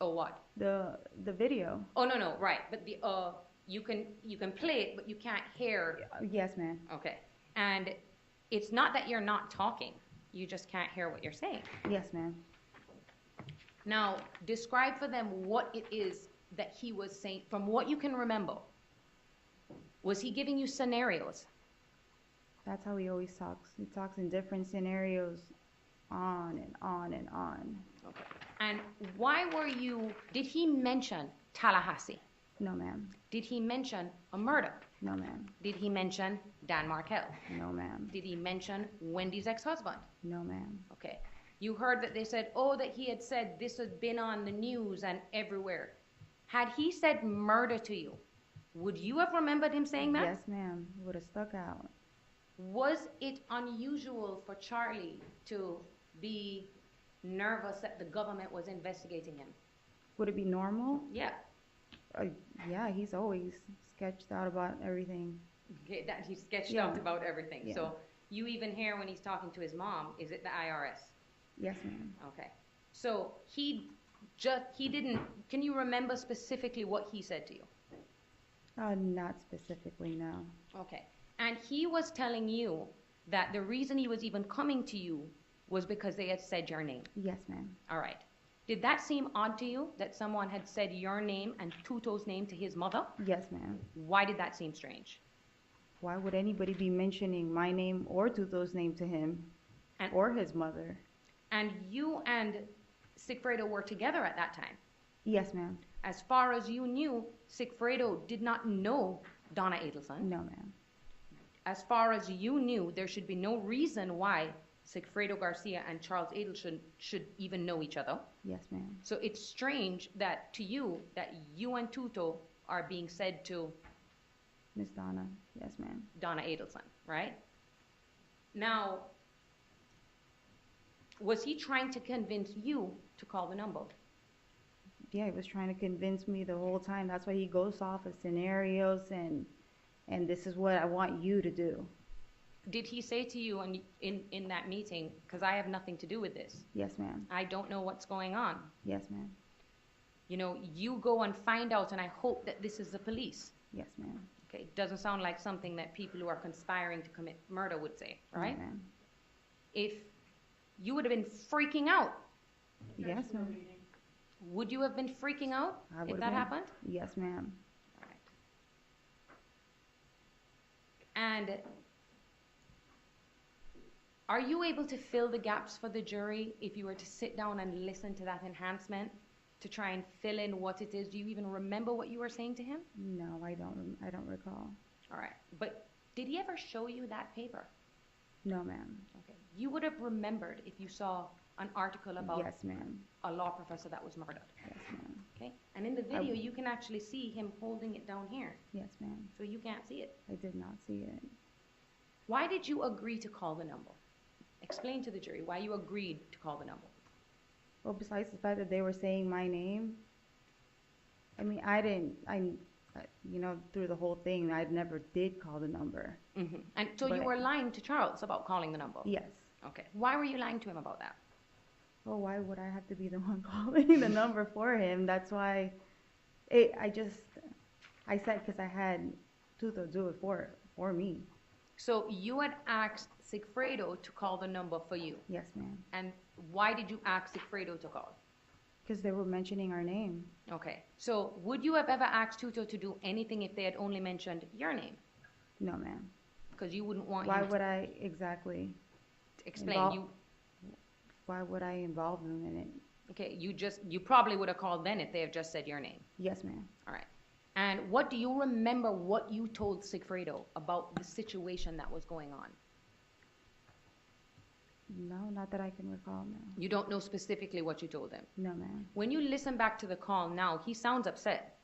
Oh, what? The video. Oh, no, right. But you can play it, but you can't hear. Yes, ma'am. Okay. And it's not that you're not talking. You just can't hear what you're saying. Yes, ma'am. Now, describe for them what it is that he was saying, from what you can remember. Was he giving you scenarios? That's how he always talks. He talks in different scenarios, on and on and on. Okay. And did he mention Tallahassee? No, ma'am. Did he mention a murder? No, ma'am. Did he mention Dan Markel? No, ma'am. Did he mention Wendy's ex-husband? No, ma'am. Okay. You heard that they said, oh, that he had said this had been on the news and everywhere. Had he said murder to you, would you have remembered him saying that? Yes, ma'am. It would have stuck out. Was it unusual for Charlie to be nervous that the government was investigating him? Would it be normal? Yeah. Yeah, he's always sketched out about everything. Okay, that he sketched Yeah. out about everything. Yeah. So you even hear when he's talking to his mom, is it the IRS? Yes, ma'am. Okay. So he didn't, can you remember specifically what he said to you? Not specifically, no. Okay. And he was telling you that the reason he was even coming to you was because they had said your name. Yes, ma'am. All right. Did that seem odd to you, that someone had said your name and Tuto's name to his mother? Yes, ma'am. Why did that seem strange? Why would anybody be mentioning my name or Tuto's name to him or his mother? And you and Sigfredo were together at that time. Yes, ma'am. As far as you knew, Sigfredo did not know Donna Adelson. No, ma'am. As far as you knew, there should be no reason why Sigfredo Garcia and Charles Adelson should even know each other. Yes, ma'am. So it's strange that to you, that you and Tuto are being said to Miss Donna. Yes, ma'am. Donna Adelson, right? Now, was he trying to convince you to call the number? Yeah, he was trying to convince me the whole time. That's why he goes off of scenarios and this is what I want you to do. Did he say to you in that meeting, because I have nothing to do with this, Yes, ma'am. I don't know what's going on. Yes, ma'am. You know, you go and find out, and I hope that this is the police. Yes, ma'am. Okay, doesn't sound like something that people who are conspiring to commit murder would say, right? No, ma'am. If you would have been freaking out, Yes, ma'am. would you have been freaking out I if would've that been. happened? Yes, ma'am. All right. And are you able to fill the gaps for the jury if you were to sit down and listen to that enhancement to try and fill in what it is? Do you even remember what you were saying to him? No, I don't recall. All right. But did he ever show you that paper? No, ma'am. Okay. You would have remembered if you saw an article about Yes, ma'am. a law professor that was murdered. Yes, ma'am. Okay? And in the video, you can actually see him holding it down here. Yes, ma'am. So you can't see it. I did not see it. Why did you agree to call the number? Explain to the jury why you agreed to call the number. Well, besides the fact that they were saying my name, I mean, you know, through the whole thing, I never did call the number. Mm-hmm. And so you But- were lying to Charles about calling the number? Yes. Okay. Why were you lying to him about that? Well, why would I have to be the one calling the number for him? That's why I said because I had Tuto do it for me. So you had asked Sigfredo to call the number for you. Yes, ma'am. And why did you ask Sigfredo to call? Because they were mentioning our name. Okay. So would you have ever asked Tuto to do anything if they had only mentioned your name? No, ma'am. Because you wouldn't want Why him would I exactly to explain. invol- Why would I involve them in it? Okay, you probably would have called then if they had just said your name. Yes, ma'am. All right. And what do you remember what you told Sigfredo about the situation that was going on? No, not that I can recall now. You don't know specifically what you told him. No, ma'am. When you listen back to the call now, he sounds upset.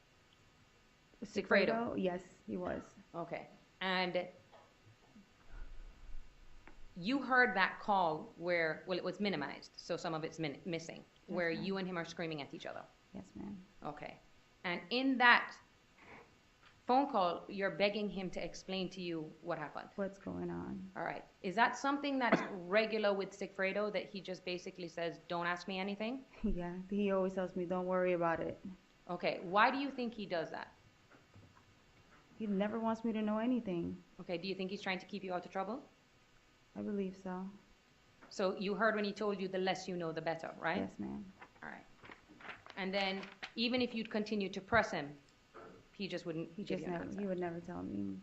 Sigfredo? Yes, he was. Okay. And you heard that call where, well, it was minimized, so some of it's missing, where ma'am. you and him are screaming at each other. Yes, ma'am. Okay. And in that phone call, you're begging him to explain to you what happened. What's going on? All right. Is that something that's regular with Sigfredo, that he just basically says, don't ask me anything? Yeah, he always tells me, don't worry about it. Okay. Why do you think he does that? He never wants me to know anything. Okay. Do you think he's trying to keep you out of trouble? I believe so. So you heard when he told you the less you know, the better, right? Yes, ma'am. All right. And then even if you'd continue to press him, he just wouldn't He give just you an never, answer. he would never tell me.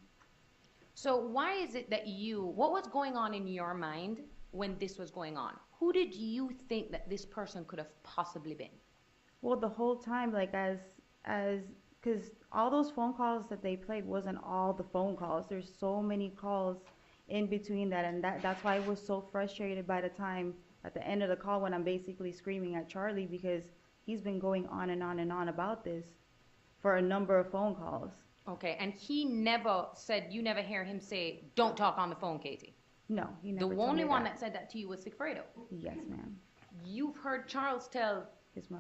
So why is it that what was going on in your mind when this was going on? Who did you think that this person could have possibly been? Well, the whole time, like as because all those phone calls that they played wasn't all the phone calls. There's so many calls in between that, and that's why I was so frustrated by the time at the end of the call when I'm basically screaming at Charlie because he's been going on and on and on about this for a number of phone calls. Okay, and he never said, you never hear him say, don't talk on the phone, Katie? No, he The never told only me one that said that to you was Sigfredo. Yes, ma'am. You've heard Charles tell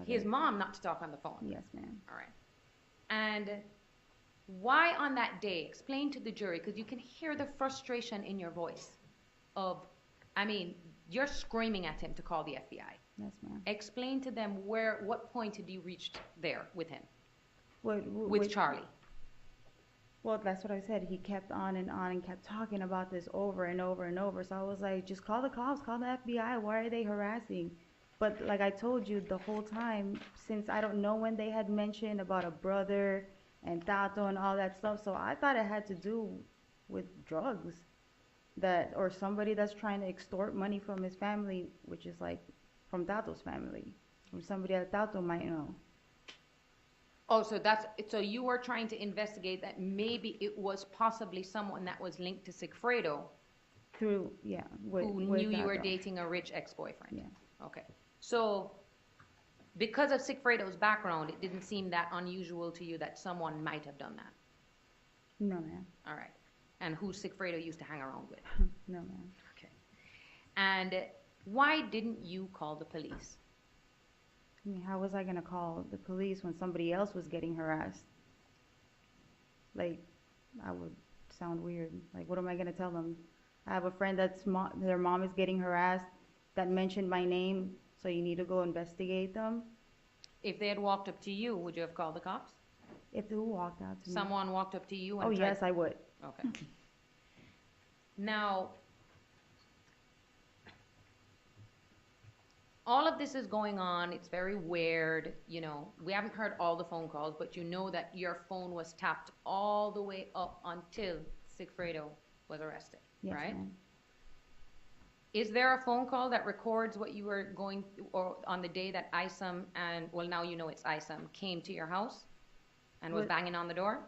His mom not to talk on the phone. Yes, ma'am. All right. And why on that day, explain to the jury, because you can hear the frustration in your voice of, I mean, you're screaming at him to call the FBI. Yes, ma'am. Explain to them what point did you reach there with him, with With Charlie? Well, that's what I said. He kept on and kept talking about this over and over and over. So I was like, just call the cops, call the FBI. Why are they harassing? But like I told you the whole time, since I don't know when they had mentioned about a brother and Tato and all that stuff, so I thought it had to do with drugs, or somebody that's trying to extort money from his family, which is like from Tato's family, from somebody that Tato might know. Oh, so you were trying to investigate that maybe it was possibly someone that was linked to Sigfredo, who knew you were Tato. dating a rich ex-boyfriend. Yeah. Okay. So because of Sigfredo's background, it didn't seem that unusual to you that someone might have done that. No, ma'am. All right. And who Sigfredo used to hang around with. No, ma'am. Okay. And why didn't you call the police? I mean, how was I going to call the police when somebody else was getting harassed? Like, I would sound weird. Like, what am I going to tell them? I have a friend their mom is getting harassed that mentioned my name, so you need to go investigate them. If they had walked up to you, would you have called the cops? If who walked out to me? Someone walked up to you and Oh, yes, I would. Okay. Now, all of this is going on. It's very weird. You know, we haven't heard all the phone calls, but you know that your phone was tapped all the way up until Sigfredo was arrested, Yes, right? ma'am. Is there a phone call that records what you were going or on the day that Isam and, well, now you know it's Isam, came to your house and was banging on the door?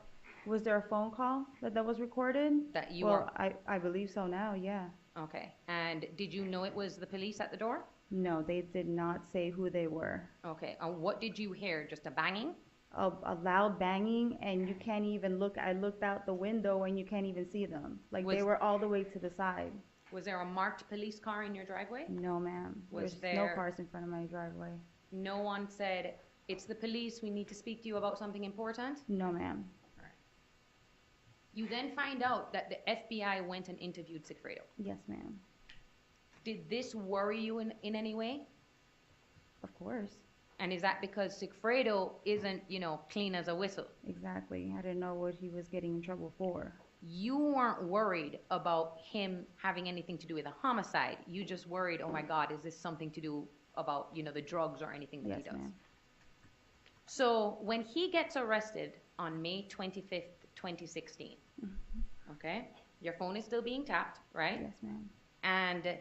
Was there a phone call that was recorded? That you Well, I believe so now, yeah. Okay. And did you know it was the police at the door? No, they did not say who they were. Okay. And what did you hear? Just a banging? A loud banging, and you can't even look. I looked out the window, and you can't even see them. Like, they were all the way to the side. Was there a marked police car in your driveway? No, ma'am. Was There's no there- cars in front of my driveway. No one said, it's the police, we need to speak to you about something important? No, ma'am. You then find out that the FBI went and interviewed Sigfredo. Yes, ma'am. Did this worry you in any way? Of course. And is that because Sigfredo isn't, you know, clean as a whistle? Exactly. I didn't know what he was getting in trouble for. You weren't worried about him having anything to do with a homicide. You just worried, oh my God, is this something to do about, you know, the drugs or anything that he Yes, does? ma'am. So when he gets arrested on May 25th, 2016, okay, your phone is still being tapped, right? Yes, ma'am. And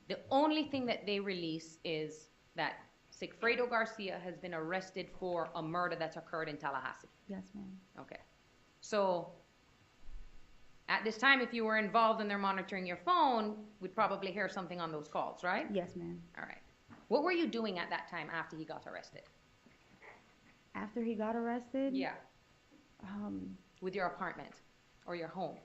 the only thing that they release is that Sigfredo Garcia has been arrested for a murder that's occurred in Tallahassee. Yes, ma'am. Okay. So at this time, if you were involved and they're monitoring your phone, we'd probably hear something on those calls, right? Yes, ma'am. All right. What were you doing at that time after he got arrested? After he got arrested? Yeah. With your apartment or your home?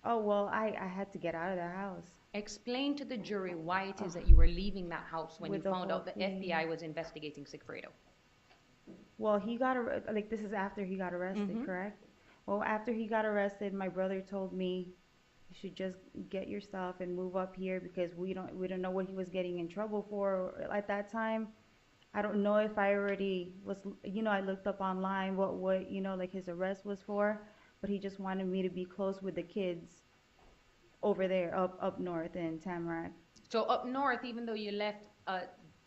Oh, well, I had to get out of the house. Explain to the jury why it is that you were leaving that house when you With the found whole out the thing. FBI was investigating Sigfredo. Well, he got like, this is after he got arrested, correct? Well, after he got arrested, my brother told me you should just get your stuff and move up here because we don't know what he was getting in trouble for at that time. I don't know if I already was, you know, I looked up online what you know, like his arrest was for, but he just wanted me to be close with the kids over there, up north in Tamarack. So up north, even though you left a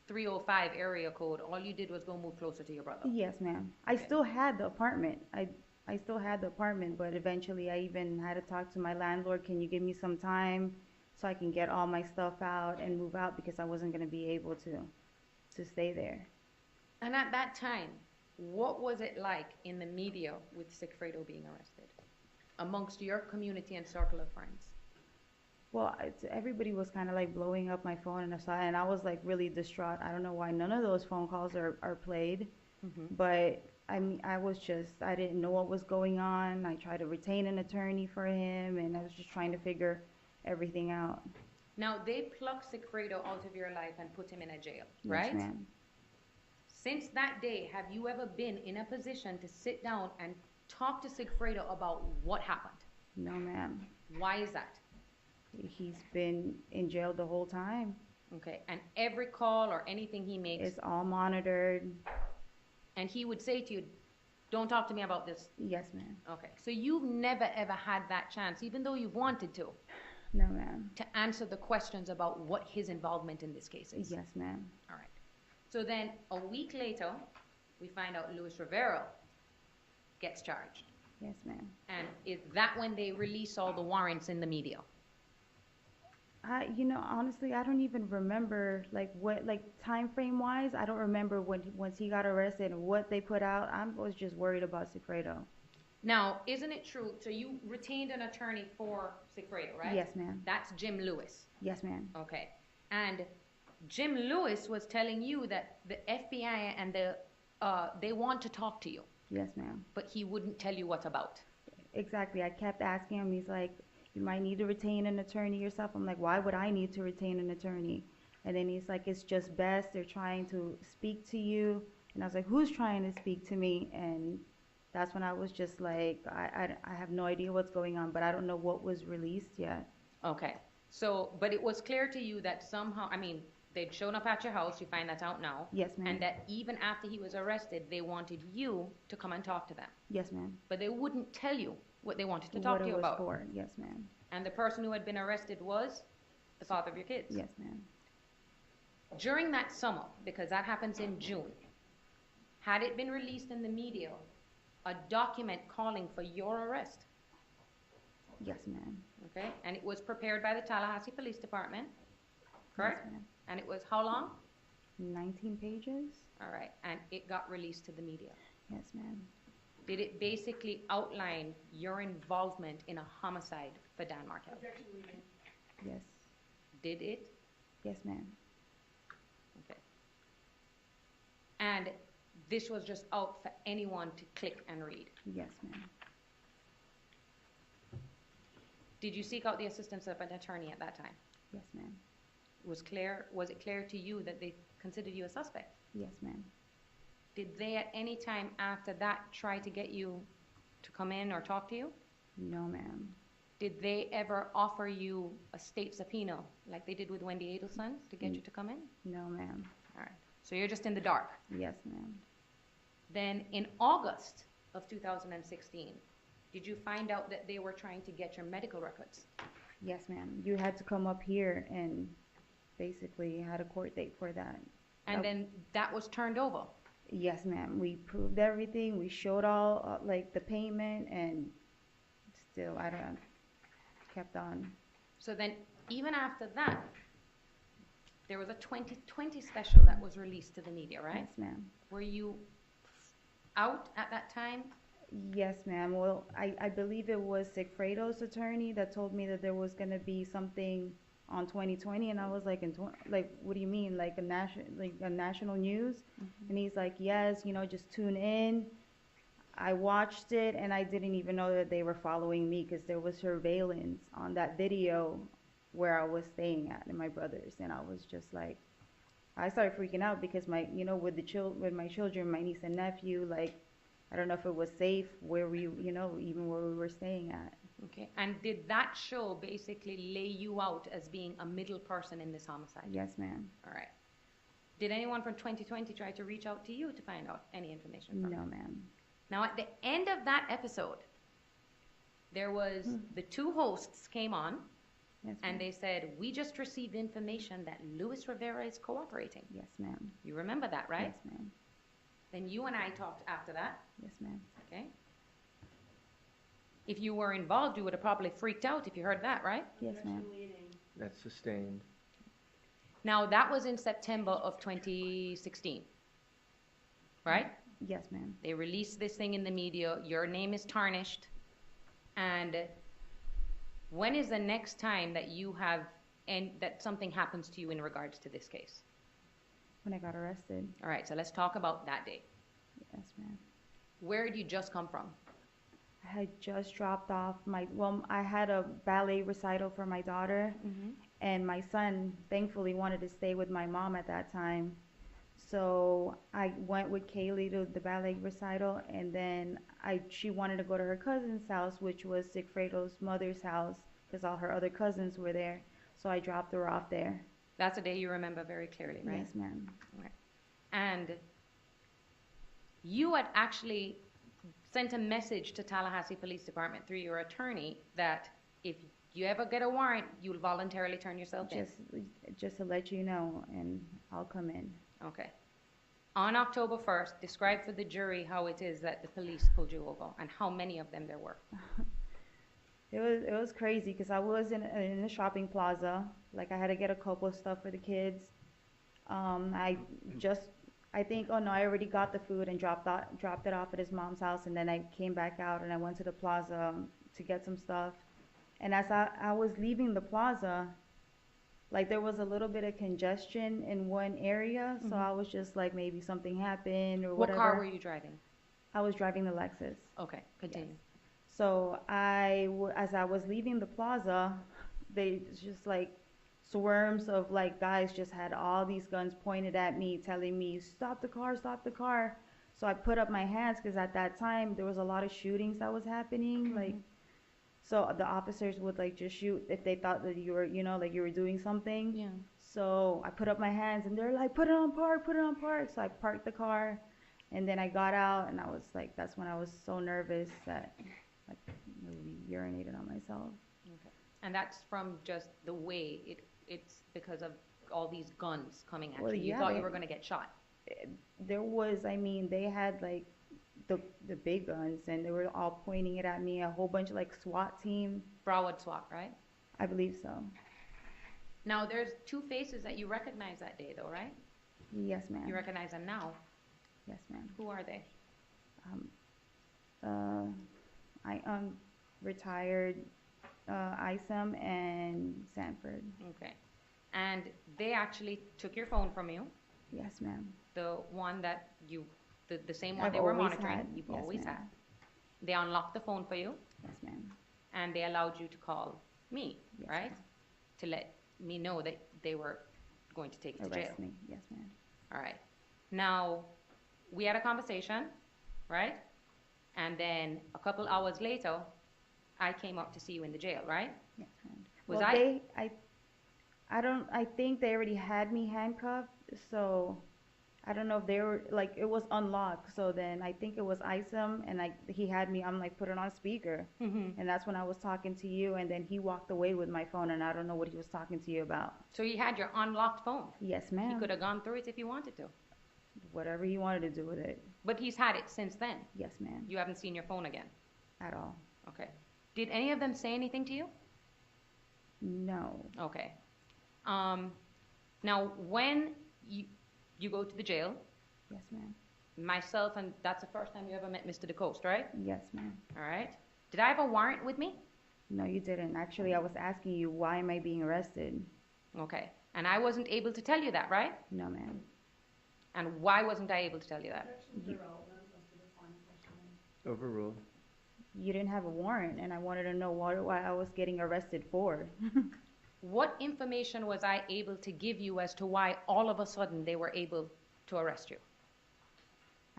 305 area code, all you did was go move closer to your brother. Yes, ma'am. I still had the apartment. I still had the apartment, but eventually I even had to talk to my landlord, can you give me some time so I can get all my stuff out and move out because I wasn't going to be able to stay there. And at that time, what was it like in the media with Sigfredo being arrested amongst your community and circle of friends? Well, everybody was kind of like blowing up my phone and aside, and I was like really distraught. I don't know why none of those phone calls are played, but I mean, I didn't know what was going on. I tried to retain an attorney for him, and I was just trying to figure everything out. Now, they plucked Secreto out of your life and put him in a jail, right? Yes, ma'am. Since that day, have you ever been in a position to sit down and talk to Sigfredo about what happened? No, ma'am. Why is that? He's been in jail the whole time. Okay, and every call or anything he makes, It's all monitored. and he would say to you, don't talk to me about this. Yes, ma'am. Okay, so you've never ever had that chance, even though you've wanted to, No, ma'am. to answer the questions about what his involvement in this case is. Yes, ma'am. All right. So then a week later, we find out Luis Rivera gets charged. Yes, ma'am. And is that when they release all the warrants in the media? Honestly, I don't even remember time frame wise. I don't remember once he got arrested and what they put out. I was just worried about Secreto. Now, isn't it true? So you retained an attorney for Secreto, right? Yes, ma'am. That's Jim Lewis. Yes, ma'am. Okay. And Jim Lewis was telling you that the FBI and they want to talk to you, Yes, ma'am. but he wouldn't tell you what about. Exactly. I kept asking him. He's like, you might need to retain an attorney yourself. I'm like, why would I need to retain an attorney? And then he's like, it's just best. They're trying to speak to you. And I was like, who's trying to speak to me? And that's when I was just like, I have no idea what's going on, but I don't know what was released yet. Okay. So, but it was clear to you that somehow, they'd shown up at your house, you find that out now. Yes, ma'am. And that even after he was arrested, they wanted you to come and talk to them. Yes, ma'am. But they wouldn't tell you what they wanted to talk to you about. What it was for. Yes, ma'am. And the person who had been arrested was the father of your kids. Yes, ma'am. During that summer, because that happens in June, had it been released in the media, a document calling for your arrest? Yes, ma'am. Okay, and it was prepared by the Tallahassee Police Department, correct? Yes, ma'am. And it was how long? 19 pages? All right, and it got released to the media. Yes, ma'am. Did it basically outline your involvement in a homicide for Dan Markel? Yes. Did it? Yes, ma'am. Okay. And this was just out for anyone to click and read? Yes, ma'am. Did you seek out the assistance of an attorney at that time? Yes, ma'am. Was it clear to you that they considered you a suspect? Yes, ma'am. Did they at any time after that try to get you to come in or talk to you? No, ma'am. Did they ever offer you a state subpoena like they did with Wendi Adelson to get you to come in? No, ma'am. All right. So you're just in the dark. Yes, ma'am. Then in August of 2016, did you find out that they were trying to get your medical records? Yes, ma'am. You had to come up here and basically had a court date for that. And then that was turned over? Yes, ma'am. We proved everything. We showed all, the payment, and still, kept on. So then, even after that, there was a 2020 special that was released to the media, right? Yes, ma'am. Were you out at that time? Yes, ma'am. Well, I believe it was Sigfredo's attorney that told me that there was going to be something on 2020, and I was like, what do you mean, like a national news? And he's like, yes, just tune in. I watched it, and I didn't even know that they were following me because there was surveillance on that video where I was staying at, and my brother's, and I was just like, I started freaking out because with my children, my niece and nephew, I don't know if it was safe where we, even where we were staying at. Okay, and did that show basically lay you out as being a middle person in this homicide? Yes, ma'am. All right. Did anyone from 2020 try to reach out to you to find out any information from you? No, ma'am. Now, at the end of that episode, there was the two hosts came on, yes, and they said, we just received information that Luis Rivera is cooperating. Yes, ma'am. You remember that, right? Yes, ma'am. Then you and I talked after that. Yes, ma'am. Okay. If you were involved, you would have probably freaked out if you heard that, right? Yes, ma'am. That's sustained. Now, that was in September of 2016, right? Yes, ma'am. They release this thing in the media, your name is tarnished, and when is the next time that you have, and that something happens to you in regards to this case? When I got arrested. All right, so let's talk about that day. Yes, ma'am. Where did you just come from? I had just dropped off I had a ballet recital for my daughter, and my son thankfully wanted to stay with my mom at that time. So I went with Kaylee to the ballet recital, and then she wanted to go to her cousin's house, which was Sigfredo's mother's house, because all her other cousins were there. So I dropped her off there. That's a day you remember very clearly, right? Yes, ma'am. Right. And you had actually sent a message to Tallahassee Police Department through your attorney that if you ever get a warrant, you'll voluntarily turn yourself in. Just to let you know, and I'll come in. Okay. On October 1st, describe for the jury how it is that the police pulled you over and how many of them there were. It was crazy because I was in a shopping plaza. Like, I had to get a couple of stuff for the kids. I already got the food and dropped it off at his mom's house, and then I came back out and I went to the plaza to get some stuff. And as I was leaving the plaza, like, there was a little bit of congestion in one area, so I was just like, maybe something happened or whatever. What car were you driving? I was driving the Lexus. Okay, continue. Yes. So as I was leaving the plaza, they just like swarms of like guys just had all these guns pointed at me, telling me, stop the car, stop the car. So I put up my hands because at that time there was a lot of shootings that was happening. Like, so the officers would like just shoot if they thought that you were, like you were doing something. Yeah. So I put up my hands and they're like, put it on park, put it on park. So I parked the car, and then I got out, and I was like, that's when I was so nervous that like really urinated on myself. Okay. And that's from just the way it's because of all these guns coming at you. You thought you were going to get shot. There was, they had like the big guns, and they were all pointing it at me. A whole bunch of like SWAT team. Broward SWAT, right? I believe so. Now there's two faces that you recognize that day, though, right? Yes, ma'am. You recognize them now. Yes, ma'am. Who are they? Retired Isom and Sanford. Okay. And they actually took your phone from you. Yes, ma'am. The one that the same one I've they were always monitoring. had. You've Yes, always ma'am. had. They unlocked the phone for you. Yes, ma'am. And they allowed you to call me, Yes, right? ma'am. To let me know that they were going to take you to jail. Arrest me. Yes, ma'am. All right. Now, we had a conversation, right? And then a couple hours later, I came up to see you in the jail, right? Yes, ma'am. Was I think they already had me handcuffed, so I don't know if they were, like, it was unlocked, so then I think it was Isom, and he had me, I'm like, put it on speaker, and that's when I was talking to you, and then he walked away with my phone, and I don't know what he was talking to you about. So he had your unlocked phone? Yes, ma'am. He could have gone through it if he wanted to. Whatever he wanted to do with it. But he's had it since then? Yes, ma'am. You haven't seen your phone again? At all. Okay. Did any of them say anything to you? No. Okay. Now, when you go to the jail, yes, ma'am. Myself, and that's the first time you ever met Mr. DeCoste, right? Yes, ma'am. All right. Did I have a warrant with me? No, you didn't. Actually, I was asking you, why am I being arrested? Okay. And I wasn't able to tell you that, right? No, ma'am. And why wasn't I able to tell you that? Overruled. You didn't have a warrant, and I wanted to know why I was getting arrested for. What information was I able to give you as to why all of a sudden they were able to arrest you?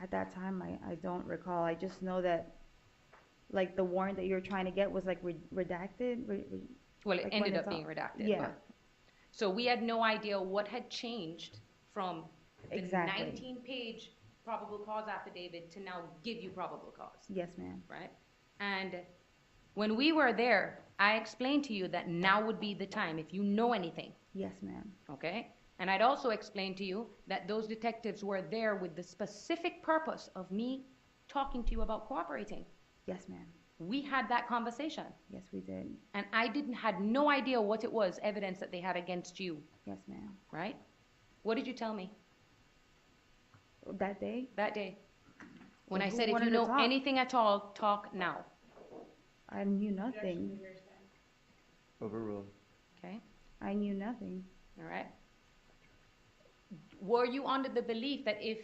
At that time, I don't recall. I just know that, like, the warrant that you're trying to get was, like, redacted. Well, it like ended up being redacted. Yeah. But, so we had no idea what had changed from the Exactly. 19-page probable cause affidavit to now give you probable cause. Yes, ma'am. Right? And when we were there, I explained to you that now would be the time if you know anything. Yes, ma'am. Okay? And I'd also explained to you that those detectives were there with the specific purpose of me talking to you about cooperating. Yes, ma'am. We had that conversation. Yes, we did. And I had no idea what it was, evidence that they had against you. Yes, ma'am. Right? What did you tell me? That day? That day. When So I who said if wanted you to know talk? anything at all, talk now, I knew nothing. Overruled. okay? I knew nothing. All right? Were you under the belief that if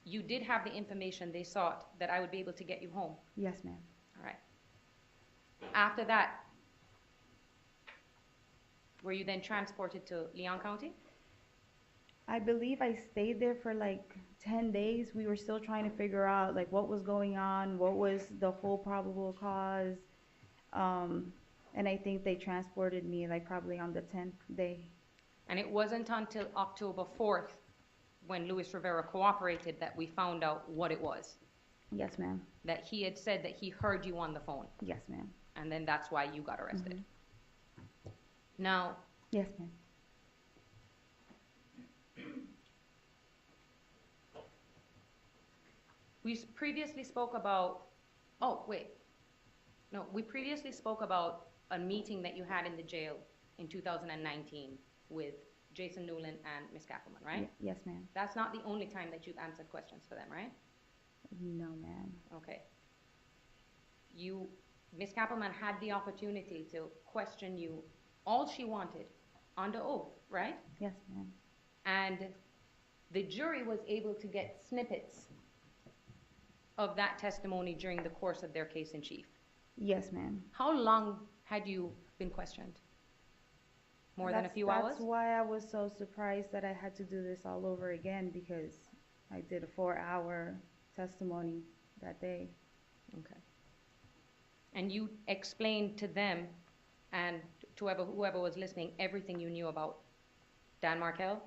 you did have the information they sought, that I would be able to get you home? Yes, ma'am. All right. After that, were you then transported to Leon County? I believe I stayed there for like 10 days. We were still trying to figure out like what was going on, what was the full probable cause. And I think they transported me like probably on the 10th day. And it wasn't until October 4th, when Luis Rivera cooperated, that we found out what it was. Yes, ma'am. That he had said that he heard you on the phone. Yes, ma'am. And then that's why you got arrested. Now, Yes, ma'am. we previously spoke about, we previously spoke about a meeting that you had in the jail in 2019 with Jason Newland and Ms. Kappelman, right? Yes, ma'am. That's not the only time that you've answered questions for them, right? No, ma'am. Okay. Ms. Kappelman had the opportunity to question you all she wanted under oath, right? Yes, ma'am. And the jury was able to get snippets of that testimony during the course of their case in chief. Yes, ma'am. How long had you been questioned? More than a few hours? That's why I was so surprised that I had to do this all over again, because I did a 4-hour testimony that day. Okay. And you explained to them and to whoever was listening everything you knew about Dan Markel?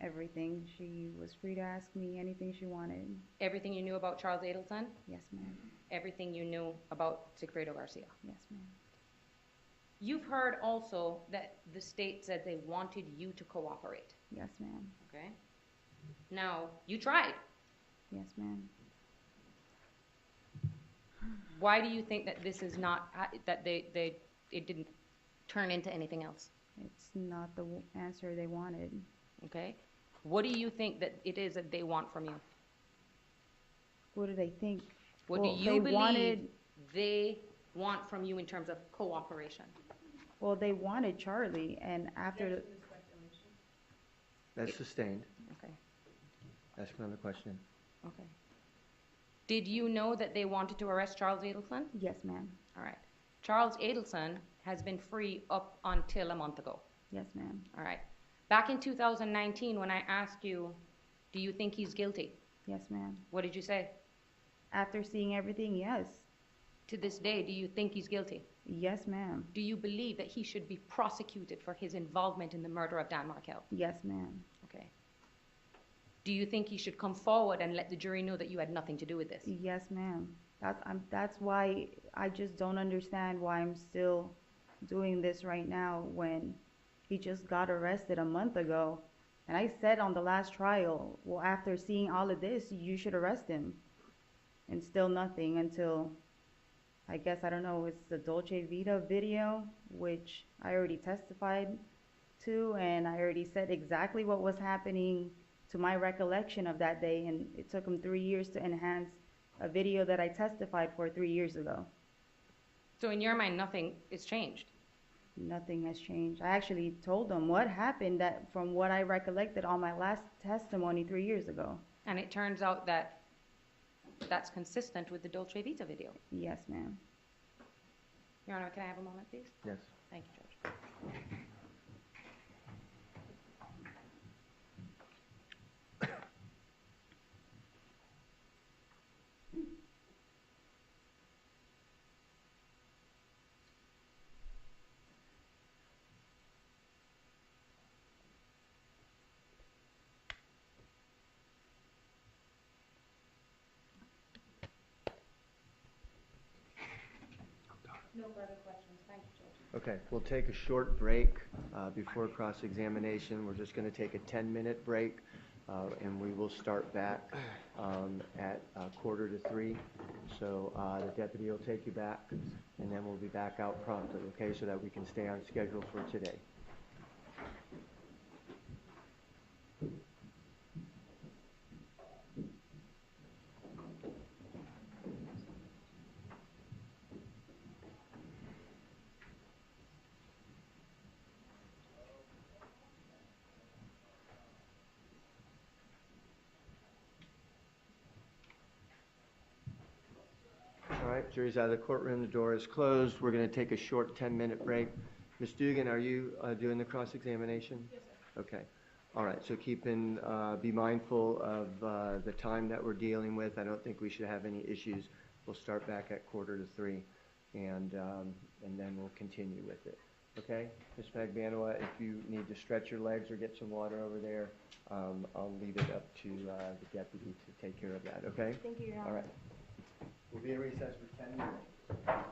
Everything. She was free to ask me anything she wanted. Everything you knew about Charles Adelson? Yes, ma'am. Everything you knew about Sigfredo Garcia? Yes, ma'am. You've heard also that the state said they wanted you to cooperate. Yes, ma'am. Okay. Now, you tried. Yes, ma'am. Why do you think that this is not, that it didn't turn into anything else? It's not the answer they wanted. Okay. What do you think that it is that they want from you? What do they think? What Well, do you they believe wanted- they want from you in terms of cooperation? Well, they wanted Charlie, and after... That's sustained. Okay. Ask another question. Okay. Did you know that they wanted to arrest Charles Adelson? Yes, ma'am. All right. Charles Adelson has been free up until a month ago. Yes, ma'am. All right. Back in 2019, when I asked you, do you think he's guilty? Yes, ma'am. What did you say? After seeing everything, yes. To this day, do you think he's guilty? Yes, ma'am. Do you believe that he should be prosecuted for his involvement in the murder of Dan Markel? Yes, ma'am. Okay. Do you think he should come forward and let the jury know that you had nothing to do with this? Yes, ma'am. That's why I just don't understand why I'm still doing this right now when he just got arrested a month ago. And I said on the last trial, well, after seeing all of this, you should arrest him. And still nothing until, I guess, I don't know, it's the Dolce Vita video, which I already testified to, and I already said exactly what was happening to my recollection of that day, and it took him 3 years to enhance a video that I testified for 3 years ago. So in your mind, nothing is changed? Nothing has changed. I actually told them what happened that from what I recollected on my last testimony 3 years ago. And it turns out that that's consistent with the Dolce Vita video? Yes, ma'am. Your Honor, can I have a moment, please? Yes. Thank you, Judge. No further questions. Thank you, Judge. Okay, we'll take a short break before cross-examination. We're just going to take a 10-minute break, and we will start back at 2:45. So the deputy will take you back, and then we'll be back out promptly, okay, so that we can stay on schedule for today. Jury's out of the courtroom, the door is closed. We're going to take a short 10-minute break. Ms. Dugan, are you doing the cross-examination? Yes, sir. Okay. All right, so be mindful of the time that we're dealing with. I don't think we should have any issues. We'll start back at 2:45, and then we'll continue with it. Okay? Ms. Magbanua, if you need to stretch your legs or get some water over there, I'll leave it up to the deputy to take care of that, okay? Thank you, Your Honor. All right. We'll be in recess for 10 minutes.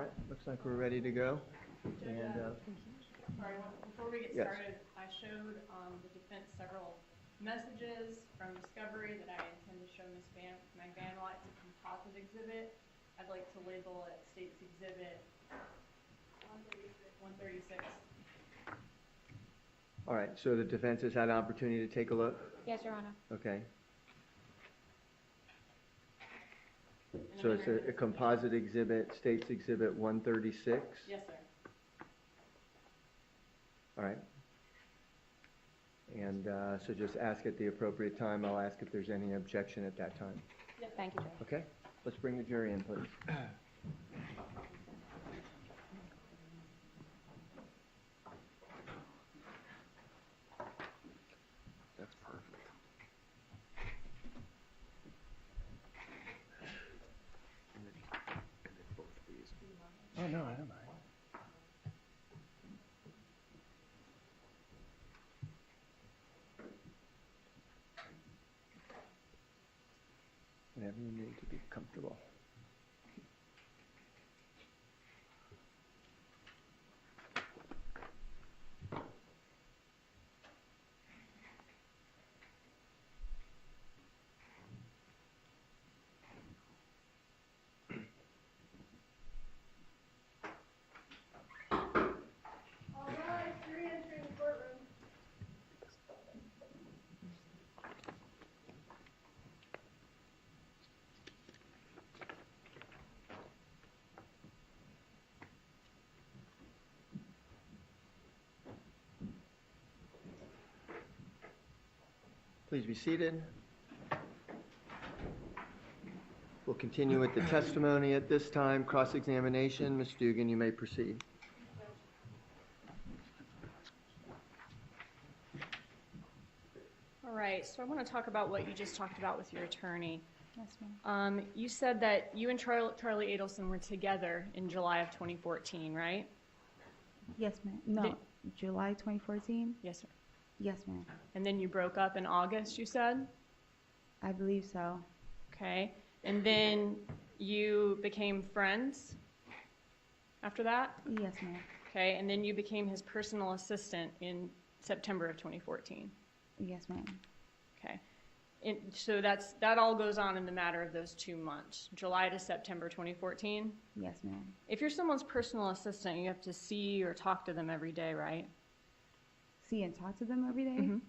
right, looks like we're ready to go. And, Sorry, before we get Yes. started, I showed the defense several messages from discovery that I intend to show Ms. Mcvanwa. It's a composite exhibit. I'd like to label it State's Exhibit 136. all right, so the defense has had an opportunity to take a look? Yes, Your Honor. Okay. So it's a composite exhibit, State's Exhibit 136? Yes, sir. All right. And so just ask at the appropriate time. I'll ask if there's any objection at that time. Yes, thank you, Judge. Okay? Let's bring the jury in, please. That's perfect. And then both of these. Oh, no, I don't mind. Whenever you need to be comfortable. All rise, jury entering the courtroom. Please be seated. We'll continue with the testimony at this time. Cross-examination. Ms. Dugan, you may proceed. All right, so I want to talk about what you just talked about with your attorney. Yes, ma'am. You said that you and Charlie Adelson were together in July of 2014, right? Yes, ma'am. No, July 2014? Yes, sir. Yes, ma'am. And then you broke up in August, you said? I believe so. Okay. And then you became friends after that? Yes, ma'am. Okay. And then you became his personal assistant in September of 2014? Yes, ma'am. Okay. So that all goes on in the matter of those 2 months, July to September 2014? Yes, ma'am. If you're someone's personal assistant, you have to see or talk to them every day, right? See and talk to them every day? Mhm.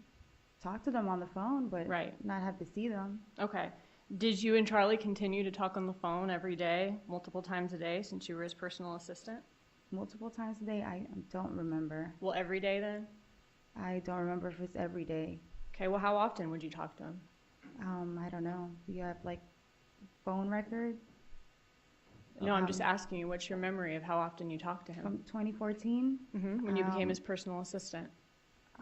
Talk to them on the phone, but Right. not have to see them. Okay. Did you and Charlie continue to talk on the phone every day, multiple times a day, since you were his personal assistant? Multiple times a day? I don't remember. Well, every day then? I don't remember if it's every day. Okay, well, how often would you talk to him? I don't know. Do you have like phone record? No, I'm just asking you, what's your memory of how often you talked to him? From 2014? When you became his personal assistant?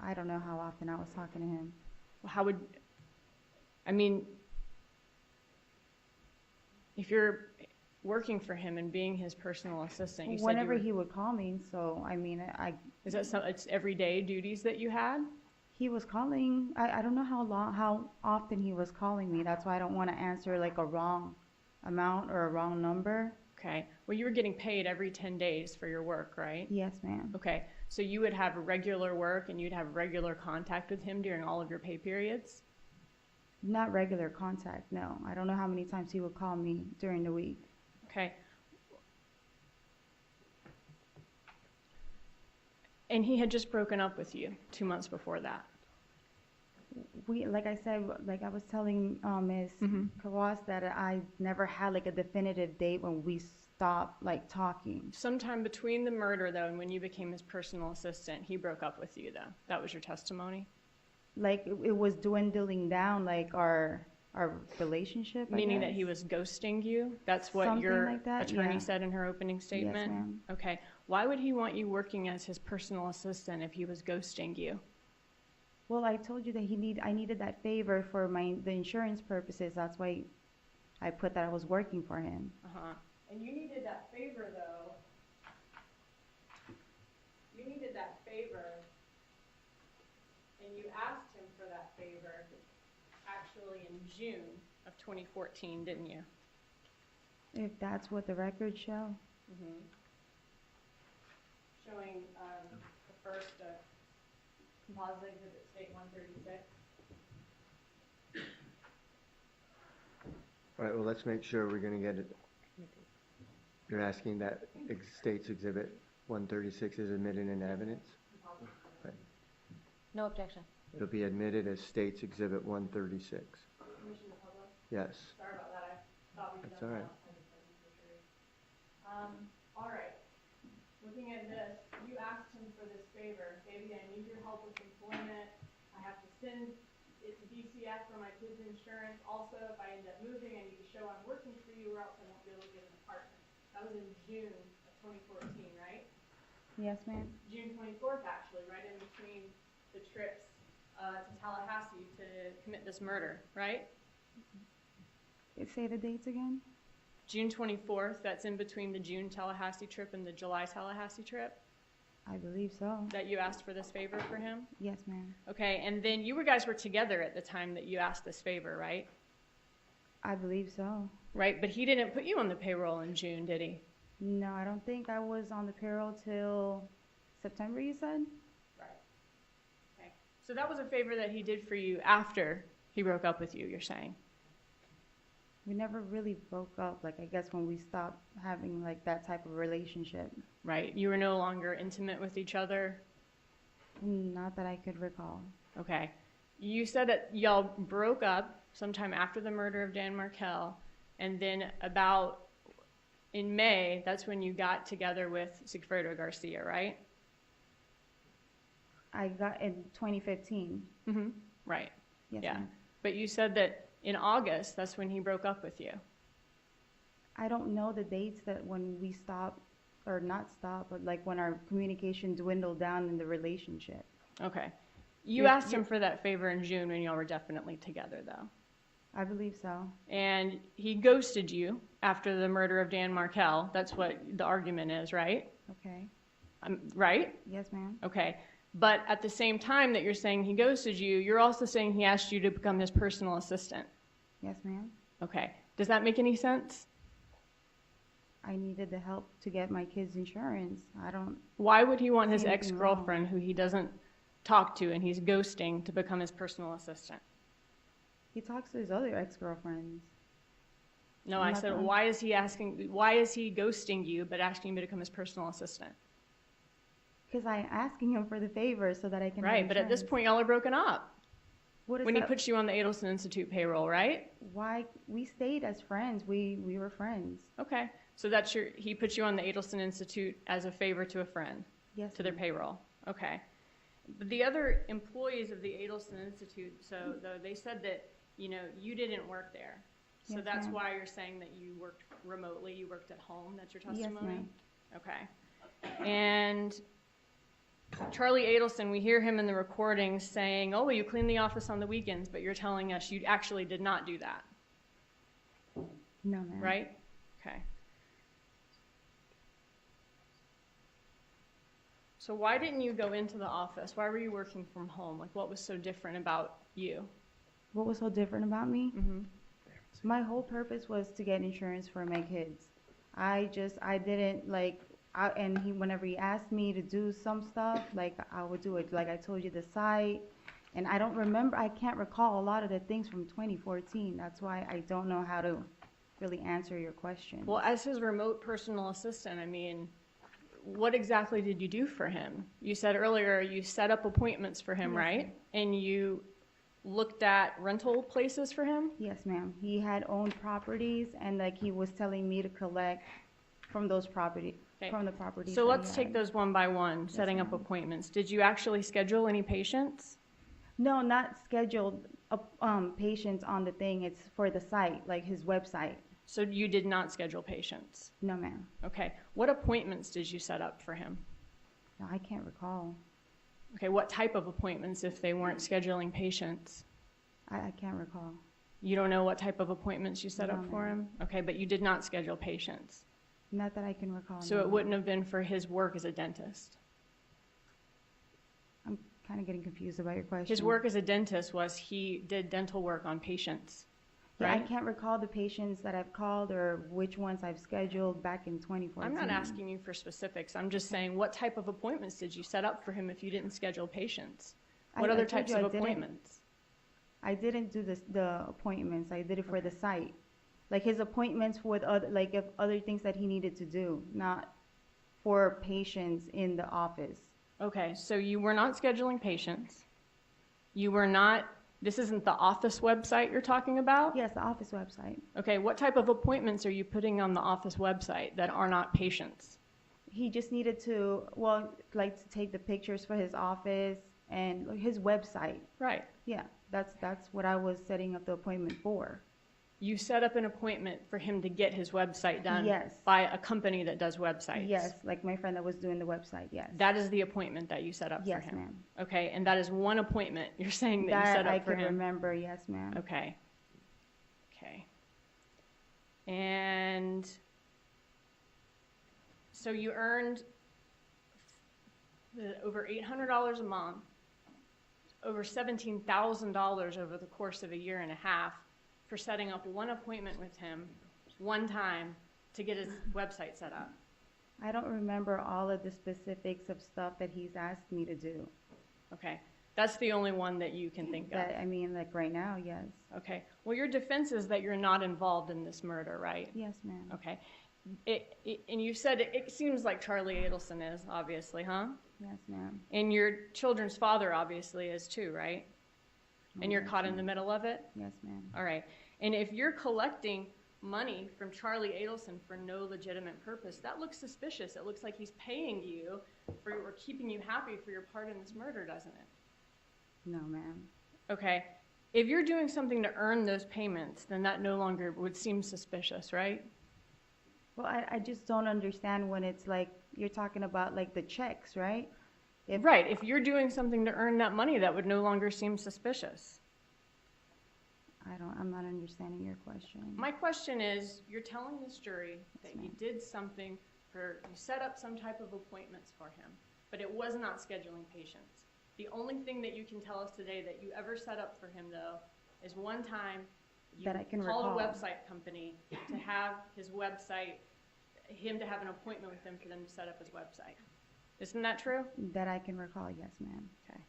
I don't know how often I was talking to him. Well, if you're working for him and being his personal assistant, you said Whenever he would call me, so Is that it's everyday duties that you had? He was calling. I don't know how often he was calling me. That's why I don't want to answer like a wrong amount or a wrong number. Okay. Well, you were getting paid every 10 days for your work, right? Yes, ma'am. Okay. So you would have regular work and you'd have regular contact with him during all of your pay periods? Not regular contact, no. I don't know how many times he would call me during the week. Okay. And he had just broken up with you 2 months before that. Like I said, like I was telling Ms. Kawas that I never had like a definitive date when we stopped like talking. Sometime between the murder, though, and when you became his personal assistant, he broke up with you, though. That was your testimony? Like it was dwindling down, like our relationship. Meaning that he was ghosting you? That's what Something your like that, attorney yeah. said in her opening statement? Yes, ma'am. Okay. Why would he want you working as his personal assistant if he was ghosting you? Well, I told you that I needed that favor for the insurance purposes. That's why I put that I was working for him. Uh-huh. And you needed that favor, though. You needed that favor, and you asked him for that favor actually in June of 2014, didn't you? If that's what the records show. showing the first composite exhibit state 136. All right, well, let's make sure we're going to get it. You're asking that State's Exhibit 136 is admitted into evidence? Right. No objection. It'll be admitted as State's Exhibit 136. Permission to publish? Yes. Sorry about that. I thought we'd That's done all that right. last time. Just wasn't so sure. All right. Looking at this, you asked him for this favor. Baby, I need your help with employment. I have to send it to DCF for my kids' insurance. Also, if I end up moving, I need to show I'm working for you or else I won't be able to get an apartment. That was in June of 2014, right? Yes, ma'am. June 24th, actually, right in between the trips to Tallahassee to commit this murder, right? Say the dates again. June 24th, that's in between the June Tallahassee trip and the July Tallahassee trip, I believe so. that you asked for this favor for him? Yes, ma'am. Okay, and then you guys were together at the time that you asked this favor, right? I believe so. Right, but he didn't put you on the payroll in June, did he? No, I don't think I was on the payroll till September, you said? Right. Okay, so that was a favor that he did for you after he broke up with you, you're saying? We never really broke up, like I guess when we stopped having like that type of relationship. Right, you were no longer intimate with each other? Not that I could recall. Okay. You said that y'all broke up sometime after the murder of Dan Markel, and then about in May, that's when you got together with Sigfredo Garcia, right? I got in 2015. Mm-hmm. Right. Yes, Yeah. ma'am. But you said that in August, that's when he broke up with you. I don't know the dates that when we stopped, or not stopped, but like when our communication dwindled down in the relationship. Okay. You asked him for that favor in June when y'all were definitely together, though. I believe so. And he ghosted you after the murder of Dan Markel. That's what the argument is, right? Okay. Right? Yes, ma'am. Okay. But at the same time that you're saying he ghosted you, you're also saying he asked you to become his personal assistant. Yes, ma'am. Okay. Does that make any sense? I needed the help to get my kids' insurance. I don't. Why would he want his see anything ex-girlfriend, who he doesn't talk to and he's ghosting, to become his personal assistant? He talks to his other ex-girlfriends. No, I said, why is he ghosting you but asking you to become his personal assistant? Because I'm asking him for the favor so that I can. Right, but at this point, y'all are broken up. What is when that? he puts you on the Adelson Institute payroll, right? Why we stayed as friends? We were friends. Okay, so that's he put you on the Adelson Institute as a favor to a friend. Yes. To their payroll. Okay. But the other employees of the Adelson Institute, so though they said that you didn't work there, so Yes, that's ma'am. why you're saying that you worked remotely. You worked at home. That's your testimony. Yes, ma'am. Okay. And Charlie Adelson, we hear him in the recordings saying, "Oh, well, you clean the office on the weekends," but you're telling us you actually did not do that. No, ma'am. Right? Okay. So why didn't you go into the office? Why were you working from home? Like, what was so different about you? What was so different about me? Mm-hmm. My whole purpose was to get insurance for my kids. I didn't like, whenever he asked me to do some stuff, like I would do it. Like I told you, the site, and I can't recall a lot of the things from 2014. That's why I don't know how to really answer your question. Well, as his remote personal assistant, I mean, what exactly did you do for him? You said earlier you set up appointments for him, Yes, right? ma'am. And you looked at rental places for him? Yes, ma'am. He had owned properties, and like he was telling me to collect from those properties. Okay. From the properties. So that let's he take had. those one by one, setting up ma'am. appointments. Did you actually schedule any patients? No, not scheduled patients on the thing. It's for the site, like his website. So you did not schedule patients? No, ma'am. Okay. What appointments did you set up for him? No, I can't recall. Okay, what type of appointments if they weren't scheduling patients? I can't recall. You don't know what type of appointments you set No, up for ma'am. him? Okay, but you did not schedule patients. Not that I can recall. So no. it wouldn't have been for his work as a dentist. I'm kind of getting confused about your question. His work as a dentist was he did dental work on patients. Yeah, right? I can't recall the patients that I've called or which ones I've scheduled back in 2014. I'm not asking you for specifics. I'm just saying, what type of appointments did you set up for him if you didn't schedule patients? What I other told types you of I didn't. appointments? I didn't do the appointments. I did it for the site. Like his appointments with other, like if other things that he needed to do, not for patients in the office. Okay, so you were not scheduling patients. You were not, this isn't the office website you're talking about? Yes, the office website. Okay, what type of appointments are you putting on the office website that are not patients? He just needed to, well, like to take the pictures for his office and his website. Right. Yeah, that's what I was setting up the appointment for. You set up an appointment for him to get his website done Yes. by a company that does websites? Yes, like my friend that was doing the website, yes. That is the appointment that you set up Yes, for him? ma'am. Okay, and that is one appointment you're saying that you That set up I for can him? remember, yes, ma'am. Okay. Okay. And so you earned over $800 a month, over $17,000 over the course of a year and a half for setting up one appointment with him one time to get his website set up. I don't remember all of the specifics of stuff that he's asked me to do. Okay. That's the only one that you can think of. That, I mean, like right now, yes. Okay. Well, your defense is that you're not involved in this murder, right? Yes, ma'am. Okay. And you said it seems like Charlie Adelson is, obviously, huh? Yes, ma'am. And your children's father obviously is too, right? And you're caught in the middle of it? Yes, ma'am. All right. And if you're collecting money from Charlie Adelson for no legitimate purpose, that looks suspicious. It looks like he's paying you for or keeping you happy for your part in this murder, doesn't it? No, ma'am. Okay. If you're doing something to earn those payments, then that no longer would seem suspicious, right? Well, I just don't understand when it's like, you're talking about like the checks, right? Right. If you're doing something to earn that money, that would no longer seem suspicious. I'm not understanding your question. My question is, you're telling this jury that you did something you set up some type of appointments for him, but it was not scheduling patients. The only thing that you can tell us today that you ever set up for him, though, is one time you That I can called recall. a website company to have his website, him to have an appointment with them for them to set up his website. Isn't that true? That I can recall, yes, ma'am. Okay.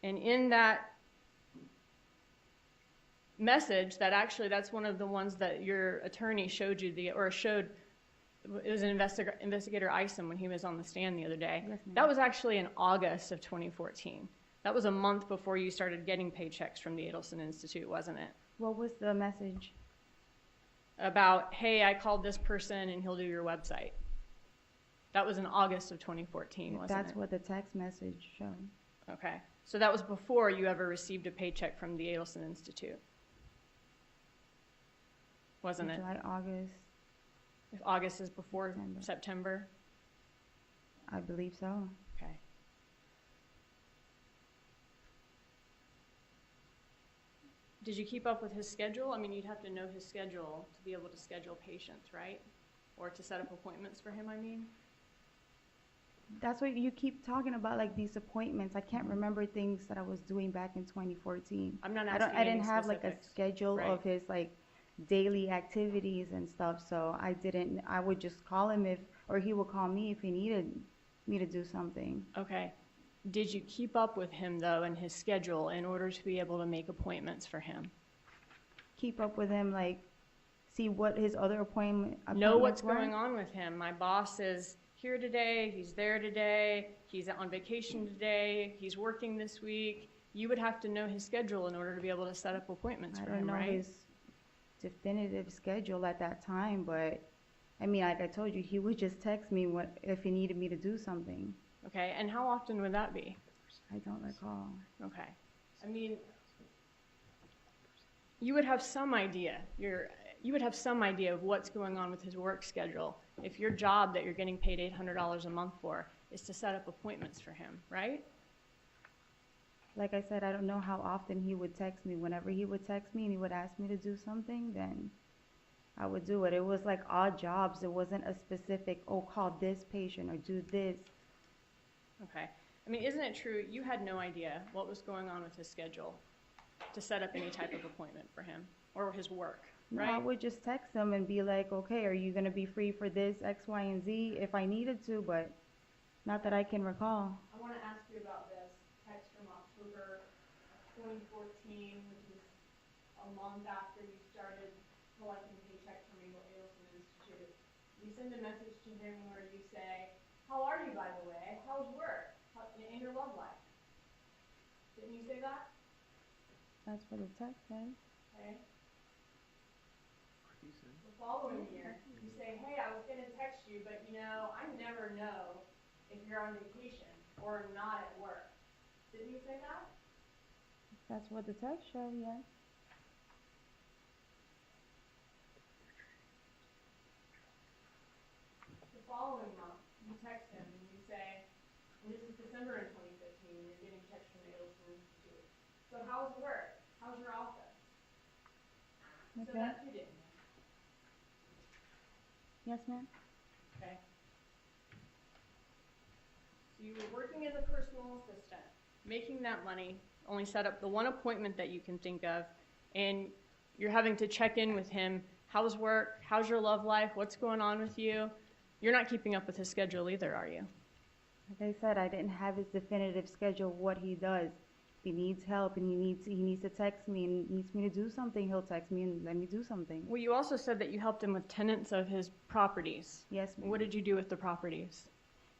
And in that message, that's one of the ones that your attorney showed you, it was an investigator Isom when he was on the stand the other day. Yes, ma'am. That was actually in August of 2014. That was a month before you started getting paychecks from the Adelson Institute, wasn't it? What was the message? About, hey, I called this person and he'll do your website. That was in August of 2014, wasn't it? That's what the text message showed. Okay. So that was before you ever received a paycheck from the Adelson Institute, wasn't it? July, August, If August is before September? I believe so. Okay. Did you keep up with his schedule? I mean, you'd have to know his schedule to be able to schedule patients, right? Or to set up appointments for him, I mean? That's what you keep talking about, like these appointments. I can't remember things that I was doing back in 2014. I'm not asking I didn't any have like a specifics. schedule Right. of his like daily activities and stuff, so I would just call him or he would call me if he needed me to do something. Okay. Did you keep up with him, though, and his schedule in order to be able to make appointments for him? Keep up with him, like see what his other appointments Know what's were. going on with him. My boss is here today, he's there today, he's on vacation today, he's working this week. You would have to know his schedule in order to be able to set up appointments for him, right? I don't know his definitive schedule at that time, but I mean, like I told you, he would just text me if he needed me to do something. Okay, and how often would that be? I don't recall. Okay. I mean, you would have some idea. You would have some idea of what's going on with his work schedule if your job that you're getting paid $800 a month for is to set up appointments for him, right? Like I said, I don't know how often he would text me. Whenever he would text me and he would ask me to do something, then I would do it. It was like odd jobs. It wasn't a specific, oh, call this patient or do this. Okay. I mean, isn't it true you had no idea what was going on with his schedule to set up any type of appointment for him or his work, No, right? I would just text him and be like, okay, are you gonna be free for this, X, Y, and Z, if I needed to, but not that I can recall. I want to ask you about this text from October of 2014, which is a month after you started collecting paychecks from Adelson Institute. You send a message to him where you say, how are you, by the way? How's work? And your love life? Didn't you say that? That's what the text says. Okay. The following year, you say, hey, I was going to text you, but you know, I never know if you're on vacation or not at work. Didn't you say that? That's what the text showed, yes. The following month, you text him and you say, and this is December in 2015, you're getting checks from the Adelson Institute. So how's work? How's your office? So Okay. that's you didn't. Yes, ma'am? Okay. So you were working as a personal assistant, Making that money, only set up the one appointment that you can think of, and you're having to check in with him. How's work? How's your love life? What's going on with you? You're not keeping up with his schedule either, are you? Like I said, I didn't have his definitive schedule of what he does. If he needs help and he needs to text me and needs me to do something, he'll text me and let me do something. Well, you also said that you helped him with tenants of his properties. Yes, ma'am. What did you do with the properties?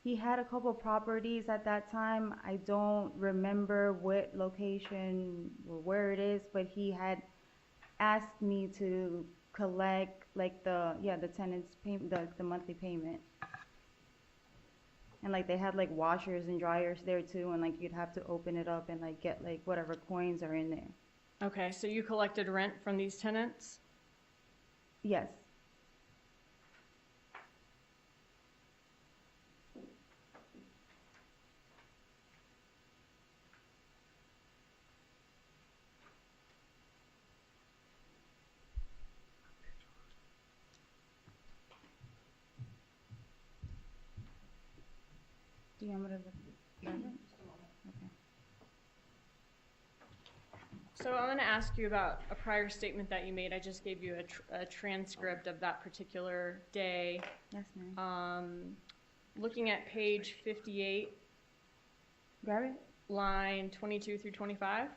He had a couple properties at that time. I don't remember what location or where it is, but he had asked me to collect like the tenant's payment, the monthly payment. And like they had like washers and dryers there too, and like you'd have to open it up and like get like whatever coins are in there. Okay, so you collected rent from these tenants? Yes. Do you want me to look at it? Okay. So I want to ask you about a prior statement that you made. I just gave you a transcript of that particular day. Yes, ma'am. Looking at page 58, Grab it. line 22 through 25.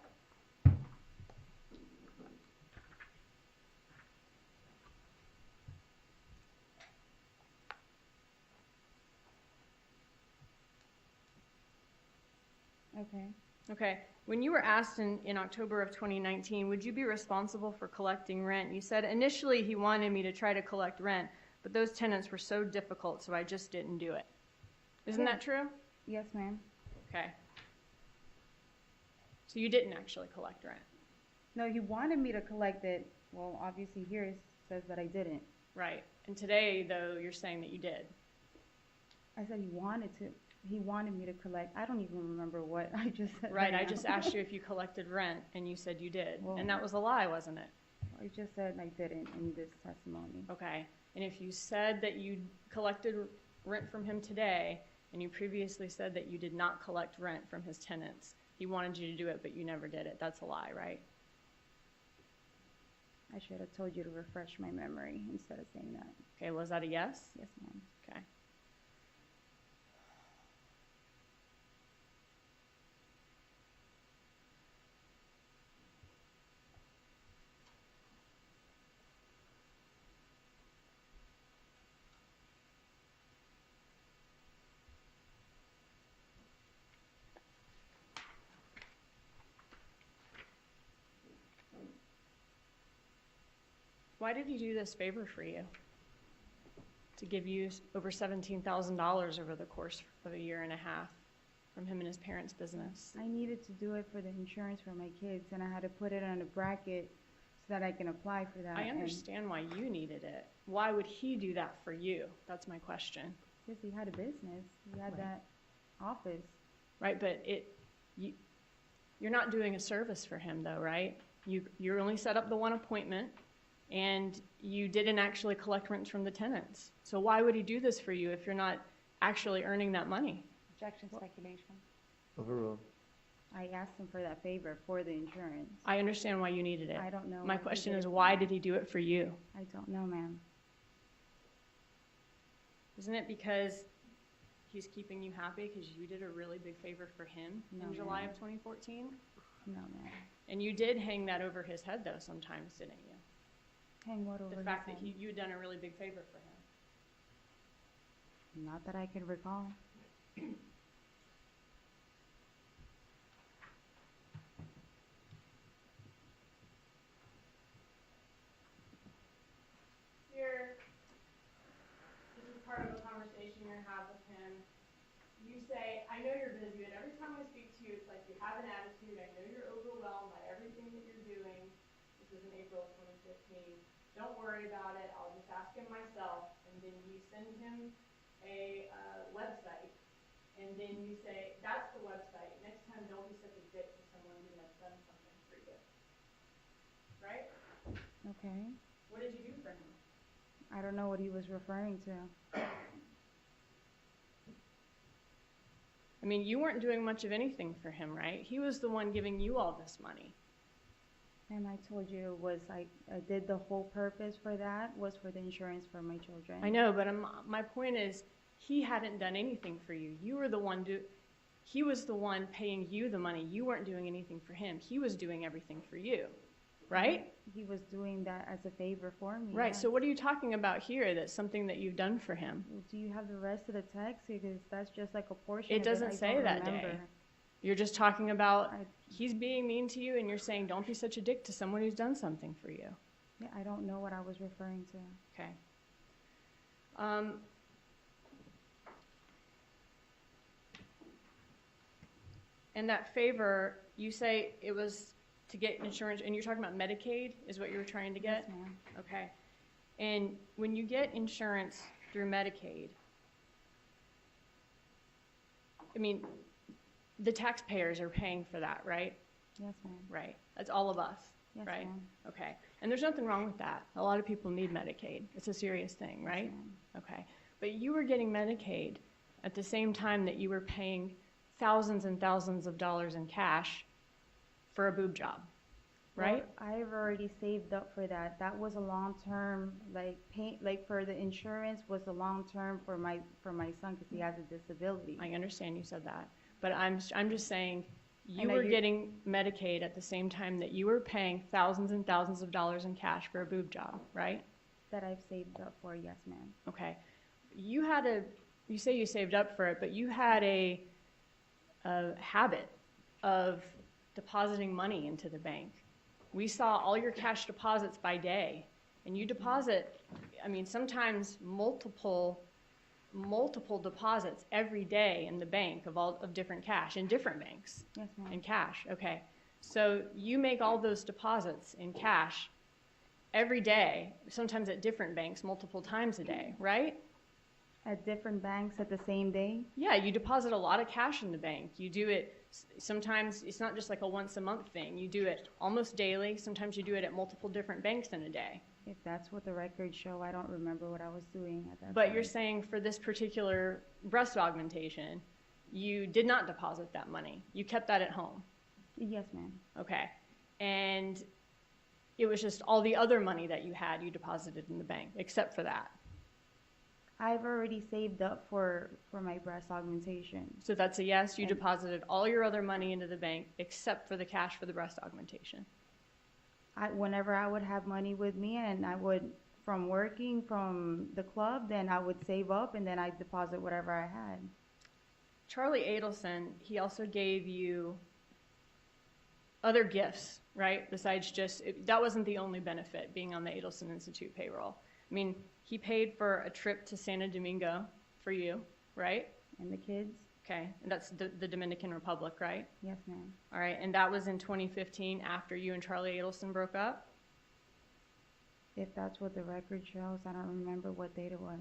Okay. Okay. When you were asked in October of 2019, would you be responsible for collecting rent? You said initially he wanted me to try to collect rent, but those tenants were so difficult, so I just didn't do it. Isn't that true? Yes, ma'am. Okay. So you didn't actually collect rent. No, he wanted me to collect it. Well, obviously here it says that I didn't. Right. And today, though, you're saying that you did. I said he wanted to. He wanted me to collect. I don't even remember what I just said. Right. I now. just asked you if you collected rent, and you said you did. Well, and that was a lie, wasn't it? I just said I didn't in this testimony. Okay. And if you said that you collected rent from him today, and you previously said that you did not collect rent from his tenants, he wanted you to do it, but you never did it. That's a lie, right? I should have told you to refresh my memory instead of saying that. Okay. Was that a yes? Yes, ma'am. Okay. Why did he do this favor for you? To give you over $17,000 over the course of a year and a half from him and his parents' business. I needed to do it for the insurance for my kids, and I had to put it on a bracket so that I can apply for that. I understand why you needed it. Why would he do that for you? That's my question. Because he had a business. He had that office. Right, but you're not doing a service for him, though, right? You only set up the one appointment, and you didn't actually collect rent from the tenants. So why would he do this for you if you're not actually earning that money? Objection, speculation. Overruled. I asked him for that favor for the insurance. I understand why you needed it. I don't know. My why he question did is, it for why me. did he do it for you? I don't know, ma'am. Isn't it because he's keeping you happy because you did a really big favor for him No, in July ma'am. of 2014? No, ma'am. And you did hang that over his head, though, sometimes, didn't you? Hang what over The his fact that head? you had done a really big favor for him. Not that I can recall. Here, this is part of a conversation you're gonna have with him. You say, I know you're busy, but every time I speak to you, it's like you have an attitude. I know you're overwhelmed by everything that you're doing. This is in April of 2015. Don't worry about it. I'll just ask him myself. And then you send him a website. And then you say, that's the website. Next time, don't be such a dick to someone who has done something for you. Right? Okay. What did you do for him? I don't know what he was referring to. I mean, you weren't doing much of anything for him, right? He was the one giving you all this money. And I told you it was I did the whole purpose for that was for the insurance for my children. I know, but my point is, he hadn't done anything for you. You were the one he was the one paying you the money. You weren't doing anything for him. He was doing everything for you, right? He was doing that as a favor for me. Right, yes. so what are you talking about here that's something that you've done for him? Do you have the rest of the text? Because that's just like a portion It of doesn't I say don't that remember. day. You're just talking about he's being mean to you and you're saying don't be such a dick to someone who's done something for you. Yeah, I don't know what I was referring to. Okay. And that favor, you say it was to get insurance, and you're talking about Medicaid is what you were trying to get? Yes, ma'am. Okay. And when you get insurance through Medicaid, I mean, the taxpayers are paying for that, right? Yes, ma'am. Right. That's all of us, Yes, right? ma'am. Okay. And there's nothing wrong with that. A lot of people need Medicaid. It's a serious thing, right? Yes, ma'am. Okay. But you were getting Medicaid at the same time that you were paying thousands and thousands of dollars in cash for a boob job, right? Well, I've already saved up for that. That was a long-term, like for the insurance was a long-term for my son because he has a disability. I understand you said that. But I'm just saying you know were you- getting Medicaid at the same time that you were paying thousands and thousands of dollars in cash for a boob job, right? That I've saved up for, yes, ma'am. Okay. You say you saved up for it, but you had a habit of depositing money into the bank. We saw all your cash deposits by day, and you deposit, I mean, sometimes multiple deposits every day in the bank of different cash, in different banks. Yes, ma'am. In cash, okay. So you make all those deposits in cash every day, sometimes at different banks, multiple times a day, right? At different banks at the same day? Yeah, you deposit a lot of cash in the bank. You do it, sometimes it's not just like a once a month thing. You do it almost daily. Sometimes you do it at multiple different banks in a day. If that's what the records show, I don't remember what I was doing at that But time. you're saying for this particular breast augmentation, you did not deposit that money. You kept that at home. Yes, ma'am. Okay. And it was just all the other money that you had, you deposited in the bank, except for that. I've already saved up for my breast augmentation. So that's a yes, you deposited all your other money into the bank except for the cash for the breast augmentation. Whenever I would have money with me and I would, from working from the club, then I would save up and then I'd deposit whatever I had. Charlie Adelson, he also gave you other gifts, right? Besides just, that wasn't the only benefit, being on the Adelson Institute payroll. I mean, he paid for a trip to Santo Domingo for you, right? And the kids? Okay, and that's the Dominican Republic, right? Yes, ma'am. All right, and that was in 2015 after you and Charlie Adelson broke up? If that's what the record shows, I don't remember what date it was.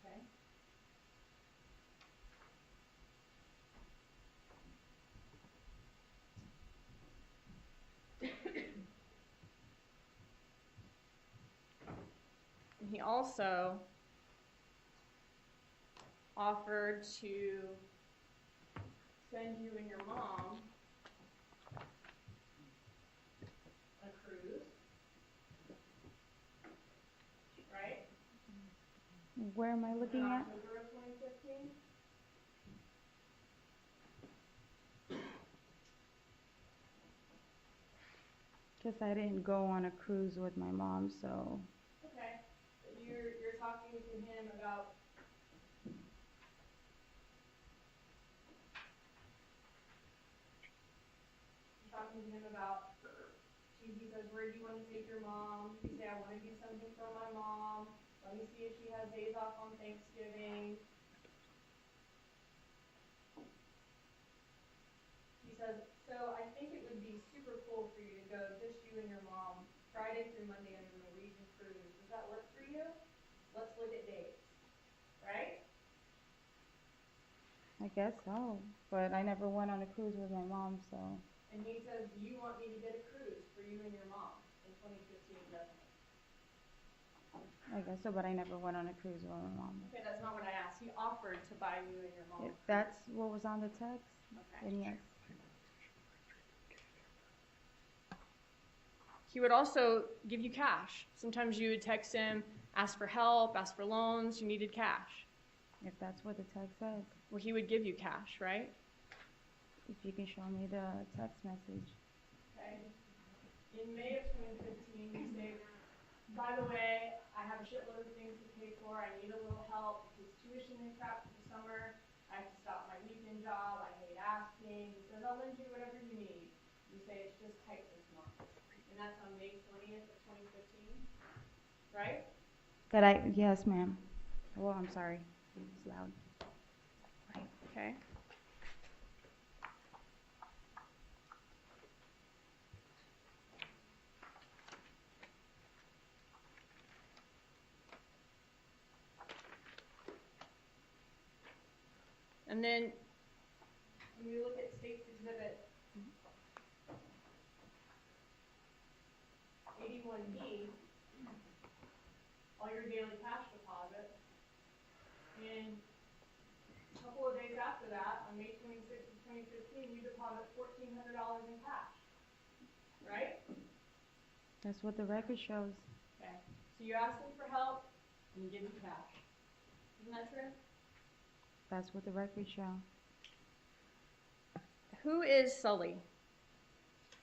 Okay. And he also offered to send you and your mom Where am I looking at? October of 2015? Guess I didn't go on a cruise with my mom, so. Okay. But you're talking to him about he says, where do you want to take your mom? You say, I want to do something for my mom. Let me see if she has days off on Thanksgiving. He says, so I think it would be super cool for you to go, just you and your mom, Friday through Monday on a Norwegian cruise. Does that work for you? Let's look at dates. Right? I guess so, but I never went on a cruise with my mom, so. And he says, do you want me to get a cruise for you and your mom in 2015, definitely? I guess so, but I never went on a cruise with my mom. Okay, that's not what I asked. He offered to buy you and your mom. If that's what was on the text, Okay. then yes. He would also give you cash. Sometimes you would text him, ask for help, ask for loans, you needed cash. If that's what the text says. Well, he would give you cash, right? If you can show me the text message. Okay. In May of 2015, you say, by the way, I have a shitload of things to pay for. I need a little help because tuition is crap for the summer. I have to stop my weekend job. I hate asking. He says, I'll lend you whatever you need. You say, it's just tight this month. And that's on May 20th of 2015, right? Yes, ma'am. Oh, I'm sorry. It's loud. Right. Okay. And then when you look at State's Exhibit 81B, all your daily cash deposits, and a couple of days after that, on May 26th of 2015, you deposit $1,400 in cash, right? That's what the record shows. Okay. So you ask him for help, and he gives you cash. Isn't that true? That's what the records show. Who is Sully?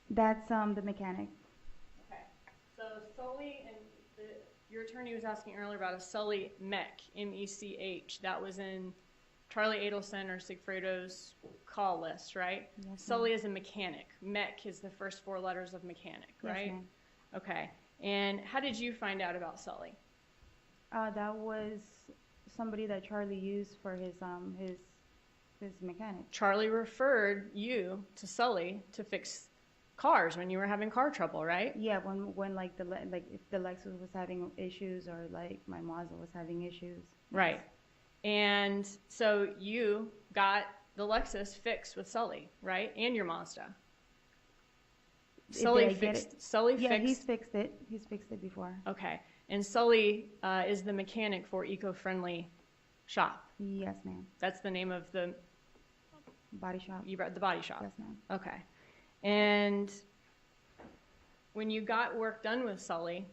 That's the mechanic. Okay. So Sully, and your attorney was asking earlier about a Sully Mech, M-E-C-H. That was in Charlie Adelson or Sigfredo's call list, right? Yes, Sully is a mechanic. Mech is the first four letters of mechanic, right? Yes, ma'am. Okay. And how did you find out about Sully? That was somebody that Charlie used for his mechanic. Charlie referred you to Sully to fix cars when you were having car trouble, right? Yeah, when like if the Lexus was having issues or like my Mazda was having issues. Right. And so you got the Lexus fixed with Sully, right? And your Mazda. Sully fixed. Yeah, he's fixed it. He's fixed it before. Okay. And Sully is the mechanic for Eco-Friendly Shop. Yes, ma'am. That's the name of the body shop. The body shop. Yes, ma'am. Okay. And when you got work done with Sully,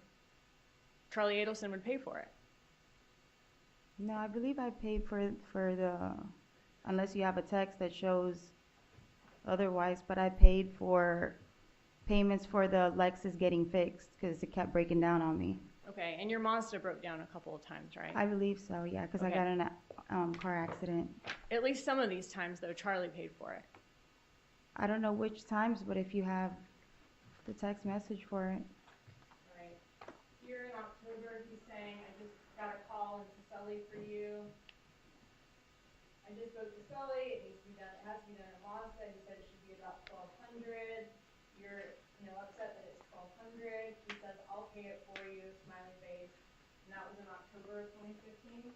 Charlie Adelson would pay for it. No, I believe I paid for the, unless you have a text that shows otherwise, but I paid for payments for the Lexus getting fixed because it kept breaking down on me. Okay, and your Mazda broke down a couple of times, right? I believe so, yeah, because Okay. I got in a car accident. At least some of these times, though, Charlie paid for it. I don't know which times, but if you have the text message for it. Right. Here in October, he's saying, I just got a call into Sully for you. I just spoke to Sully. It needs to be done. It has to be done in Mazda. He said it should be about $1,200. You're, upset that it's $1,200. He says, I'll pay it for you, smiley face. And that was in October of 2015.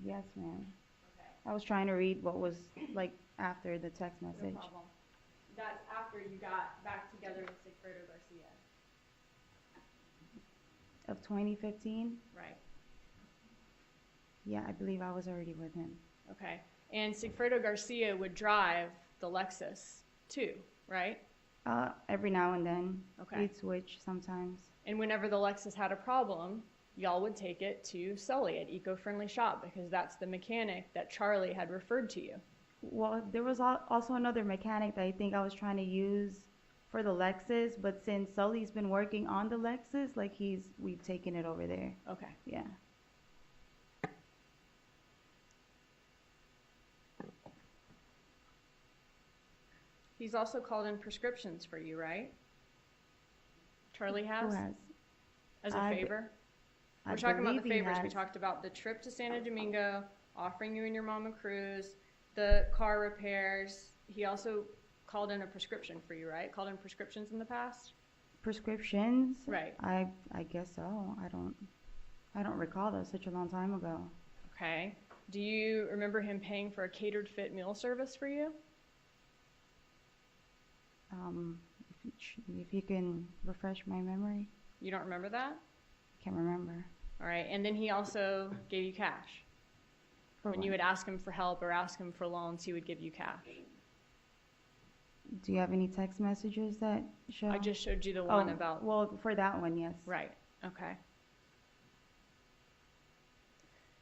Yes, ma'am. Okay. I was trying to read what was like after the text message. No problem. That's after you got back together with Sigfredo Garcia. Of 2015? Right. Yeah, I believe I was already with him. Okay. And Sigfredo Garcia would drive the Lexus too, right? Every now and then. Okay. We'd switch sometimes. And whenever the Lexus had a problem, y'all would take it to Sully at Eco-Friendly Shop because that's the mechanic that Charlie had referred to you. Well, there was also another mechanic that I think I was trying to use for the Lexus, but since Sully's been working on the Lexus, like we've taken it over there. Okay. Yeah. He's also called in prescriptions for you, right? Charlie has? Who has? As a favor? We're talking about the favors. We talked about the trip to Santo Domingo, offering you and your mom a cruise, the car repairs. He also called in a prescription for you, right? Called in prescriptions in the past? Prescriptions? Right. I guess so. I don't recall that such a long time ago. Okay. Do you remember him paying for a catered fit meal service for you? If you can refresh my memory. You don't remember that? Can't remember. All right. And then he also gave you cash. When you would ask him for help or ask him for loans, he would give you cash. Do you have any text messages that show? I just showed you the one about... Well, for that one, yes. Right. Okay.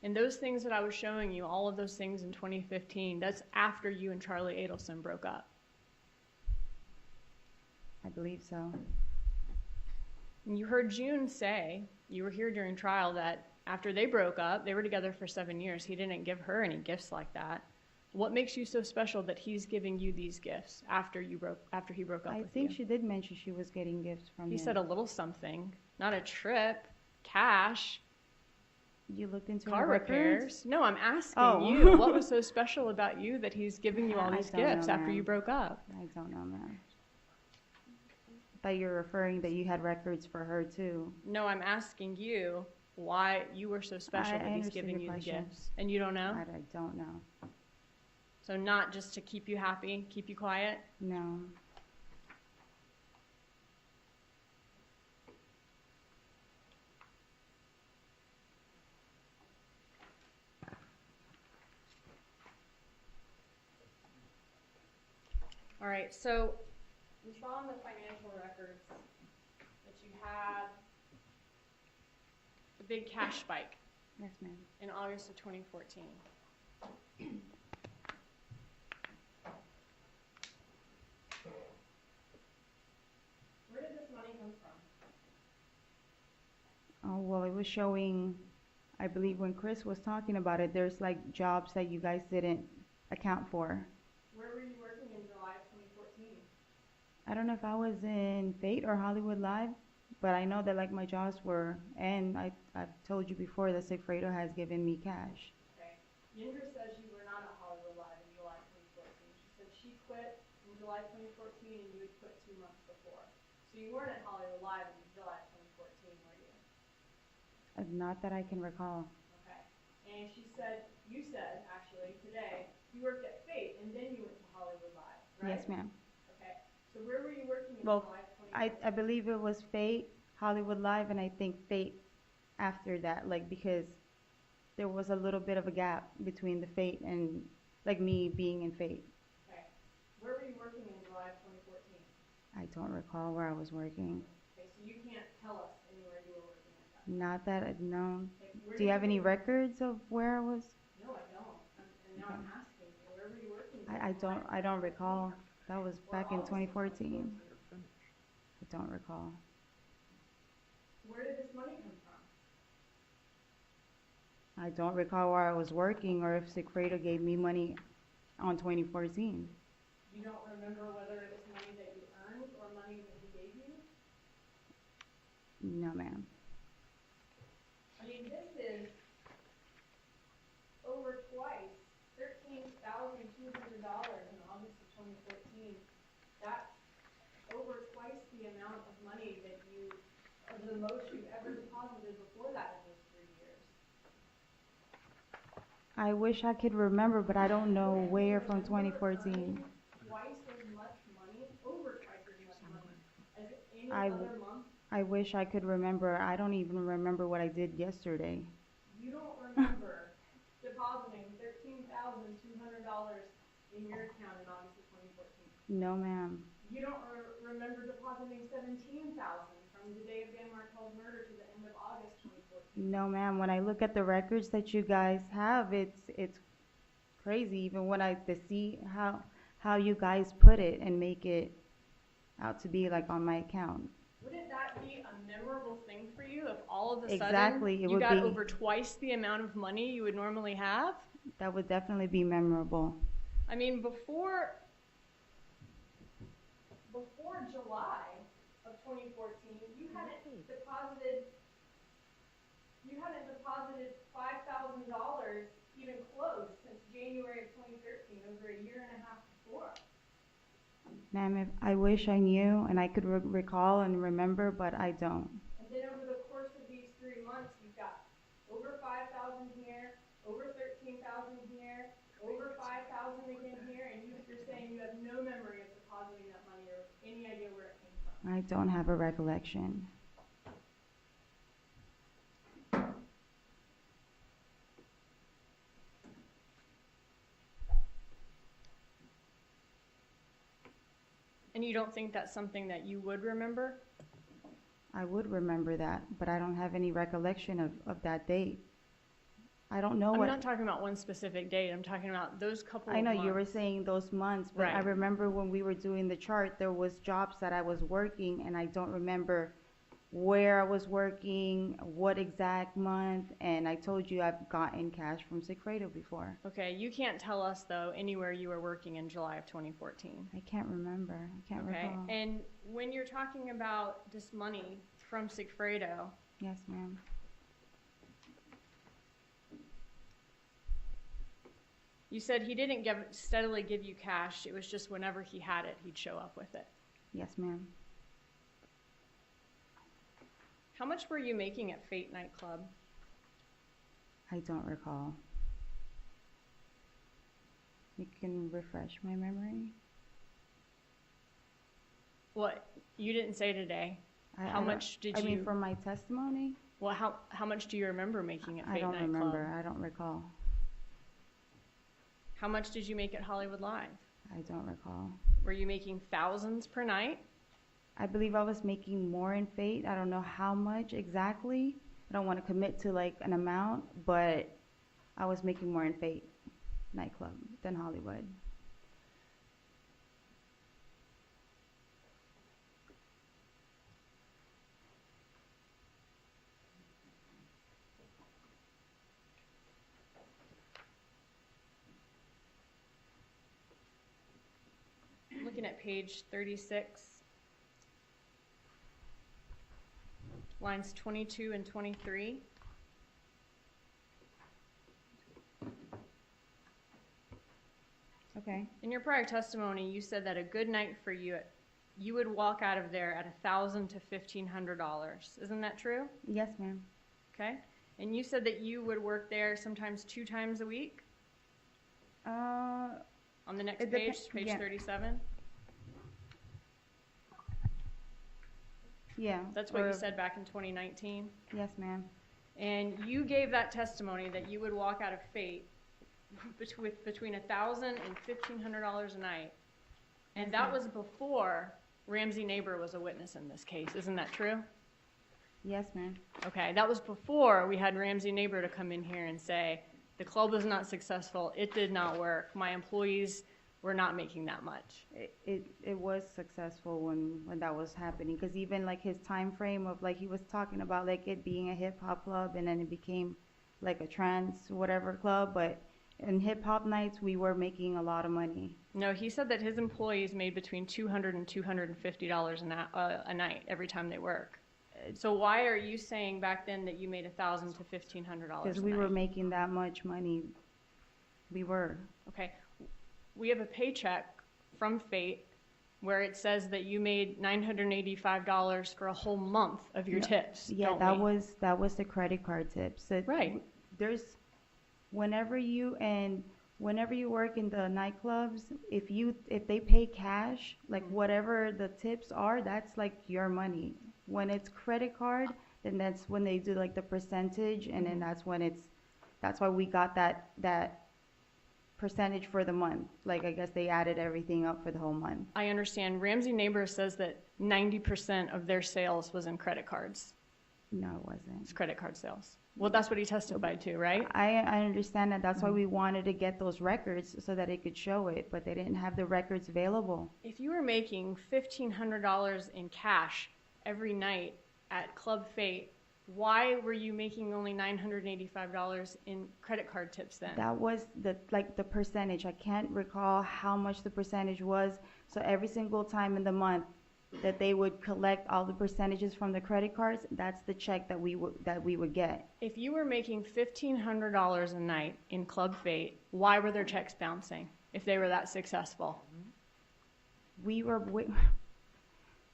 And those things that I was showing you, all of those things in 2015, that's after you and Charlie Adelson broke up. I believe so. And you heard June say, you were here during trial, that after they broke up, they were together for 7 years, he didn't give her any gifts like that. What makes you so special that he's giving you these gifts after he broke up with you? I think she did mention she was getting gifts from him. He said a little something, not a trip, cash. You looked into car repairs? No, I'm asking you. What was so special about you that he's giving you all these gifts after you broke up? I don't know, ma'am. I thought you were referring that you had records for her too. No, I'm asking you why you were so special that he's giving you the gifts. And you don't know? I don't know. So not just to keep you happy, keep you quiet? No. All right, so we saw in the financial records that you had a big cash spike. Yes, ma'am. In August of 2014. Where did this money come from? Oh, well, it was showing, I believe when Chris was talking about it, there's like jobs that you guys didn't account for. Where were you working in July of 2014? I don't know if I was in Fate or Hollywood Live, but I know that like my jobs were, and I've told you before that Sigfredo has given me cash. Okay. Yinder says you were not at Hollywood Live in July 2014. She said she quit in July 2014 and you had quit 2 months before. So you weren't at Hollywood Live in July 2014, were you? Not that I can recall. Okay. And you said actually today, you worked at Fate and then you went to Hollywood Live, right? Yes, ma'am. Okay. So where were you working in Well, July 2014? I believe it was Fate, Hollywood Live, and I think Fate after that, like because there was a little bit of a gap between the Fate and like me being in Fate. Okay. Where were you working in July of 2014? I don't recall where I was working. Okay, so you can't tell us anywhere you were working at that. Not that I know. Where Do you did have any records of where I was? No, I don't. And now I'm asking you, where were you working? I don't recall. That was back in 2014. I don't recall. Where did this money come from? I don't recall where I was working or if Secreto gave me money on 2014. You don't remember whether it was money that you earned or money that he gave you? No, ma'am. I mean, this is over twice, $13,200 in August of 2014. That's over twice the amount of money that the most you've ever deposited before that in those 3 years. I wish I could remember, but I don't know where from 2014. Twice as much money, over twice as much money as any other month. I wish I could remember. I don't even remember what I did yesterday. You don't remember depositing $13,200 in your account in August of 2014. No, ma'am. You don't remember depositing $17,000 from from the day of Dan Markel's murder to the end of August 2014. No, ma'am. When I look at the records that you guys have, it's crazy. Even when I to see how you guys put it and make it out to be like on my account. Wouldn't that be a memorable thing for you if all of a sudden Exactly, it you would got be. over twice the amount of money you would normally have? That would definitely be memorable. I mean, before July of 2014, you hadn't deposited $5,000 even close since January of 2013, over a year and a half before. Ma'am, if I wish I knew and I could recall and remember, but I don't. And then over the course of these 3 months, you've got over 5,000 here, over 13,000 here, over 5,000 again here, and you're saying you have no memory of depositing that money or any idea where it came from. I don't have a recollection. And you don't think that's something that you would remember? I would remember that, but I don't have any recollection of that date. I don't know I'm what. not talking about one specific date. I'm talking about those couple I know of months. you were saying those months, but Right. I remember when we were doing the chart, there was jobs that I was working, and I don't remember where I was working, what exact month, and I told you I've gotten cash from Secreto before. Okay, you can't tell us, though, anywhere you were working in July of 2014. I can't remember. I can't Okay, recall. and when you're talking about this money from Sigfredo, Yes, ma'am. you said he didn't steadily give you cash. It was just whenever he had it, he'd show up with it. Yes, ma'am. How much were you making at Fate nightclub? I don't recall. You can refresh my memory. What, you didn't say today. How much did you? I mean, from my testimony? Well, how much do you remember making at Fate I don't nightclub? remember. I don't recall. How much did you make at Hollywood Live? I don't recall. Were you making thousands per night? I believe I was making more in Fate. I don't know how much exactly. I don't want to commit to like an amount, but I was making more in Fate nightclub than Hollywood. Looking at page 36, lines 22 and 23. Okay. In your prior testimony, you said that a good night for you, you would walk out of there at $1,000 to $1,500. Isn't that true? Yes, ma'am. Okay. And you said that you would work there sometimes 2 times a week? On the next page, page yeah. 37? Yeah. That's what you said back in 2019? Yes, ma'am. And you gave that testimony that you would walk out of Fate with between $1,000 and $1,500 a night. And that was before Ramsey Neighbor was a witness in this case. Isn't that true? Yes, ma'am. Okay, that was before we had Ramsey Neighbor to come in here and say, the club was not successful, it did not work, my employees were not making that much. It was successful when that was happening, because even like his time frame of like he was talking about like it being a hip hop club and then it became like a trans whatever club, but in hip hop nights we were making a lot of money. No, he said that his employees made between $200 and $250 a night every time they work. So why are you saying back then that you made $1,000 to $1,500? Because we were making that much money. We were. Okay. We have a paycheck from Fate where it says that you made $985 for a whole month of your tips. Yeah, that was the credit card tips. Right. There's whenever you work in the nightclubs, if they pay cash, like whatever the tips are, that's like your money. When it's credit card, then that's when they do like the percentage, and then that's why we got that percentage for the month. Like, I guess they added everything up for the whole month. I understand. Ramsey Neighbor says that 90% of their sales was in credit cards. No, it wasn't. It's credit card sales. Well, that's what he testified to, right? I understand that. That's why we wanted to get those records so that it could show it, but they didn't have the records available. If you were making $1,500 in cash every night at Club Fate, why were you making only $985 in credit card tips then? That was the percentage. I can't recall how much the percentage was. So every single time in the month that they would collect all the percentages from the credit cards, that's the check that we would get. If you were making $1,500 a night in Club Fate, why were their checks bouncing if they were that successful?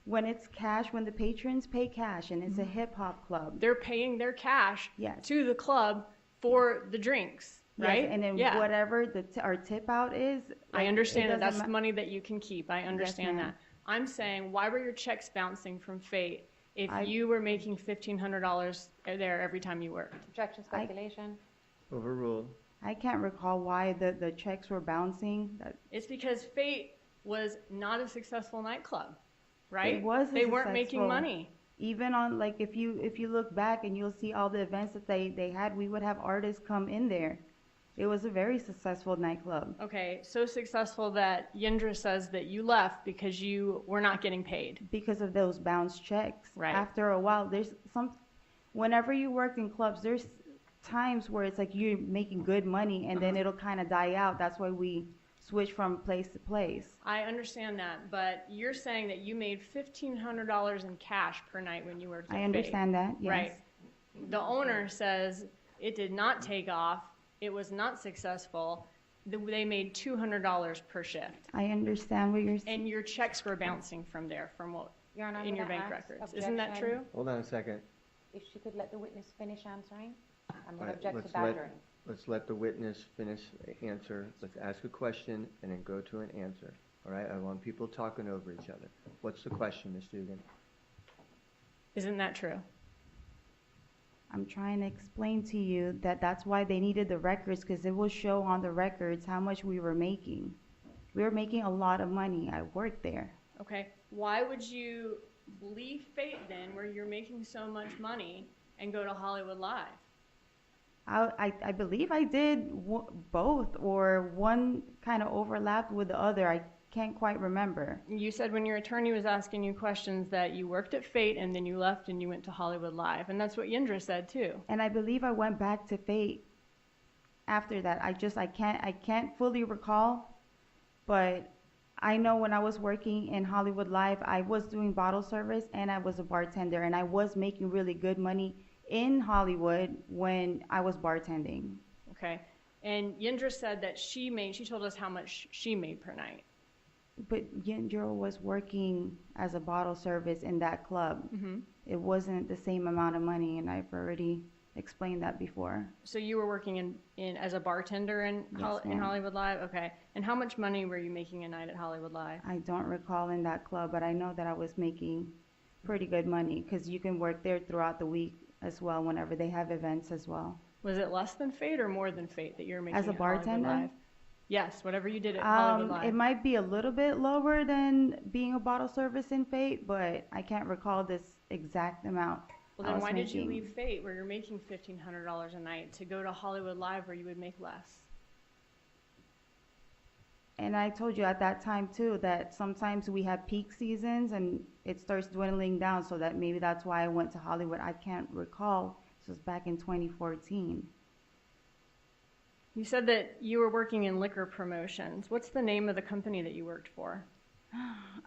When it's cash, when the patrons pay cash, and it's a hip-hop club. They're paying their cash Yes. to the club for the drinks, right? Yes, and then whatever our tip out is. I understand that that's money that you can keep. I understand ma'am. that. I'm saying, why were your checks bouncing from Fate if you were making $1,500 there every time you worked? Objection, speculation. Overruled. I can't recall why the checks were bouncing. It's because Fate was not a successful nightclub, right? It was They weren't making successful. money. Even on, like, if you look back and you'll see all the events that they had, we would have artists come in there. It was a very successful nightclub. Okay, so successful that Yindra says that you left because you were not getting paid. Because of those bounce checks. Right. After a while, whenever you work in clubs, there's times where it's like you're making good money and then it'll kind of die out. That's why we switch from place to place. I understand that, but you're saying that you made $1,500 in cash per night when you worked at I understand Fate. that, yes. Right. The owner says it did not take off. It was not successful. They made $200 per shift. I understand what you're saying. And your checks were bouncing from there, from what, Your Honor, in I'm your gonna bank ask records. Isn't that true? Hold on a second. If she could let the witness finish answering, I'm All going right, to object to badgering. Let's let the witness finish the answer. Let's ask a question and then go to an answer. All right? I want people talking over each other. What's the question, Ms. Dugan? Isn't that true? I'm trying to explain to you that that's why they needed the records, because it will show on the records how much we were making. We were making a lot of money. I worked there. Okay. Why would you leave Fate then, where you're making so much money, and go to Hollywood Live? I believe I did both, or one kind of overlapped with the other. I can't quite remember. You said when your attorney was asking you questions that you worked at Fate and then you left and you went to Hollywood Live, and that's what Yindra said too. And I believe I went back to Fate after that. I can't fully recall, but I know when I was working in Hollywood Live, I was doing bottle service and I was a bartender, and I was making really good money in Hollywood when I was bartending. Okay. And Yindra said that she told us how much she made per night. But Yindra was working as a bottle service in that club. Mm-hmm. It wasn't the same amount of money, and I've already explained that before. So you were working in as a bartender in ma'am. Hollywood Live? Okay. And how much money were you making a night at Hollywood Live? I don't recall in that club, but I know that I was making pretty good money, because you can work there throughout the week as well, whenever they have events as well. Was it less than Fate or more than Fate that you were making As a at Hollywood bartender? Live? Yes, whatever you did at Hollywood Live. It might be a little bit lower than being a bottle service in Fate, but I can't recall this exact amount. Well, then why did you leave Fate, where you're making $1,500 a night, to go to Hollywood Live, where you would make less? And I told you at that time too that sometimes we have peak seasons and it starts dwindling down, so that maybe that's why I went to Hollywood. I can't recall. This was back in 2014. You said that you were working in liquor promotions. What's the name of the company that you worked for?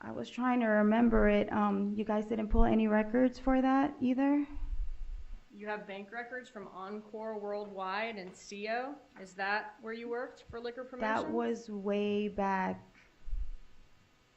I was trying to remember it. You guys didn't pull any records for that either? You have bank records from Encore Worldwide and CO. Is that where you worked for liquor promotions? That was way back.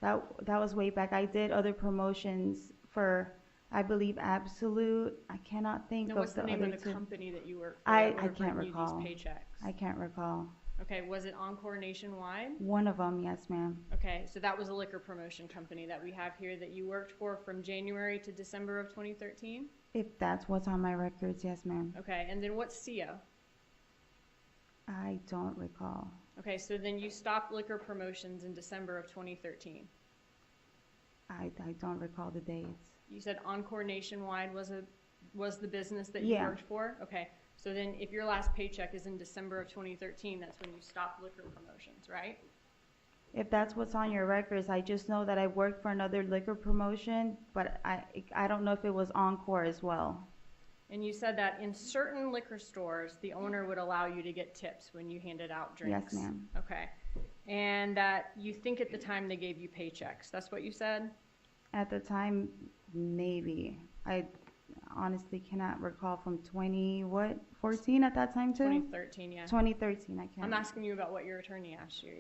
That was way back. I did other promotions for, I believe, Absolute. I cannot think of the other two. What's the name of the company that you worked for? I can't recall. These paychecks? I can't recall. Okay, was it Encore Nationwide? One of them, yes, ma'am. Okay, so that was a liquor promotion company that we have here that you worked for from January to December of 2013? If that's what's on my records, yes, ma'am. Okay, and then what's CO? I don't recall. Okay, so then you stopped liquor promotions in December of 2013. I don't recall the dates. You said Encore Nationwide was the business that you Yeah. worked for? Okay, so then if your last paycheck is in December of 2013, that's when you stopped liquor promotions, right? If that's what's on your records, I just know that I worked for another liquor promotion, but I don't know if it was Encore as well. And you said that in certain liquor stores, the owner would allow you to get tips when you handed out drinks. Yes, ma'am. Okay. And that you think at the time they gave you paychecks. That's what you said? At the time, maybe. I honestly cannot recall from 14 at that time too? 2013, yeah. 2013, I can't. I'm asking you about what your attorney asked you.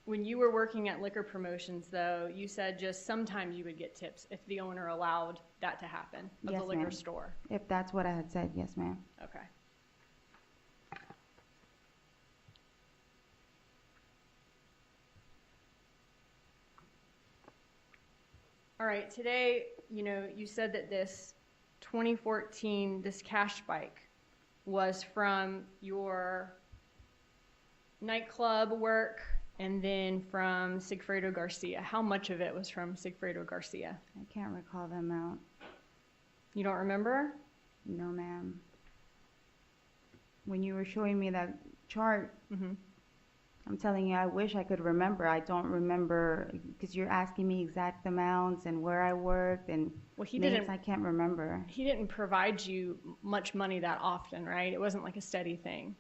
When you were working at liquor promotions, though, you said just sometimes you would get tips if the owner allowed that to happen of Yes, the liquor ma'am. store. If that's what I had said, yes, ma'am. Okay. All right, today, you said that this 2014, this cash spike was from your nightclub work and then from Sigfredo Garcia. How much of it was from Sigfredo Garcia? I can't recall the amount. You don't remember? No, ma'am. When you were showing me that chart, I'm telling you, I wish I could remember. I don't remember because you're asking me exact amounts and where I worked and names I can't remember. He didn't provide you much money that often, right? It wasn't like a steady thing.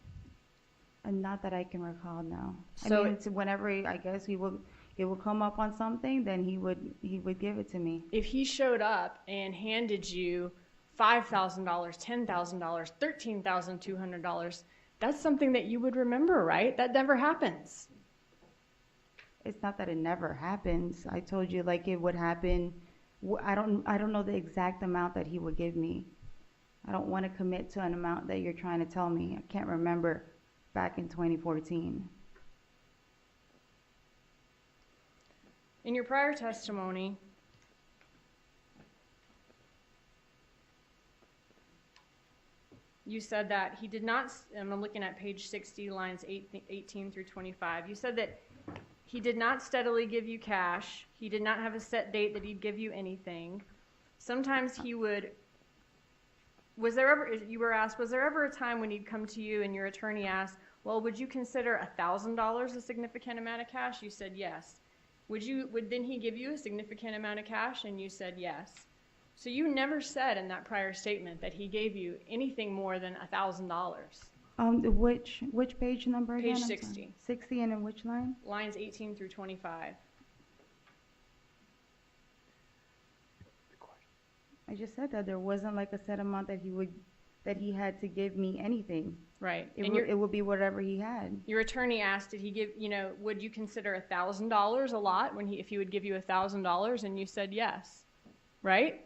And not that I can recall, no. So I mean, it's whenever I guess it would come up on something, then he would give it to me. If he showed up and handed you $5,000, $10,000, $13,200, that's something that you would remember, right? That never happens. It's not that it never happens. I told you like it would happen. I don't know the exact amount that he would give me. I don't want to commit to an amount that you're trying to tell me. I can't remember back in 2014. In your prior testimony, you said that he did not, and I'm looking at page 60, lines 18 through 25. You said that he did not steadily give you cash. He did not have a set date that he'd give you anything. Sometimes he would, you were asked, was there ever a time when he'd come to you and your attorney asked, well, would you consider $1,000 a significant amount of cash? You said yes. Would then he give you a significant amount of cash? And you said yes. So you never said in that prior statement that he gave you anything more than $1,000. Which page number again? Page I'm 60. sorry. 60 and in which line? Lines 18 through 25. I just said that there wasn't like a set amount that he had to give me anything. Right. It would be whatever he had. Your attorney asked, did he give, would you consider $1,000 a lot if he would give you $1,000? And you said yes. Right?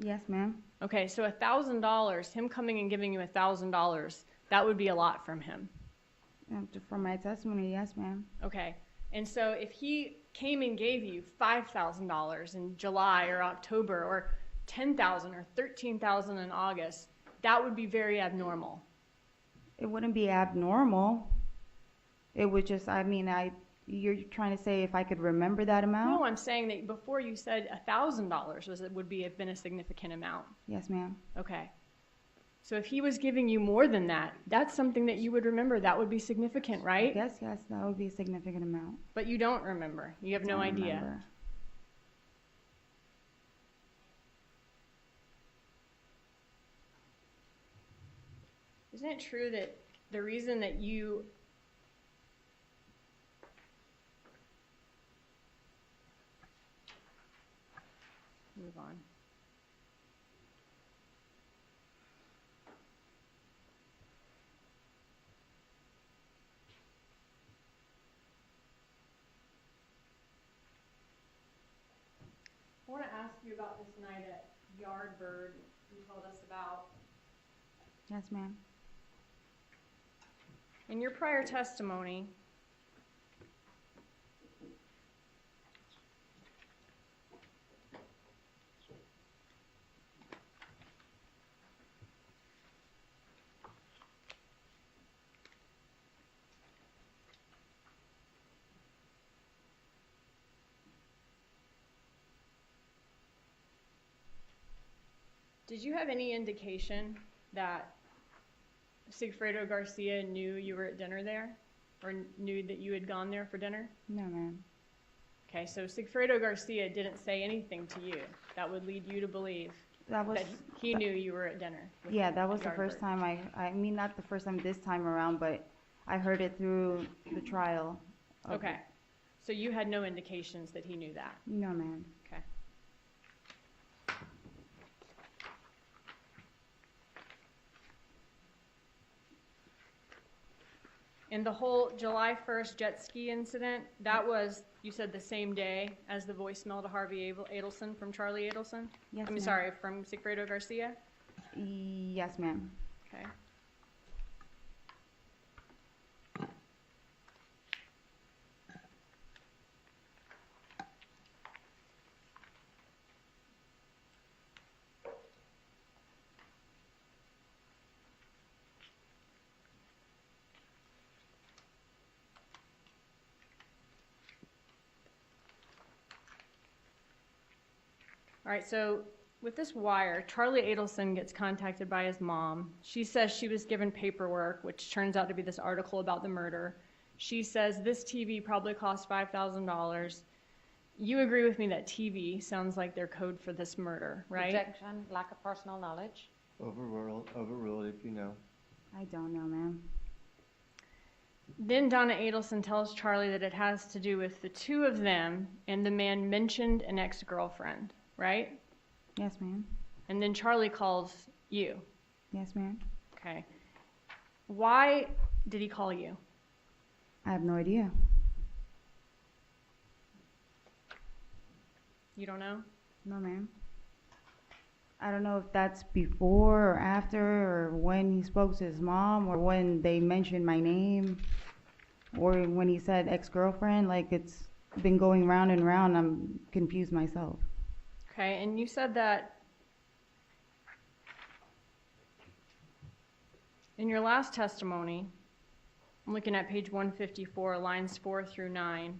Yes, ma'am. Okay, so $1,000, him coming and giving you $1,000, that would be a lot from him. From my testimony, yes, ma'am. Okay, and so if he came and gave you $5,000 in July or October, or $10,000 or $13,000 in August, that would be very abnormal. It wouldn't be abnormal. It would just, you're trying to say if I could remember that amount? No, I'm saying that before you said $1,000 would have been a significant amount. Yes, ma'am. Okay. So if he was giving you more than that, that's something that you would remember. That would be significant, right? Yes, that would be a significant amount. But you don't remember. You have no idea. Remember. Isn't it true that the reason that you move on? I want to ask you about this night at Yardbird you told us about. Yes, ma'am. In your prior testimony, Did you have any indication that Sigfredo Garcia knew you were at dinner there? Or knew that you had gone there for dinner? No, ma'am. Okay, so Sigfredo Garcia didn't say anything to you that would lead you to believe That was, that he knew you were at dinner. with yeah, that was the Yardbird. first time I mean, not the first time this time around, but I heard it through the trial. Okay, so you had no indications that he knew that? No, ma'am. Okay. And the whole July 1st jet ski incident, that was, you said, the same day as the voicemail to Harvey Adelson from Charlie Adelson? Yes, I mean, ma'am. sorry, from Sigfredo Garcia? Yes, ma'am. Okay. All right, so with this wire, Charlie Adelson gets contacted by his mom. She says she was given paperwork, which turns out to be this article about the murder. She says this TV probably cost $5,000. You agree with me that TV sounds like their code for this murder, right? Objection, lack of personal knowledge. Overruled if you know. I don't know, ma'am. Then Donna Adelson tells Charlie that it has to do with the two of them, and the man mentioned an ex-girlfriend, right? Yes, ma'am. And then Charlie calls you. Yes, ma'am. Okay. Why did he call you? I have no idea. You don't know? No, ma'am. I don't know if that's before or after, or when he spoke to his mom, or when they mentioned my name, or when he said ex-girlfriend. Like, it's been going round and round. I'm confused myself. Okay, and you said that in your last testimony, I'm looking at page 154, lines 4 through 9.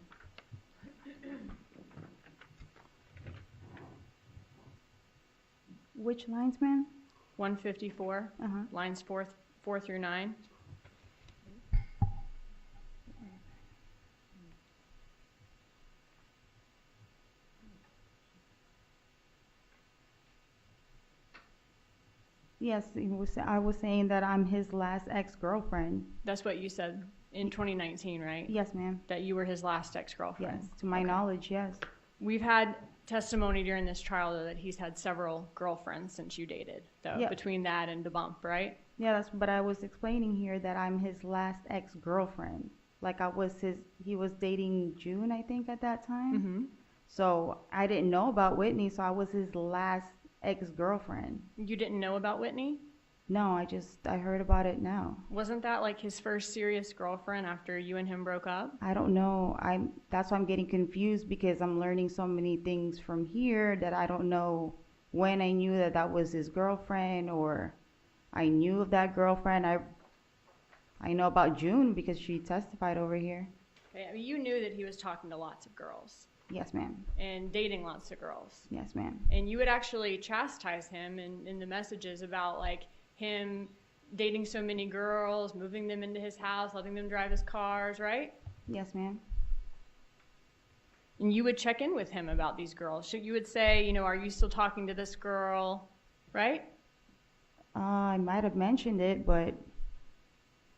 Which lines, ma'am? 154, Uh-huh. lines 4 through 9. Yes, I was saying that I'm his last ex-girlfriend. That's what you said in 2019, right? Yes, ma'am. That you were his last ex-girlfriend. Yes, to my knowledge, yes. We've had testimony during this trial, though, that he's had several girlfriends since you dated, though, Yeah. between that and the bump, right? Yeah, but I was explaining here that I'm his last ex-girlfriend. Like, he was dating June, I think, at that time. Mm-hmm. So I didn't know about Whitney, so I was his last ex-girlfriend. You didn't know about Whitney? No, I heard about it now. Wasn't that like his first serious girlfriend after you and him broke up? I don't know. That's why I'm getting confused, because I'm learning so many things from here that I don't know when I knew that was his girlfriend, or I knew of that girlfriend. I know about June because she testified over here. Okay, I mean, you knew that he was talking to lots of girls. Yes, ma'am. And dating lots of girls. Yes, ma'am. And you would actually chastise him in the messages about like him dating so many girls, moving them into his house, letting them drive his cars, right? Yes, ma'am. And you would check in with him about these girls. You would say, you know, are you still talking to this girl, right? I might have mentioned it, but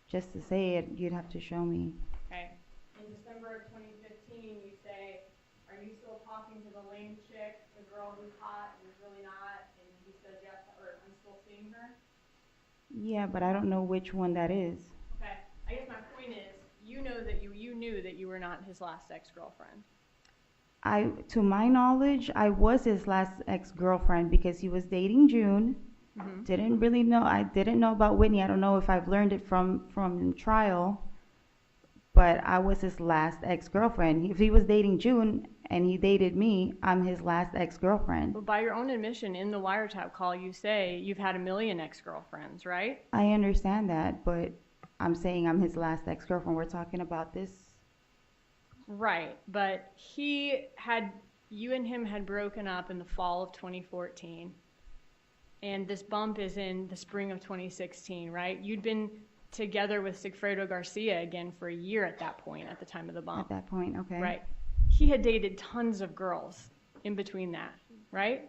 just to say it, you'd have to show me. Okay. In December of 2015, you say, are you still talking to the lame chick, the girl who's hot and is really not? And he says yes, or I'm still seeing her? Yeah, but I don't know which one that is. Okay. I guess my point is, you know that you knew that you were not his last ex-girlfriend. To my knowledge, I was his last ex-girlfriend because he was dating June. Mm-hmm. Didn't really know. I didn't know about Whitney. I don't know if I've learned it from trial, but I was his last ex-girlfriend. If he was dating June and he dated me, I'm his last ex-girlfriend. But by your own admission in the wiretap call, you say you've had 1 million ex-girlfriends, right? I understand that, but I'm saying I'm his last ex-girlfriend. We're talking about this. Right, but you and him had broken up in the fall of 2014. and this bump is in the spring of 2016, right? You'd been together with Sigfredo Garcia again for a year at that point, at the time of the bump. At that point, okay. Right. He had dated tons of girls in between that, right?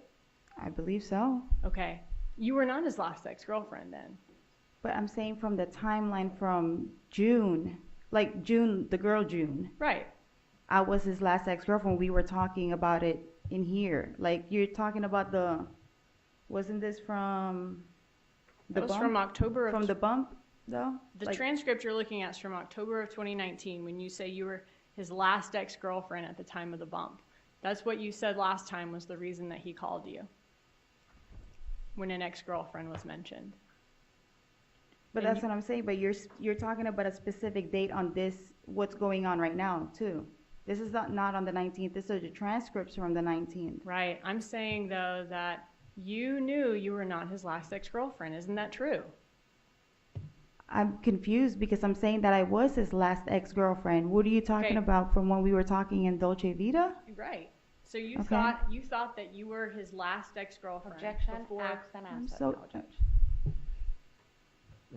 I believe so. Okay. You were not his last ex-girlfriend then. But I'm saying from the timeline from June, like June, the girl June. Right. I was his last ex-girlfriend. We were talking about it in here. Like, you're talking about the, wasn't this from the That was bump? from October of... From the bump, though? The Like, transcript you're looking at is from October of 2019 when you say you were his last ex-girlfriend at the time of the bump. That's what you said last time was the reason that he called you, when an ex-girlfriend was mentioned. But that's what I'm saying, but you're talking about a specific date on this, what's going on right now, too. This is not on the 19th, this is the transcripts from the 19th. Right. I'm saying, though, that you knew you were not his last ex-girlfriend. Isn't that true? I'm confused because I'm saying that I was his last ex-girlfriend. What are you talking about from when we were talking in Dolce Vita? Right. So you thought that you were his last ex-girlfriend. Objection, before... ask and answer. So,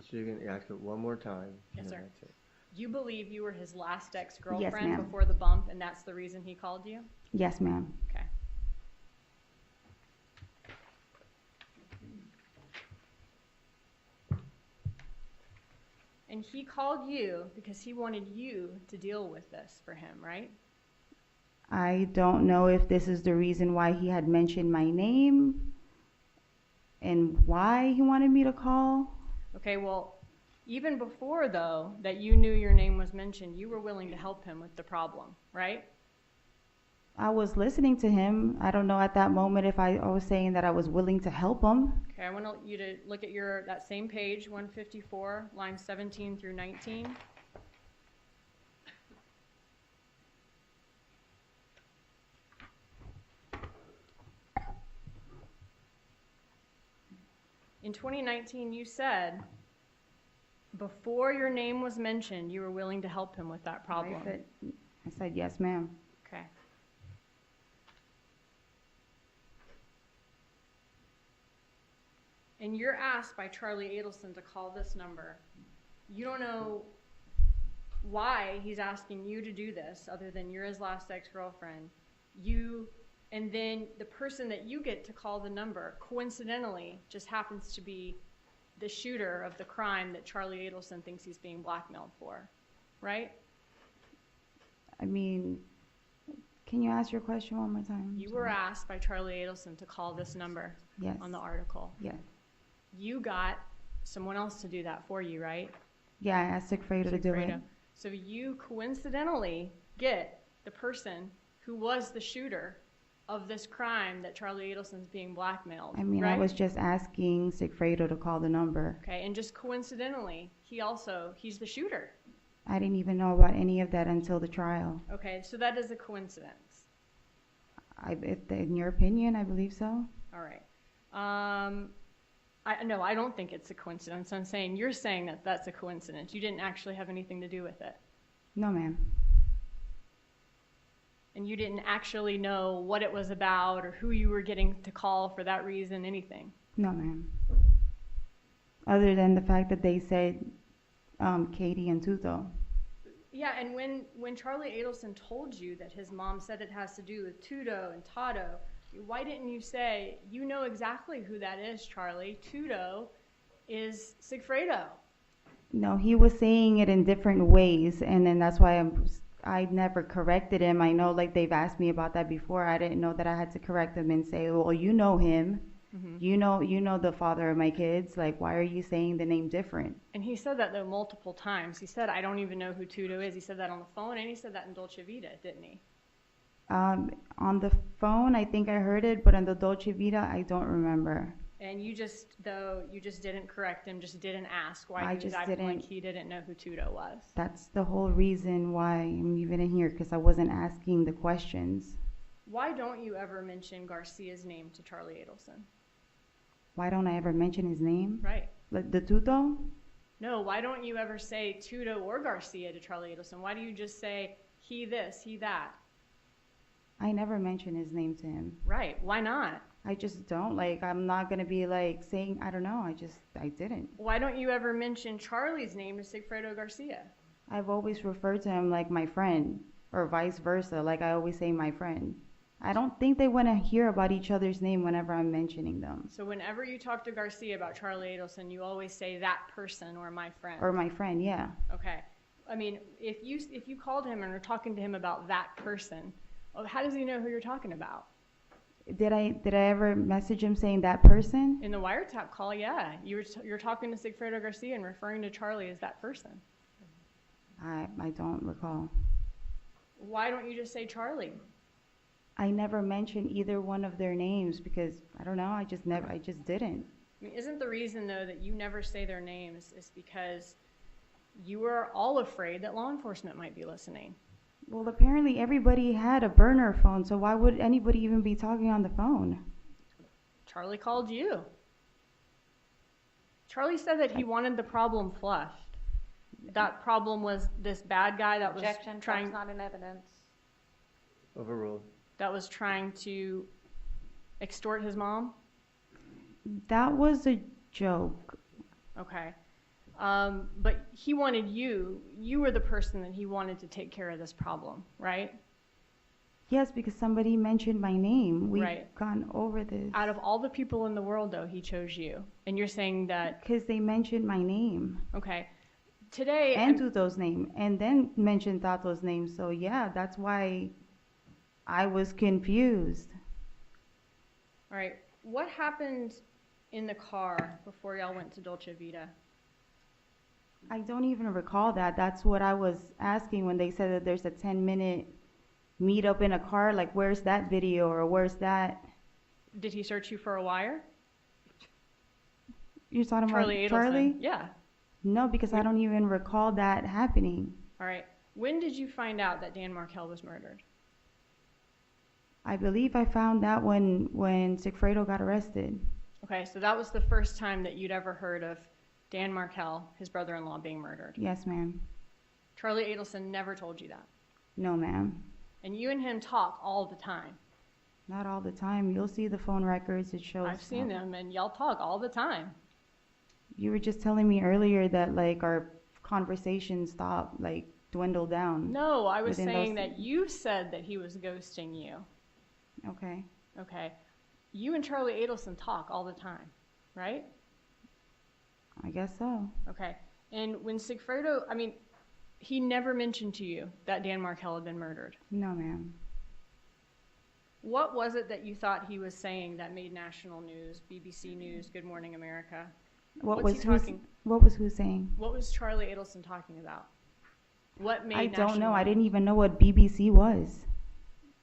So you can ask it one more time. Yes, and sir. that's it. You believe you were his last Yes, ex-girlfriend ma'am. before the bump, and that's the reason he called you? yes, ma'am. Okay. And he called you because he wanted you to deal with this for him, right? I don't know if this is the reason why he had mentioned my name and why he wanted me to call. Okay, well, even before, though, that you knew your name was mentioned, you were willing to help him with the problem, right? I was listening to him. I don't know at that moment if I was saying that I was willing to help him. Okay, I want you to look at that same page, 154, lines 17 through 19. In 2019, you said, before your name was mentioned, you were willing to help him with that problem. I said yes, ma'am. Okay. And you're asked by Charlie Adelson to call this number. You don't know why he's asking you to do this, other than you're his last ex-girlfriend. And then the person that you get to call the number, coincidentally, just happens to be the shooter of the crime that Charlie Adelson thinks he's being blackmailed for, right? I mean, can you ask your question one more time? You were asked by Charlie Adelson to call this number Yes. on the article. Yes. You got someone else to do that for you, right? Yeah, I asked Secreto to do it. Secreto. So you coincidentally get the person who was the shooter of this crime that Charlie Adelson's being blackmailed. I mean, right? I was just asking Sigfredo to call the number. Okay, and just coincidentally, he's the shooter. I didn't even know about any of that until the trial. Okay, so that is a coincidence. In your opinion, I believe so. All right. No, I don't think it's a coincidence. I'm saying you're saying that that's a coincidence. You didn't actually have anything to do with it. No, ma'am. And you didn't actually know what it was about or who you were getting to call for that reason, anything. No, ma'am. Other than the fact that they said Katie and Tuto. Yeah, and when Charlie Adelson told you that his mom said it has to do with Tuto and Tato, why didn't you say, you know exactly who that is, Charlie? Tuto is Sigfredo. No, he was saying it in different ways, and then that's why I never corrected him. I know, like, they've asked me about that before. I didn't know that I had to correct him and say, well, you know him. Mm-hmm. You know the father of my kids. Like, why are you saying the name different? And he said that, though, multiple times. He said, I don't even know who Tuto is. He said that on the phone, and he said that in Dolce Vita, didn't he? On the phone, I think I heard it, but on the Dolce Vita, I don't remember. And you just didn't correct him, just didn't ask why I he was just acting like didn't. he didn't know who Tuto was. That's the whole reason why I'm even in here, because I wasn't asking the questions. Why don't you ever mention Garcia's name to Charlie Adelson? Why don't I ever mention his name? Right. Like the Tuto? No, why don't you ever say Tuto or Garcia to Charlie Adelson? Why do you just say he this, he that? I never mentioned his name to him. Right, why not? I just don't. Like, I'm not going to be like saying, I don't know. I didn't. Why don't you ever mention Charlie's name to Sigfredo Garcia? I've always referred to him like my friend, or vice versa. Like, I always say my friend. I don't think they want to hear about each other's name whenever I'm mentioning them. So whenever you talk to Garcia about Charlie Adelson, you always say that person or my friend. Or my friend, yeah. Okay. I mean, if you called him and were talking to him about that person, how does he know who you're talking about? Did I ever message him saying that person? In the wiretap call, yeah. You're talking to Sigfredo Garcia and referring to Charlie as that person. I don't recall. Why don't you just say Charlie? I never mentioned either one of their names because, I don't know, I just didn't. I mean, isn't the reason, though, that you never say their names is because you are all afraid that law enforcement might be listening? Well, apparently everybody had a burner phone, so why would anybody even be talking on the phone? Charlie called you. Charlie said that he wanted the problem flushed. That problem was this bad guy that was Objection, trying... that's not in evidence. Overruled. That was trying to extort his mom? That was a joke. Okay. But he wanted you were the person that he wanted to take care of this problem, right? Yes, because somebody mentioned my name. We've Right. gone over this. Out of all the people in the world, though, he chose you. And you're saying that... Because they mentioned my name. Okay. Today... And Tuto's name. And then mentioned Tato's name. So, yeah, that's why I was confused. All right. What happened in the car before y'all went to Dolce Vita? I don't even recall that. That's what I was asking when they said that there's a 10-minute meet up in a car. Like, where's that video or where's that? Did he search you for a wire? You're talking Charlie about Adelson. Charlie? Yeah. No, because I don't even recall that happening. All right. When did you find out that Dan Markel was murdered? I believe I found out when Sigfredo got arrested. Okay, so that was the first time that you'd ever heard of Dan Markel, his brother-in-law, being murdered. Yes, ma'am. Charlie Adelson never told you that. No, ma'am. And you and him talk all the time. Not all the time. You'll see the phone records. It shows. I've seen them, and y'all talk all the time. You were just telling me earlier that, like, our conversation stopped, like, dwindled down. No, I was within saying those- that you said that he was ghosting you. Okay. Okay. You and Charlie Adelson talk all the time, right? I guess so. Okay. And when Sigfredo, I mean, he never mentioned to you that Dan Markel had been murdered. No, ma'am. What was it that you thought he was saying that made national news, BBC News, Good Morning America? What What's was he who? talking? What was who saying? What was Charlie Adelson talking about? What made I national don't know. I news? didn't even know what BBC was.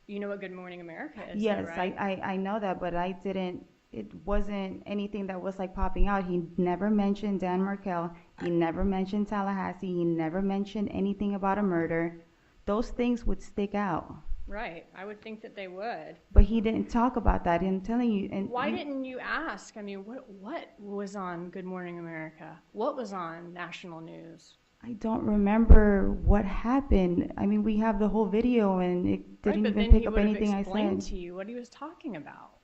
You know what Good Morning America is, Yes, though, right? I know that, but I didn't. It wasn't anything that was like popping out. He never mentioned Dan Markel. He never mentioned Tallahassee. He never mentioned anything about a murder. Those things would stick out. Right. I would think that they would. But he didn't talk about that. I'm telling you. And Why didn't you ask? I mean, what was on Good Morning America? What was on national news? I don't remember what happened. I mean, we have the whole video, and it didn't Right, but even then pick up he anything I would have explained said. to you what he was talking about.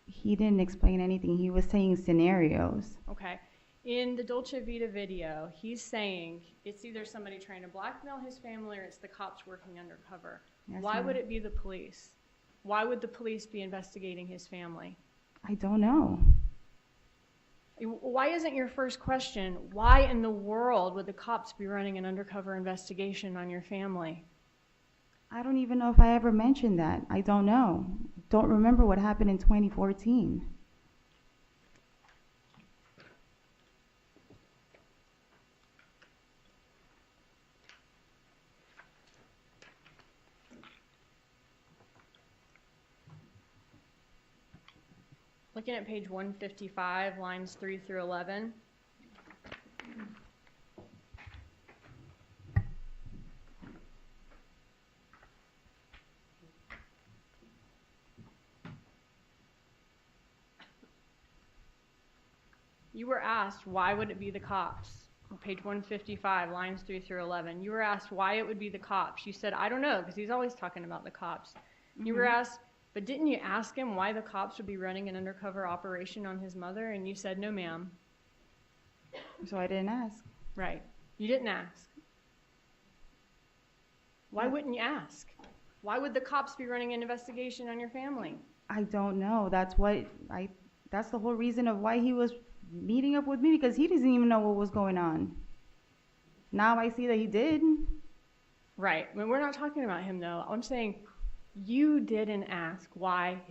He didn't explain anything. He was saying scenarios. Okay. In the Dolce Vita video, he's saying it's either somebody trying to blackmail his family or it's the cops working undercover. Yes, Why ma'am. would it be the police? Why would the police be investigating his family? I don't know. Why isn't your first question, why in the world would the cops be running an undercover investigation on your family? I don't even know if I ever mentioned that. I don't know. Don't remember what happened in 2014. Looking at page 155, lines 3 through 11. You were asked, why would it be the cops? On page 155, lines 3 through 11. You were asked why it would be the cops. You said, I don't know, because he's always talking about the cops. You were asked, But didn't you ask him why the cops would be running an undercover operation on his mother? And you said, no, ma'am. So I didn't ask. Right. You didn't ask. Why wouldn't you ask? Why would the cops be running an investigation on your family? I don't know. That's the whole reason of why he was meeting up with me, because he doesn't even know what was going on. Now I see that he did. Right. I mean, we're not talking about him, though. I'm saying you didn't ask why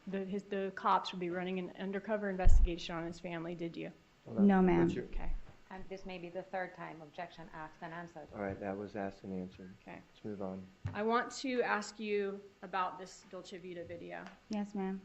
the cops would be running an undercover investigation on his family, did you? No, ma'am. Okay. And this may be the third time objection asked and answered. All right, that was asked and answered. Okay. Let's move on. I want to ask you about this Dolce Vita video. Yes, ma'am.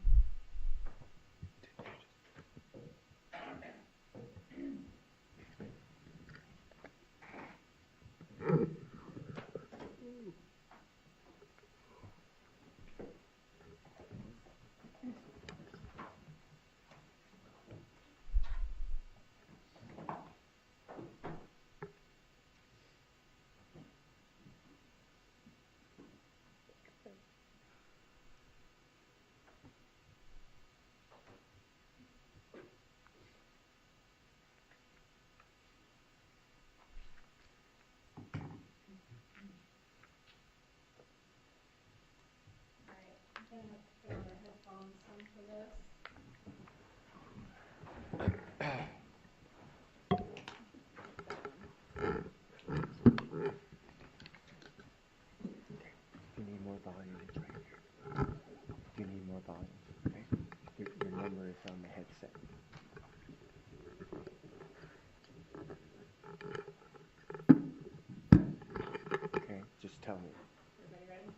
I'm gonna have to put on our headphones some for this. If you need more volume, it's right here. If you need more volume, okay? Your number is on the headset. Okay, just tell me. Everybody ready?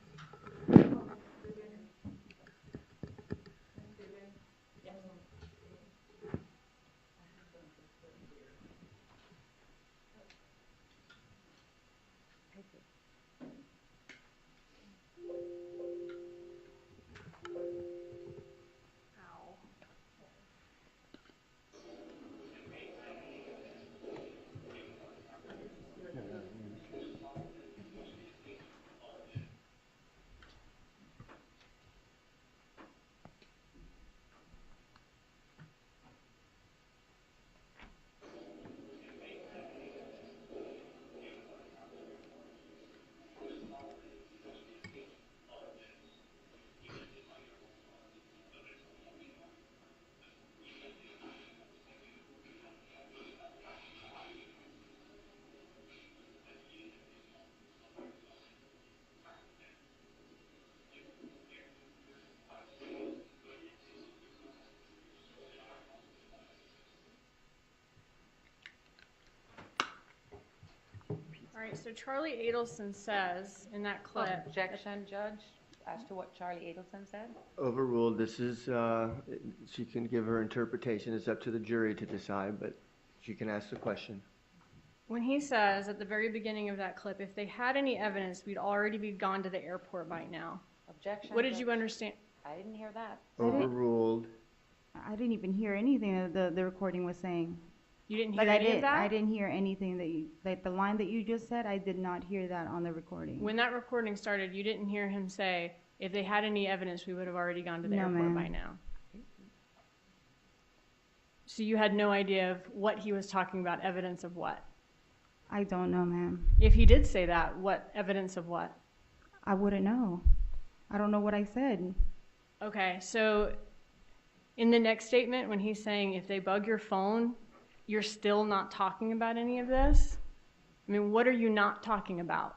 All right, so Charlie Adelson says in that clip. Objection, Judge, as to what Charlie Adelson said? Overruled. This is, she can give her interpretation. It's up to the jury to decide, but she can ask the question. When he says at the very beginning of that clip, if they had any evidence, we'd already be gone to the airport by now. Objection. What did you understand? I didn't hear that. Overruled. I didn't even hear anything that the recording was saying. You didn't hear any of that? I didn't hear anything that the line that you just said, I did not hear that on the recording. When that recording started, you didn't hear him say, if they had any evidence, we would have already gone to the airport ma'am. by now. So you had no idea of what he was talking about, evidence of what? I don't know, ma'am. If he did say that, what evidence of what? I wouldn't know. I don't know what I said. Okay, so in the next statement, when he's saying if they bug your phone, you're still not talking about any of this? I mean, what are you not talking about?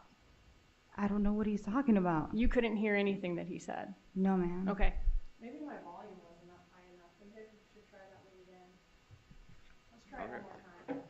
I don't know what he's talking about. You couldn't hear anything that he said? No, ma'am. Okay. Maybe my volume wasn't up high enough. Maybe we should try that one again. Let's try it one more time.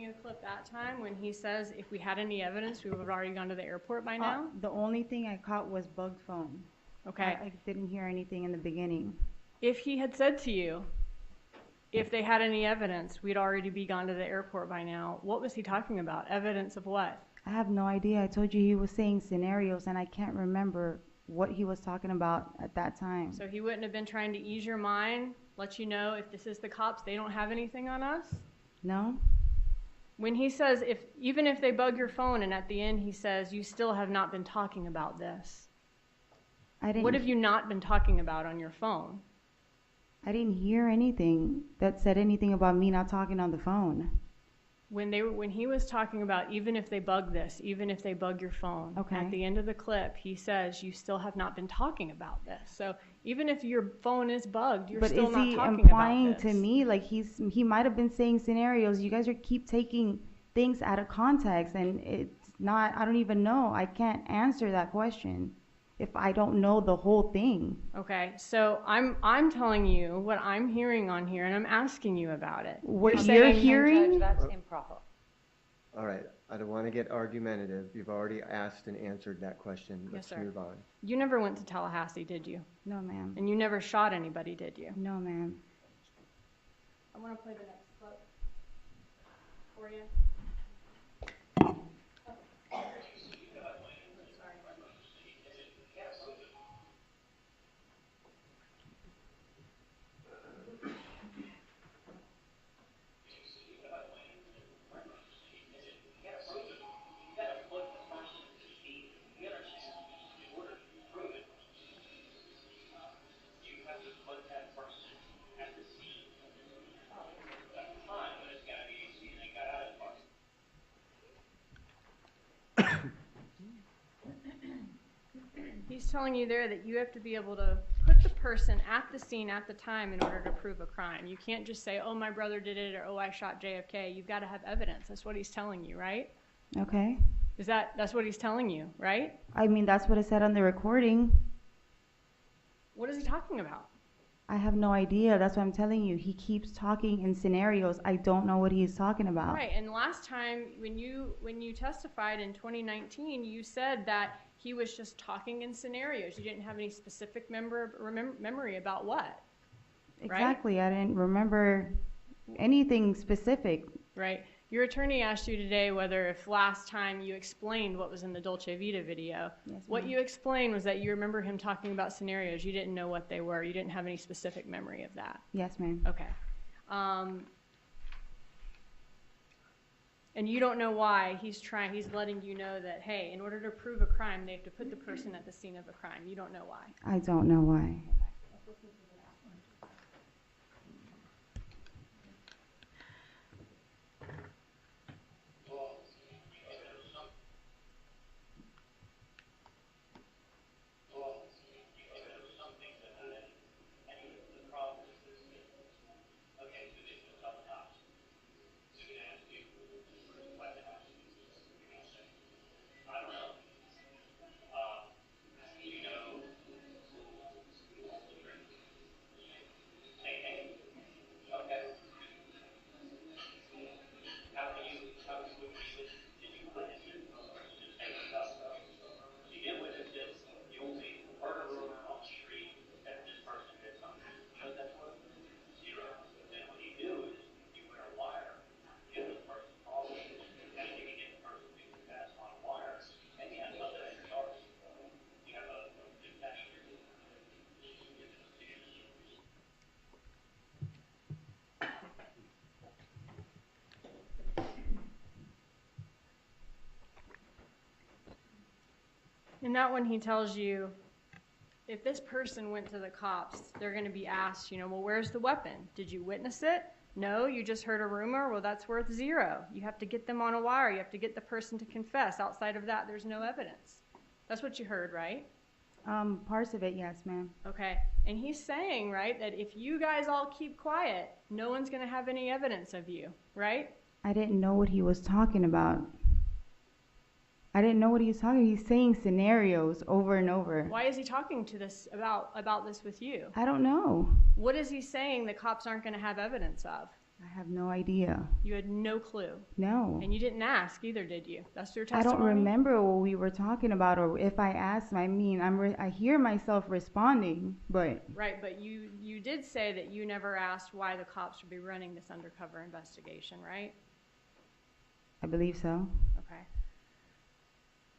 you a clip that time when he says if we had any evidence, we would have already gone to the airport by now? The only thing I caught was bugged phone. Okay. I didn't hear anything in the beginning. If he had said to you, if they had any evidence, we'd already be gone to the airport by now, what was he talking about? Evidence of what? I have no idea. I told you he was saying scenarios, and I can't remember what he was talking about at that time. So he wouldn't have been trying to ease your mind, let you know if this is the cops, they don't have anything on us? No? When he says, even if they bug your phone, and at the end he says, you still have not been talking about this. What have you not been talking about on your phone? I didn't hear anything that said anything about me not talking on the phone. When he was talking about even if they bug this, even if they bug your phone, Okay. at the end of the clip, he says you still have not been talking about this. So even if your phone is bugged, you're still not talking about this. But is he implying to me like he might have been saying scenarios? You guys keep taking things out of context, and it's not. I don't even know. I can't answer that question if I don't know the whole thing. Okay, so I'm telling you what I'm hearing on here, and I'm asking you about it. What you're hearing? Judge, that's improper. All right, I don't want to get argumentative. You've already asked and answered that question. Let's Yes, sir. move on. You never went to Tallahassee, did you? No, ma'am. And you never shot anybody, did you? No, ma'am. I want to play the next clip for you. He's telling you there that you have to be able to put the person at the scene at the time in order to prove a crime. You can't just say, oh, my brother did it, or oh, I shot JFK. You've got to have evidence. That's what he's telling you, right? Okay. That's what he's telling you, right? I mean, that's what it said on the recording. What is he talking about? I have no idea. That's what I'm telling you. He keeps talking in scenarios. I don't know what he's talking about. Right, and last time when you testified in 2019, you said that he was just talking in scenarios. You didn't have any specific memory about what, Exactly. I didn't remember anything specific. right? Your attorney asked you today whether if last time you explained what was in the Dolce Vita video. Yes, What ma'am. you explained was that you remember him talking about scenarios. You didn't know what they were. You didn't have any specific memory of that. Yes, ma'am. Okay. And you don't know why he's letting you know that, hey, in order to prove a crime, they have to put the person at the scene of a crime. You don't know why. I don't know why. And not when he tells you, if this person went to the cops, they're going to be asked, well, where's the weapon? Did you witness it? No, you just heard a rumor? Well, that's worth 0. You have to get them on a wire. You have to get the person to confess. Outside of that, there's no evidence. That's what you heard, right? Parts of it, yes, ma'am. Okay. And he's saying, right, that if you guys all keep quiet, no one's going to have any evidence of you, right? I didn't know what he was talking about. I didn't know what he was talking. He's saying scenarios over and over. Why is he talking to this about this with you? I don't know. What is he saying the cops aren't going to have evidence of? I have no idea. You had no clue. No. And you didn't ask either, did you? That's your I testimony? don't remember what we were talking about, or if I asked. I mean, I hear myself responding, but Right, but you did say that you never asked why the cops should be running this undercover investigation, right? I believe so. Okay.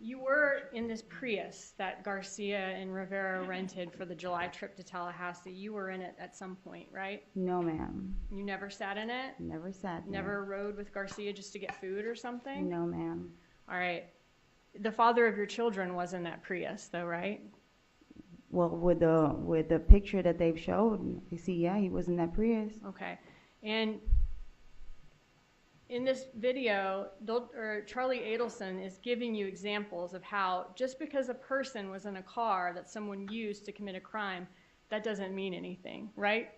You were in this Prius that Garcia and Rivera rented for the July trip to Tallahassee. You were in it at some point, right? No, ma'am. You never sat in it? Never sat there. Never rode with Garcia just to get food or something? No, ma'am. All right. The father of your children was in that Prius, though, right? Well, with the picture that they've showed, you see, yeah, he was in that Prius. Okay. And in this video, Charlie Adelson is giving you examples of how just because a person was in a car that someone used to commit a crime, that doesn't mean anything, right?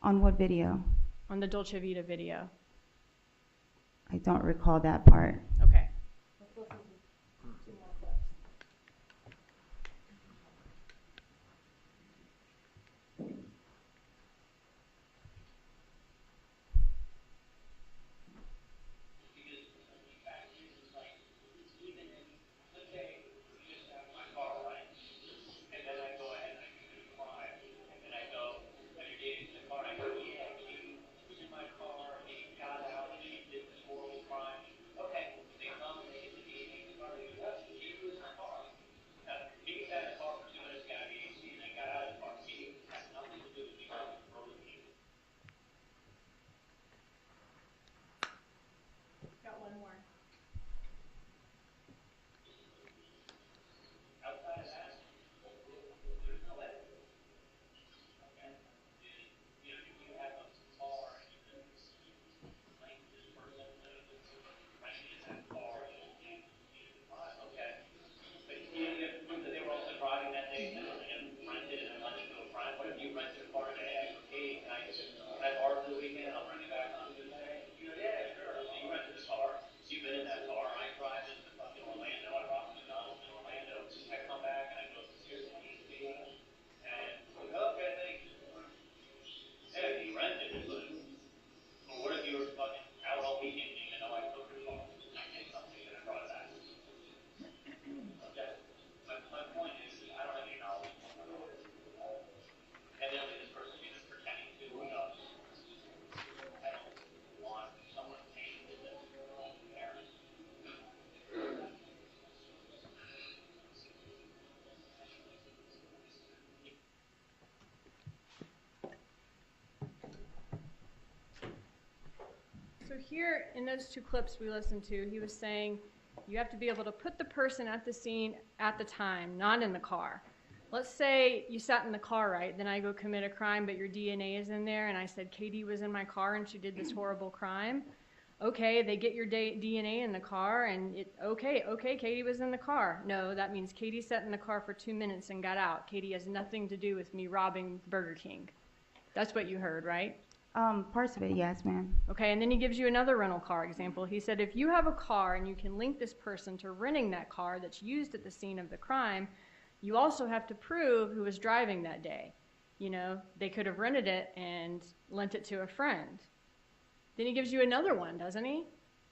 On what video? On the Dolce Vita video. I don't recall that part. Okay. Let's listen to 2 more clips. Got one more. So here, in those 2 clips we listened to, he was saying you have to be able to put the person at the scene at the time, not in the car. Let's say you sat in the car, right? Then I go commit a crime, but your DNA is in there, and I said Katie was in my car and she did this horrible crime. Okay, they get your DNA in the car, and okay, Katie was in the car. No, that means Katie sat in the car for 2 minutes and got out. Katie has nothing to do with me robbing Burger King. That's what you heard, right? Parts of it, yes, ma'am. Okay, and then he gives you another rental car example. He said if you have a car and you can link this person to renting that car that's used at the scene of the crime, you also have to prove who was driving that day. You know, they could have rented it and lent it to a friend. Then he gives you another one, doesn't he?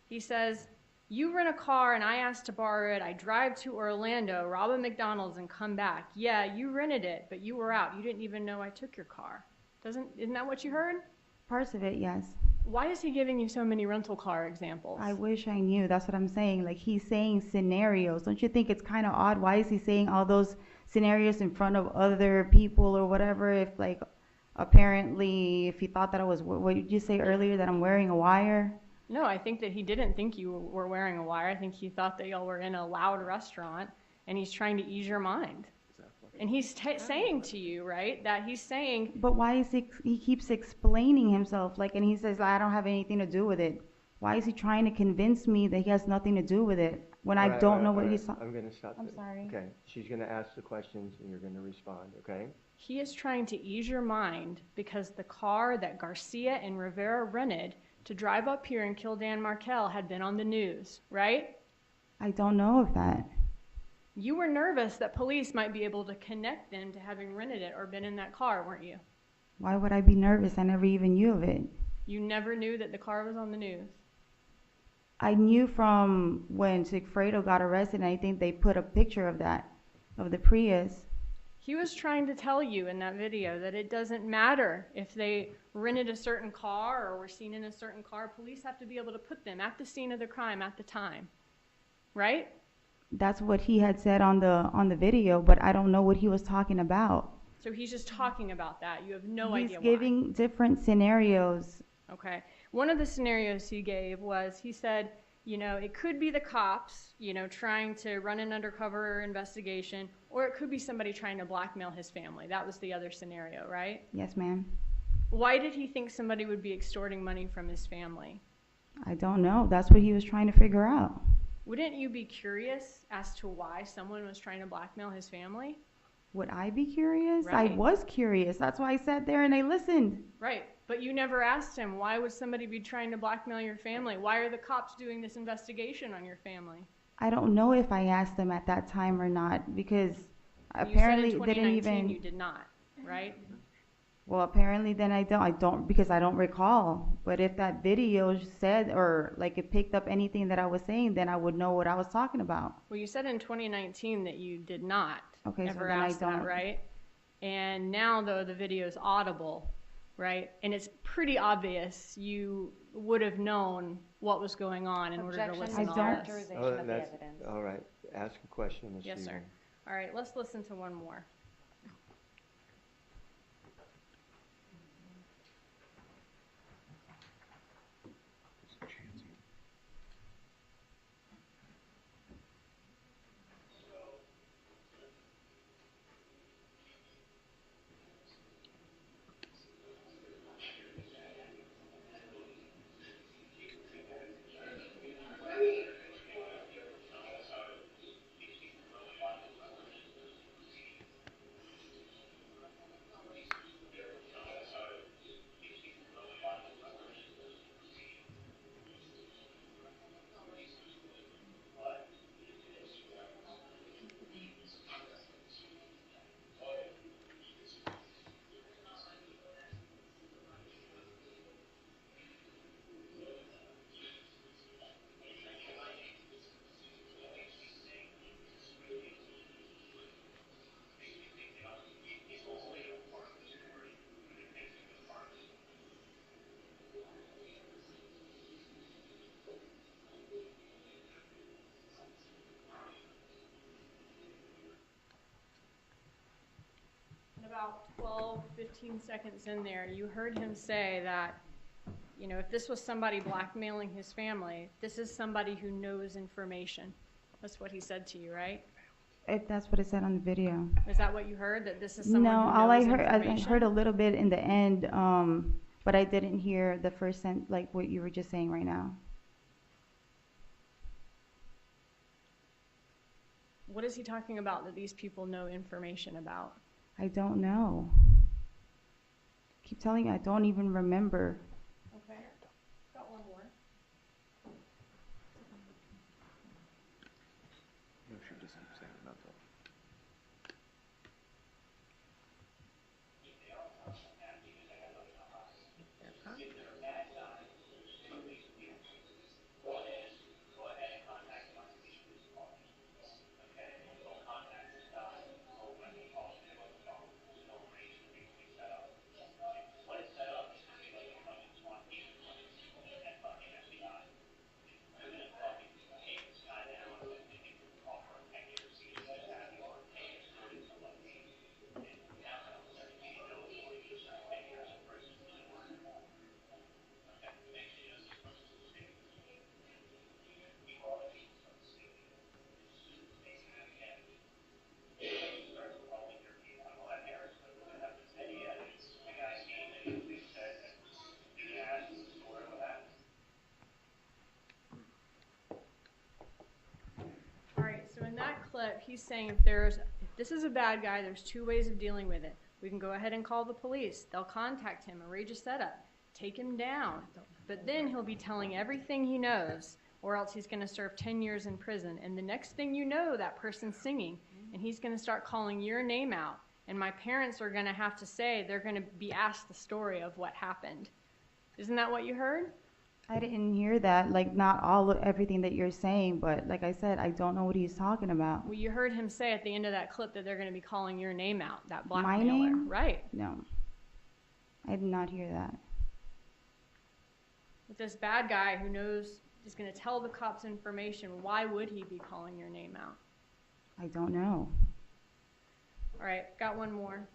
He says, you rent a car and I asked to borrow it. I drive to Orlando, rob a McDonald's, and come back. Yeah, you rented it, but you were out. You didn't even know I took your car. Isn't that what you heard? Parts of it, yes. Why is he giving you so many rental car examples? I wish I knew. That's what I'm saying. Like, he's saying scenarios. Don't you think it's kind of odd? Why is he saying all those scenarios in front of other people or whatever? If, like, apparently, if he thought that I was, what did you say earlier, that I'm wearing a wire? No, I think that he didn't think you were wearing a wire. I think he thought that y'all were in a loud restaurant, and he's trying to ease your mind. And he's saying to you, right, that he's saying... But why is he keeps explaining himself, like, and he says, I don't have anything to do with it. Why is he trying to convince me that he has nothing to do with it when I don't know what he's talking? I'm going to stop. I'm sorry. Okay, she's going to ask the questions and you're going to respond, okay? He is trying to ease your mind because the car that Garcia and Rivera rented to drive up here and kill Dan Markel had been on the news, right? I don't know of that. You were nervous that police might be able to connect them to having rented it or been in that car, weren't you? Why would I be nervous? I never even knew of it. You never knew that the car was on the news? I knew from when Sigfredo got arrested, and I think they put a picture of that, of the Prius. He was trying to tell you in that video that it doesn't matter if they rented a certain car or were seen in a certain car. Police have to be able to put them at the scene of the crime at the time, right? That's what he had said on the video, but I don't know what he was talking about. So he's just talking about that. You have no He's idea why. giving different scenarios. Okay. One of the scenarios he gave was, he said, you know, it could be the cops, you know, trying to run an undercover investigation, or it could be somebody trying to blackmail his family. That was the other scenario, right? Yes, ma'am. Why did he think somebody would be extorting money from his family? I don't know. That's what he was trying to figure out. Wouldn't you be curious as to why someone was trying to blackmail his family? Would I be curious? Right. I was curious. That's why I sat there and I listened. Right. But you never asked him, why would somebody be trying to blackmail your family? Why are the cops doing this investigation on your family? I don't know if I asked them at that time or not, because You apparently said in they didn't 2019 even. you did not, right? Well, apparently then I don't because I don't recall. But if that video said, or like it picked up anything that I was saying, then I would know what I was talking about. Well, you said in 2019 that you did not Okay, so ever then I ask that, don't. right? And now, though, the video is audible, right? And it's pretty obvious you would have known what was going on in order to Objection listen to to characterization this. of the evidence. All right, ask a question, Ms. Yes, sir. Egan. All right, let's listen to one more. And about 12, 15 seconds in there, you heard him say that, you know, if this was somebody blackmailing his family, this is somebody who knows information. That's what he said to you, right? If that's what it said on the video. Is that what you heard? That this is someone No, who knows all I information? heard a little bit in the end, but I didn't hear the first sentence, like what you were just saying right now. What is he talking about that these people know information about? I don't know. Keep telling you, I don't even remember. Okay. Got one more. No, she just keeps saying about that. All right, so in that clip, he's saying if this is a bad guy, there's two ways of dealing with it. We can go ahead and call the police. They'll contact him, arrange a setup, take him down. But then he'll be telling everything he knows, or else he's going to serve 10 years in prison. And the next thing you know, that person's singing, and he's going to start calling your name out. And my parents are going to have to say, they're going to be asked the story of what happened. Isn't that what you heard? I didn't hear that, like, not all of everything that you're saying, but like I said, I don't know what he's talking about. Well, you heard him say at the end of that clip that they're going to be calling your name out, that My blackmailer. name? Right. No. I did not hear that. With this bad guy who knows is going to tell the cops information, why would he be calling your name out? I don't know. All right, got one more.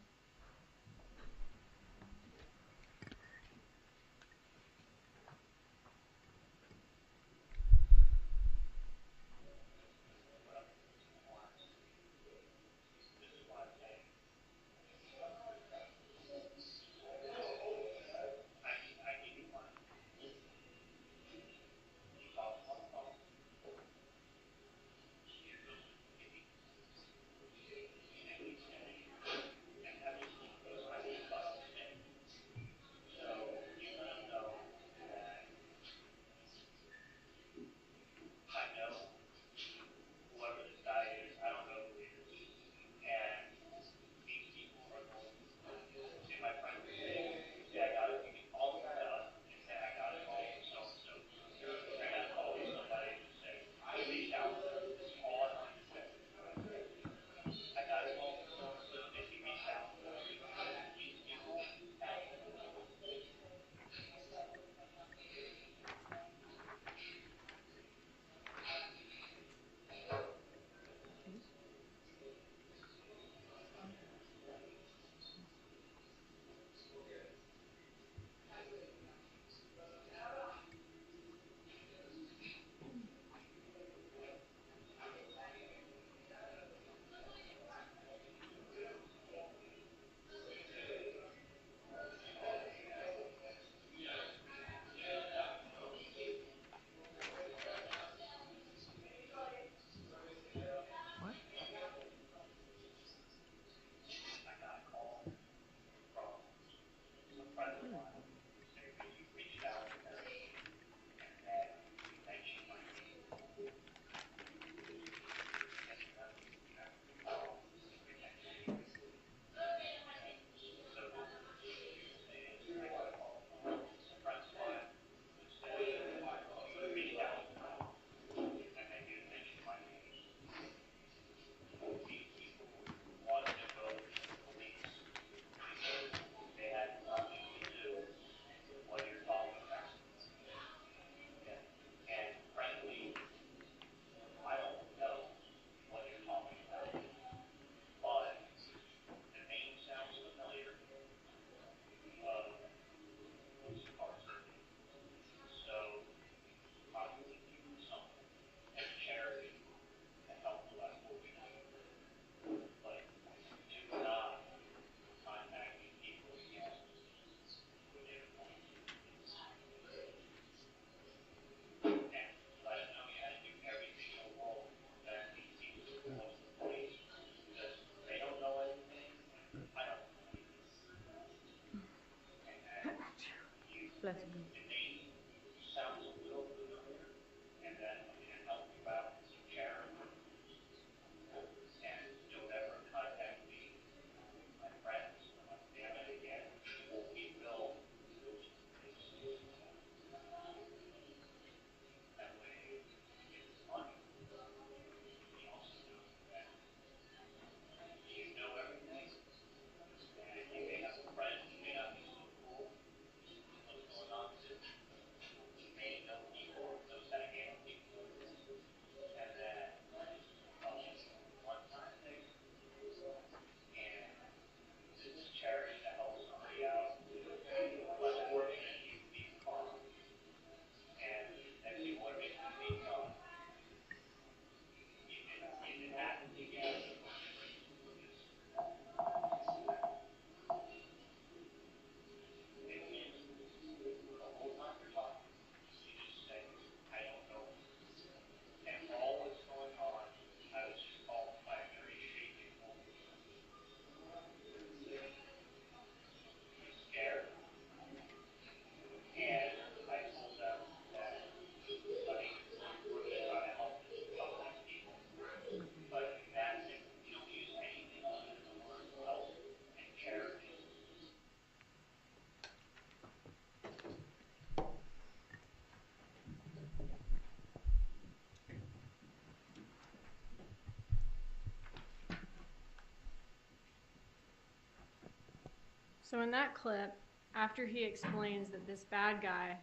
So in that clip, after he explains that this bad guy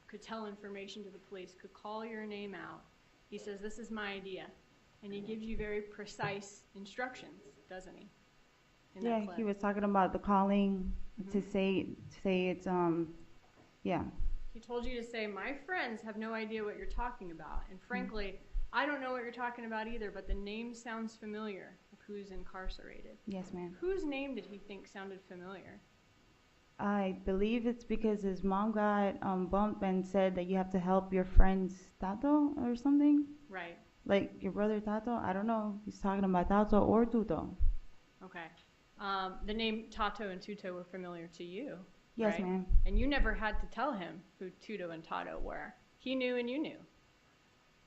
could tell information to the police, could call your name out, he says, this is my idea. And he gives you very precise instructions, doesn't he? In that Yeah, clip. he was talking about the calling to say it's, yeah. He told you to say, my friends have no idea what you're talking about. And frankly, I don't know what you're talking about either, but the name sounds familiar of who's incarcerated. Yes, ma'am. Whose name did he think sounded familiar? I believe it's because his mom got bumped and said that you have to help your friend's Tato or something. Right. Like your brother Tato? I don't know. He's talking about Tato or Tuto. Okay. The name Tato and Tuto were familiar to you. Yes, right? ma'am. And you never had to tell him who Tuto and Tato were. He knew and you knew.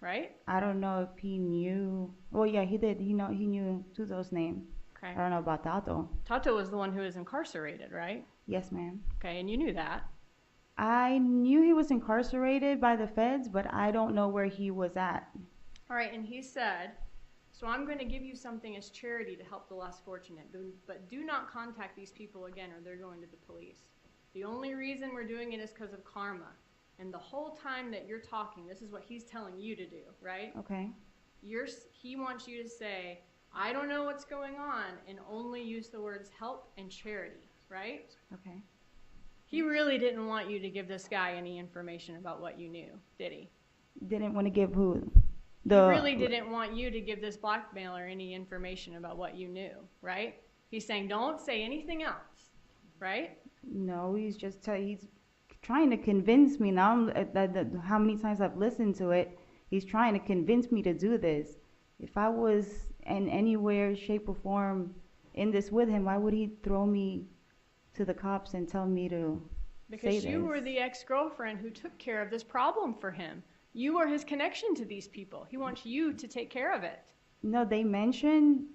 Right? I don't know if he knew. Well, yeah, he did. He knew Tuto's name. Okay. I don't know about Tato. Tato was the one who was incarcerated, right? Yes, ma'am. Okay, and you knew that. I knew he was incarcerated by the feds, but I don't know where he was at. All right, and he said, so I'm going to give you something as charity to help the less fortunate, but do not contact these people again or they're going to the police. The only reason we're doing it is because of karma. And the whole time that you're talking, this is what he's telling you to do, right? Okay. He wants you to say, I don't know what's going on, and only use the words help and charity, right? Okay. He really didn't want you to give this guy any information about what you knew, did he? Didn't want to give who? He really didn't want you to give this blackmailer any information about what you knew, right? He's saying, don't say anything else, right? No, he's trying to convince me now. How many times I've listened to it, he's trying to convince me to do this. If I was in any way, shape, or form in this with him, why would he throw me to the cops and tell me to say this? Because you were the ex-girlfriend who took care of this problem for him. You are his connection to these people. He wants you to take care of it. No, they mentioned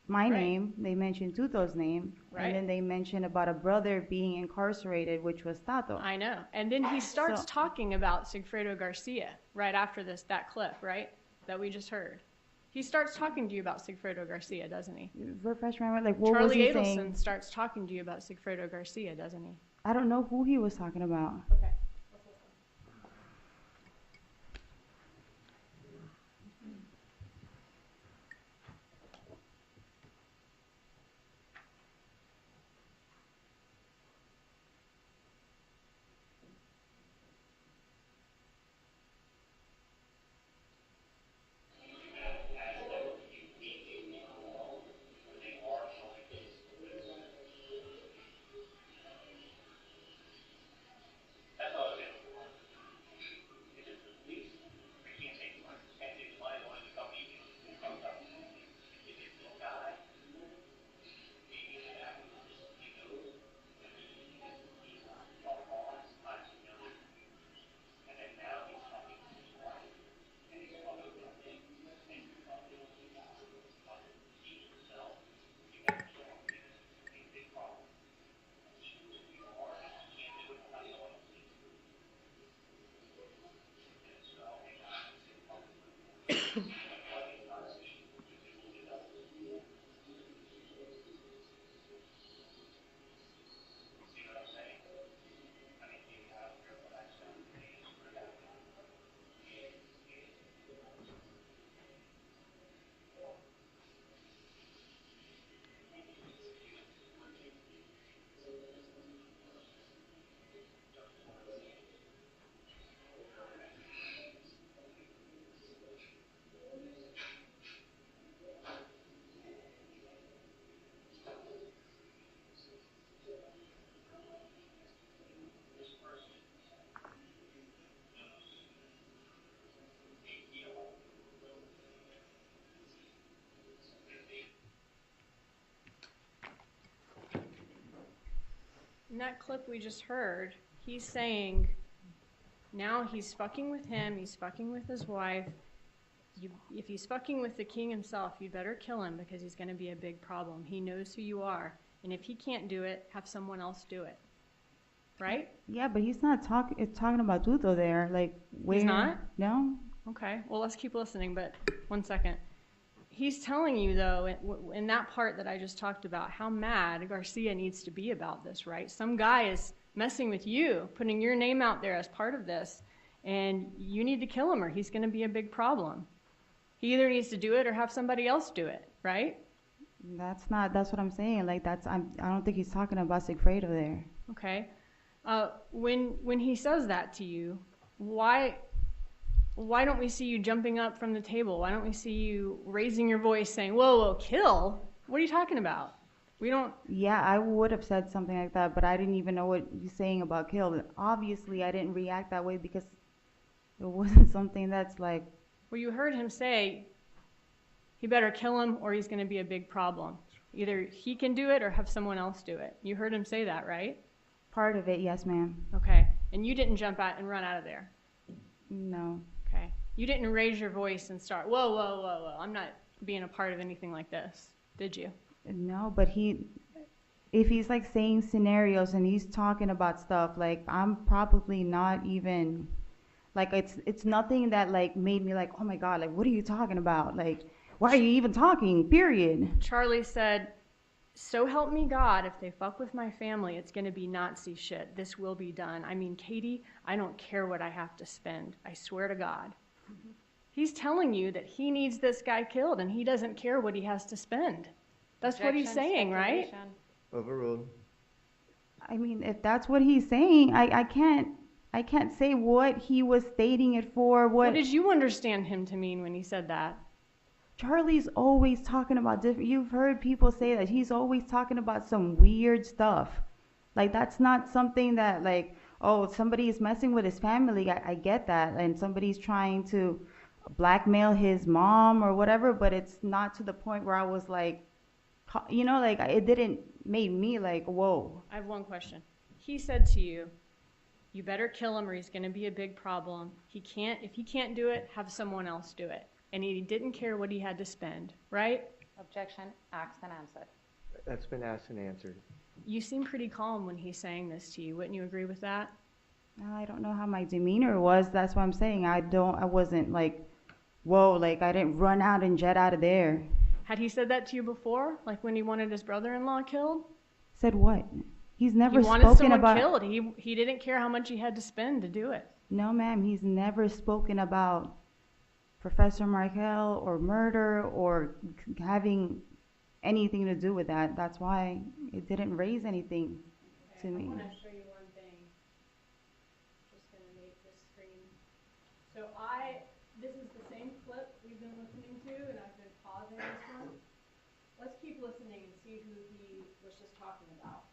my name. They mentioned Tuto's name. Right. And then they mentioned about a brother being incarcerated, which was Tato. I know. And then he starts talking about Sigfredo Garcia right after that clip, right, that we just heard. He starts talking to you about Sigfredo Garcia, doesn't he? Refresh my memory. Like, what was Charlie he Adelson saying? starts talking to you about Sigfredo Garcia, doesn't he? I don't know who he was talking about. Okay. In that clip we just heard, he's saying now he's fucking with him, he's fucking with his wife. If he's fucking with the king himself, you better kill him because he's going to be a big problem. He knows who you are. And if he can't do it, have someone else do it. Right? Yeah, but he's not talking about Tuto there. Like, where? He's not? No. Okay. Well, let's keep listening, but one second. he's telling you, though, in that part that I just talked about, how mad Garcia needs to be about this, right? Some guy is messing with you, putting your name out there as part of this, and you need to kill him or he's going to be a big problem. He either needs to do it or have somebody else do it, right? That's what I'm saying. Like, I don't think he's talking about Sigfredo there. Okay. When he says that to you, why don't we see you jumping up from the table? Why don't we see you raising your voice saying, whoa, kill? What are you talking about? We don't... Yeah, I would have said something like that, but I didn't even know what you're saying about kill. Obviously, I didn't react that way because it wasn't something that's like... Well, you heard him say he better kill him or he's going to be a big problem. Either he can do it or have someone else do it. You heard him say that, right? Part of it, yes, ma'am. Okay. And you didn't jump out and run out of there? No. Okay. You didn't raise your voice and start, whoa, I'm not being a part of anything like this, did you? No, but if he's like saying scenarios and he's talking about stuff, like I'm probably not even, like it's nothing that like made me like, oh my God, like what are you talking about? Like, why are you even talking, period? Charlie said, so help me God, if they fuck with my family, it's going to be Nazi shit. This will be done. I mean, Katie, I don't care what I have to spend. I swear to God. Mm-hmm. He's telling you that he needs this guy killed and he doesn't care what he has to spend. That's what he's saying, right? Overruled. I mean, if that's what he's saying, I can't say what he was stating it for. What did you understand him to mean when he said that? Charlie's always talking about different, you've heard people say that he's always talking about some weird stuff. Like that's not something that like, oh, somebody is messing with his family. I get that. And somebody's trying to blackmail his mom or whatever, but it's not to the point where I was like, you know, like it didn't make me like, whoa. I have one question. He said to you, you better kill him or he's going to be a big problem. If he can't do it, have someone else do it. And he didn't care what he had to spend, right? Objection, asked and answered. That's been asked and answered. You seem pretty calm when he's saying this to you. Wouldn't you agree with that? I don't know how my demeanor was. That's what I'm saying. I wasn't like, whoa, like I didn't run out and jet out of there. Had he said that to you before? Like when he wanted his brother-in-law killed? Said what? He's never spoken about... He wanted someone killed. He didn't care how much he had to spend to do it. No, ma'am. He's never spoken about Professor Markel or murder or having anything to do with that. That's why it didn't raise anything to me. I want to show you one thing. Just going to make this screen. So this is the same clip we've been listening to, and I've been pausing this one. Let's keep listening and see who he was just talking about.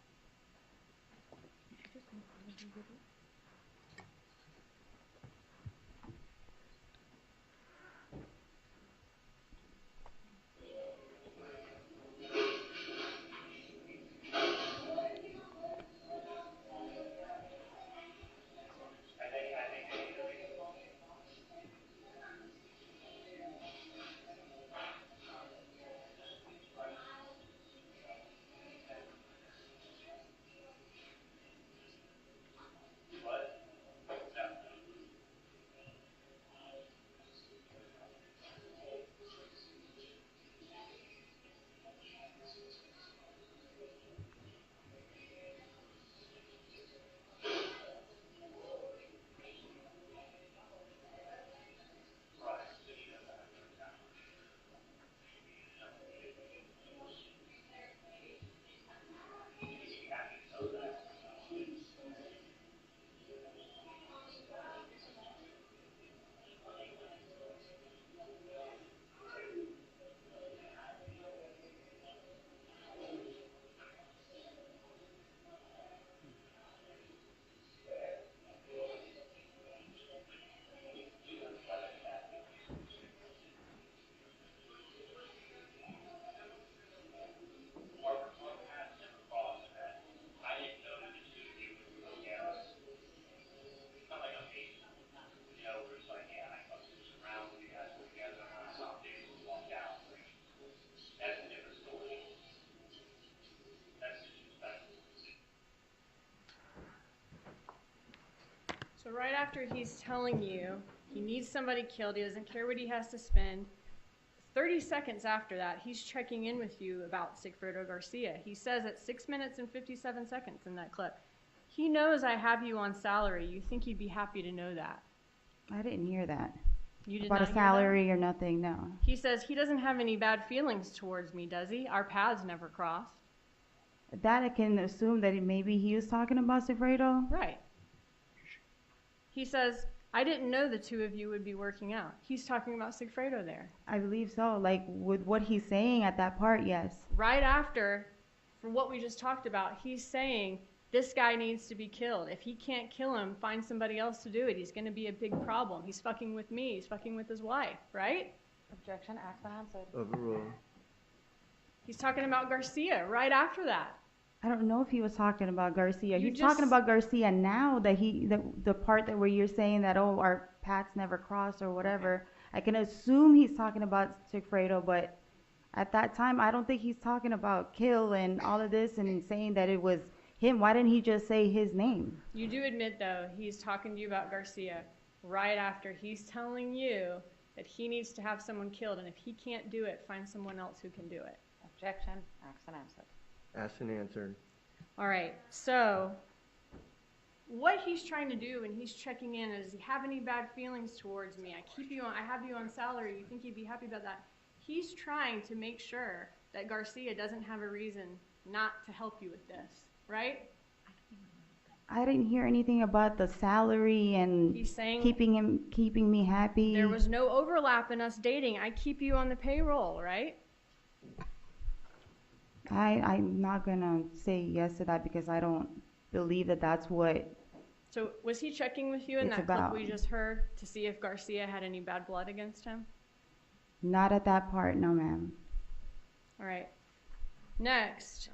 So right after he's telling you he needs somebody killed, he doesn't care what he has to spend, 30 seconds after that, he's checking in with you about Sigfredo Garcia. He says at 6 minutes and 57 seconds in that clip, he knows I have you on salary. You think he'd be happy to know that. I didn't hear that. You did about not a hear salary or nothing, no. He says he doesn't have any bad feelings towards me, does he? Our paths never crossed. That I can assume that maybe he was talking about Sigfredo. Right. He says, I didn't know the two of you would be working out. He's talking about Sigfredo there. I believe so. Like, with what he's saying at that part, yes. Right after, for what we just talked about, he's saying, this guy needs to be killed. If he can't kill him, find somebody else to do it. He's going to be a big problem. He's fucking with me. He's fucking with his wife, right? Objection, asked and answered. Overruled. He's talking about Garcia right after that. I don't know if he was talking about Garcia. You He's just- talking about Garcia now, that the part that where you're saying that, oh, our paths never crossed or whatever. I can assume he's talking about Sigfredo, but at that time, I don't think he's talking about kill and all of this and saying that it was him. Why didn't he just say his name? You do admit, though, he's talking to you about Garcia right after he's telling you that he needs to have someone killed, and if he can't do it, find someone else who can do it. Objection, asked and answered. Asked and answered. All right, so what he's trying to do when he's checking in is, does he have any bad feelings towards me? I have you on salary. You think he'd be happy about that? He's trying to make sure that Garcia doesn't have a reason not to help you with this, right? I didn't hear anything about the salary and He's saying keeping me happy. there was no overlap in us dating. I keep you on the payroll, right? I'm not gonna say yes to that because I don't believe that that's what. So was he checking with you in It's that clip about- we just heard to see if Garcia had any bad blood against him? Not at that part, no, ma'am. All right. Next,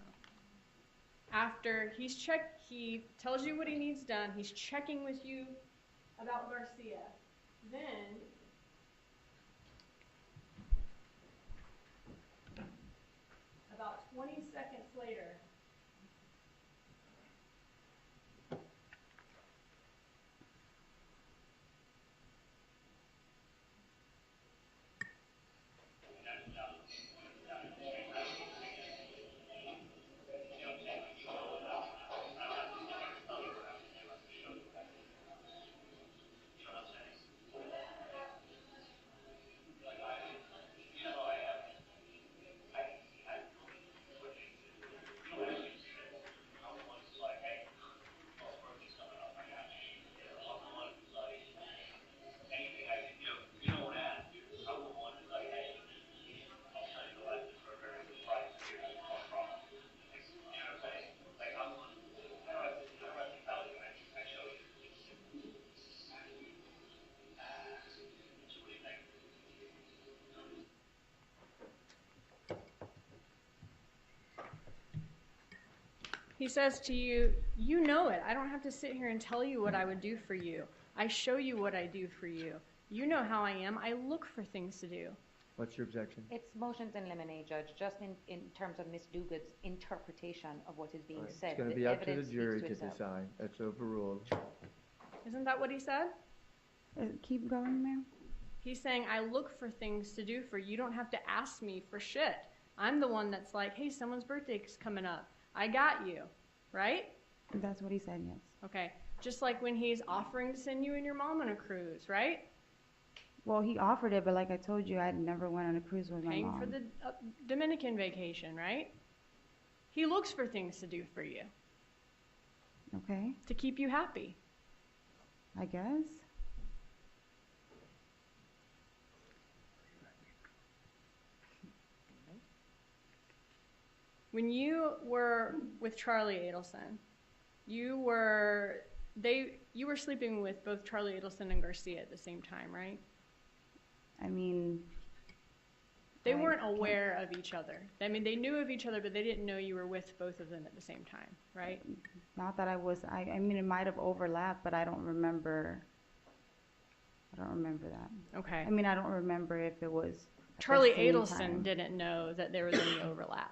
after he tells you what he needs done. He's checking with you about Garcia. Then about 20 seconds later, he says to you, you know it. I don't have to sit here and tell you what I would do for you. I show you what I do for you. You know how I am. I look for things to do. What's your objection? It's motions in limine, Judge, just in terms of Ms. Duguid's interpretation of what is being All right, said. It's going to The be up to the evidence jury speaks to for itself. decide. That's overruled. Isn't that what he said? Keep going, ma'am. He's saying, I look for things to do for you. You don't have to ask me for shit. I'm the one that's like, hey, someone's birthday's coming up. I got you, right? That's what he said, yes. Okay. Just like when he's offering to send you and your mom on a cruise, right? Well, he offered it, but like I told you, I never went on a cruise with my Paying mom. for the Dominican vacation, right? He looks for things to do for you. Okay, To keep you happy. I guess. When you were with Charlie Adelson, you were sleeping with both Charlie Adelson and Garcia at the same time, right? I mean, They weren't aware of each other. I mean, they knew of each other, but they didn't know you were with both of them at the same time, right? not that I mean, it might have overlapped, but I don't remember that. Okay. I mean, I don't remember if it was at the Charlie same Adelson time. didn't know that there was any overlap.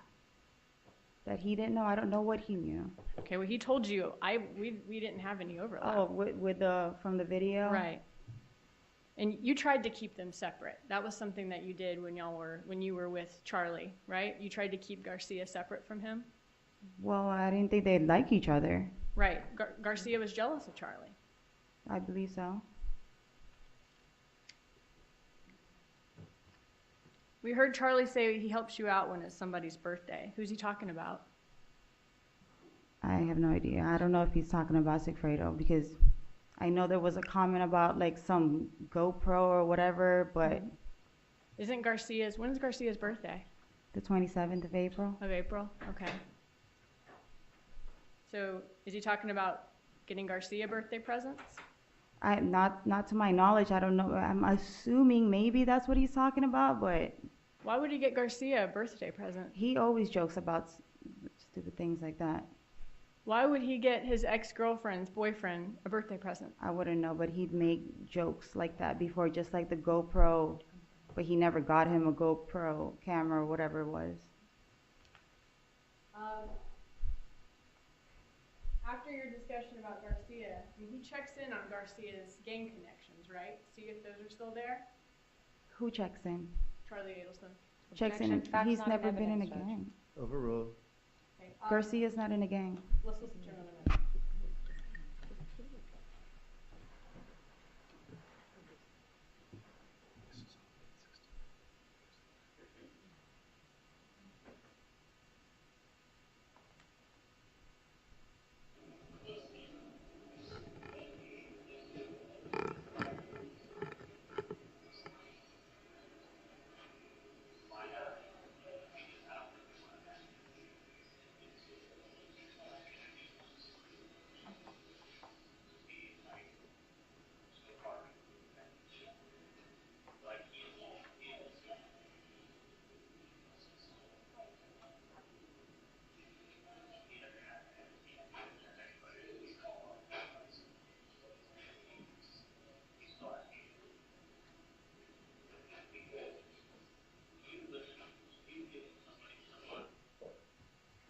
That he didn't know? I don't know what he knew. Okay, well, he told you we didn't have any overlap. Oh, with the from the video? Right. And you tried to keep them separate. That was something that you did when you were with Charlie, right? You tried to keep Garcia separate from him? Well, I didn't think they'd like each other. Right. Garcia was jealous of Charlie. I believe so. We heard Charlie say he helps you out when it's somebody's birthday. Who's he talking about? I have no idea. I don't know if he's talking about Sigfredo, because I know there was a comment about like some GoPro or whatever, but When's Garcia's birthday? the 27th of April. Of April? Okay. So is he talking about getting Garcia birthday presents? Not to my knowledge. I don't know. I'm assuming maybe that's what he's talking about, but Why would he get Garcia a birthday present? he always jokes about stupid things like that. Why would he get his ex-girlfriend's boyfriend a birthday present? I wouldn't know, but he'd make jokes like that before, just like the GoPro, but he never got him a GoPro camera or whatever it was. After your discussion about Garcia, he checks in on Garcia's gang connections, right? See if those are still there? Who checks in? Charlie Adelson. Checks in. He's never been in a gang. Overruled. Okay, Garcia's not in a gang. let's listen to him in a minute.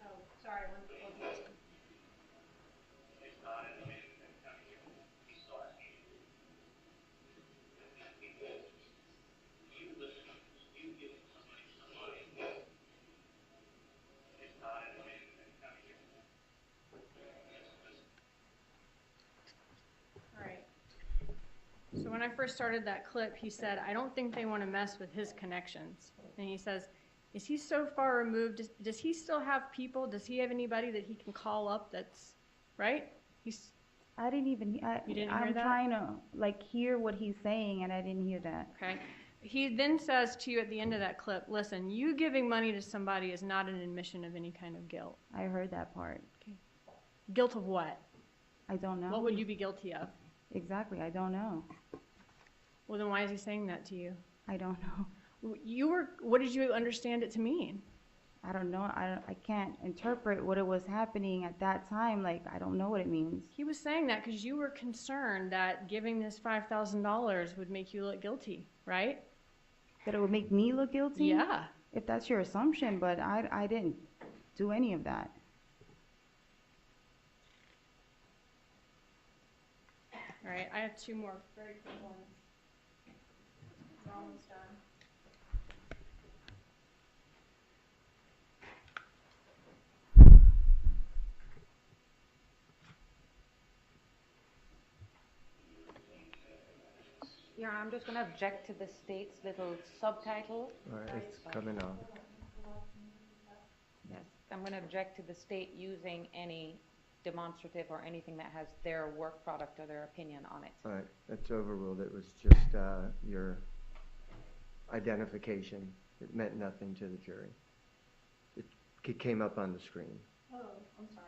Oh, sorry, one person. All right. So when I first started that clip, he said, I don't think they want to mess with his connections. And he says, is he so far removed? Does he still have people? Does he have anybody that he can call up that's, right? I didn't even, You didn't hear I'm that? trying to like hear what he's saying, and I didn't hear that. Okay. He then says to you at the end of that clip, listen, you giving money to somebody is not an admission of any kind of guilt. I heard that part. Okay. Guilt of what? I don't know. What would you be guilty of? Exactly, I don't know. Well, then why is he saying that to you? I don't know. What did you understand it to mean? I don't know. I can't interpret what it was happening at that time. Like, I don't know what it means. He was saying that because you were concerned that giving this $5,000 would make you look guilty, right? That it would make me look guilty? Yeah. If that's your assumption, but I didn't do any of that. All right, I have two more very quick ones. We're almost done. Yeah, I'm just going to object to the state's little subtitle. All right, it's coming on. Yes, I'm going to object to the state using any demonstrative or anything that has their work product or their opinion on it. All right, that's overruled. It was just your identification. It meant nothing to the jury. It came up on the screen. Oh, I'm sorry.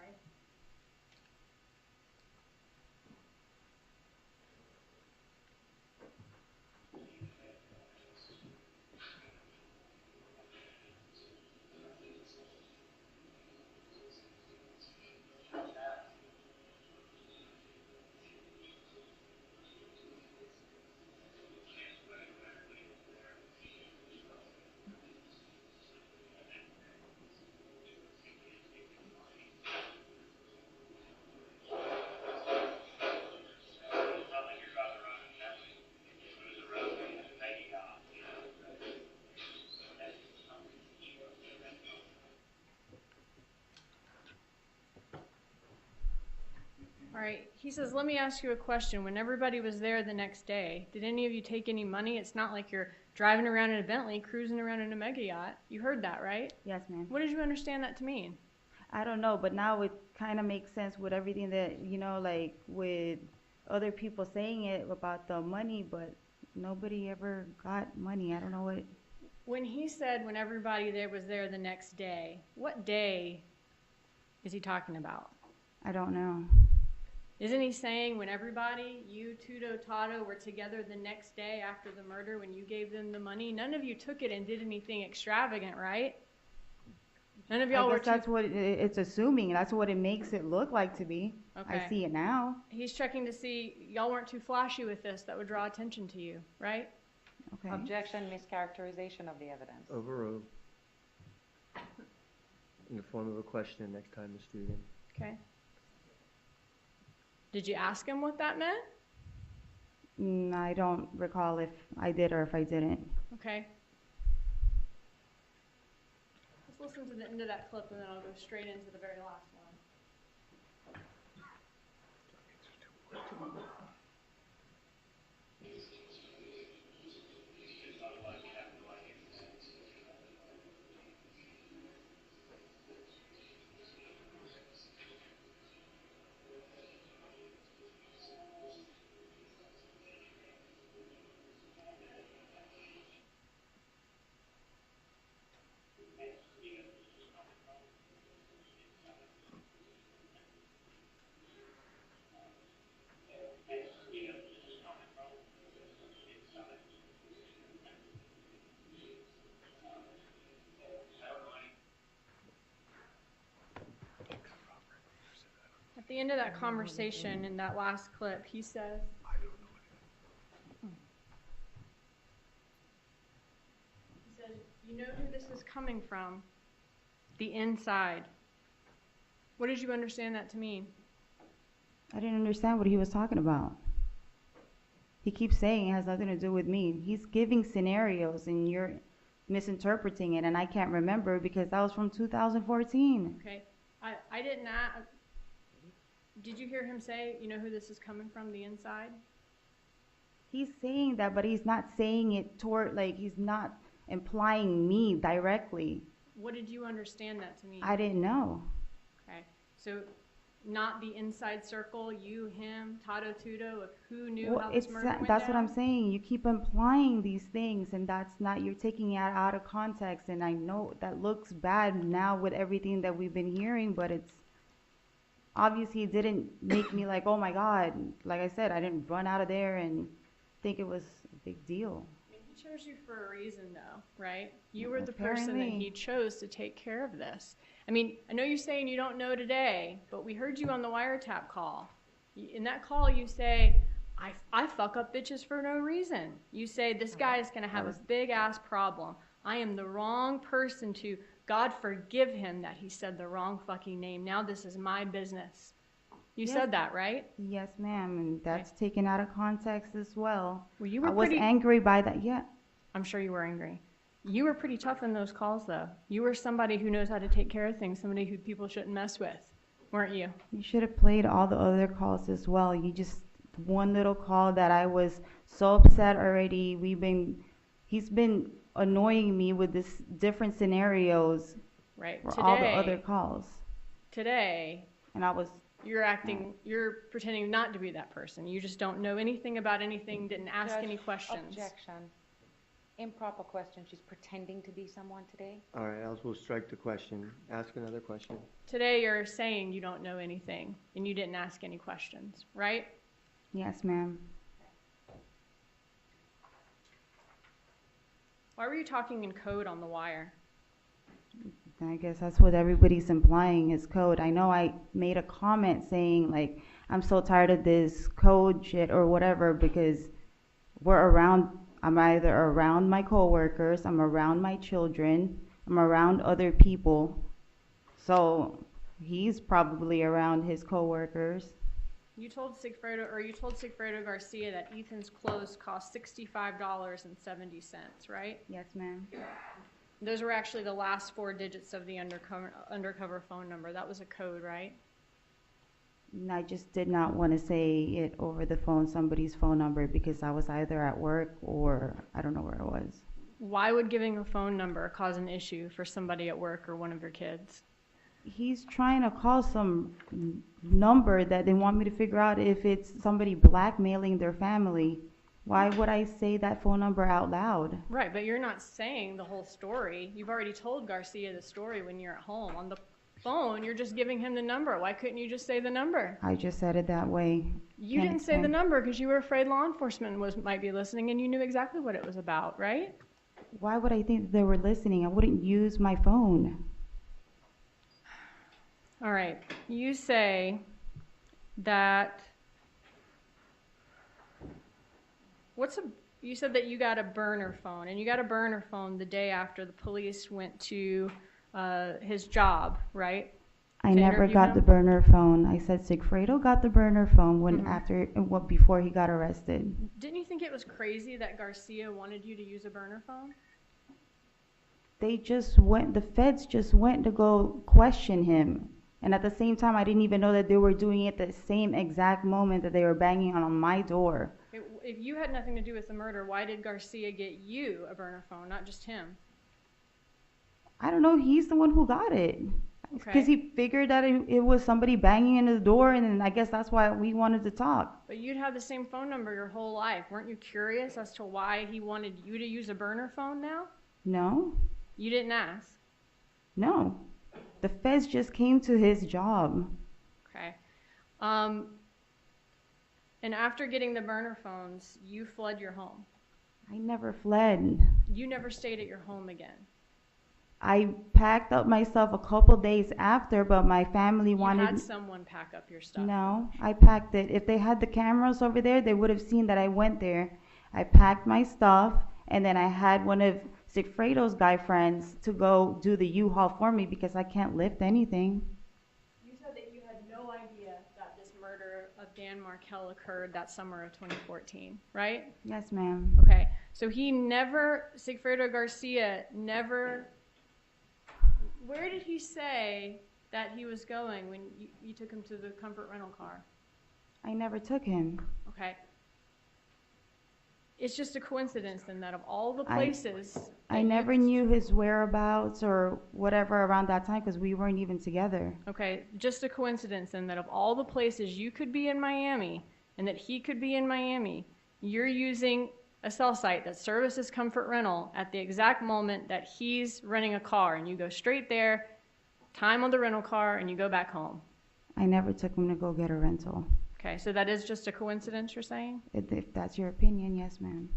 right, he says, let me ask you a question. When everybody was there the next day, did any of you take any money? It's not like you're driving around in a Bentley, cruising around in a mega yacht. You heard that, right? Yes, ma'am. What did you understand that to mean? I don't know, but now it kind of makes sense with everything that, you know, like with other people saying it about the money, but nobody ever got money. I don't know what. When he said when everybody there was there the next day, what day is he talking about? I don't know. Isn't he saying when everybody, you, Tudo, Tato, were together the next day after the murder when you gave them the money? None of you took it and did anything extravagant, right? None of y'all I were guess that's what it's assuming. That's what it makes it look like to be. Okay. I see it now. He's checking to see y'all weren't too flashy with this that would draw attention to you, right? Okay. Objection, mischaracterization of the evidence. Overruled. In the form of a question next time, Ms. Dugan. Okay. Did you ask him what that meant? I don't recall if I did or if I didn't. Okay. Let's listen to the end of that clip and then I'll go straight into the very last one. At the end of that conversation in that last clip, he says, you know who this is coming from? The inside. What did you understand that to mean? I didn't understand what he was talking about. He keeps saying it has nothing to do with me. He's giving scenarios and you're misinterpreting it, and I can't remember because that was from 2014. Okay. I didn't ask. Did you hear him say, you know who this is coming from, the inside? He's saying that, but he's not saying it toward, like, he's not implying me directly. What did you understand that to mean? I didn't know. Okay. So not the inside circle, you, him, Tato, Tudo, of who knew how this murder went that's down? what I'm saying. You keep implying these things, and that's not, you're taking it out of context, and I know that looks bad now with everything that we've been hearing, but it's obviously it didn't make me like, oh my God. Like I said, I didn't run out of there and think it was a big deal. I mean, he chose you for a reason, though, right? You were the person that he chose to take care of this. I mean, I know you're saying you don't know today, but we heard you on the wiretap call. In that call, you say, I fuck up bitches for no reason. You say, this guy is going to have a big-ass problem. I am the wrong person to... God forgive him that he said the wrong fucking name. Now this is my business. You said that, right? Yes, ma'am, and that's taken out of context as well. Well, you were I was angry by that, yeah. I'm sure you were angry. You were pretty tough in those calls, though. You were somebody who knows how to take care of things, somebody who people shouldn't mess with, weren't you? You should have played all the other calls as well. You just, one little call that I was so upset already. He's been annoying me with this different scenarios for all the other calls. Today, and I was... You're pretending not to be that person. You just don't know anything about anything, didn't ask any questions. Objection. Improper question. She's pretending to be someone today. All right, we'll strike the question. Ask another question. Today you're saying you don't know anything and you didn't ask any questions, right? Yes, ma'am. Why were you talking in code on the wire? I guess that's what everybody's implying is code. I know I made a comment saying, like, I'm so tired of this code shit or whatever because I'm either around my coworkers, I'm around my children, I'm around other people. So he's probably around his coworkers. You told Sigfredo Garcia that Ethan's clothes cost $65.70, right? Yes, ma'am. Those were actually the last 4 digits of the undercover phone number. That was a code, right? And I just did not want to say it over the phone, somebody's phone number, because I was either at work or I don't know where I was. Why would giving a phone number cause an issue for somebody at work or one of your kids? He's trying to call some number that they want me to figure out if it's somebody blackmailing their family. Why would I say that phone number out loud? Right, but you're not saying the whole story. You've already told Garcia the story when you're at home. On the phone, you're just giving him the number. Why couldn't you just say the number? I just said it that way. You didn't say the number because you were afraid law enforcement might be listening, and you knew exactly what it was about, right? Why would I think they were listening? I wouldn't use my phone. All right. You say that you said that you got a burner phone, and you got a burner phone the day after the police went to his job, right? I never got the burner phone. I said Sigfredo got the burner phone before he got arrested. Didn't you think it was crazy that Garcia wanted you to use a burner phone? The feds just went to go question him. And at the same time, I didn't even know that they were doing it the same exact moment that they were banging on my door. If you had nothing to do with the murder, why did Garcia get you a burner phone, not just him? I don't know. He's the one who got it. Because he figured that it was somebody banging into the door, and then I guess that's why we wanted to talk. But you'd had the same phone number your whole life. Weren't you curious as to why he wanted you to use a burner phone now? No. You didn't ask? No. The feds just came to his job. Okay. And after getting the burner phones, you fled your home. I never fled. You never stayed at your home again. I packed up my stuff a couple days after, but my family wanted... You had someone pack up your stuff. No, I packed it. If they had the cameras over there, they would have seen that I went there. I packed my stuff, and then I had one of Sigfredo's guy friends to go do the U-Haul for me because I can't lift anything. You said that you had no idea that this murder of Dan Markel occurred that summer of 2014, right? Yes, ma'am. Okay, so Sigfredo Garcia never... Where did he say that he was going when you took him to the comfort rental car? I never took him. Okay. It's just a coincidence then that of all the places... I never knew his whereabouts or whatever around that time because we weren't even together. Okay, just a coincidence then that of all the places you could be in Miami and that he could be in Miami, you're using a cell site that services comfort rental at the exact moment that he's renting a car, and you go straight there, time on the rental car, and you go back home. I never took him to go get a rental. Okay, so that is just a coincidence, you're saying? If that's your opinion, yes, ma'am.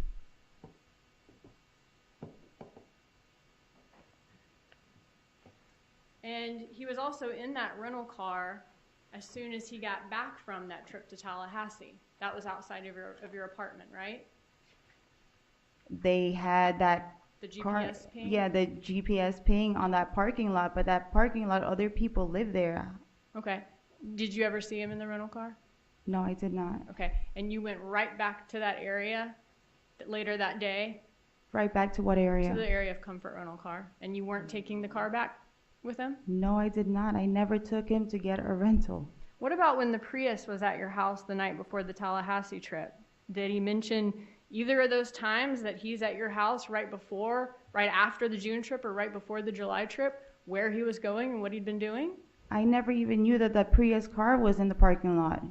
And he was also in that rental car as soon as he got back from that trip to Tallahassee. That was outside of your apartment, right? They had that the GPS ping? Yeah, the GPS ping on that parking lot, but that parking lot, other people live there. Okay. Did you ever see him in the rental car? No, I did not. Okay. And you went right back to that area later that day? Right back to what area? To the area of comfort rental car. And you weren't taking the car back with him? No, I did not. I never took him to get a rental. What about when the Prius was at your house the night before the Tallahassee trip? Did he mention either of those times that he's at your house right after the June trip or right before the July trip, where he was going and what he'd been doing? I never even knew that the Prius car was in the parking lot.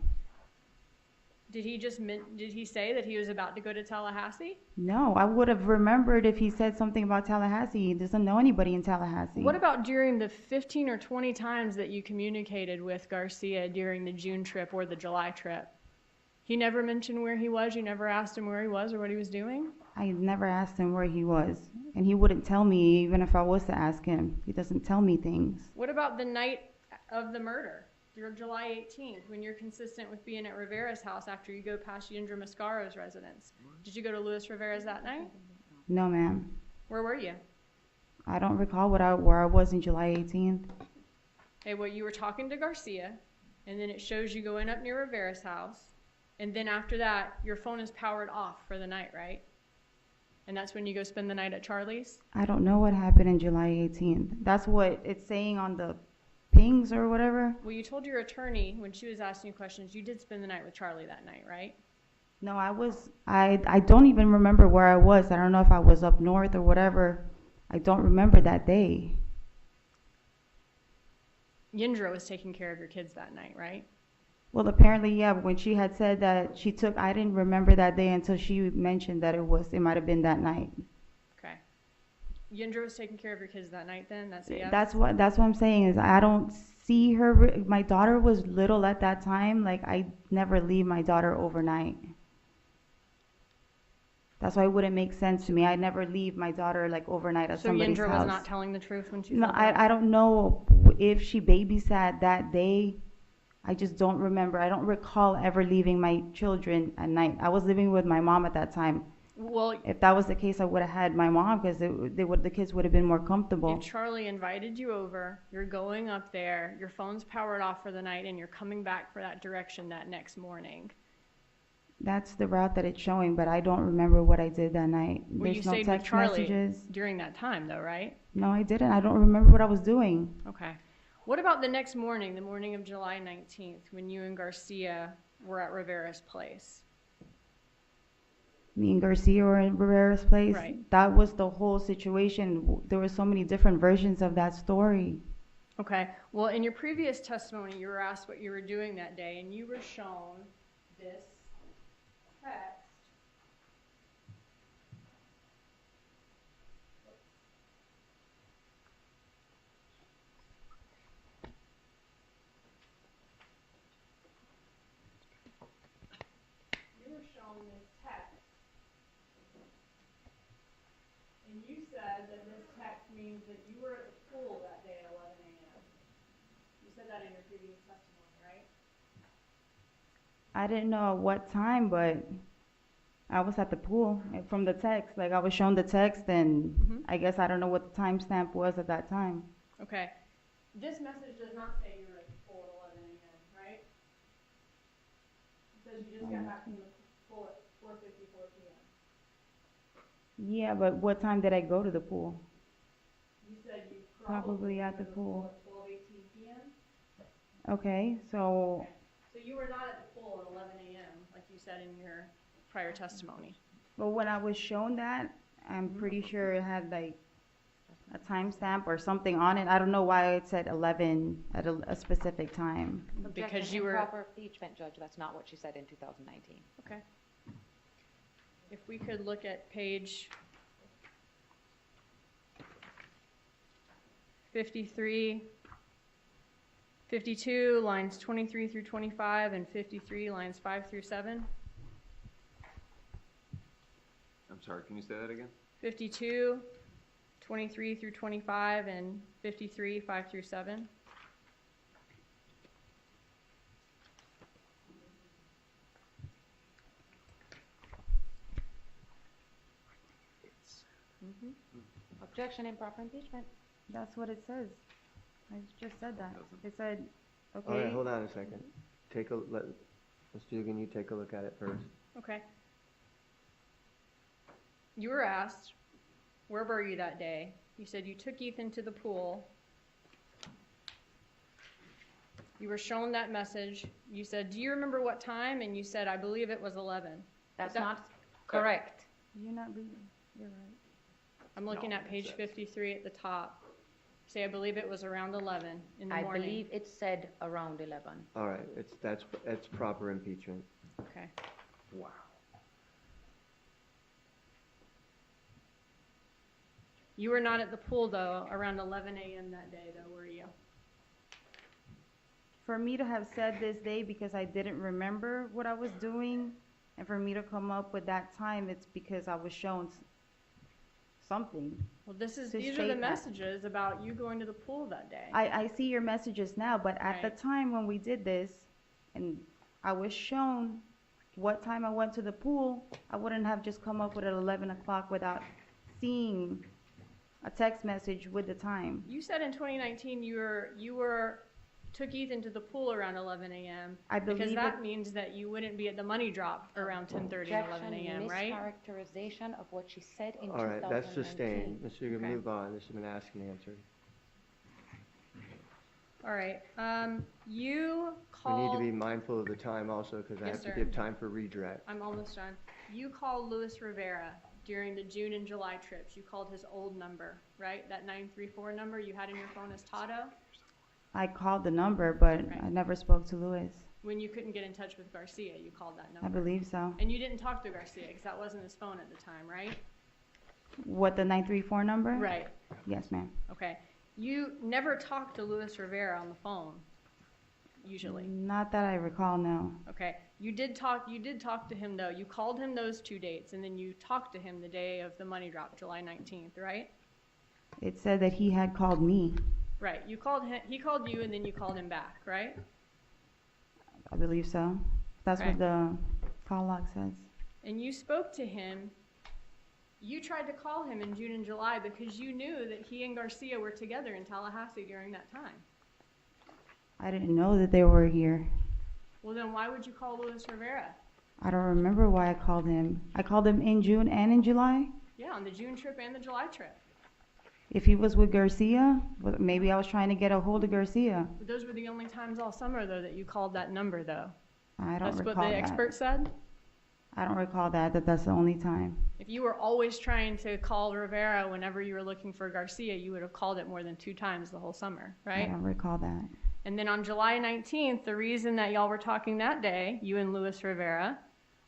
Did he say that he was about to go to Tallahassee? No, I would have remembered if he said something about Tallahassee. He doesn't know anybody in Tallahassee. What about during the 15 or 20 times that you communicated with Garcia during the June trip or the July trip? He never mentioned where he was? You never asked him where he was or what he was doing? I never asked him where he was. And he wouldn't tell me even if I was to ask him. He doesn't tell me things. What about the night of the murder, July 18th, when you're consistent with being at Rivera's house after you go past Yindra Mascaro's residence? Did you go to Luis Rivera's that night? No, ma'am. Where were you? I don't recall where I was on July 18th. Okay, well, you were talking to Garcia, and then it shows you going up near Rivera's house. And then after that, your phone is powered off for the night, right? And that's when you go spend the night at Charlie's? I don't know what happened on July 18th. That's what it's saying on the ping. things or whatever. Well, you told your attorney when she was asking you questions, you did spend the night with Charlie that night, right? No, I don't even remember where I was. I don't know if I was up north or whatever. I don't remember that day. Yindra was taking care of your kids that night, right? Well, apparently, yeah, when she had said that she took, I didn't remember that day until she mentioned that it might have been that night. Okay. Yindra was taking care of your kids that night then? That's a yes? That's what I'm saying is I don't see her. My daughter was little at that time. Like, I never leave my daughter overnight. That's why it wouldn't make sense to me. I never leave my daughter like overnight at somebody's house. So Yindra was not telling the truth when she No, said that? I don't know if she babysat that day. I just don't remember. I don't recall ever leaving my children at night. I was living with my mom at that time. Well, if that was the case, I would have had my mom because the kids would have been more comfortable. If Charlie invited you over, you're going up there, your phone's powered off for the night, and you're coming back for that direction that next morning. That's the route that it's showing, but I don't remember what I did that night. Well, There's you no stayed with text Charlie messages. during that time, though, right? No, I didn't. I don't remember what I was doing. Okay. What about the next morning, the morning of July 19th, when you and Garcia were at Rivera's place? Me and Garcia were in Rivera's place. Right. That was the whole situation. There were so many different versions of that story. Okay. Well, in your previous testimony, you were asked what you were doing that day, and you were shown this text. You were shown this text, and you said that this text means that you were at the pool that day at 11 a.m. You said that in your previous testimony, right? I didn't know at what time, but I was at the pool from the text. Like, I was shown the text, and I guess I don't know what the timestamp was at that time. Okay. This message does not say you were at the pool at 11 a.m., right? It says you just got back from the pool at 4:54 p.m. Yeah, but what time did I go to the pool? You said you Probably at the pool. at 12:18 p.m. Okay, so So you were not at the pool at 11 a.m. like you said in your prior testimony. but when I was shown that, I'm pretty sure it had like a timestamp or something on it. I don't know why it said 11 at a specific time. Because you were Improper impeachment, Judge, that's not what she said in 2019. okay. If we could look at page 53, 52, lines 23 through 25, and 53, lines 5 through 7. I'm sorry, can you say that again? 52, 23 through 25, and 53, 5 through 7. Objection, improper impeachment. That's what it says. I just said that. It said, okay. All right, hold on a second. Ms. Dugan, you take a look at it first. Okay. You were asked, where were you that day? You said you took Ethan to the pool. You were shown that message. You said, do you remember what time? And you said, I believe it was 11. That's not correct. You're not reading. You're right. I'm looking at page 53 at the top. Say, I believe it was around 11 in the I morning. believe it said around 11. All right, that's proper impeachment. Okay. Wow. You were not at the pool, though, around 11 a.m. that day, though, were you? For me to have said this day because I didn't remember what I was doing, and for me to come up with that time, it's because I was shown something. Well, these are the state that. messages about you going to the pool that day. I see your messages now, but at the Right. time when we did this, and I was shown what time I went to the pool, I wouldn't have just come up with it at 11 o'clock without seeing a text message with the time. You said in 2019 you took Ethan to the pool around 11 a.m. I believe because that it- means that you wouldn't be at the money drop around 10:30 and 11 a.m., right? Mischaracterization of what she said in 2019. All right, that's sustained. Mr. You can Okay. move on. This has been asked and answered. All right. You We need to called. be mindful of the time also, because I Yes, have to sir. give time for redirect. I'm almost done. You called Luis Rivera during the June and July trips. You called his old number, right? That 934 number you had in your phone as Tato? I called the number, but I never spoke to Louis. When you couldn't get in touch with Garcia, you called that number. I believe so. And you didn't talk to Garcia because that wasn't his phone at the time, right? What, the 934 number? Right. Yes, ma'am. Okay. You never talked to Luis Rivera on the phone, usually. Not that I recall, no. Okay. You did talk to him though. You called him those 2 dates and then you talked to him the day of the money drop, July 19th, right? It said that he had called me. Right. You called him, he called you and then you called him back, right? I believe so. That's Okay. what the call log says. And you spoke to him. You tried to call him in June and July because you knew that he and Garcia were together in Tallahassee during that time. I didn't know that they were here. Well, then why would you call Luis Rivera? I don't remember why I called him. I called him in June and in July. Yeah, on the June trip and the July trip. If he was with Garcia, well, maybe I was trying to get a hold of Garcia. But those were the only times all summer, though, that you called that number, though. I don't That's recall what the that. expert said? I don't recall that's the only time. If you were always trying to call Rivera whenever you were looking for Garcia, you would have called it more than 2 times the whole summer, I right? don't recall that. And then on July 19th, the reason that y'all were talking that day, you and Luis Rivera,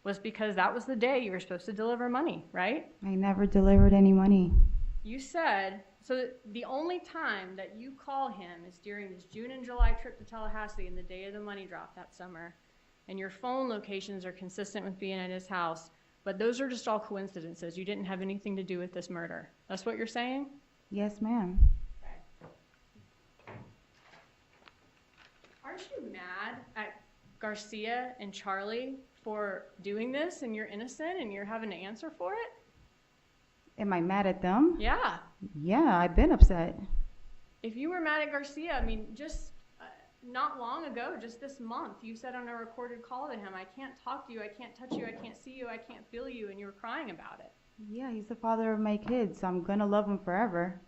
was because that was the day you were supposed to deliver money, right? I never delivered any money. You said, so the only time that you call him is during this June and July trip to Tallahassee and the day of the money drop that summer. And your phone locations are consistent with being at his house. But those are just all coincidences. You didn't have anything to do with this murder. That's what you're saying? Yes, ma'am. Aren't you mad at Garcia and Charlie for doing this and you're innocent and you're having to answer for it? Am I mad at them? Yeah. Yeah, I've been upset. If you were mad at Garcia, I mean, just not long ago, just this month, you said on a recorded call to him, I can't talk to you, I can't touch you, I can't see you, I can't feel you, and you were crying about it. Yeah, he's the father of my kids. I'm gonna love him forever.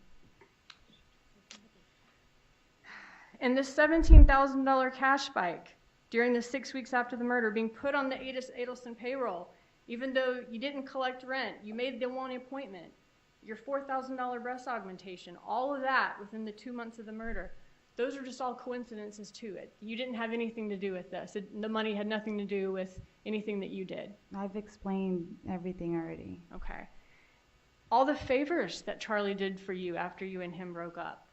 And this $17,000 cash spike during the 6 weeks after the murder being put on the Adelson payroll, even though you didn't collect rent, you made the one appointment, your $4,000 breast augmentation, all of that within the 2 months of the murder. Those are just all coincidences to it. You didn't have anything to do with this. The money had nothing to do with anything that you did. I've explained everything already. Okay. All the favors that Charlie did for you after you and him broke up.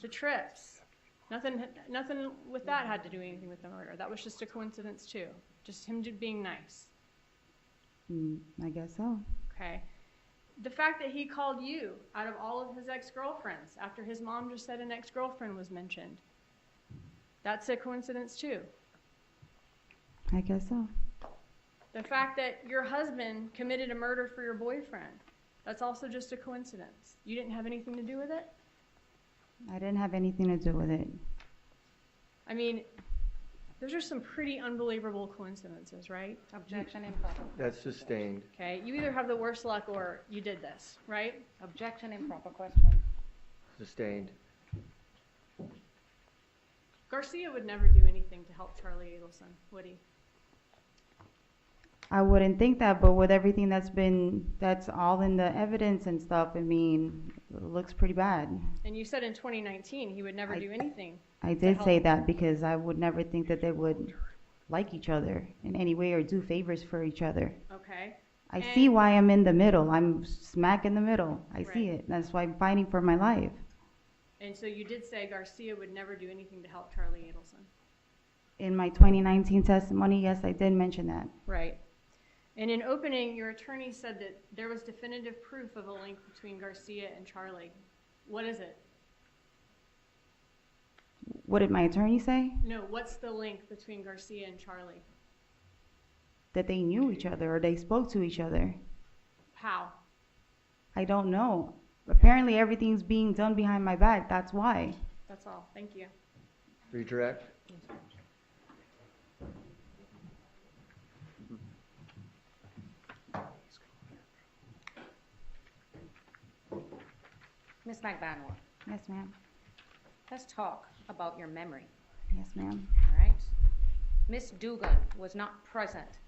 The trips. Nothing with that had to do anything with the murder. That was just a coincidence too. Just him being nice. I guess so. Okay. The fact that he called you out of all of his ex-girlfriends after his mom just said an ex-girlfriend was mentioned. That's a coincidence too. I guess so. The fact that your husband committed a murder for your boyfriend. That's also just a coincidence. You didn't have anything to do with it? I didn't have anything to do with it. I mean, those are some pretty unbelievable coincidences, right? Objection improper. That's sustained. Okay, you either have the worst luck or you did this, right? Objection improper question. Sustained. Garcia would never do anything to help Charlie Adelson, would he? I wouldn't think that, but with everything that's all in the evidence and stuff, I mean, it looks pretty bad. And you said in 2019 he would never do anything. I did say that because I would never think that they would like each other in any way or do favors for each other. Okay. I see why I'm in the middle. I'm smack in the middle. I see it. That's why I'm fighting for my life. And so you did say Garcia would never do anything to help Charlie Adelson. In my 2019 testimony, yes, I did mention that. Right. And in opening, your attorney said that there was definitive proof of a link between Garcia and Charlie. What is it? What did my attorney say? No, what's the link between Garcia and Charlie? That they knew each other or they spoke to each other. How? I don't know. Apparently everything's being done behind my back. That's why. That's all. Thank you. Redirect. Ms. Magbanua. Yes, ma'am. let's talk about your memory, Yes, ma'am. all right? Miss Dugan was not present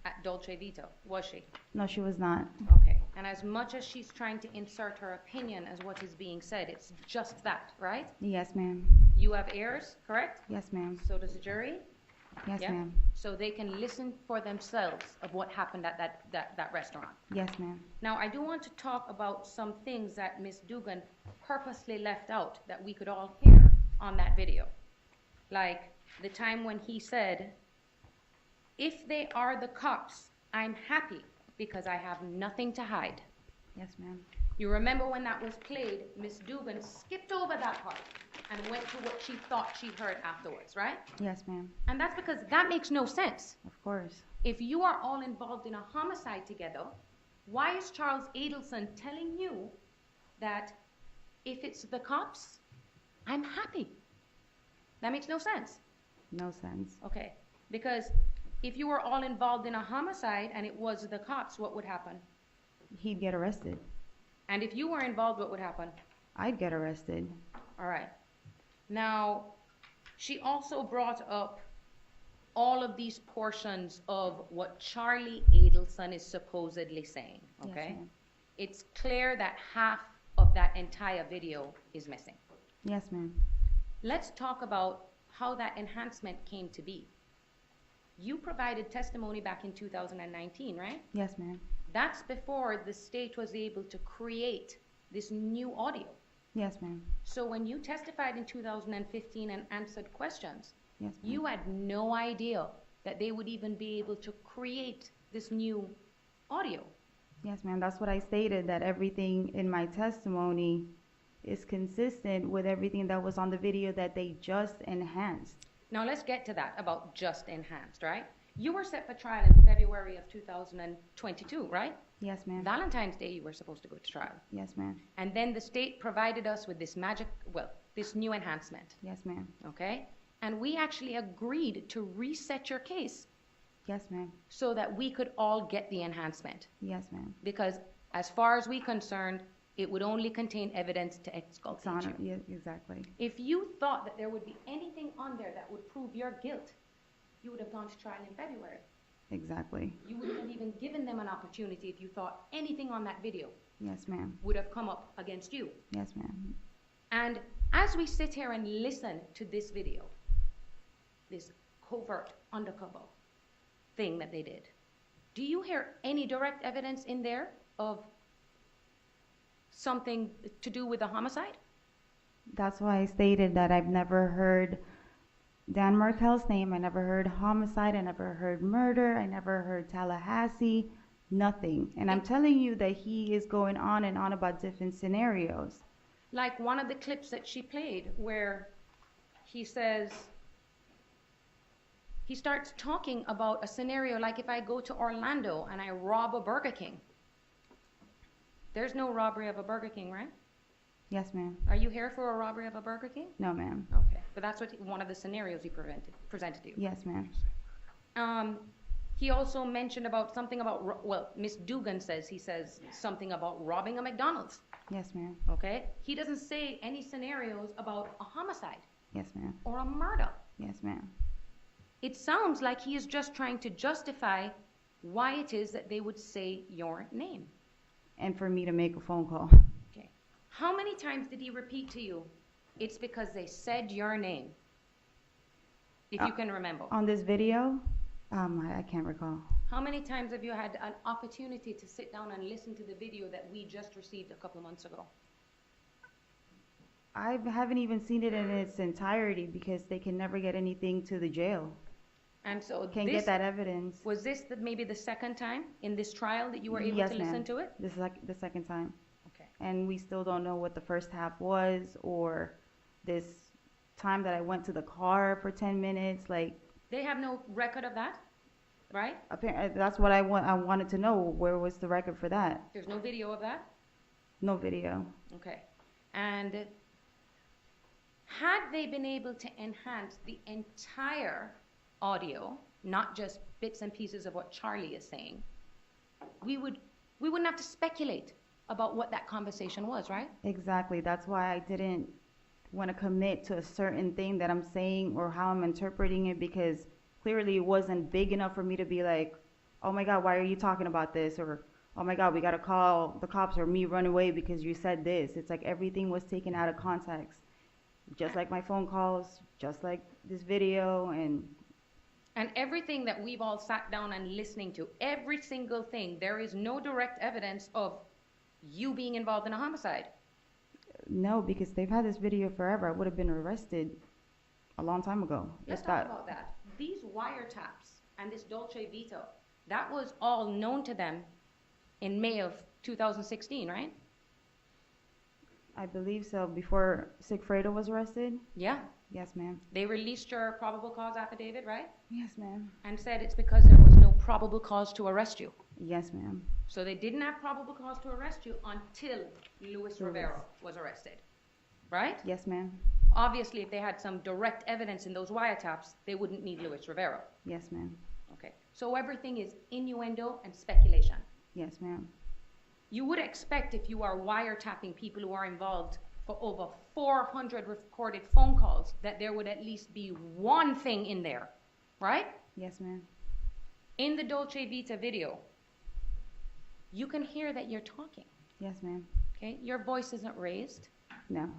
at Dolce Vita, was she? No, she was not. Okay, and as much as she's trying to insert her opinion as what is being said, it's just that, right? Yes, ma'am. You have ears, correct? Yes, ma'am. So does the jury? Yes, Yeah? ma'am. So they can listen for themselves of what happened at that restaurant. Yes, ma'am. Now, I do want to talk about some things that Miss Dugan purposely left out that we could all hear on that video. Like the time when he said, "If they are the cops, I'm happy because I have nothing to hide." Yes, ma'am. You remember when that was played, Miss Dugan skipped over that part and went to what she thought she heard afterwards, right? Yes, ma'am. And that's because that makes no sense. Of course. If you are all involved in a homicide together, why is Charles Adelson telling you that if it's the cops, I'm happy? That makes no sense. No sense. Okay, because if you were all involved in a homicide and it was the cops, what would happen? He'd get arrested. And if you were involved, what would happen? I'd get arrested. All right. Now, she also brought up all of these portions of what Charlie Adelson is supposedly saying, okay? Yes, ma'am. It's clear that half of that entire video is missing. Yes, ma'am. Let's talk about how that enhancement came to be. You provided testimony back in 2019, right? Yes, ma'am. That's before the state was able to create this new audio. Yes, ma'am. So when you testified in 2015 and answered questions, Yes, ma'am. you had no idea that they would even be able to create this new audio. Yes, ma'am. That's what I stated, that everything in my testimony is consistent with everything that was on the video that they just enhanced. Now let's get to that about just enhanced, right? You were set for trial in February of 2022, right? Yes, ma'am. Valentine's Day you were supposed to go to trial. Yes, ma'am. And then the state provided us with this this new enhancement, Yes, ma'am. okay? And we actually agreed to reset your case Yes, ma'am. so that we could all get the enhancement. Yes, ma'am. Because as far as we're concerned, it would only contain evidence to exculpate It's you. honor. Yeah, exactly. If you thought that there would be anything on there that would prove your guilt, you would have gone to trial in February. Exactly. You wouldn't have even given them an opportunity if you thought anything on that video Yes, ma'am. would have come up against you. Yes, ma'am. And as we sit here and listen to this video, this covert undercover thing that they did, do you hear any direct evidence in there of something to do with the homicide? That's why I stated that I've never heard Dan Markel's name. I never heard homicide. I never heard murder. I never heard Tallahassee. Nothing. And I'm telling you that he is going on and on about different scenarios. Like one of the clips that she played where he says, he starts talking about a scenario like if I go to Orlando and I rob a Burger King. There's no robbery of a Burger King, right? Yes, ma'am. Are you here for a robbery of a Burger King? No, ma'am. Okay, but that's what one of the scenarios he presented to you. Yes, ma'am. He also mentioned about something about, well, Miss Dugan says, he says something about robbing a McDonald's, Yes, ma'am. okay? He doesn't say any scenarios about a homicide Yes, ma'am. or a murder. Yes, ma'am. It sounds like he is just trying to justify why it is that they would say your name. And for me to make a phone call. Okay. How many times did he repeat to you, it's because they said your name? If you can remember. On this video, I can't recall. How many times have you had an opportunity to sit down and listen to the video that we just received a couple of months ago? I haven't even seen it in its entirety because they can never get anything to the jail. And so Can't get that evidence. Was this maybe the second time in this trial that you were able Yes, to listen ma'am. to it? This is like the second time. Okay. And we still don't know what the first half was, or this time that I went to the car for 10 minutes. Like, They have no record of that, right? that's what I wanted to know. Where was the record for that? There's no video of that? No video. Okay. And had they been able to enhance the entire audio, not just bits and pieces of what Charlie is saying, we wouldn't have to speculate about what that conversation was, right? Exactly. That's why I didn't want to commit to a certain thing that I'm saying or how I'm interpreting it, because clearly it wasn't big enough for me to be like, oh my God, why are you talking about this? Or, oh my God, we got to call the cops, or me run away because you said this. It's like everything was taken out of context. Just like my phone calls, just like this video, And everything that we've all sat down and listening to, every single thing, there is no direct evidence of you being involved in a homicide. no, because they've had this video forever. I would have been arrested a long time ago. Let's If talk that, about that. These wiretaps and this Dolce Vita, that was all known to them in May of 2016, right? I believe so. Before Sigfredo was arrested? Yeah. Yes, ma'am. They released your probable cause affidavit, right? Yes, ma'am. And said it's because there was no probable cause to arrest you. Yes, ma'am. So they didn't have probable cause to arrest you until Luis Rivera was arrested, right? Yes, ma'am. Obviously, if they had some direct evidence in those wiretaps, they wouldn't need Luis Rivera. Yes, ma'am. Okay. So everything is innuendo and speculation. Yes, ma'am. You would expect, if you are wiretapping people who are involved for over 400 recorded phone calls, that there would at least be one thing in there, right? Yes, ma'am. In the Dolce Vita video, you can hear that you're talking, Yes, ma'am. okay? Your voice isn't raised. No.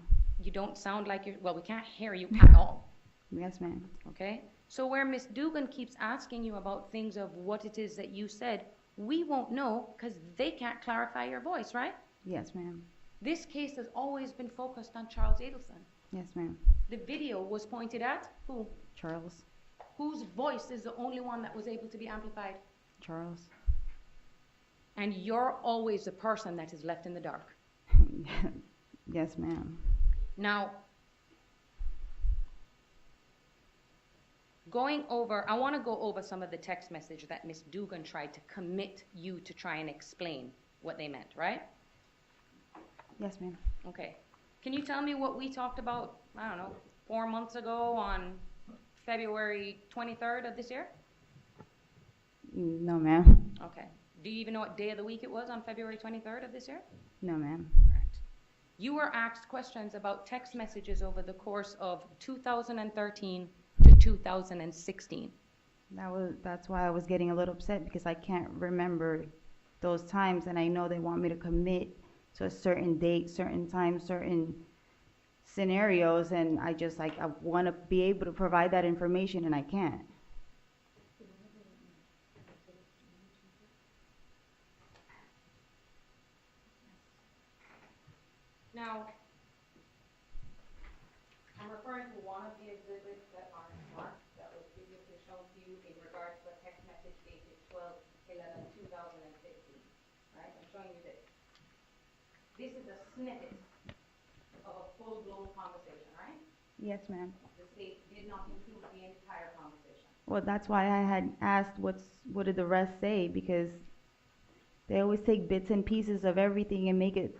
You don't sound like you're, well, we can't hear you at all, Yes, ma'am. okay? So where Miss Dugan keeps asking you about things of what it is that you said, we won't know because they can't clarify your voice, right? Yes, ma'am. This case has always been focused on Charles Adelson. Yes, ma'am. The video was pointed at who? Charles. Whose voice is the only one that was able to be amplified? Charles. And you're always the person that is left in the dark. Yes, ma'am. Now, I want to go over some of the text message that Miss Dugan tried to commit you to try and explain what they meant, right? Yes, ma'am. Okay. Can you tell me what we talked about, I don't know, 4 months ago on February 23rd of this year? No, ma'am. Okay. Do you even know what day of the week it was on February 23rd of this year? No, ma'am. Right. You were asked questions about text messages over the course of 2013 to 2016. That's why I was getting a little upset, because I can't remember those times, and I know they want me to commit to a certain date, certain time, certain scenarios, and I just I want to be able to provide that information, and I can't. Now, I'm referring to one of the exhibits that are marked that was previously shown to you in regards to a text message dated 12/11/2015. Right? I'm showing you this. This is a snippet of a full-blown conversation, right? Yes, ma'am. The state did not include the entire conversation. Well, that's why I had asked what did the rest say, because they always take bits and pieces of everything and make it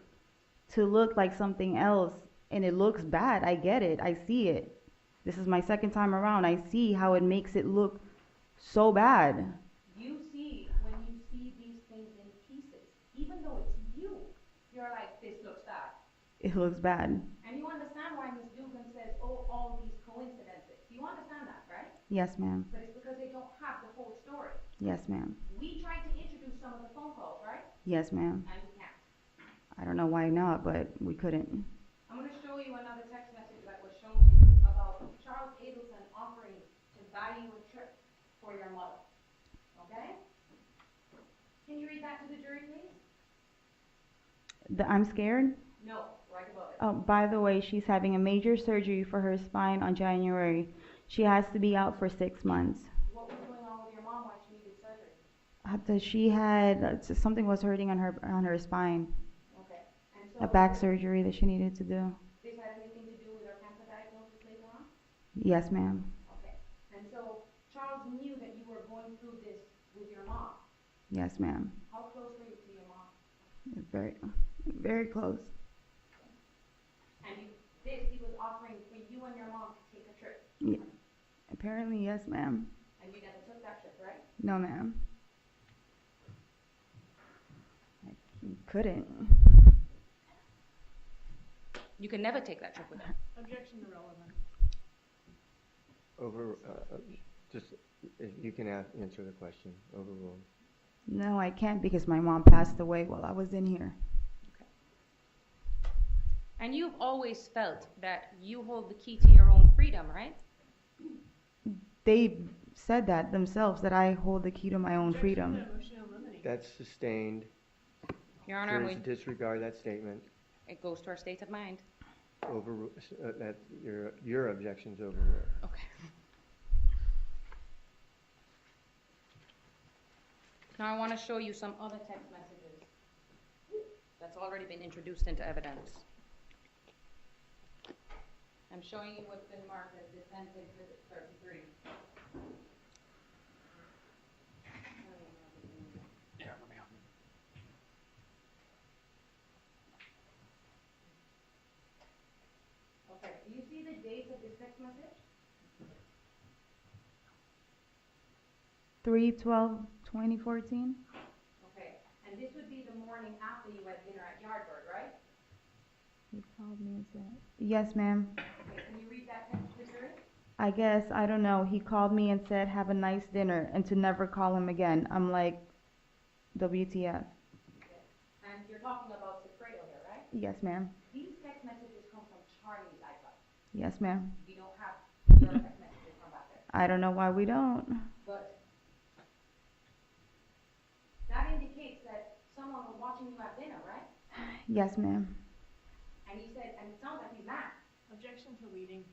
to look like something else, and it looks bad. I get it. I see it. This is my second time around. I see how it makes it look so bad. You see, when you see these things in pieces, even though it's you, you're like, this looks bad. It looks bad. And you understand why Ms. Dugan says, oh, all these coincidences. You understand that, right? Yes, ma'am. But it's because they don't have the whole story. Yes, ma'am. We tried to introduce some of the phone calls, right? Yes, ma'am. And we can't. I don't know why not, but we couldn't. I'm going to show you another text message that was shown to you about Charles Adelson offering to buy you a trip for your mother. Okay? Can you read that to the jury, please? I'm scared? No, right above it. Oh, by the way, she's having a major surgery for her spine on January. She has to be out for 6 months. What was going on with your mom while she needed surgery? She had something was hurting on her spine. Okay. And so A back surgery that she needed to do. this had anything to do with her cancer diagnosis later on? Yes, ma'am. Okay. And so Charles knew that you were going through this with your mom. Yes, ma'am. How close were you to your mom? Very, very close. And he was offering for you and your mom to take a trip. Yeah. Apparently, yes, ma'am. And you never took that trip, right? No, ma'am. I couldn't. You can never take that trip with them. Objection irrelevant. Just, if you can answer the question. Overruled. No, I can't because my mom passed away while I was in here. And you've always felt that you hold the key to your own freedom, right? They said that themselves, that I hold the key to my own freedom. That's sustained. Your Honor, Jurors disregard that statement. it goes to our state of mind. That your objection's overruled. Okay. Now I want to show you some other text messages that's already been introduced into evidence. I'm showing you what's been marked as Defense Exhibit 33. Okay, do you see the date of this text message? 3/12/2014. Okay, and this would be the morning after you had dinner at Yardbird, right? He called me and said, yes, ma'am. Okay, can you read that text, Mr. Rick? I guess, I don't know. He called me and said, have a nice dinner, and to never call him again. I'm like, WTF. Okay. And you're talking about Secreto here, right? Yes, ma'am. These text messages come from Charlie's iPhone. Yes, ma'am. We don't have your text messages from back there. I don't know why we don't. But that indicates that someone was watching you at dinner, right? Yes, ma'am. And he said, and it sounds like he's mad. Objection to leading.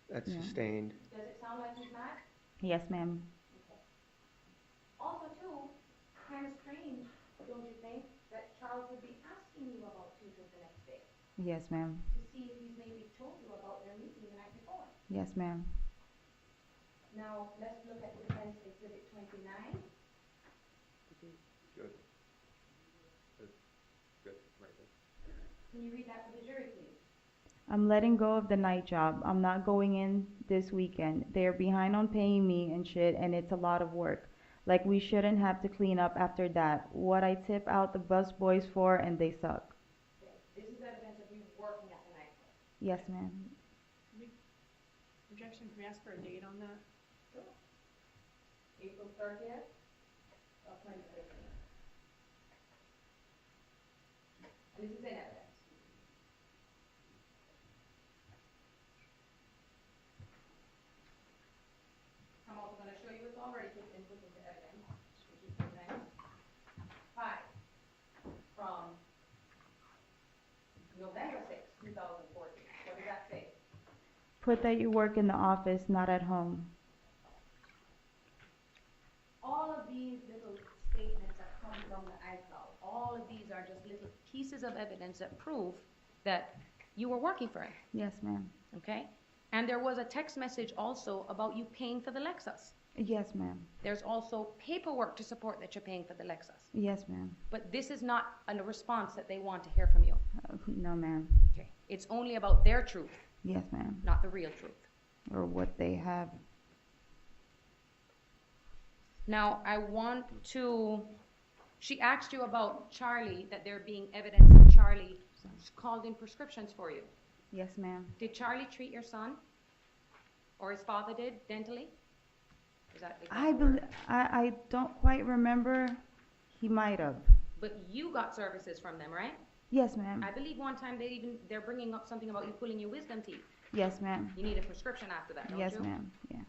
That's Yeah. sustained. Does it sound like he's mad? Yes, ma'am. Okay. Also, too, kind of strange, don't you think, that Charles would be asking you about tutors the next day Yes, ma'am. to see if he's maybe told you about their meeting the night before. Yes, ma'am. Now, let's look at Defense Exhibit 29. Good. Good, right there. Can you read that for the jury, please? I'm letting go of the night job. I'm not going in this weekend. They're behind on paying me and shit, and it's a lot of work. Like, we shouldn't have to clean up after that. What I tip out the bus boys for, and they suck. Okay. This is evidence of you working at the night club. Yes, ma'am. Objection, can we ask for a date on that? Sure. April 30th of 2013. And this is in evidence. I'm also going to show you it's already put into evidence, which is Defense 5 from November 6, 2014. What does that say? Put that you work in the office, not at home. All of these little statements that come from the iCloud, all of these are just little pieces of evidence that prove that you were working for him, Yes, ma'am. okay? And there was a text message also about you paying for the Lexus. Yes, ma'am. There's also paperwork to support that you're paying for the Lexus. Yes, ma'am. But this is not a response that they want to hear from you. No, ma'am. Okay. It's only about their truth, Yes, ma'am. not the real truth. Or what they have. Now, I want to, she asked you about Charlie, that there being evidence that Charlie called in prescriptions for you. Yes, ma'am. Did Charlie treat your son? Or his father did, dentally? Is that I don't quite remember. He might have. But you got services from them, right? Yes, ma'am. I believe one time they're bringing up something about you pulling your wisdom teeth. Yes, ma'am. You need a prescription after that, don't Yes, you? ma'am. Yeah.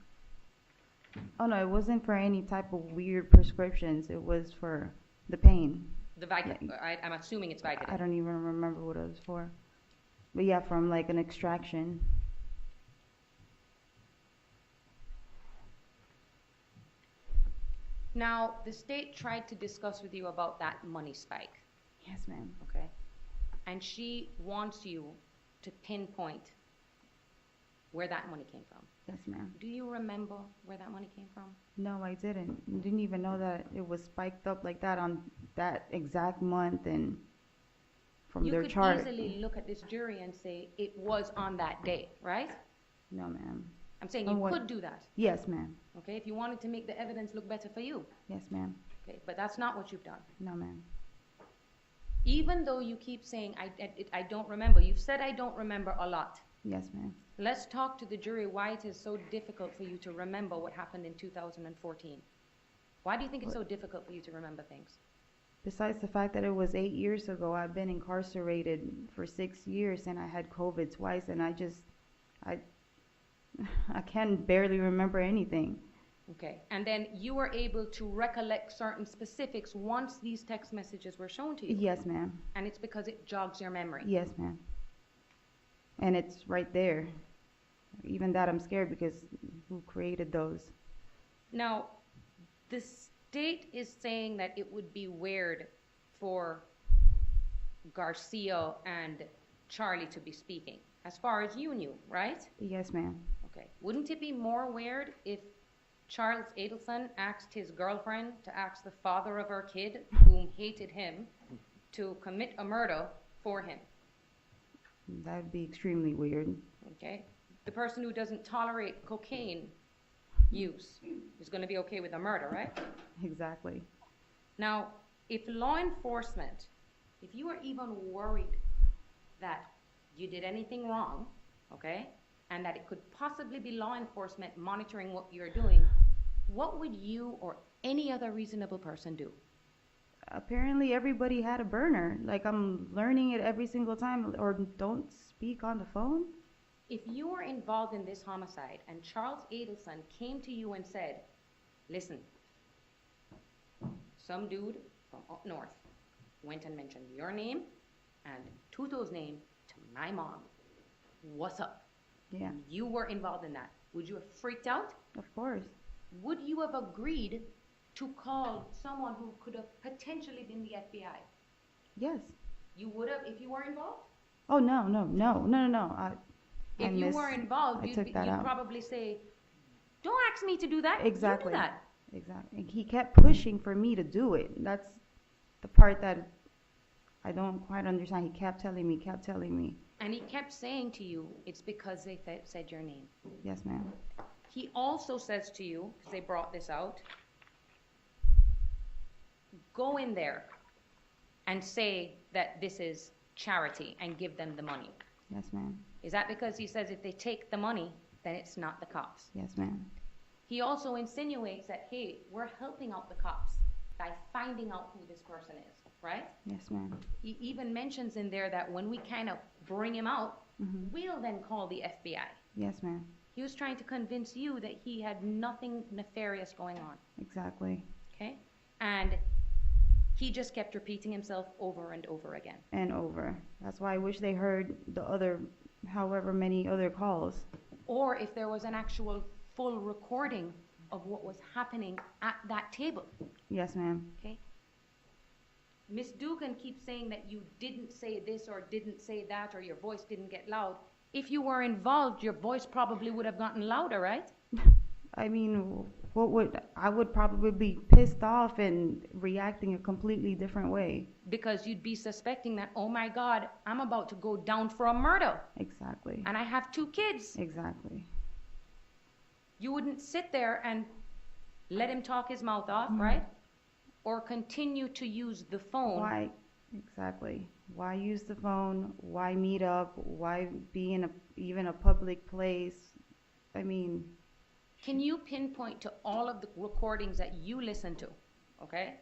Oh no, it wasn't for any type of weird prescriptions. It was for the pain. The Vicodin. I'm assuming it's Vicodin. I don't even remember what it was for. But yeah, from like an extraction. Now, the state tried to discuss with you about that money spike, Yes, ma'am. okay? And she wants you to pinpoint where that money came from. Yes, ma'am. Do you remember where that money came from? No, I didn't. Didn't even know that it was spiked up like that on that exact month and from their chart. You could easily look at this jury and say it was on that day, right? No, ma'am. I'm saying On you what? could do that, Yes, ma'am. okay? If you wanted to make the evidence look better for you, Yes, ma'am. okay? But that's not what you've done. No, ma'am. Even though you keep saying, I don't remember, you've said I don't remember a lot. Yes, ma'am. Let's talk to the jury why it is so difficult for you to remember what happened in 2014. Why do you think it's so difficult for you to remember things? Besides the fact that it was 8 years ago, I've been incarcerated for 6 years and I had COVID twice, and I can barely remember anything. Okay, and then you were able to recollect certain specifics once these text messages were shown to you? Yes, ma'am. And it's because it jogs your memory? Yes, ma'am. And it's right there. Even that I'm scared because who created those? Now, the state is saying that it would be weird for Garcia and Charlie to be speaking, as far as you knew, right? Yes, ma'am. Okay. Wouldn't it be more weird if Charles Adelson asked his girlfriend to ask the father of her kid, whom hated him, to commit a murder for him? That would be extremely weird. Okay? The person who doesn't tolerate cocaine use is going to be okay with a murder, right? Exactly. Now, if law enforcement, if you are even worried that you did anything wrong, okay, and that it could possibly be law enforcement monitoring what you're doing, what would you or any other reasonable person do? Apparently everybody had a burner. Like, I'm learning it every single time. Or don't speak on the phone. If you were involved in this homicide and Charles Adelson came to you and said, listen, some dude from up north went and mentioned your name and Tuto's name to my mom. What's up? Yeah. You were involved in that. Would you have freaked out? Of course. Would you have agreed to call someone who could have potentially been the FBI? Yes. You would have if you were involved? Oh, no. If you were involved, you'd probably say, don't ask me to do that. Exactly. You do that. Exactly. He kept pushing for me to do it. That's the part that I don't quite understand. He kept telling me. And he kept saying to you, it's because they said your name. Yes, ma'am. He also says to you, because they brought this out, go in there and say that this is charity and give them the money. Yes, ma'am. Is that because he says if they take the money, then it's not the cops? Yes, ma'am. He also insinuates that, hey, we're helping out the cops by finding out who this person is, right? Yes, ma'am. He even mentions in there that when we kind of bring him out, we'll then call the FBI. Yes, ma'am. He was trying to convince you that he had nothing nefarious going on. Exactly. Okay? And he just kept repeating himself over and over again. And over. That's why I wish they heard the other, however many other calls. Or if there was an actual full recording of what was happening at that table. Yes, ma'am. Okay? Miss Dugan keeps saying that you didn't say this or didn't say that or your voice didn't get loud. If you were involved, your voice probably would have gotten louder, right? I mean, I would probably be pissed off and reacting a completely different way. Because you'd be suspecting that, oh my God, I'm about to go down for a murder. Exactly. And I have 2 kids. Exactly. You wouldn't sit there and let him talk his mouth off, right? Or continue to use the phone. Why? Exactly. Why use the phone? Why meet up? Why be in even a public place? I mean... Can you pinpoint to all of the recordings that you listen to, okay?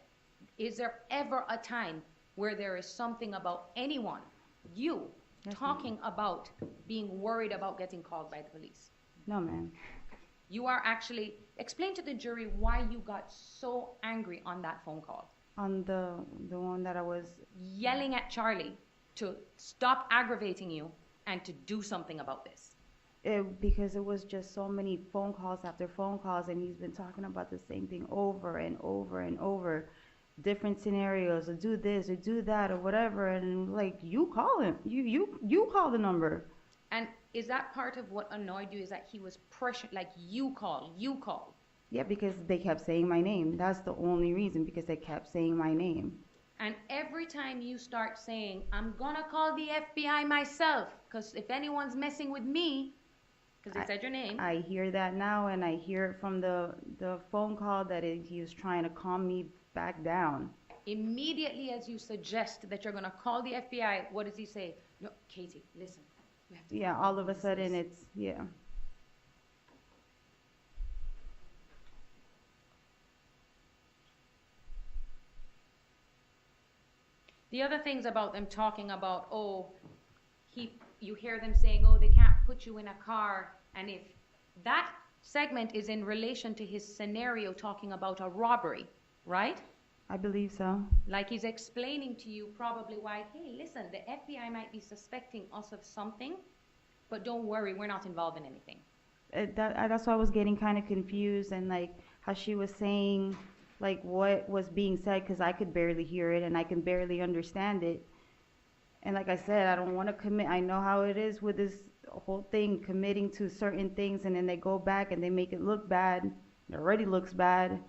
Is there ever a time where there is something about anyone, you, talking about being worried about getting called by the police? No, ma'am. You are actually... Explain to the jury why you got so angry on that phone call. On the one that I was... Yelling at Charlie to stop aggravating you and to do something about this. Because it was just so many phone calls after phone calls, and he's been talking about the same thing over and over and over. Different scenarios, or do this, or do that, or whatever, and like, you call him. You call the number. And is that part of what annoyed you, is that he was pressured, like, you call. Yeah, because they kept saying my name. That's the only reason, because they kept saying my name. And every time you start saying, I'm gonna call the FBI myself, because if anyone's messing with me, because they said your name. I hear that now, and I hear it from the phone call that he was trying to calm me back down. Immediately as you suggest that you're gonna call the FBI, what does he say? No, Katie, listen. We have to Yeah, find all out of a who this sudden is." it's, yeah. The other things about them talking about, oh, you hear them saying, oh, they can't put you in a car, and if that segment is in relation to his scenario talking about a robbery, right? I believe so. Like he's explaining to you probably why, hey, listen, the FBI might be suspecting us of something, but don't worry, we're not involved in anything. That's why I was getting kind of confused, and like how she was saying like what was being said, because I could barely hear it and I can barely understand it. And like I said, I don't want to commit. I know how it is with this whole thing, committing to certain things, and then they go back and they make it look bad. It already looks bad.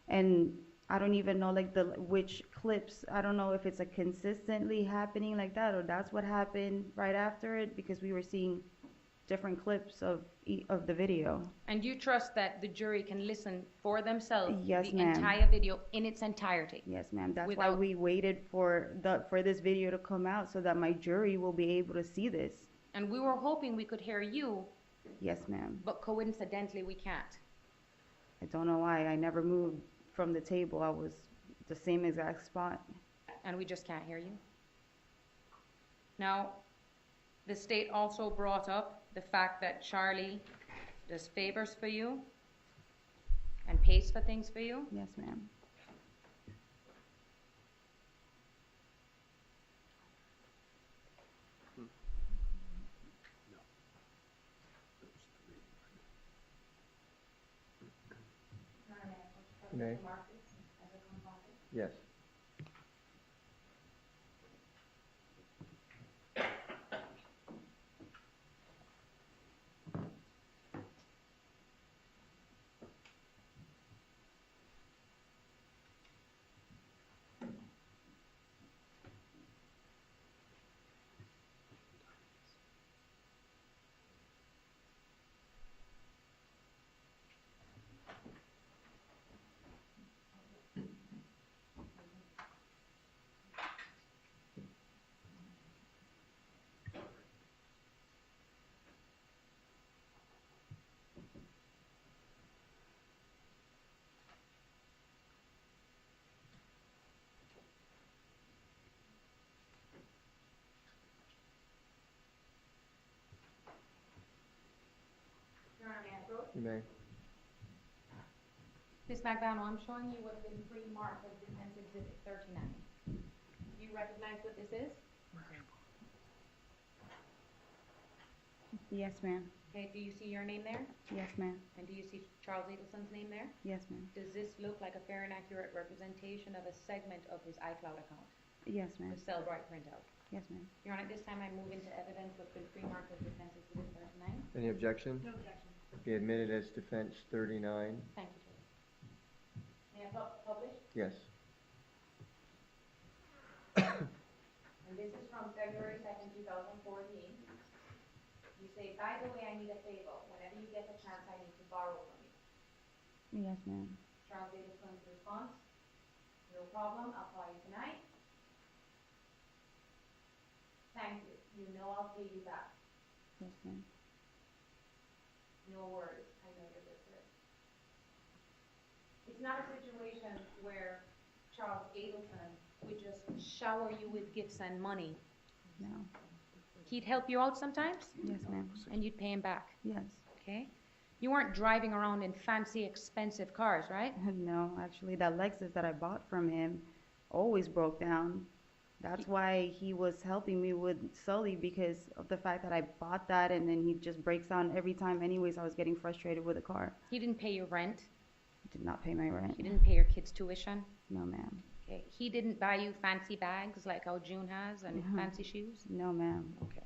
And I don't even know like which clips. I don't know if it's a consistently happening like that, or that's what happened right after it, because we were seeing different clips of the video. And you trust that the jury can listen for themselves Yes, the ma'am. entire video in its entirety? Yes, ma'am. That's why we waited for this video to come out, so that my jury will be able to see this. And we were hoping we could hear you. Yes, ma'am. But coincidentally, we can't. I don't know why. I never moved from the table. I was the same exact spot. And we just can't hear you. Now, the state also brought up the fact that Charlie does favors for you and pays for things for you. Yes, ma'am. May? Yes. You may. Ms. Mcvanwa, I'm showing you what's been pre-marked as Defense Exhibit 39. Do you recognize what this is? Yes, ma'am. Okay, do you see your name there? Yes, ma'am. And do you see Charles Adelson's name there? Yes, ma'am. Does this look like a fair and accurate representation of a segment of his iCloud account? Yes, ma'am. The Cellbrite printout? Yes, ma'am. Your Honor, at this time I move into evidence what's been pre-marked as Defense Exhibit 39. Any objection? No objection. Be admitted as defense 39. Thank you, Judge. May I publish? Yes. And this is from February 2nd, 2014. You say, by the way, I need a favor. Whenever you get a chance, I need to borrow from you. Yes, ma'am. Charles Adelson's response, no problem, I'll call you tonight. Thank you. You know I'll pay you back. Yes, ma'am. No worries. I know you're good, sir. It's not a situation where Charles Adelson would just shower you with gifts and money. No. He'd help you out sometimes? Yes, ma'am. And you'd pay him back? Yes. Okay. You weren't driving around in fancy, expensive cars, right? No, actually, that Lexus that I bought from him always broke down. That's why he was helping me with Sully, because of the fact that I bought that and then he just breaks down every time. Anyways, I was getting frustrated with the car. He didn't pay your rent? He did not pay my rent. He didn't pay your kids' tuition? No, ma'am. Okay. He didn't buy you fancy bags like how June has and fancy shoes? No, ma'am. Okay.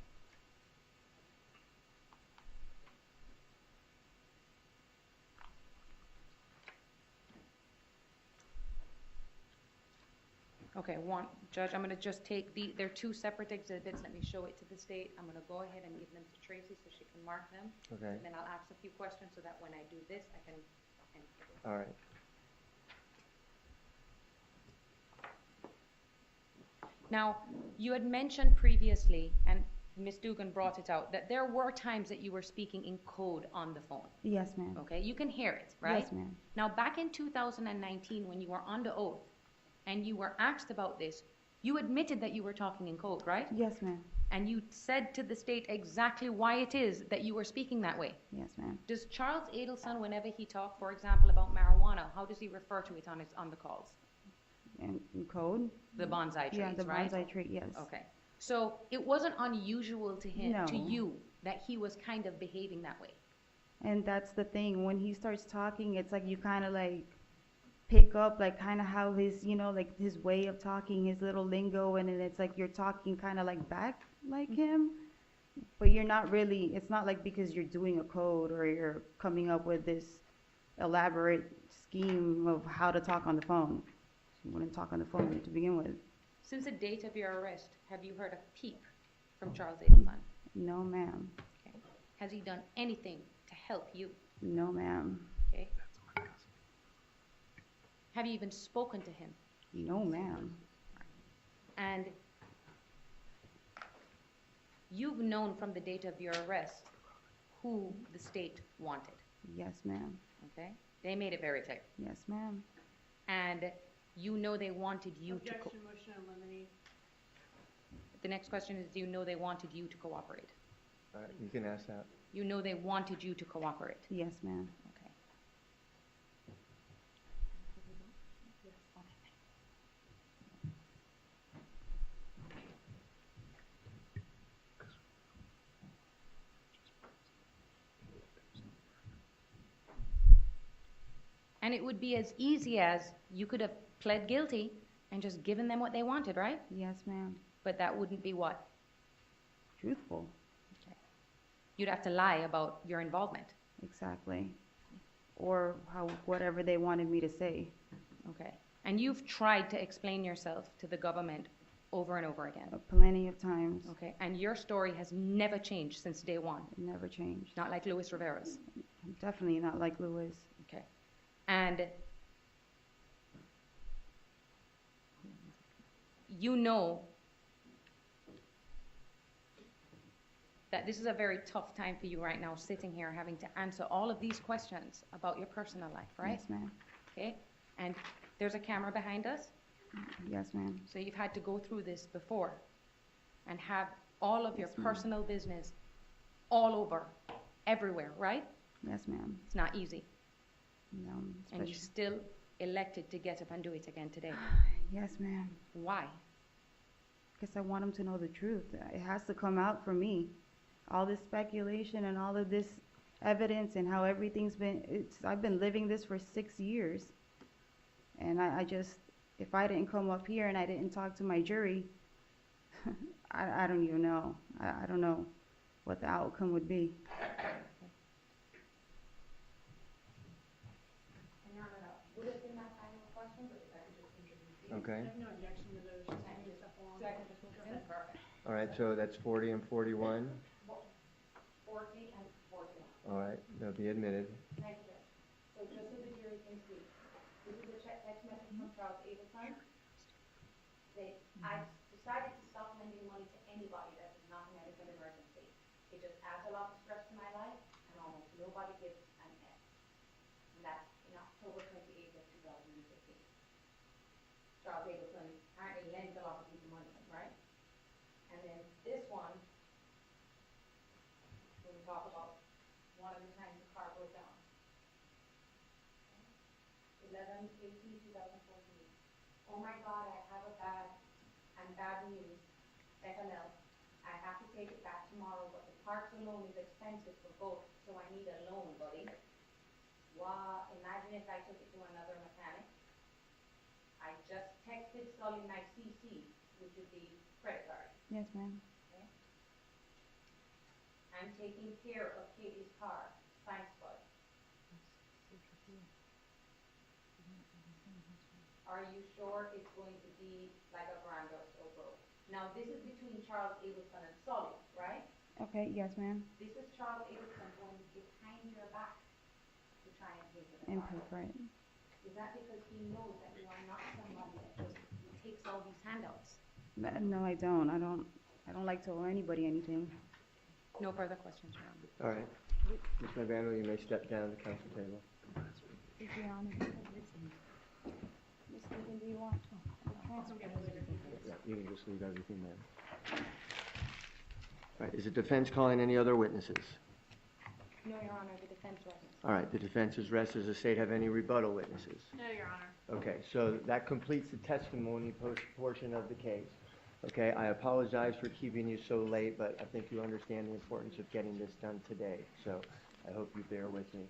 Okay, Judge, I'm going to just take they're two separate exhibits. Let me show it to the state. I'm going to go ahead and give them to Tracy so she can mark them. Okay. And then I'll ask a few questions so that when I do this, I can. All right. Now, you had mentioned previously, and Ms. Dugan brought it out, that there were times that you were speaking in code on the phone. Yes, ma'am. Okay, you can hear it, right? Yes, ma'am. Now, back in 2019, when you were on the oath and you were asked about this, you admitted that you were talking in code, right? Yes, ma'am. And you said to the state exactly why it is that you were speaking that way. Yes, ma'am. Does Charles Adelson, whenever he talked, for example, about marijuana, how does he refer to it on the calls? In code? The bonsai trees, Yeah, the right? bonsai tree, yes. Okay. So it wasn't unusual to him, No. to you, that he was kind of behaving that way. And that's the thing, when he starts talking, it's like you kind of like pick up like kind of how his, you know, like his way of talking, his little lingo, and then it's like you're talking kind of like back like him, but you're not really, it's not like because you're doing a code or you're coming up with this elaborate scheme of how to talk on the phone. You wouldn't talk on the phone to begin with. Since the date of your arrest, have you heard a peep from Charles Adelson? No, ma'am. Okay. Has he done anything to help you? No, ma'am. Okay. Have you even spoken to him? No, ma'am. And you've known from the date of your arrest who the state wanted. Yes, ma'am. Okay? They made it very clear. Yes, ma'am. And you know they wanted you to Objection, motion eliminate. The next question is, do you know they wanted you to cooperate? You can ask that. You know they wanted you to cooperate. Yes, ma'am. Okay. And it would be as easy as you could have pled guilty and just given them what they wanted, right? Yes, ma'am. But that wouldn't be what? Truthful. Okay. You'd have to lie about your involvement. Exactly. Or how whatever they wanted me to say. Okay. And you've tried to explain yourself to the government over and over again. Plenty of times. Okay. And your story has never changed since day one. Never changed. Not like Luis Rivera's. Definitely not like Louise. Okay. And you know that this is a very tough time for you right now, sitting here having to answer all of these questions about your personal life, right? Yes, ma'am. Okay? And there's a camera behind us, Yes, ma'am. so you've had to go through this before and have all of your Yes, ma'am. personal business all over, everywhere, right? Yes, ma'am. It's not easy. No, And you especially. still elected to get up and do it again today. Yes, ma'am. Why? Because I want them to know the truth. It has to come out from me. All this speculation and all of this evidence and how everything's been, I've been living this for 6 years. And I just, if I didn't come up here and I didn't talk to my jury, I don't even know. I don't know what the outcome would be. Would have been my final question, but if I could just introduce you. Okay. I have no objection to those. Just move stuff along. Perfect. All right, so that's 40 and 41. 40 and 41. All right, they'll be admitted. Thank you. So just so the jury can see, this is a text message from Charles Adelson. I've decided to stop lending money to anybody that is not in medical emergency. It just adds a lot of stress to my life, and almost nobody gives an F. And that's in October 28th of 2015. Charles Adelson apparently lends a lot of people money, right? And then this one, when we talk about one of the times the car broke down. 11/18/2014. Oh my God, I have a bad news. FML. I have to take it back tomorrow, but the parts alone is expensive for both, so I need a loan, buddy. Wow, imagine if I took it to another mechanic. I just texted Sully my CC, which is the credit card. Yes, ma'am. Okay? I'm taking care of Katie's car. Thanks, bud. Are you sure it's going to be like a grand or so broke? Now, this is between Charles Adelson and Sully, right? Okay, yes, ma'am. This is Charles Adelson going behind your back to try and pay for the And car. pay for it. Is that because he knows that you are not somebody that just takes all these handouts? No, I don't. I don't like to owe anybody anything. No further questions, Your Honor. All right. Ms. Mcvanwa, you may step down to the council table. If you're honest. Miss Deegan, do you want? Yeah, you can just leave everything there. All right, is the defense calling any other witnesses? No, Your Honor, the defense rests. All right, the defense is rest. Does the state have any rebuttal witnesses? No, Your Honor. Okay, so that completes the testimony portion of the case. Okay, I apologize for keeping you so late, but I think you understand the importance of getting this done today, so I hope you bear with me.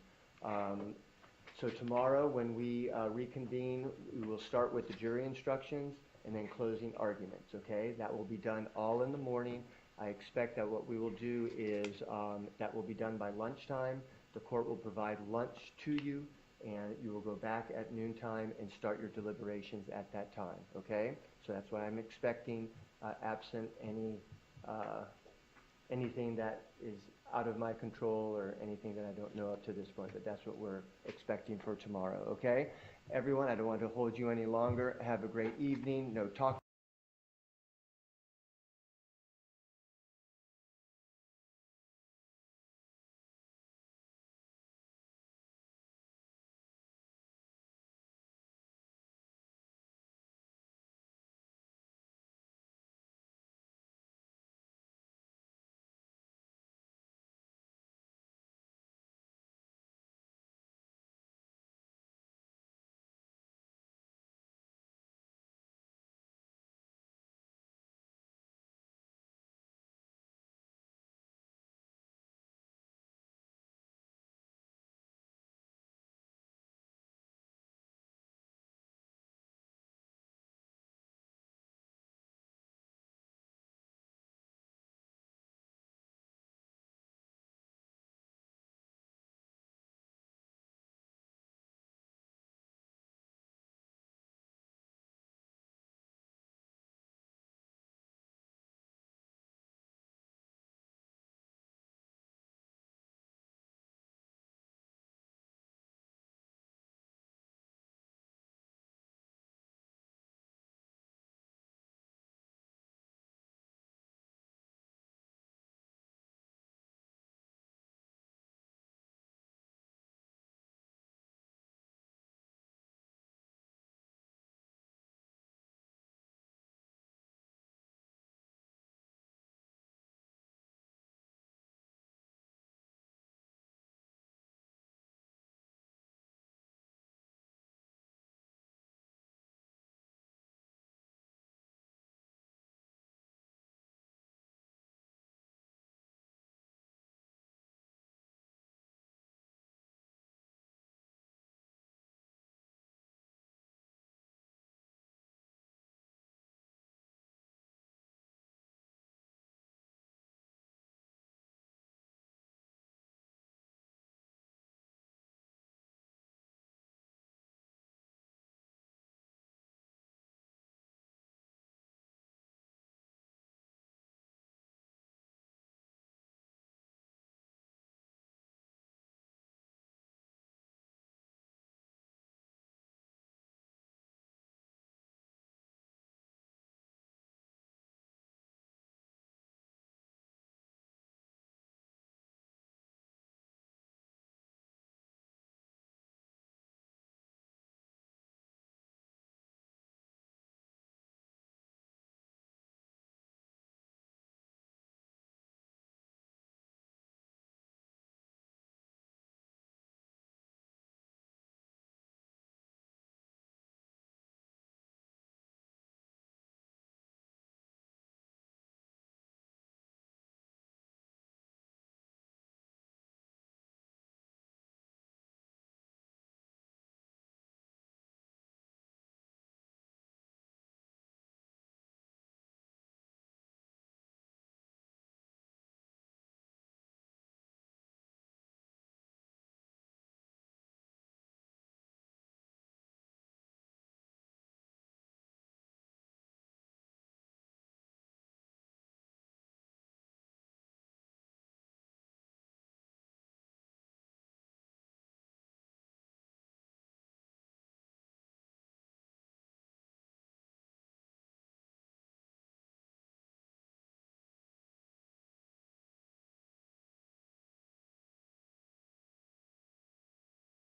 So tomorrow, when we reconvene, we will start with the jury instructions and then closing arguments, okay? That will be done all in the morning. I expect that what we will do is that will be done by lunchtime. The court will provide lunch to you, and you will go back at noontime and start your deliberations at that time, okay? So that's what I'm expecting, absent anything that is out of my control or anything that I don't know up to this point, but that's what we're expecting for tomorrow, okay? Everyone, I don't want to hold you any longer. Have a great evening. No talk.